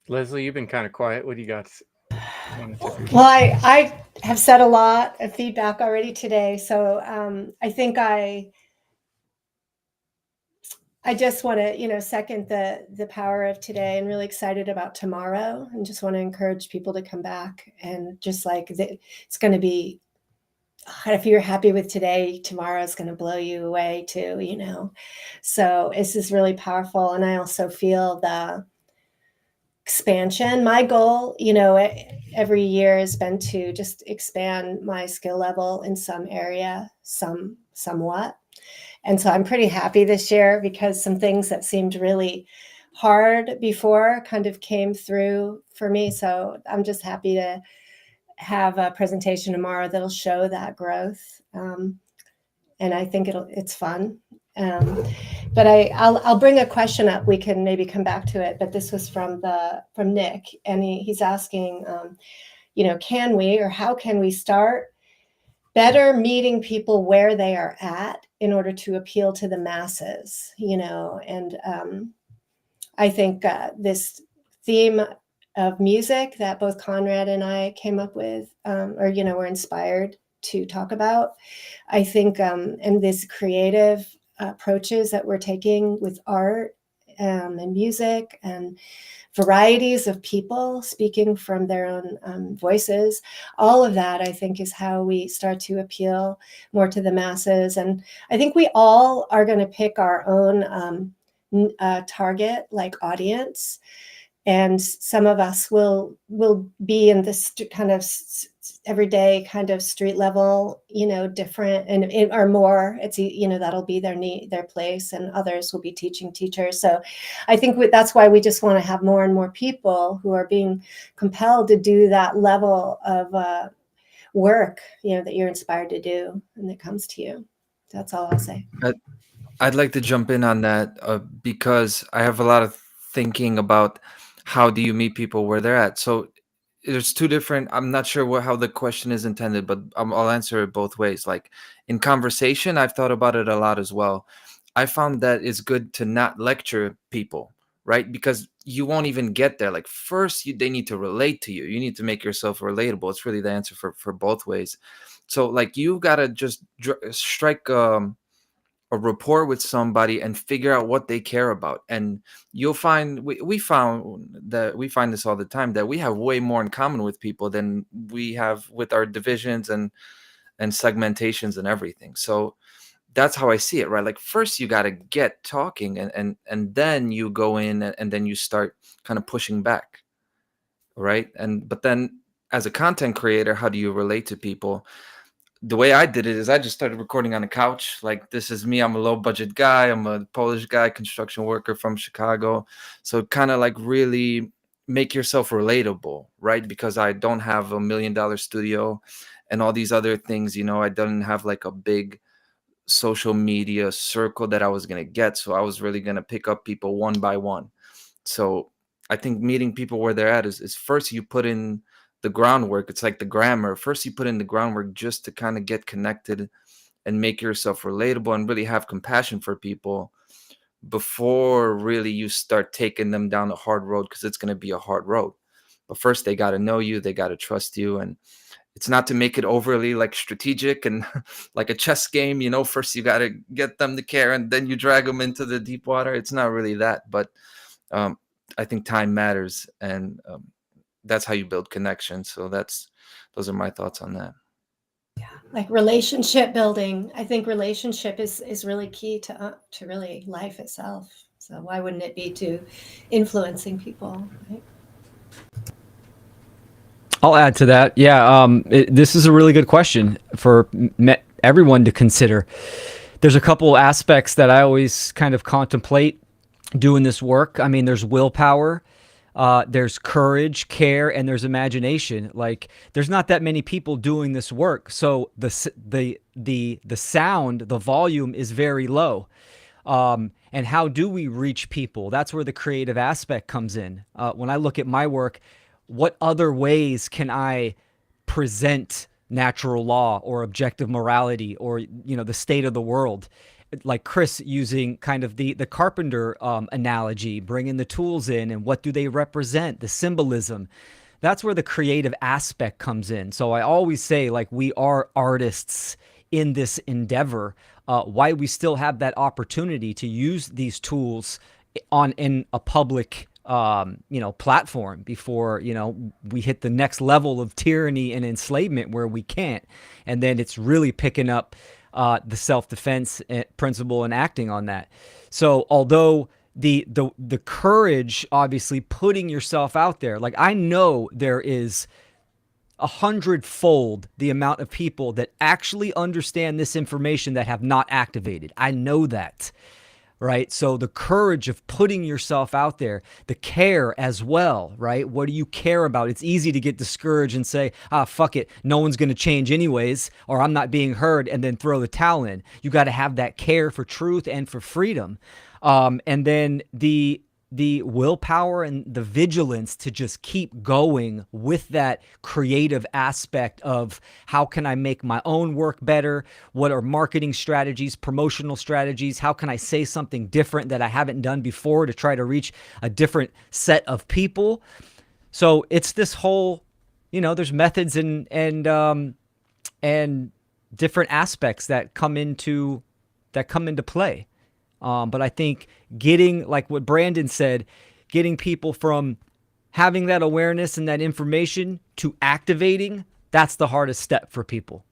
Leslie, you've been kind of quiet. What do you got? Well, I have said a lot of feedback already today, so I think I just want to, second the power of today, and really excited about tomorrow, and just want to encourage people to come back, and just like it's going to be, if you're happy with today, tomorrow is going to blow you away too. So this is really powerful, and I also feel the expansion. My goal, every year has been to just expand my skill level in some area, somewhat. And so I'm pretty happy this year because some things that seemed really hard before kind of came through for me. So I'm just happy to have a presentation tomorrow that'll show that growth. And I think it's fun. But I'll bring a question up. We can maybe come back to it. But this was from Nick, and he's asking, can we, or how can we start better meeting people where they are at in order to appeal to the masses? And I think this theme of music that both Conrad and I came up with, or were inspired to talk about, I think, and this creative approaches that we're taking with art and music and varieties of people speaking from their own voices, all of that, I think, is how we start to appeal more to the masses. And I think we all are going to pick our own target, like audience. And some of us will be in this kind of everyday kind of street level, different and or more. It's that'll be their place, and others will be teaching teachers. So I think that's why we just want to have more and more people who are being compelled to do that level of work, that you're inspired to do and that comes to you. That's all I'll say. I'd like to jump in on that because I have a lot of thinking about how do you meet people where they're at. So there's two different, I'm not sure how the question is intended, but I'll answer it both ways. Like in conversation, I've thought about it a lot as well. I found that it's good to not lecture people, right? Because you won't even get there. Like first, they need to relate to you. You need to make yourself relatable. It's really the answer for both ways. So like you got to just strike a rapport with somebody and figure out what they care about. And you'll find we find this all the time, that we have way more in common with people than we have with our divisions and segmentations and everything. So that's how I see it, right? Like first you got to get talking and then you go in and then you start kind of pushing back, right? But then as a content creator, how do you relate to people? The way I did it is I just started recording on a couch. Like, this is me. I'm a low budget guy. I'm a Polish guy, construction worker from Chicago. So kind of like really make yourself relatable, right? Because I don't have $1 million studio and all these other things, I didn't have like a big social media circle that I was going to get. So I was really going to pick up people one by one. So I think meeting people where they're at is first you put in the groundwork. It's like the grammar. First, you put in the groundwork just to kind of get connected and make yourself relatable and really have compassion for people before really you start taking them down the hard road, because it's going to be a hard road. But first, they got to know you. They got to trust you. And it's not to make it overly like strategic and like a chess game. First you got to get them to care and then you drag them into the deep water. It's not really that. But I think time matters. And that's how you build connections. So those are my thoughts on that. Yeah, like relationship building. I think relationship is really key to really life itself. So why wouldn't it be to influencing people, right? I'll add to that. Yeah, this is a really good question for everyone to consider. There's a couple aspects that I always kind of contemplate doing this work. I mean, there's willpower. There's courage, care, and there's imagination. Like, there's not that many people doing this work, so the sound, the volume is very low. And how do we reach people? That's where the creative aspect comes in. When I look at my work, what other ways can I present natural law or objective morality or the state of the world? Like Kris using kind of the carpenter analogy, bringing the tools in and what do they represent, the symbolism. that's where the creative aspect comes in. So I always say, like, we are artists in this endeavor. Why we still have that opportunity to use these tools in a public platform before we hit the next level of tyranny and enslavement where we can't, and then it's really picking up the self-defense principle and acting on that. So although the courage, obviously putting yourself out there, like, I know there is 100-fold the amount of people that actually understand this information that have not activated. I know that. Right? So the courage of putting yourself out there, the care as well, right? What do you care about? It's easy to get discouraged and say, fuck it, no one's going to change anyways, or I'm not being heard, and then throw the towel in. You got to have that care for truth and for freedom. And then the willpower and the vigilance to just keep going with that creative aspect of how can I make my own work better? What are marketing strategies, promotional strategies? How can I say something different that I haven't done before to try to reach a different set of people? So it's this whole, there's methods and different aspects that come into play. But I think getting, like what Brandon said, getting people from having that awareness and that information to activating, that's the hardest step for people.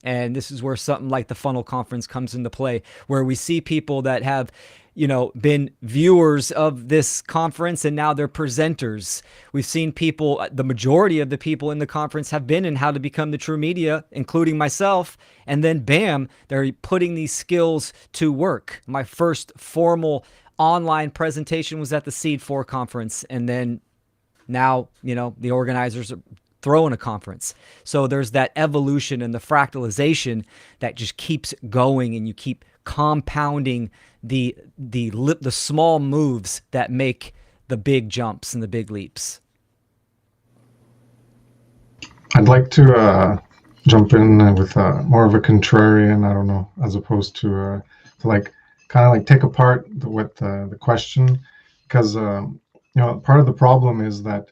And this is where something like the Funnel Conference comes into play, where we see people that have, been viewers of this conference and now they're presenters. We've seen people, the majority of the people in the conference have been in How to Become the True Media, including myself. And then bam, they're putting these skills to work. My first formal online presentation was at the Seed 4 conference. And then now, the organizers are throwing a conference. So there's that evolution and the fractalization that just keeps going, and you keep compounding the small moves that make the big jumps and the big leaps. I'd like to jump in with more of a contrarian, I don't know, as opposed to take apart the question, because part of the problem is that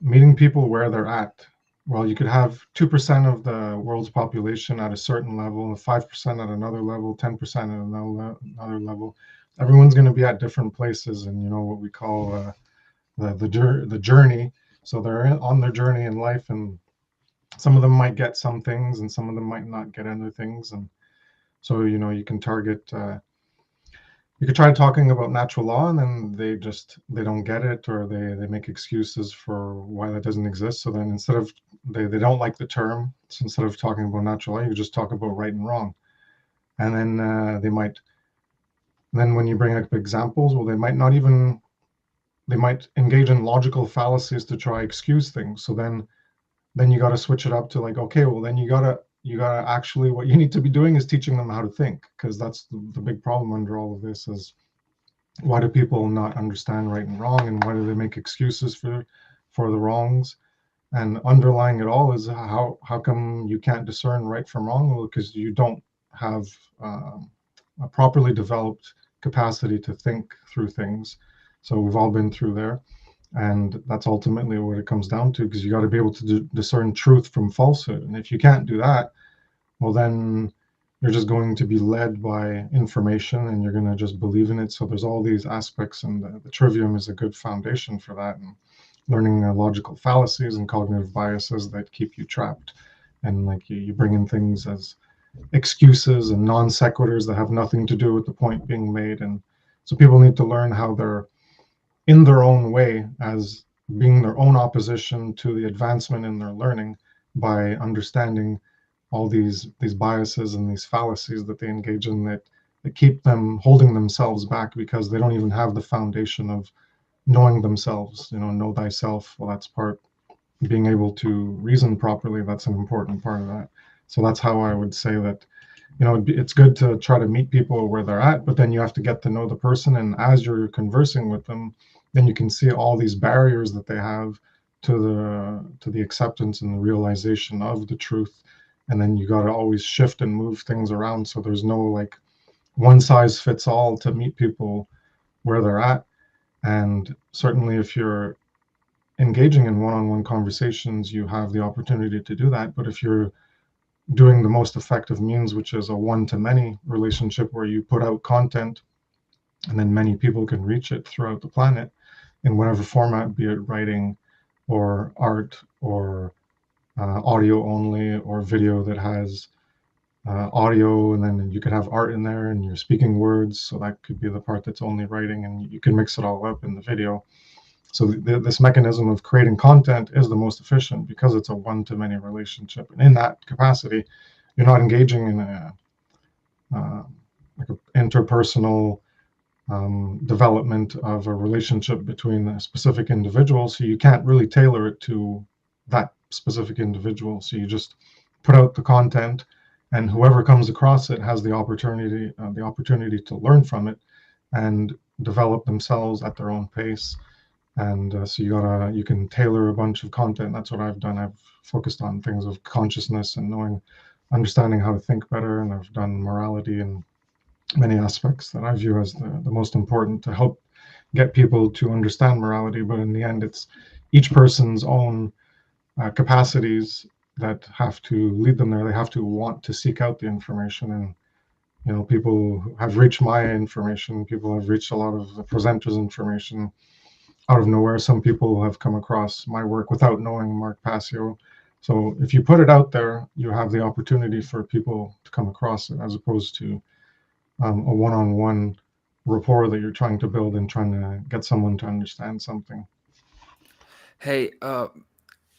meeting people where they're at. Well, you could have 2% of the world's population at a certain level, 5% at another level, 10% at another level. Everyone's going to be at different places, and what we call the journey. So they're on their journey in life, and some of them might get some things, and some of them might not get other things. And so you can target. You could try talking about natural law, and then they don't get it, or they make excuses for why that doesn't exist. So then instead of they don't like the term, so instead of talking about natural law, you just talk about right and wrong. And then then when you bring up examples, well, they might engage in logical fallacies to try excuse things. So then you got to switch it up to like, okay, well, then you gotta actually, what you need to be doing is teaching them how to think, because that's the big problem under all of this is, why do people not understand right and wrong, and why do they make excuses for the wrongs? And underlying it all is how come you can't discern right from wrong? Well, because you don't have a properly developed capacity to think through things. So we've all been through there, and that's ultimately what it comes down to, because you got to be able to discern truth from falsehood. And if you can't do that, well, then you're just going to be led by information, and you're going to just believe in it. So there's all these aspects, and the trivium is a good foundation for that, and learning logical fallacies and cognitive biases that keep you trapped. And like you bring in things as excuses and non sequiturs that have nothing to do with the point being made. And so people need to learn how they're in their own way as being their own opposition to the advancement in their learning, by understanding all these biases and these fallacies that they engage in, that keep them holding themselves back, because they don't even have the foundation of knowing themselves. Know thyself. Well, that's part, being able to reason properly, that's an important part of that. So that's how I would say that, it's good to try to meet people where they're at, but then you have to get to know the person. And as you're conversing with them, then you can see all these barriers that they have to the acceptance and the realization of the truth. And then you got to always shift and move things around. So there's no like one size fits all to meet people where they're at. And certainly if you're engaging in one-on-one conversations, you have the opportunity to do that. But if you're doing the most effective means, which is a one-to-many relationship where you put out content and then many people can reach it throughout the planet in whatever format, be it writing or art or audio only, or video that has audio, and then you could have art in there and you're speaking words, so that could be the part that's only writing, and you can mix it all up in the video. So this mechanism of creating content is the most efficient because it's a one-to-many relationship, and in that capacity you're not engaging in like an interpersonal development of a relationship between a specific individual, so you can't really tailor it to that specific individual. So you just put out the content, and whoever comes across it has the opportunity to learn from it and develop themselves at their own pace. And so you can tailor a bunch of content. That's what I've done. I've focused on things of consciousness and understanding how to think better, and I've done morality and many aspects that I view as the most important to help get people to understand morality. But in the end, it's each person's own capacities that have to lead them there. They have to want to seek out the information. And people have reached my information. People have reached a lot of the presenters' information out of nowhere. Some people have come across my work without knowing Mark Passio. So if you put it out there, you have the opportunity for people to come across it, as opposed to a one-on-one rapport that you're trying to build and trying to get someone to understand something. Hey,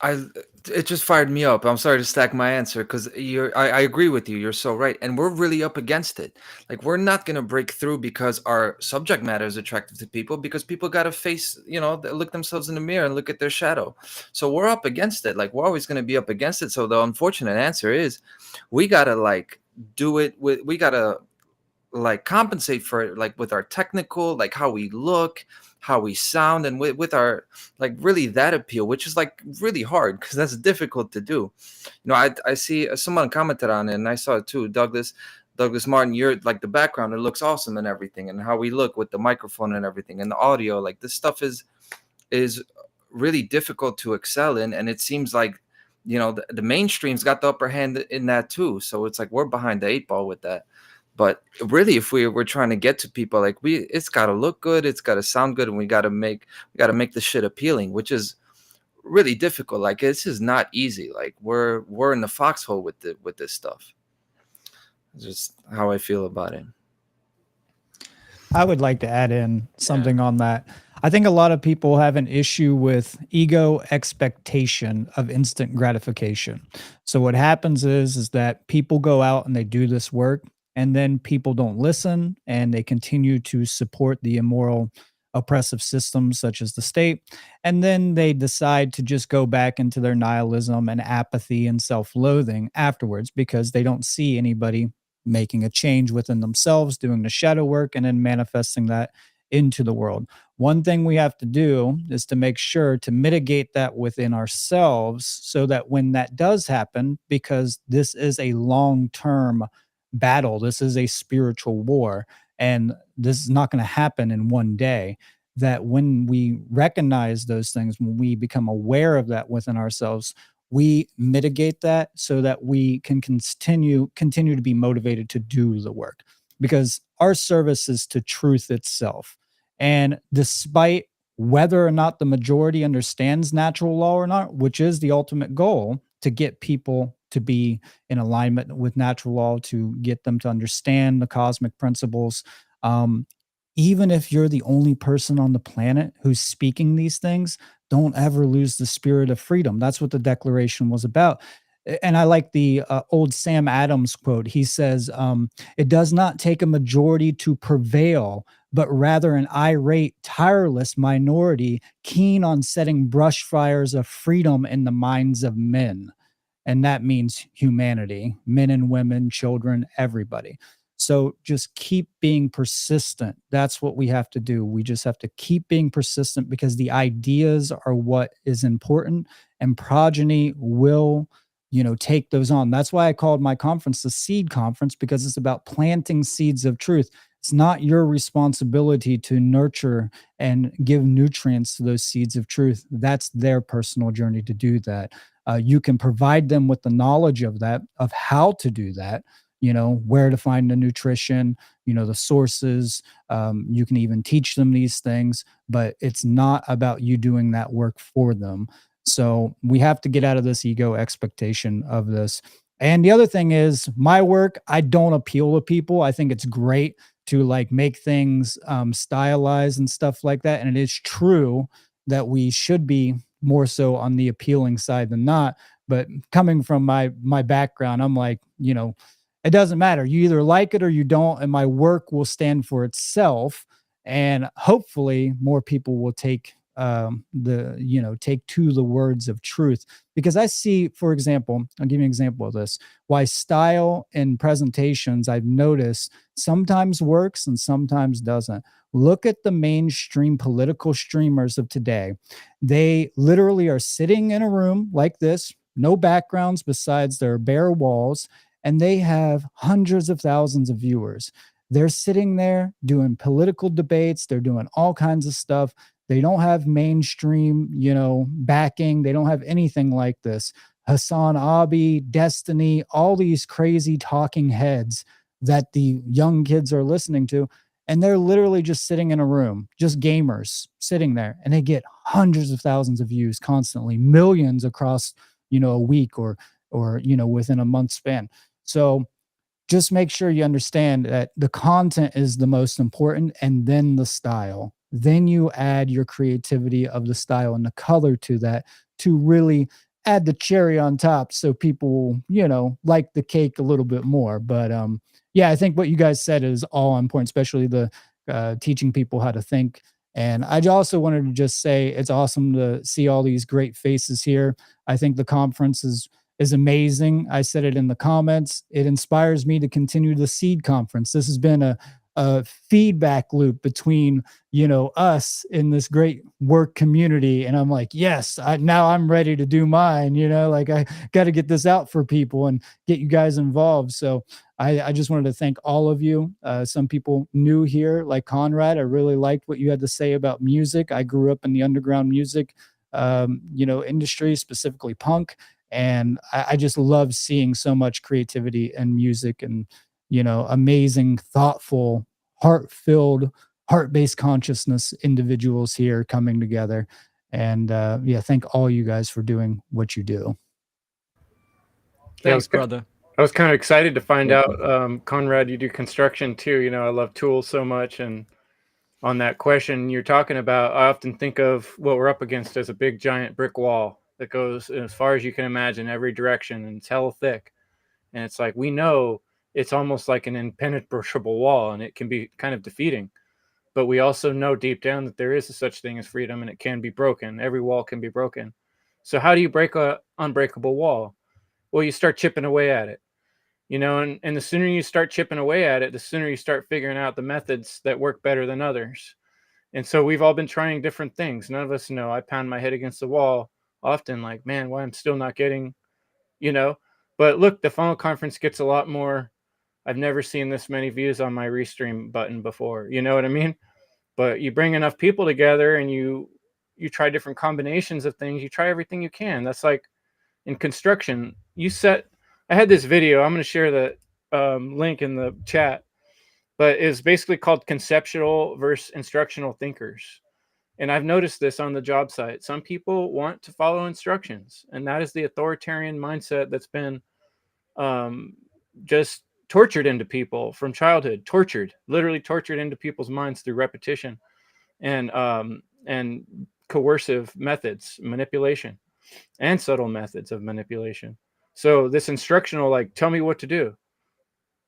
it just fired me up. I'm sorry to stack my answer, because I agree with you. You're so right, and we're really up against it. Like, we're not gonna break through because our subject matter is attractive to people, because people gotta face, look themselves in the mirror and look at their shadow. So we're up against it. Like, we're always gonna be up against it. So the unfortunate answer is, we gotta do it with. We gotta compensate for it, with our technical, how we look, how we sound, and with our really that appeal, which is really hard, because that's difficult to do. I see someone commented on it, and I saw it too. Douglas Martin, you're the background, it looks awesome and everything, and how we look with the microphone and everything, and the audio, this stuff is really difficult to excel in, and it seems like the mainstream's got the upper hand in that too. So it's we're behind the 8 ball with that. But really, if we're trying to get to people, it's got to look good, it's got to sound good, and we got to make the shit appealing, which is really difficult. This is not easy. We're in the foxhole with this stuff. It's just how I feel about it. I would like to add in something on that. I think a lot of people have an issue with ego expectation of instant gratification. So what happens is that people go out and they do this work, and then people don't listen, and they continue to support the immoral, oppressive systems such as the state. And then they decide to just go back into their nihilism and apathy and self-loathing afterwards, because they don't see anybody making a change within themselves, doing the shadow work, and then manifesting that into the world. One thing we have to do is to make sure to mitigate that within ourselves, so that when that does happen, because this is a long-term battle, this is a spiritual war, and this is not going to happen in one day, that when we recognize those things, when we become aware of that within ourselves, we mitigate that so that we can continue to be motivated to do the work, because our service is to truth itself. And despite whether or not the majority understands natural law or not, which is the ultimate goal, to get people to be in alignment with natural law, to get them to understand the cosmic principles. Even if you're the only person on the planet who's speaking these things, don't ever lose the spirit of freedom. That's what the Declaration was about. And I like the old Sam Adams quote. He says, it does not take a majority to prevail, but rather an irate, tireless minority keen on setting brush fires of freedom in the minds of men. And that means humanity, men and women, children, everybody. So just keep being persistent. That's what we have to do. We just have to keep being persistent, because the ideas are what is important, and progeny will, take those on. That's why I called my conference the Seed Conference, because it's about planting seeds of truth. It's not your responsibility to nurture and give nutrients to those seeds of truth. That's their personal journey to do that. You can provide them with the knowledge of that, of how to do that, where to find the nutrition, the sources. You can even teach them these things, but it's not about you doing that work for them. So we have to get out of this ego expectation of this. And the other thing is, my work, I don't appeal to people. I think it's great to like make things stylized and stuff like that. And it is true that we should be more so on the appealing side than not. But coming from my background, I'm like, it doesn't matter. You either like it or you don't, and my work will stand for itself. And hopefully more people will take take to the words of truth. Because I see, for example, I'll give you an example of this, why style and presentations I've noticed sometimes works and sometimes doesn't. Look at the mainstream political streamers of today. They literally are sitting in a room like this, no backgrounds besides their bare walls, and they have hundreds of thousands of viewers. They're sitting there doing political debates. They're doing all kinds of stuff. They don't have mainstream, backing. They don't have anything like this. Hassan Abi, Destiny, all these crazy talking heads that the young kids are listening to. And they're literally just sitting in a room, just gamers sitting there, and they get hundreds of thousands of views constantly, millions across, a week or within a month span. So just make sure you understand that the content is the most important, and then the style. Then you add your creativity of the style and the color to that to really add the cherry on top so people will, like the cake a little bit more. But yeah, I think what you guys said is all on point, especially the teaching people how to think. And I also wanted to just say it's awesome to see all these great faces here. I think the conference is amazing. I said it in the comments. It inspires me to continue the Seed Conference. This has been a feedback loop between, us in this great work community. And I'm like, yes, now I'm ready to do mine, like I got to get this out for people and get you guys involved. So I just wanted to thank all of you. Some people new here, like Conrad. I really liked what you had to say about music. I grew up in the underground music, industry, specifically punk. And I just love seeing so much creativity and music and, amazing, thoughtful, heart-filled, heart-based consciousness individuals here coming together. And thank all you guys for doing what you do. Thanks, brother. I was kind of excited to find out, Conrad, you do construction too. I love tools so much. And on that question you're talking about, I often think of what we're up against as a big giant brick wall that goes as far as you can imagine, every direction, and it's hella thick. And it's like, we know it's almost like an impenetrable wall, and it can be kind of defeating. But we also know deep down that there is a such thing as freedom, and it can be broken. Every wall can be broken. So how do you break an unbreakable wall? Well, you start chipping away at it. And the sooner you start chipping away at it, the sooner you start figuring out the methods that work better than others. And so we've all been trying different things. None of us know. I pound my head against the wall often, like, man, why I'm still not getting, But look, the FUNL conference gets a lot more. I've never seen this many views on my restream button before. You know what I mean? But you bring enough people together and you try different combinations of things. You try everything you can. That's like in construction. I had this video. I'm going to share the link in the chat. But it's basically called Conceptual versus Instructional Thinkers. And I've noticed this on the job site. Some people want to follow instructions, and that is the authoritarian mindset that's been just tortured into people from childhood. Literally tortured into people's minds through repetition and coercive methods, manipulation, and subtle methods of manipulation. So this instructional, like, tell me what to do.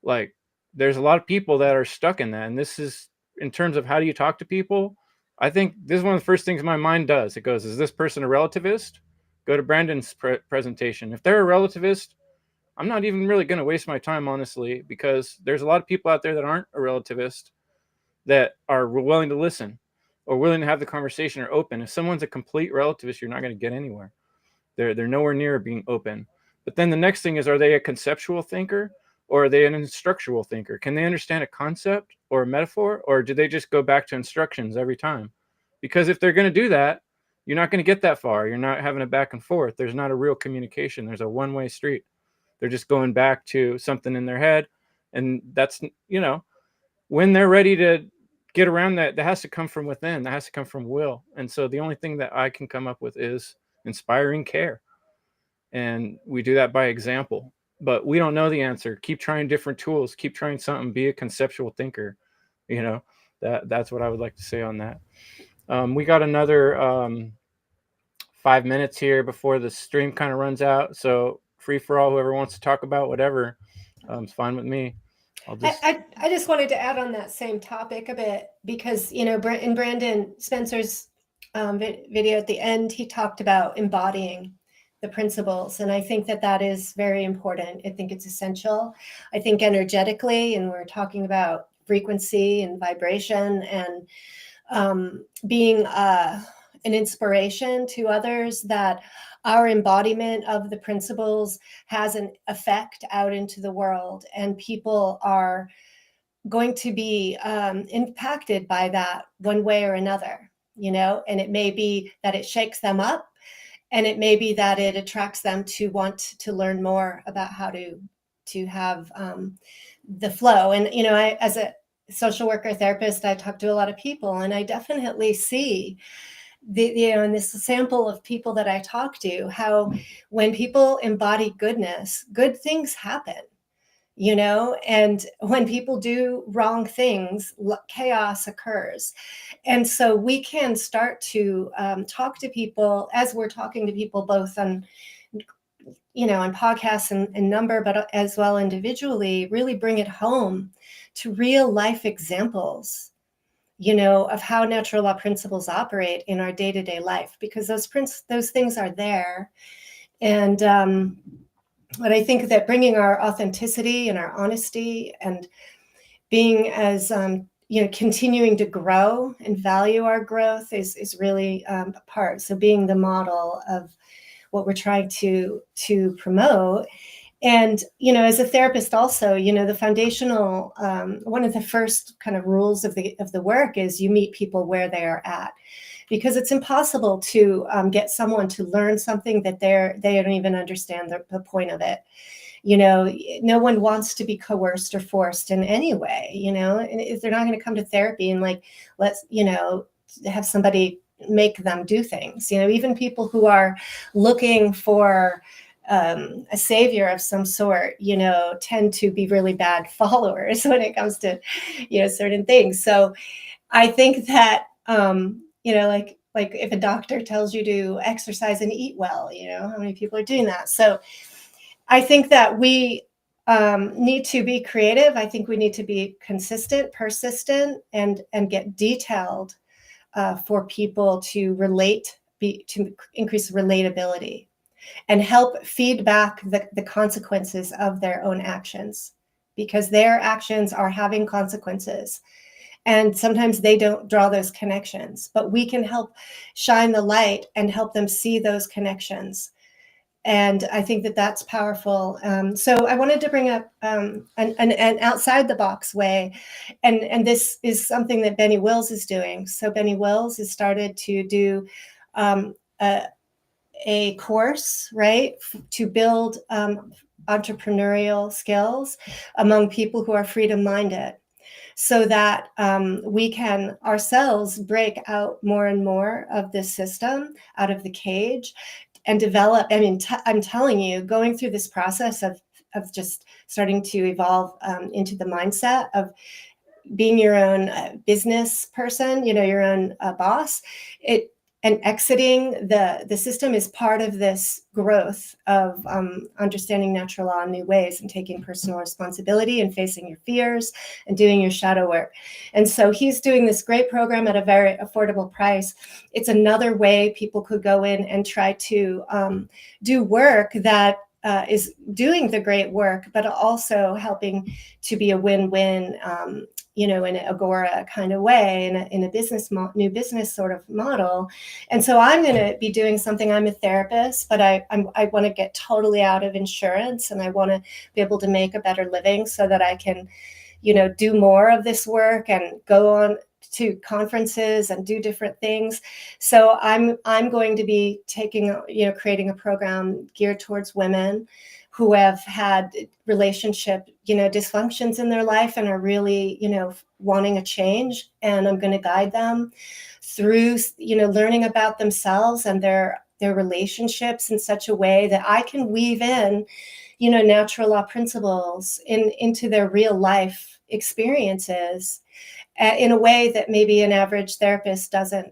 Like, there's a lot of people that are stuck in that. And this is, in terms of how do you talk to people, I think this is one of the first things my mind does. It goes, is this person a relativist? Go to Brandon's presentation. If they're a relativist, I'm not even really going to waste my time, honestly, because there's a lot of people out there that aren't a relativist that are willing to listen or willing to have the conversation or open. If someone's a complete relativist, you're not going to get anywhere. They're nowhere near being open. But then the next thing is, are they a conceptual thinker? or are they an instructional thinker? Can they understand a concept or a metaphor, or do they just go back to instructions every time? Because if they're going to do that, you're not going to get that far. You're not having a back and forth. There's not a real communication. There's a one-way street. They're just going back to something in their head. And that's, you know, when they're ready to get around that, that has to come from within. That has to come from will. And so the only thing that I can come up with is inspiring care. And we do that by example. But we don't know the answer. Keep trying different tools. Keep trying something. Be a conceptual thinker. You know, that's what I would like to say on that. We got another 5 minutes here before the stream kind of runs out. So free for all, whoever wants to talk about whatever, it's fine with me. I just wanted to add on that same topic a bit, because, you know, in Brandon Spencer's video at the end, he talked about embodying the principles. And I think that that is very important. I think it's essential. I think energetically, and we're talking about frequency and vibration and being an inspiration to others, that our embodiment of the principles has an effect out into the world, and people are going to be impacted by that one way or another, you know. And it may be that it shakes them up, and it may be that it attracts them to want to learn more about how to have the flow. And, you know, I, as a social worker therapist, I talk to a lot of people, and I definitely see you know, in this sample of people that I talk to, how when people embody goodness, good things happen, you know. And when people do wrong things, chaos occurs. And so we can start to talk to people, as we're talking to people both on, you know, on podcasts and number, but as well individually, really bring it home to real life examples, you know, of how natural law principles operate in our day-to-day life, because those things are there. And but I think that bringing our authenticity and our honesty and being as you know, continuing to grow and value our growth is really a part. So being the model of what we're trying to promote. And, you know, as a therapist also, you know, the foundational, one of the first kind of rules of the work is you meet people where they are at, because it's impossible to get someone to learn something that they don't even understand the point of it. You know, no one wants to be coerced or forced in any way, you know, and if they're not going to come to therapy and like, let's, you know, have somebody make them do things, you know, even people who are looking for a savior of some sort, you know, tend to be really bad followers when it comes to, you know, certain things. So I think that, you know, like if a doctor tells you to exercise and eat well, you know, how many people are doing that? So I think that we need to be creative. I think we need to be consistent, persistent, and get detailed for people to relate, to increase relatability, and help feed back the consequences of their own actions, because their actions are having consequences. And sometimes they don't draw those connections, but we can help shine the light and help them see those connections. And I think that that's powerful. So I wanted to bring up an outside the box way. And this is something that Benny Wills is doing. So Benny Wills has started to do a course, right, to build entrepreneurial skills among people who are freedom-minded, so that we can ourselves break out more and more of this system, out of the cage, and develop. I mean, I'm telling you, going through this process of just starting to evolve into the mindset of being your own business person, you know, your own boss, and exiting the system is part of this growth of understanding natural law in new ways and taking personal responsibility and facing your fears and doing your shadow work. And so he's doing this great program at a very affordable price. It's another way people could go in and try to do work that is doing the great work, but also helping to be a win-win, in an agora kind of way, in a business new business sort of model. And so I'm going to be doing something. I'm a therapist, but I want to get totally out of insurance, and I want to be able to make a better living so that I can, do more of this work and go on to conferences and do different things. So I'm going to be creating a program geared towards women who have had relationship, dysfunctions in their life and are really, wanting a change. And I'm going to guide them through, learning about themselves and their relationships in such a way that I can weave in, natural law principles into their real life experiences in a way that maybe an average therapist doesn't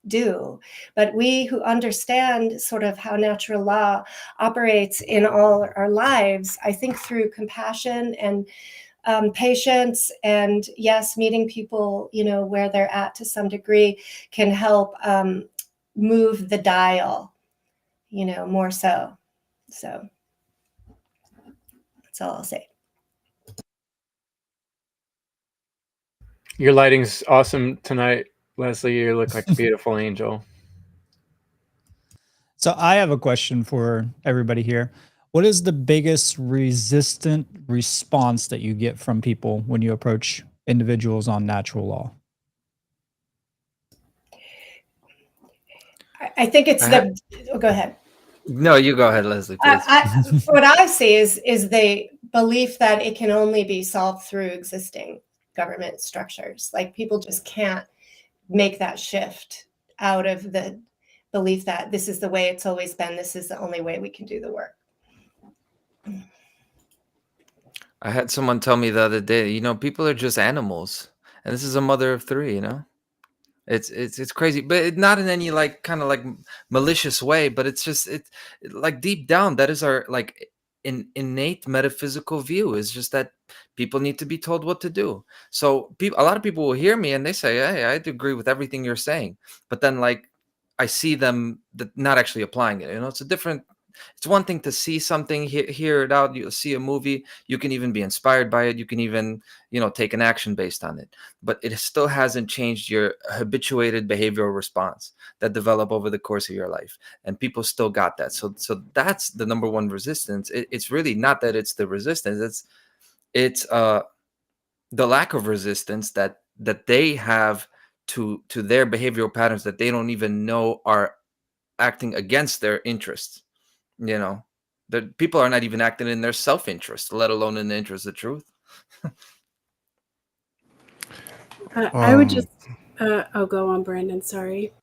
do. But we who understand sort of how natural law operates in all our lives, I think through compassion and patience, and yes, meeting people, where they're at to some degree, can help move the dial, more so. So that's all I'll say. Your lighting's awesome tonight, Leslie. You look like a beautiful angel. So I have a question for everybody here. What is the biggest resistant response that you get from people when you approach individuals on natural law? I think it's go ahead. No, you go ahead, Leslie, please. What I see is the belief that it can only be solved through existing government structures. Like, people just can't make that shift out of the belief that this is the way it's always been. This is the only way we can do the work. I had someone tell me the other day, people are just animals, and this is a mother of three. It's crazy, but not in any kind of malicious way. But it's just like deep down, that is our innate metaphysical view, is just that people need to be told what to do. So a lot of people will hear me and they say, "Hey, I agree with everything you're saying," but then I see them not actually applying it. It's one thing to see something, hear it out. You'll see a movie. You can even be inspired by it. You can even, take an action based on it. But it still hasn't changed your habituated behavioral response that develop over the course of your life. And people still got that. So that's the number one resistance. It's really not that it's the resistance. It's the lack of resistance that they have to their behavioral patterns that they don't even know are acting against their interests. The people are not even acting in their self-interest, let alone in the interest of truth. I would just go on, Brandon, sorry.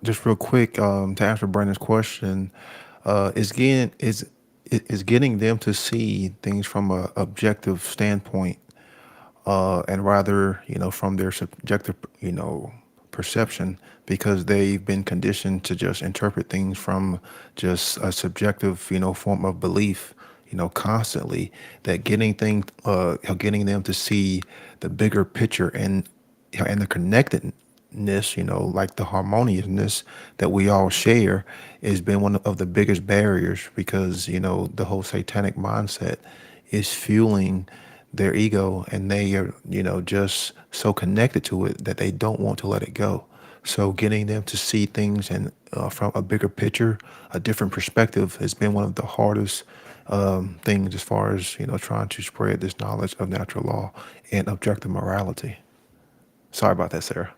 Just real quick, to answer Brandon's question, is getting them to see things from an objective standpoint, and rather, from their subjective, perception, because they've been conditioned to just interpret things from just a subjective, form of belief, constantly. That getting them to see the bigger picture and the connectedness, like the harmoniousness that we all share, has been one of the biggest barriers, because the whole satanic mindset is fueling their ego, and they are just so connected to it that they don't want to let it go. So getting them to see things and from a bigger picture, a different perspective, has been one of the hardest things, as far as trying to spread this knowledge of natural law and objective morality. Sorry about that, Sarah.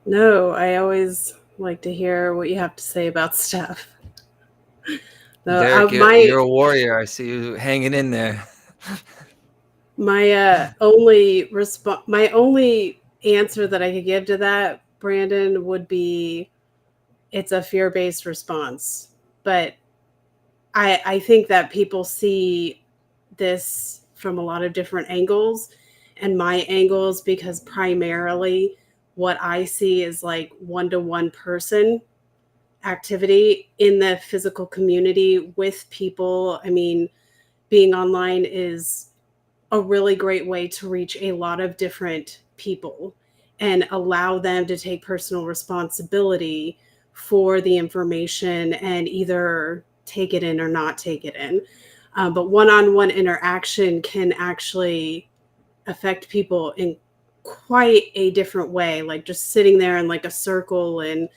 No, I always like to hear what you have to say about stuff. Derek, you're a warrior. I see you hanging in there. My only answer that I could give to that, Brandon, would be it's a fear-based response. But I think that people see this from a lot of different angles, and my angles, because primarily what I see is like one-to-one person activity in the physical community with people. I mean, being online is a really great way to reach a lot of different people and allow them to take personal responsibility for the information and either take it in or not take it in. But one-on-one interaction can actually affect people in quite a different way, like just sitting there in like a circle and,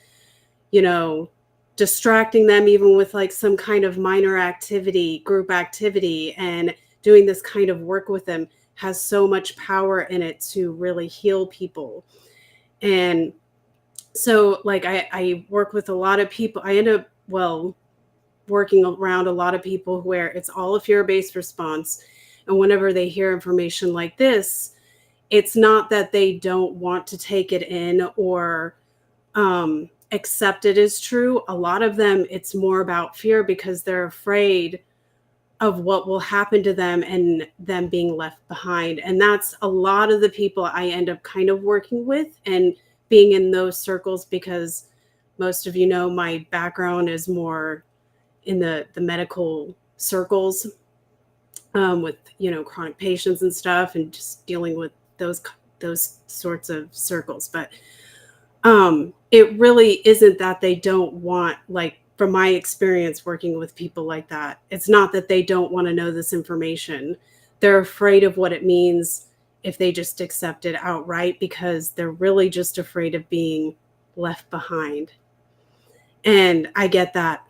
you know, distracting them even with like some kind of minor activity, group activity, and doing this kind of work with them has so much power in it to really heal people. And so like I work with a lot of people. I end up, well, working around a lot of people where it's all a fear-based response. And whenever they hear information like this, it's not that they don't want to take it in or accept it as true. A lot of them, it's more about fear because they're afraid of what will happen to them and them being left behind. And that's a lot of the people I end up kind of working with and being in those circles, because most of you know my background is more in the medical circles, with, you know, chronic patients and stuff, and just dealing with those sorts of circles. But it really isn't that they don't want, like from my experience working with people like that, it's not that they don't want to know this information. They're afraid of what it means if they just accept it outright, because they're really just afraid of being left behind. And I get that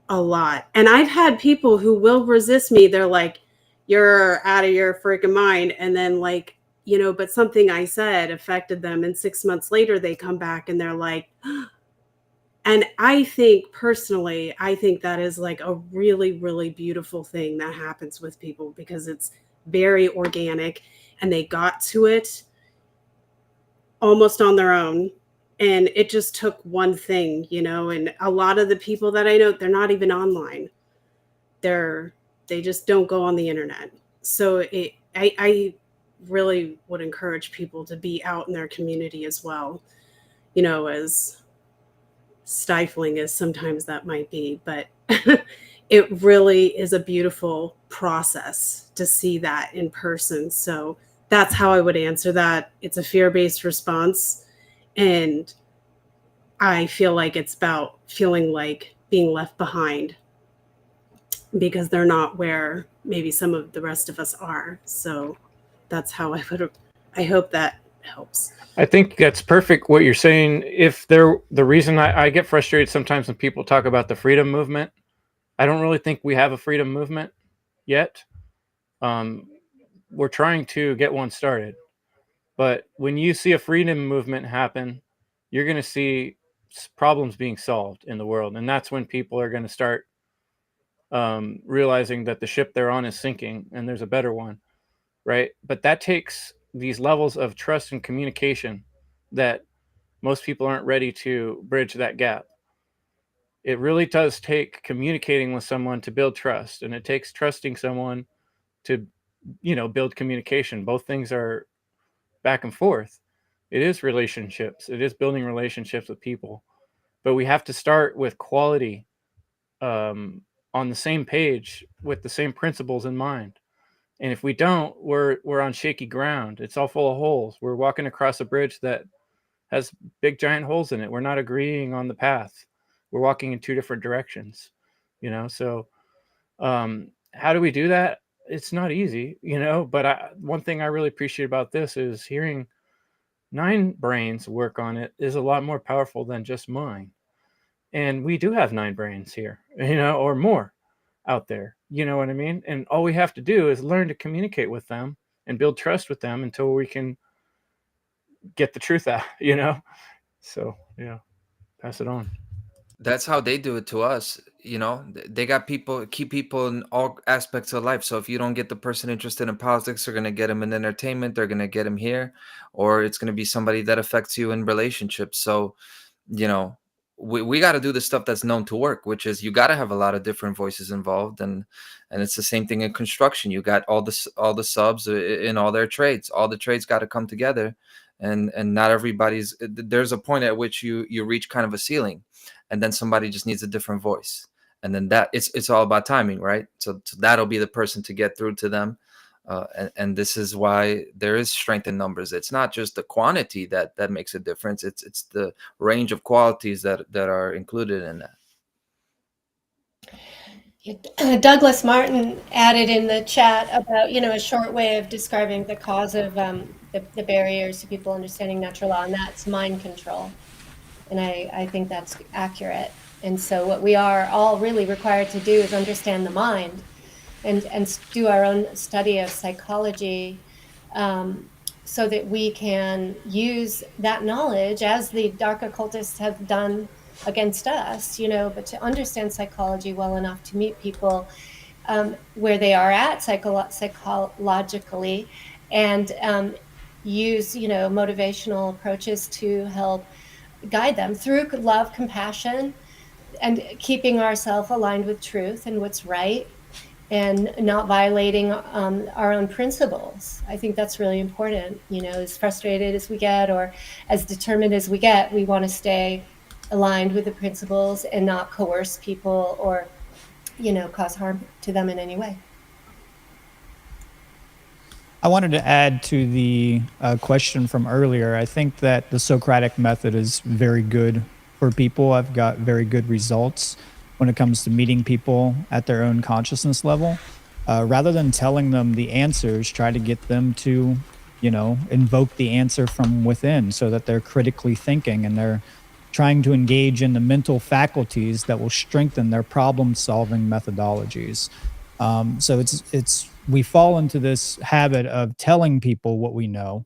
a lot. And I've had people who will resist me. They're like, you're out of your freaking mind. And then like, you know, but something I said affected them. And 6 months later, they come back and they're like, and I think personally, I think that is like a really, really beautiful thing that happens with people, because it's very organic and they got to it almost on their own. And it just took one thing, you know, and a lot of the people that I know, they're not even online. They just don't go on the internet. So I really would encourage people to be out in their community as well, you know, as stifling as sometimes that might be, but it really is a beautiful process to see that in person. So that's how I would answer that. It's a fear-based response. And I feel like it's about feeling like being left behind because they're not where maybe some of the rest of us are. So that's how I hope that helps. I think that's perfect what you're saying. The reason I get frustrated sometimes when people talk about the freedom movement, I don't really think we have a freedom movement yet. We're trying to get one started. But when you see a freedom movement happen, you're going to see problems being solved in the world. And that's when people are going to start realizing that the ship they're on is sinking and there's a better one, right? But that takes these levels of trust and communication that most people aren't ready to bridge that gap. It really does take communicating with someone to build trust, and it takes trusting someone to, you know, build communication. Both things are back and forth. It is relationships. It is building relationships with people, but we have to start with quality, on the same page with the same principles in mind. And if we don't, we're on shaky ground. It's all full of holes. We're walking across a bridge that has big giant holes in it. We're not agreeing on the path. We're walking in two different directions, you know? So how do we do that? It's not easy, you know, but one thing I really appreciate about this is hearing 9 brains work on it is a lot more powerful than just mine. And we do have 9 brains here, you know, or more out there, you know what I mean? And all we have to do is learn to communicate with them and build trust with them until we can get the truth out, you know? So, yeah, pass it on. That's how they do it to us. You know, they got people, keep people in all aspects of life. So if you don't get the person interested in politics, they're going to get them in entertainment. They're going to get them here, or it's going to be somebody that affects you in relationships. So, you know, we got to do the stuff that's known to work, which is you got to have a lot of different voices involved. And it's the same thing in construction. You got all the subs in all their trades. All the trades got to come together. And not everybody's, there's a point at which you reach kind of a ceiling, and then somebody just needs a different voice. And then that it's all about timing, right? So that'll be the person to get through to them. And this is why there is strength in numbers. It's not just the quantity that makes a difference. It's the range of qualities that are included in that. Douglas Martin added in the chat about, a short way of describing the cause of the barriers to people understanding natural law, and that's mind control. And I think that's accurate. And so what we are all really required to do is understand the mind and do our own study of psychology, so that we can use that knowledge, as the dark occultists have done against us, but to understand psychology well enough to meet people where they are at psychologically, and use, motivational approaches to help guide them through love, compassion, and keeping ourselves aligned with truth and what's right, and not violating our own principles. I think that's really important. As frustrated as we get, or as determined as we get, we want to stay aligned with the principles and not coerce people or, cause harm to them in any way. I wanted to add to the question from earlier. I think that the Socratic method is very good for people. I've got very good results when it comes to meeting people at their own consciousness level. Rather than telling them the answers, try to get them to, invoke the answer from within, so that they're critically thinking and they're trying to engage in the mental faculties that will strengthen their problem-solving methodologies. So we fall into this habit of telling people what we know,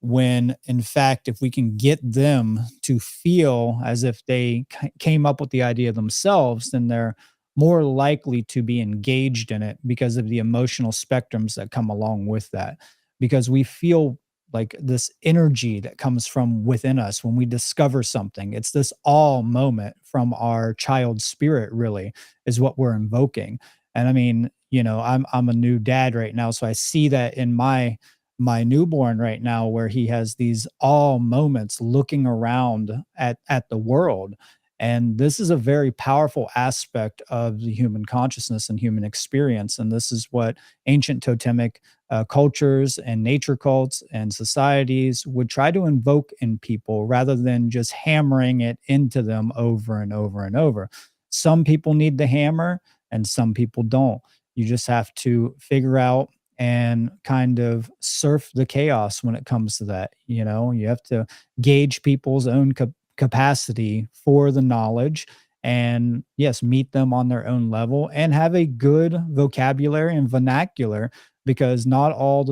when in fact, if we can get them to feel as if they came up with the idea themselves, then they're more likely to be engaged in it, because of the emotional spectrums that come along with that. Because we feel like this energy that comes from within us when we discover something. It's this awe moment from our child spirit, really, is what we're invoking. And I mean, I'm a new dad right now, so I see that in my newborn right now, where he has these awe moments looking around at the world. And this is a very powerful aspect of the human consciousness and human experience. And this is what ancient totemic cultures and nature cults and societies would try to invoke in people, rather than just hammering it into them over and over and over. Some people need the hammer and some people don't. You just have to figure out and kind of surf the chaos when it comes to that. You have to gauge people's own capacity for the knowledge, and yes, meet them on their own level, and have a good vocabulary and vernacular, because not all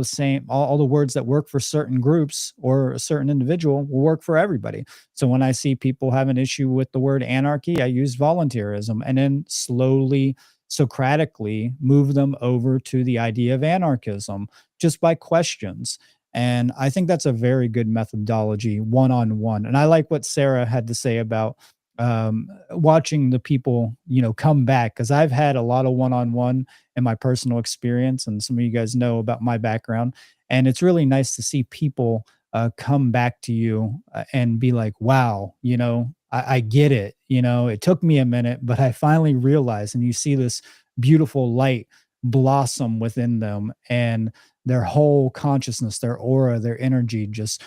all the words that work for certain groups or a certain individual will work for everybody. So when I see people have an issue with the word anarchy, I use volunteerism, and then slowly Socratically move them over to the idea of anarchism, just by questions. And I think that's a very good methodology, one-on-one. And I like what Sarah had to say about watching the people, come back, because I've had a lot of one-on-one in my personal experience, and some of you guys know about my background. And it's really nice to see people come back to you and be like, wow, I get it. It took me a minute, but I finally realized. And you see this beautiful light blossom within them, and their whole consciousness, their aura, their energy just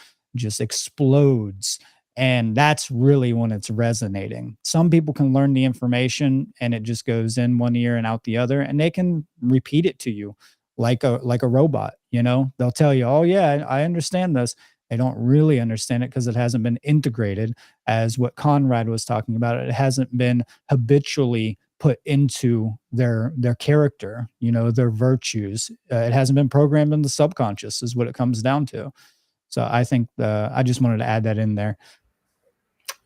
explodes. And that's really when it's resonating. Some people can learn the information and it just goes in one ear and out the other, and they can repeat it to you like a robot. They'll tell you, oh yeah, I understand this. They don't really understand it because it hasn't been integrated, as what Conrad was talking about. It hasn't been habitually put into their character, their virtues. It hasn't been programmed in the subconscious, is what it comes down to. So I think I just wanted to add that in there.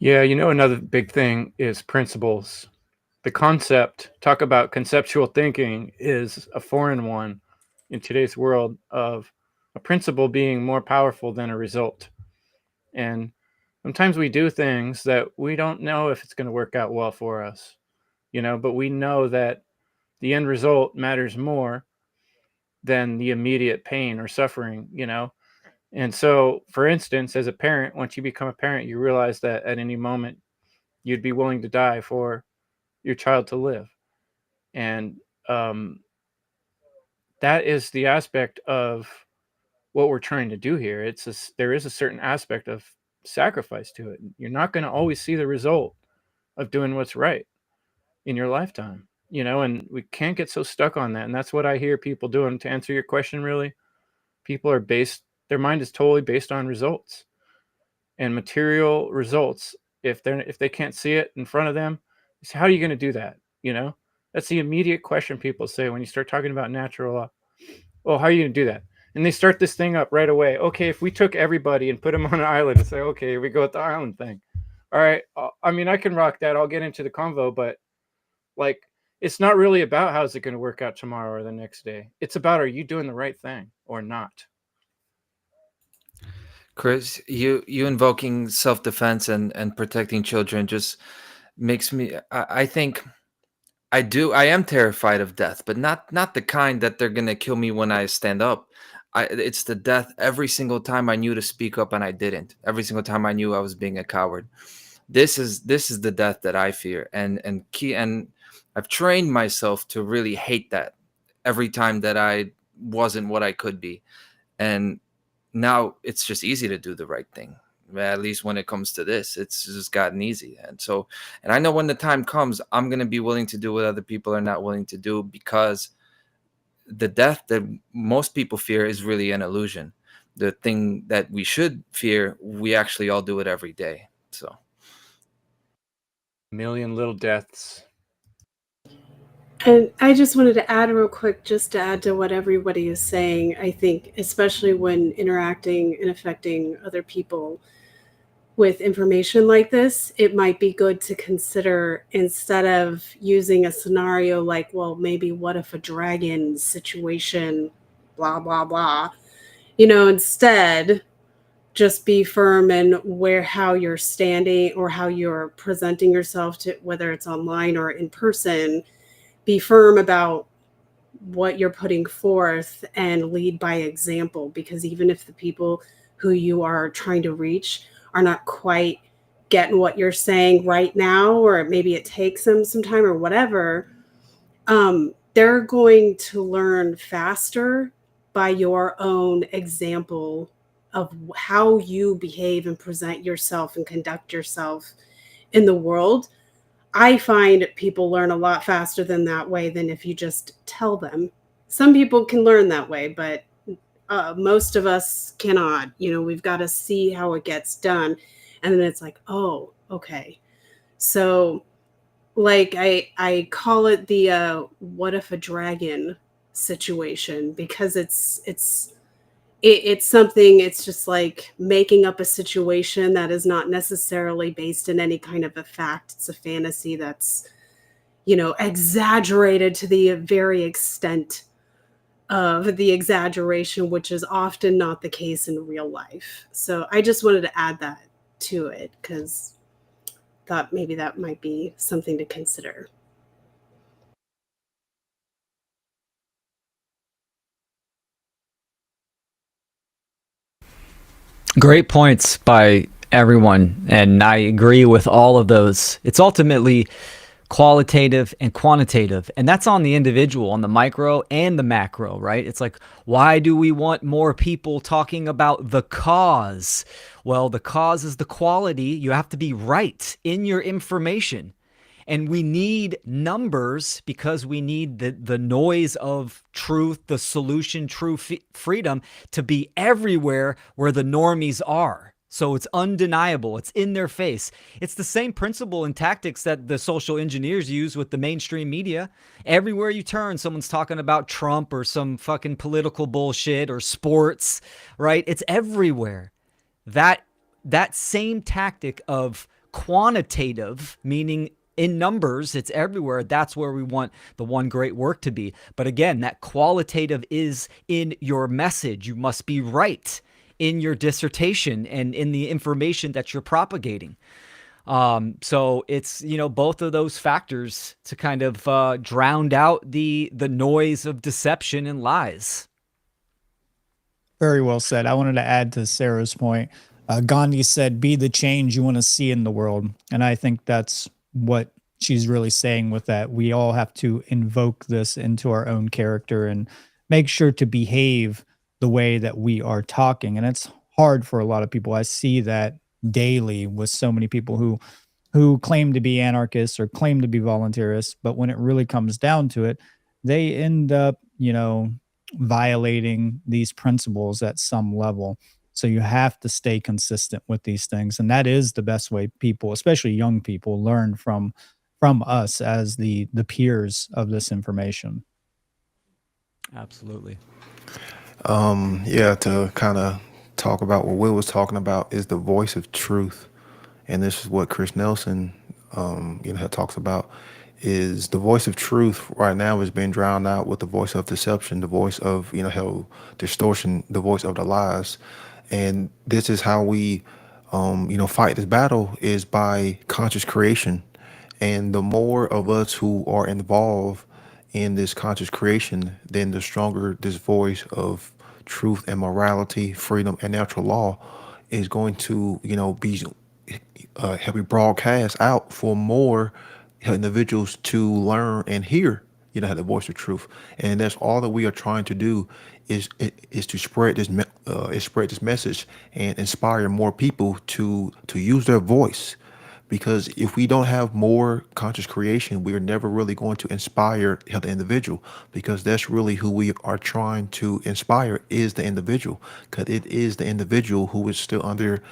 Yeah, another big thing is principles. The concept, talk about conceptual thinking, is a foreign one in today's world, of a principle being more powerful than a result. And sometimes we do things that we don't know if it's going to work out well for us, but we know that the end result matters more than the immediate pain or suffering, And so, for instance, as a parent, once you become a parent, you realize that at any moment you'd be willing to die for your child to live. And that is the aspect of what we're trying to do here. There is a certain aspect of sacrifice to it. You're not going to always see the result of doing what's right in your lifetime. you know, and we can't get so stuck on that. And that's what I hear people doing. To answer your question, really, people are their mind is totally based on results and material results. If they can't see it in front of them, how are you going to do that? You know, that's the immediate question people say when you start talking about natural law. Well, how are you going to do that? And they start this thing up right away. Okay, if we took everybody and put them on an island and say, okay, here we go with the island thing. All right, I mean, I can rock that. I'll get into the convo, but like, it's not really about how's it going to work out tomorrow or the next day. It's about, are you doing the right thing or not? Kris, you invoking self-defense and protecting children just makes me, I think I am terrified of death, but not the kind that they're gonna kill me when I stand up. It's the death every single time I knew to speak up and I didn't. Every single time I knew I was being a coward. This is the death that I fear, and I've trained myself to really hate that every time that I wasn't what I could be. And now it's just easy to do the right thing. At least when it comes to this, it's just gotten easy. And I know when the time comes, I'm going to be willing to do what other people are not willing to do, because the death that most people fear is really an illusion. The thing that we should fear, we actually all do it every day. So, million little deaths. And I just wanted to add real quick, just to add to what everybody is saying. I think, especially when interacting and affecting other people with information like this, it might be good to consider, instead of using a scenario like, well, maybe what if a dragon situation, blah, blah, blah, you know, instead just be firm in how you're standing or how you're presenting yourself, to whether it's online or in person. Be firm about what you're putting forth and lead by example, because even if the people who you are trying to reach are not quite getting what you're saying right now, or maybe it takes them some time or whatever, they're going to learn faster by your own example of how you behave and present yourself and conduct yourself in the world. I find people learn a lot faster that way than if you just tell them. Some people can learn that way, but most of us cannot. You know, we've got to see how it gets done. And then it's like, oh, okay. So like I call it the what if a dragon situation, because it's something, it's just like making up a situation that is not necessarily based in any kind of a fact. It's a fantasy that's, you know, exaggerated to the very extent of the exaggeration, which is often not the case in real life. So I just wanted to add that to it, because thought maybe that might be something to consider. Great points by everyone, and I agree with all of those. It's ultimately qualitative and quantitative, and that's on the individual, on the micro and the macro, right? It's like, why do we want more people talking about the cause? Well, the cause is the quality. You have to be right in your information. And we need numbers because we need the noise of truth, the solution, true freedom to be everywhere where the normies are. So it's undeniable. It's in their face. It's the same principle and tactics that the social engineers use with the mainstream media. Everywhere you turn, someone's talking about Trump or some fucking political bullshit or sports, right? It's everywhere. That same tactic of quantitative, meaning in numbers, it's everywhere. That's where we want the one great work to be. But again, that qualitative is in your message. You must be right in your dissertation and in the information that you're propagating. So it's, you know, both of those factors to kind of drown out the noise of deception and lies. Very well said. I wanted to add to Sarah's point. Gandhi said, be the change you want to see in the world. And I think that's what she's really saying with that. We all have to invoke this into our own character and make sure to behave the way that we are talking. And it's hard for a lot of people. I see that daily with so many people who who claim to be anarchists or claim to be voluntarists, but when it really comes down to it, they end up, violating these principles at some level. So you have to stay consistent with these things, and that is the best way people, especially young people, learn from us as the peers of this information. Absolutely. Yeah, to kind of talk about what Will was talking about is the voice of truth. And this is what Kris Nelson, talks about, is the voice of truth right now is being drowned out with the voice of deception, the voice of, how distortion, the voice of the lies. And this is how we, fight this battle is by conscious creation. And the more of us who are involved in this conscious creation, then the stronger this voice of truth and morality, freedom and natural law is going to, be helping broadcast out for more individuals to learn and hear, the voice of truth. And that's all that we are trying to do is to spread this message and inspire more people to use their voice. Because if we don't have more conscious creation, we are never really going to inspire the individual, because that's really who we are trying to inspire, is the individual, because it is the individual who is still under,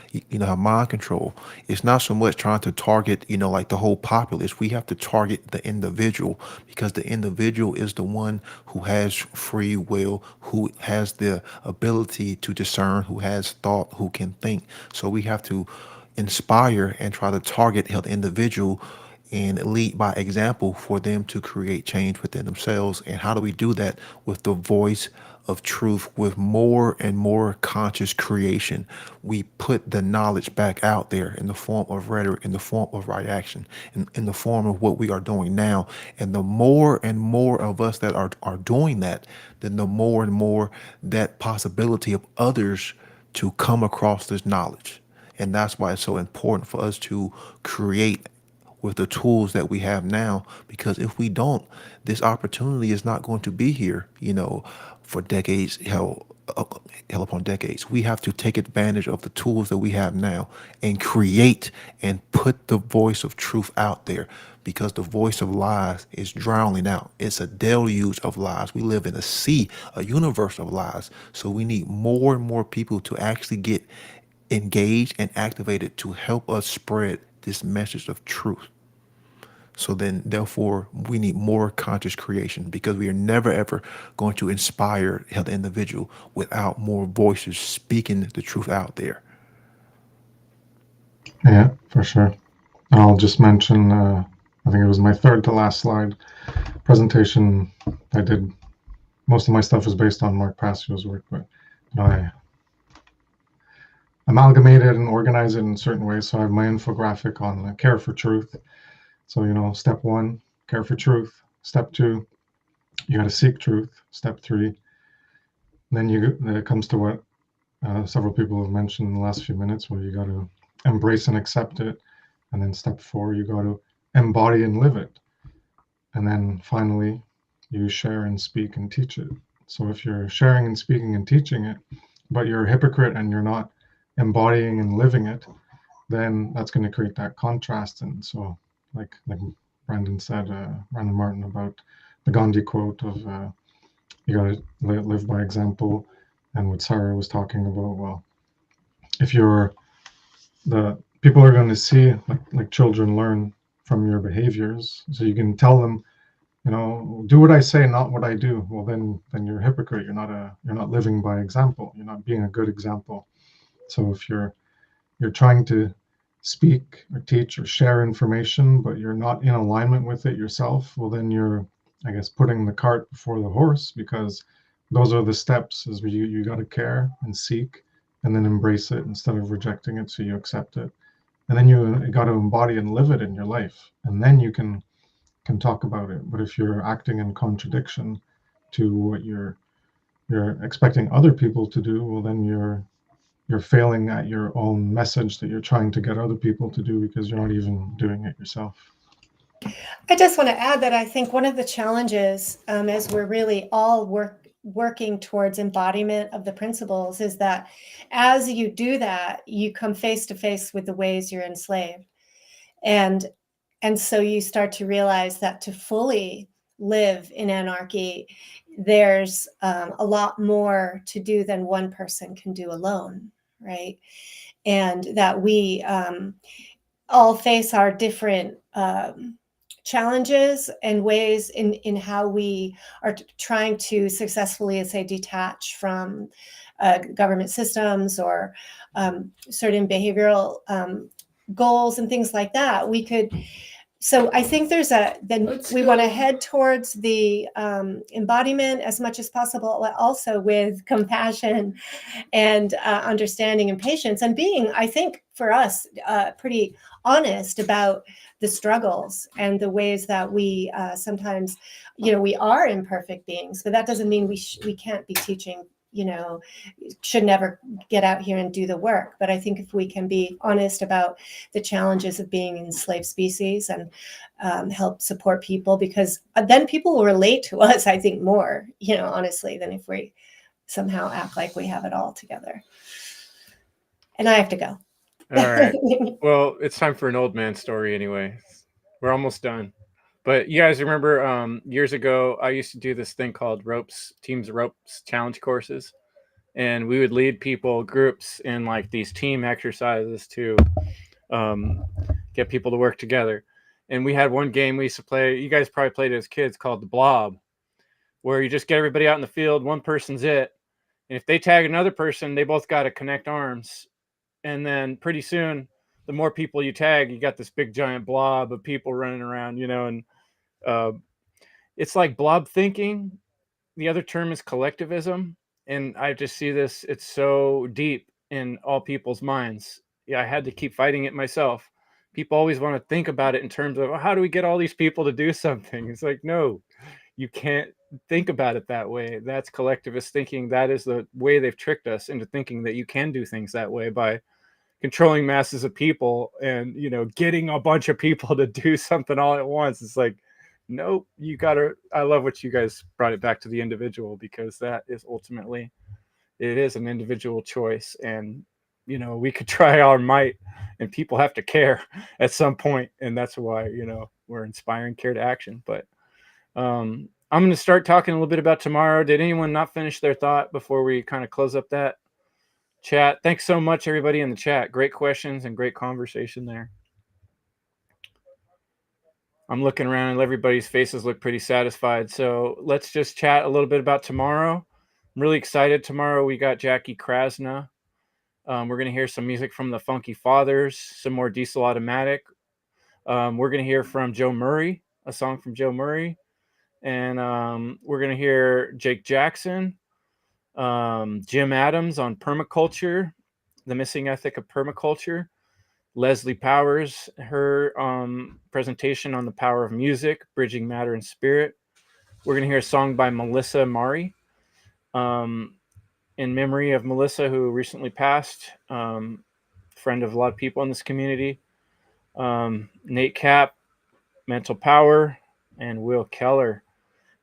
mind control. It's not so much trying to target, like the whole populace. We have to target the individual, because the individual is the one who has free will, who has the ability to discern, who has thought, who can think. So we have to inspire and try to target the individual and lead by example for them to create change within themselves. And how do we do that? With the voice of truth, with more and more conscious creation. We put the knowledge back out there in the form of rhetoric, in the form of right action, in the form of what we are doing now. And the more and more of us that are doing that, then the more and more that possibility of others to come across this knowledge. And that's why it's so important for us to create with the tools that we have now, because if we don't, this opportunity is not going to be here, for decades, hell upon decades. We have to take advantage of the tools that we have now and create and put the voice of truth out there, because the voice of lies is drowning out. It's a deluge of lies. We live in a sea, a universe of lies. So we need more and more people to actually get engaged and activated to help us spread this message of truth. So then, therefore, we need more conscious creation, because we are never, ever going to inspire the individual without more voices speaking the truth out there. Yeah, for sure. I'll just mention, I think it was my third to last slide presentation I did. Most of my stuff is based on Mark Passio's work, but I amalgamated and organized it in certain ways. So I have my infographic on care for truth. So, step 1, care for truth. Step 2, you got to seek truth. Step 3, then it comes to what several people have mentioned in the last few minutes, where you got to embrace and accept it. And then step 4, you got to embody and live it. And then finally, you share and speak and teach it. So if you're sharing and speaking and teaching it, but you're a hypocrite and you're not embodying and living it, then that's going to create that contrast. And so, like Brandon said, Brandon Martin, about the Gandhi quote of you got to live by example, and what Sarah was talking about. Well, if the people are going to see, like children learn from your behaviors, so you can tell them, do what I say, not what I do. Well, then you're a hypocrite. You're not living by example. You're not being a good example. So if you're trying to speak or teach or share information, but you're not in alignment with it yourself, well, then you're, I guess, putting the cart before the horse, because those are the steps. Is you got to care and seek, and then embrace it instead of rejecting it. So you accept it, and then you got to embody and live it in your life, and then you can talk about it. But if you're acting in contradiction to what you're expecting other people to do, well, then you're failing at your own message that you're trying to get other people to do, because you're not even doing it yourself. I just want to add that I think one of the challenges, as we're really all working towards embodiment of the principles, is that as you do that, you come face to face with the ways you're enslaved. And so you start to realize that to fully live in anarchy, there's a lot more to do than one person can do alone, right? And that we all face our different challenges and ways in how we are trying to successfully, say, detach from government systems or certain behavioral goals and things like that. We could. So I think there's we want to head towards the embodiment as much as possible, also with compassion and understanding and patience, and being, I think, for us, pretty honest about the struggles and the ways that we sometimes, we are imperfect beings, but that doesn't mean we can't be teaching, should never get out here and do the work. But I think if we can be honest about the challenges of being an enslaved species and help support people, because then people will relate to us, I think, more, honestly, than if we somehow act like we have it all together. And I have to go. All right. Well, it's time for an old man story anyway. We're almost done. But you guys remember years ago, I used to do this thing called Teams Ropes challenge courses. And we would lead people, groups, in like these team exercises to get people to work together. And we had one game we used to play. You guys probably played it as kids, called the Blob, where you just get everybody out in the field. One person's it. And if they tag another person, they both got to connect arms. And then pretty soon, the more people you tag, you got this big giant blob of people running around, and it's like blob thinking. The other term is collectivism. And I just see this, it's so deep in all people's minds. Yeah, I had to keep fighting it myself. People always want to think about it in terms of, how do we get all these people to do something? It's like, no, you can't think about it that way. That's collectivist thinking. That is the way they've tricked us into thinking that you can do things that way by controlling masses of people and, getting a bunch of people to do something all at once. It's like, nope, I love what you guys brought it back to the individual, because that is ultimately, it is an individual choice. And, we could try our might and people have to care at some point. And that's why, we're inspiring care to action. But I'm going to start talking a little bit about tomorrow. Did anyone not finish their thought before we kind of close up that chat? Thanks so much, everybody in the chat. Great questions and great conversation there. I'm looking around and everybody's faces look pretty satisfied. So let's just chat a little bit about tomorrow. I'm really excited. Tomorrow we got Jackie Krasna. We're going to hear some music from the Funky Fathers, some more Diesel Automatic. We're going to hear from Joe Murray, a song from Joe Murray. And we're going to hear Jake Jackson, Jim Adams on permaculture, the missing ethic of permaculture. Leslie Powers, her presentation on the power of music, bridging matter and spirit. We're going to hear a song by Melissa Mari, in memory of Melissa, who recently passed, friend of a lot of people in this community. Nate Cap, Mental Power, and Will Keller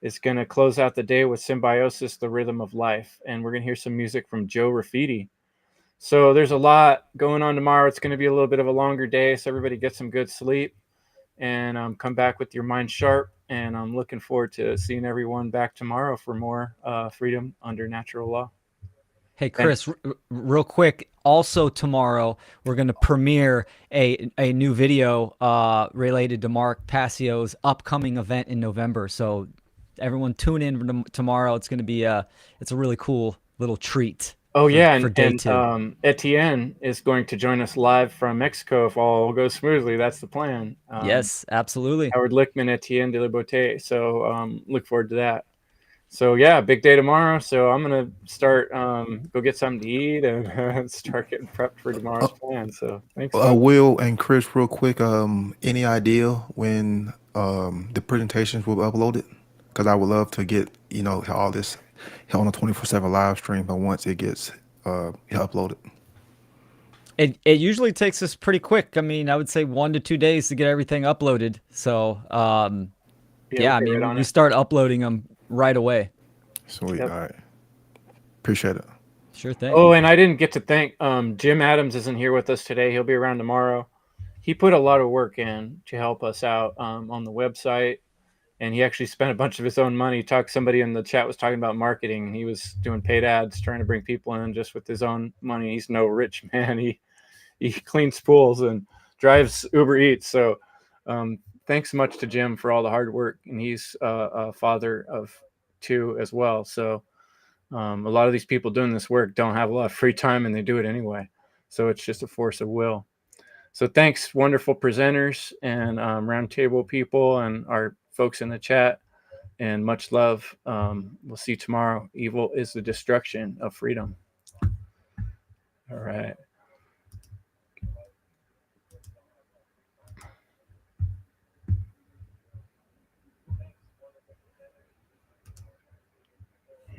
is going to close out the day with Symbiosis, the Rhythm of Life. And we're going to hear some music from Joe Raffiti. So there's a lot going on tomorrow. It's going to be a little bit of a longer day, so everybody get some good sleep and come back with your mind sharp. And I'm looking forward to seeing everyone back tomorrow for more freedom under natural law. Hey, Kris, real quick. Also tomorrow, we're going to premiere a new video related to Mark Passio's upcoming event in November. So everyone tune in tomorrow. It's going to be it's a really cool little treat. Oh, yeah, for day 2. Etienne is going to join us live from Mexico if all goes smoothly. That's the plan. Yes, absolutely. Howard Lichtman, Etienne de la Beauté. So look forward to that. So, yeah, big day tomorrow. So I'm going to start, go get something to eat and start getting prepped for tomorrow's plan. So thanks. Will and Kris, real quick, any idea when the presentations will be uploaded? Because I would love to get, all this on a 24/7 live stream, but once it gets uploaded. It usually takes us pretty quick. I mean, I would say 1 to 2 days to get everything uploaded. So, yeah, I mean, we start uploading them right away. Sweet. Yep. All right. Appreciate it. Sure thing. Oh, and I didn't get to thank Jim Adams isn't here with us today. He'll be around tomorrow. he put a lot of work in to help us out on the website. And he actually spent a bunch of his own money. Somebody in the chat was talking about marketing, and he was doing paid ads, trying to bring people in just with his own money. He's no rich man. He cleans pools and drives Uber Eats. So thanks so much to Jim for all the hard work. And he's a father of 2 as well. So a lot of these people doing this work don't have a lot of free time, and they do it anyway. So it's just a force of will. So thanks, wonderful presenters and roundtable people and our folks in the chat, and much love. We'll see you tomorrow. Evil is the destruction of freedom. All right.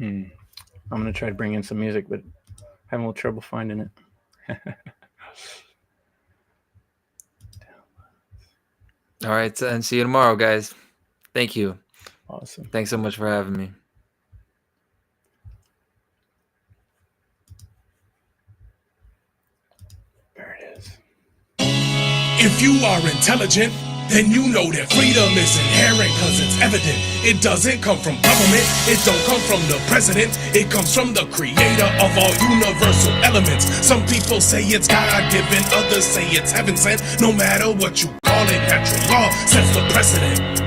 I'm going to try to bring in some music, but having a little trouble finding it. All right, and see you tomorrow, guys. Thank you. Awesome. Thanks so much for having me. There it is. If you are intelligent, then you know that freedom is inherent, cause it's evident. It doesn't come from government, it don't come from the president, it comes from the creator of all universal elements. Some people say it's God-given, others say it's heaven sent. No matter what you call it, natural law sets the precedent.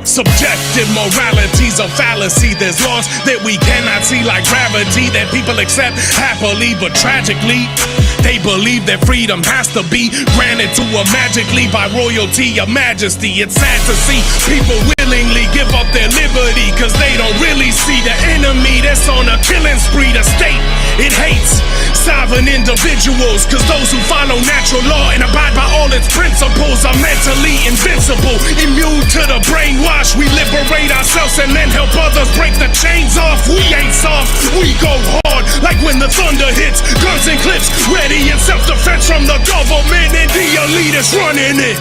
Subjective morality's a fallacy. There's laws that we cannot see, like gravity, that people accept happily, but tragically they believe that freedom has to be granted to them magically by royalty or majesty. It's sad to see people willingly give up their liberty, cause they don't really see the enemy that's on a killing spree. The state, it hates sovereign individuals, cause those who follow natural law and abide by all its principles are mentally invincible, immune to the brainwash. We liberate ourselves and then help others break the chains off. We ain't soft, we go hard, like when the thunder hits. Guns and clips ready in self-defense from the government and the elitists running it.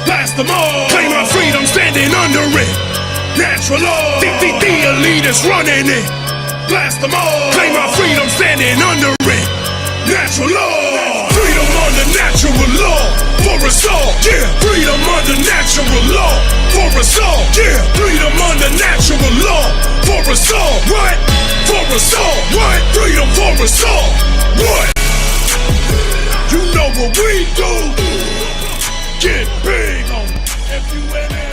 Blast them all, claim our freedom standing under it. Natural law, the elitists running it. Blast them all, claim our freedom standing under it. Natural law, freedom under natural law for us all. Yeah, freedom under natural law for us all. Yeah, freedom under natural law for us all. What? For us all. What? Freedom for us all. What? You know what we do. Get big on FUNL.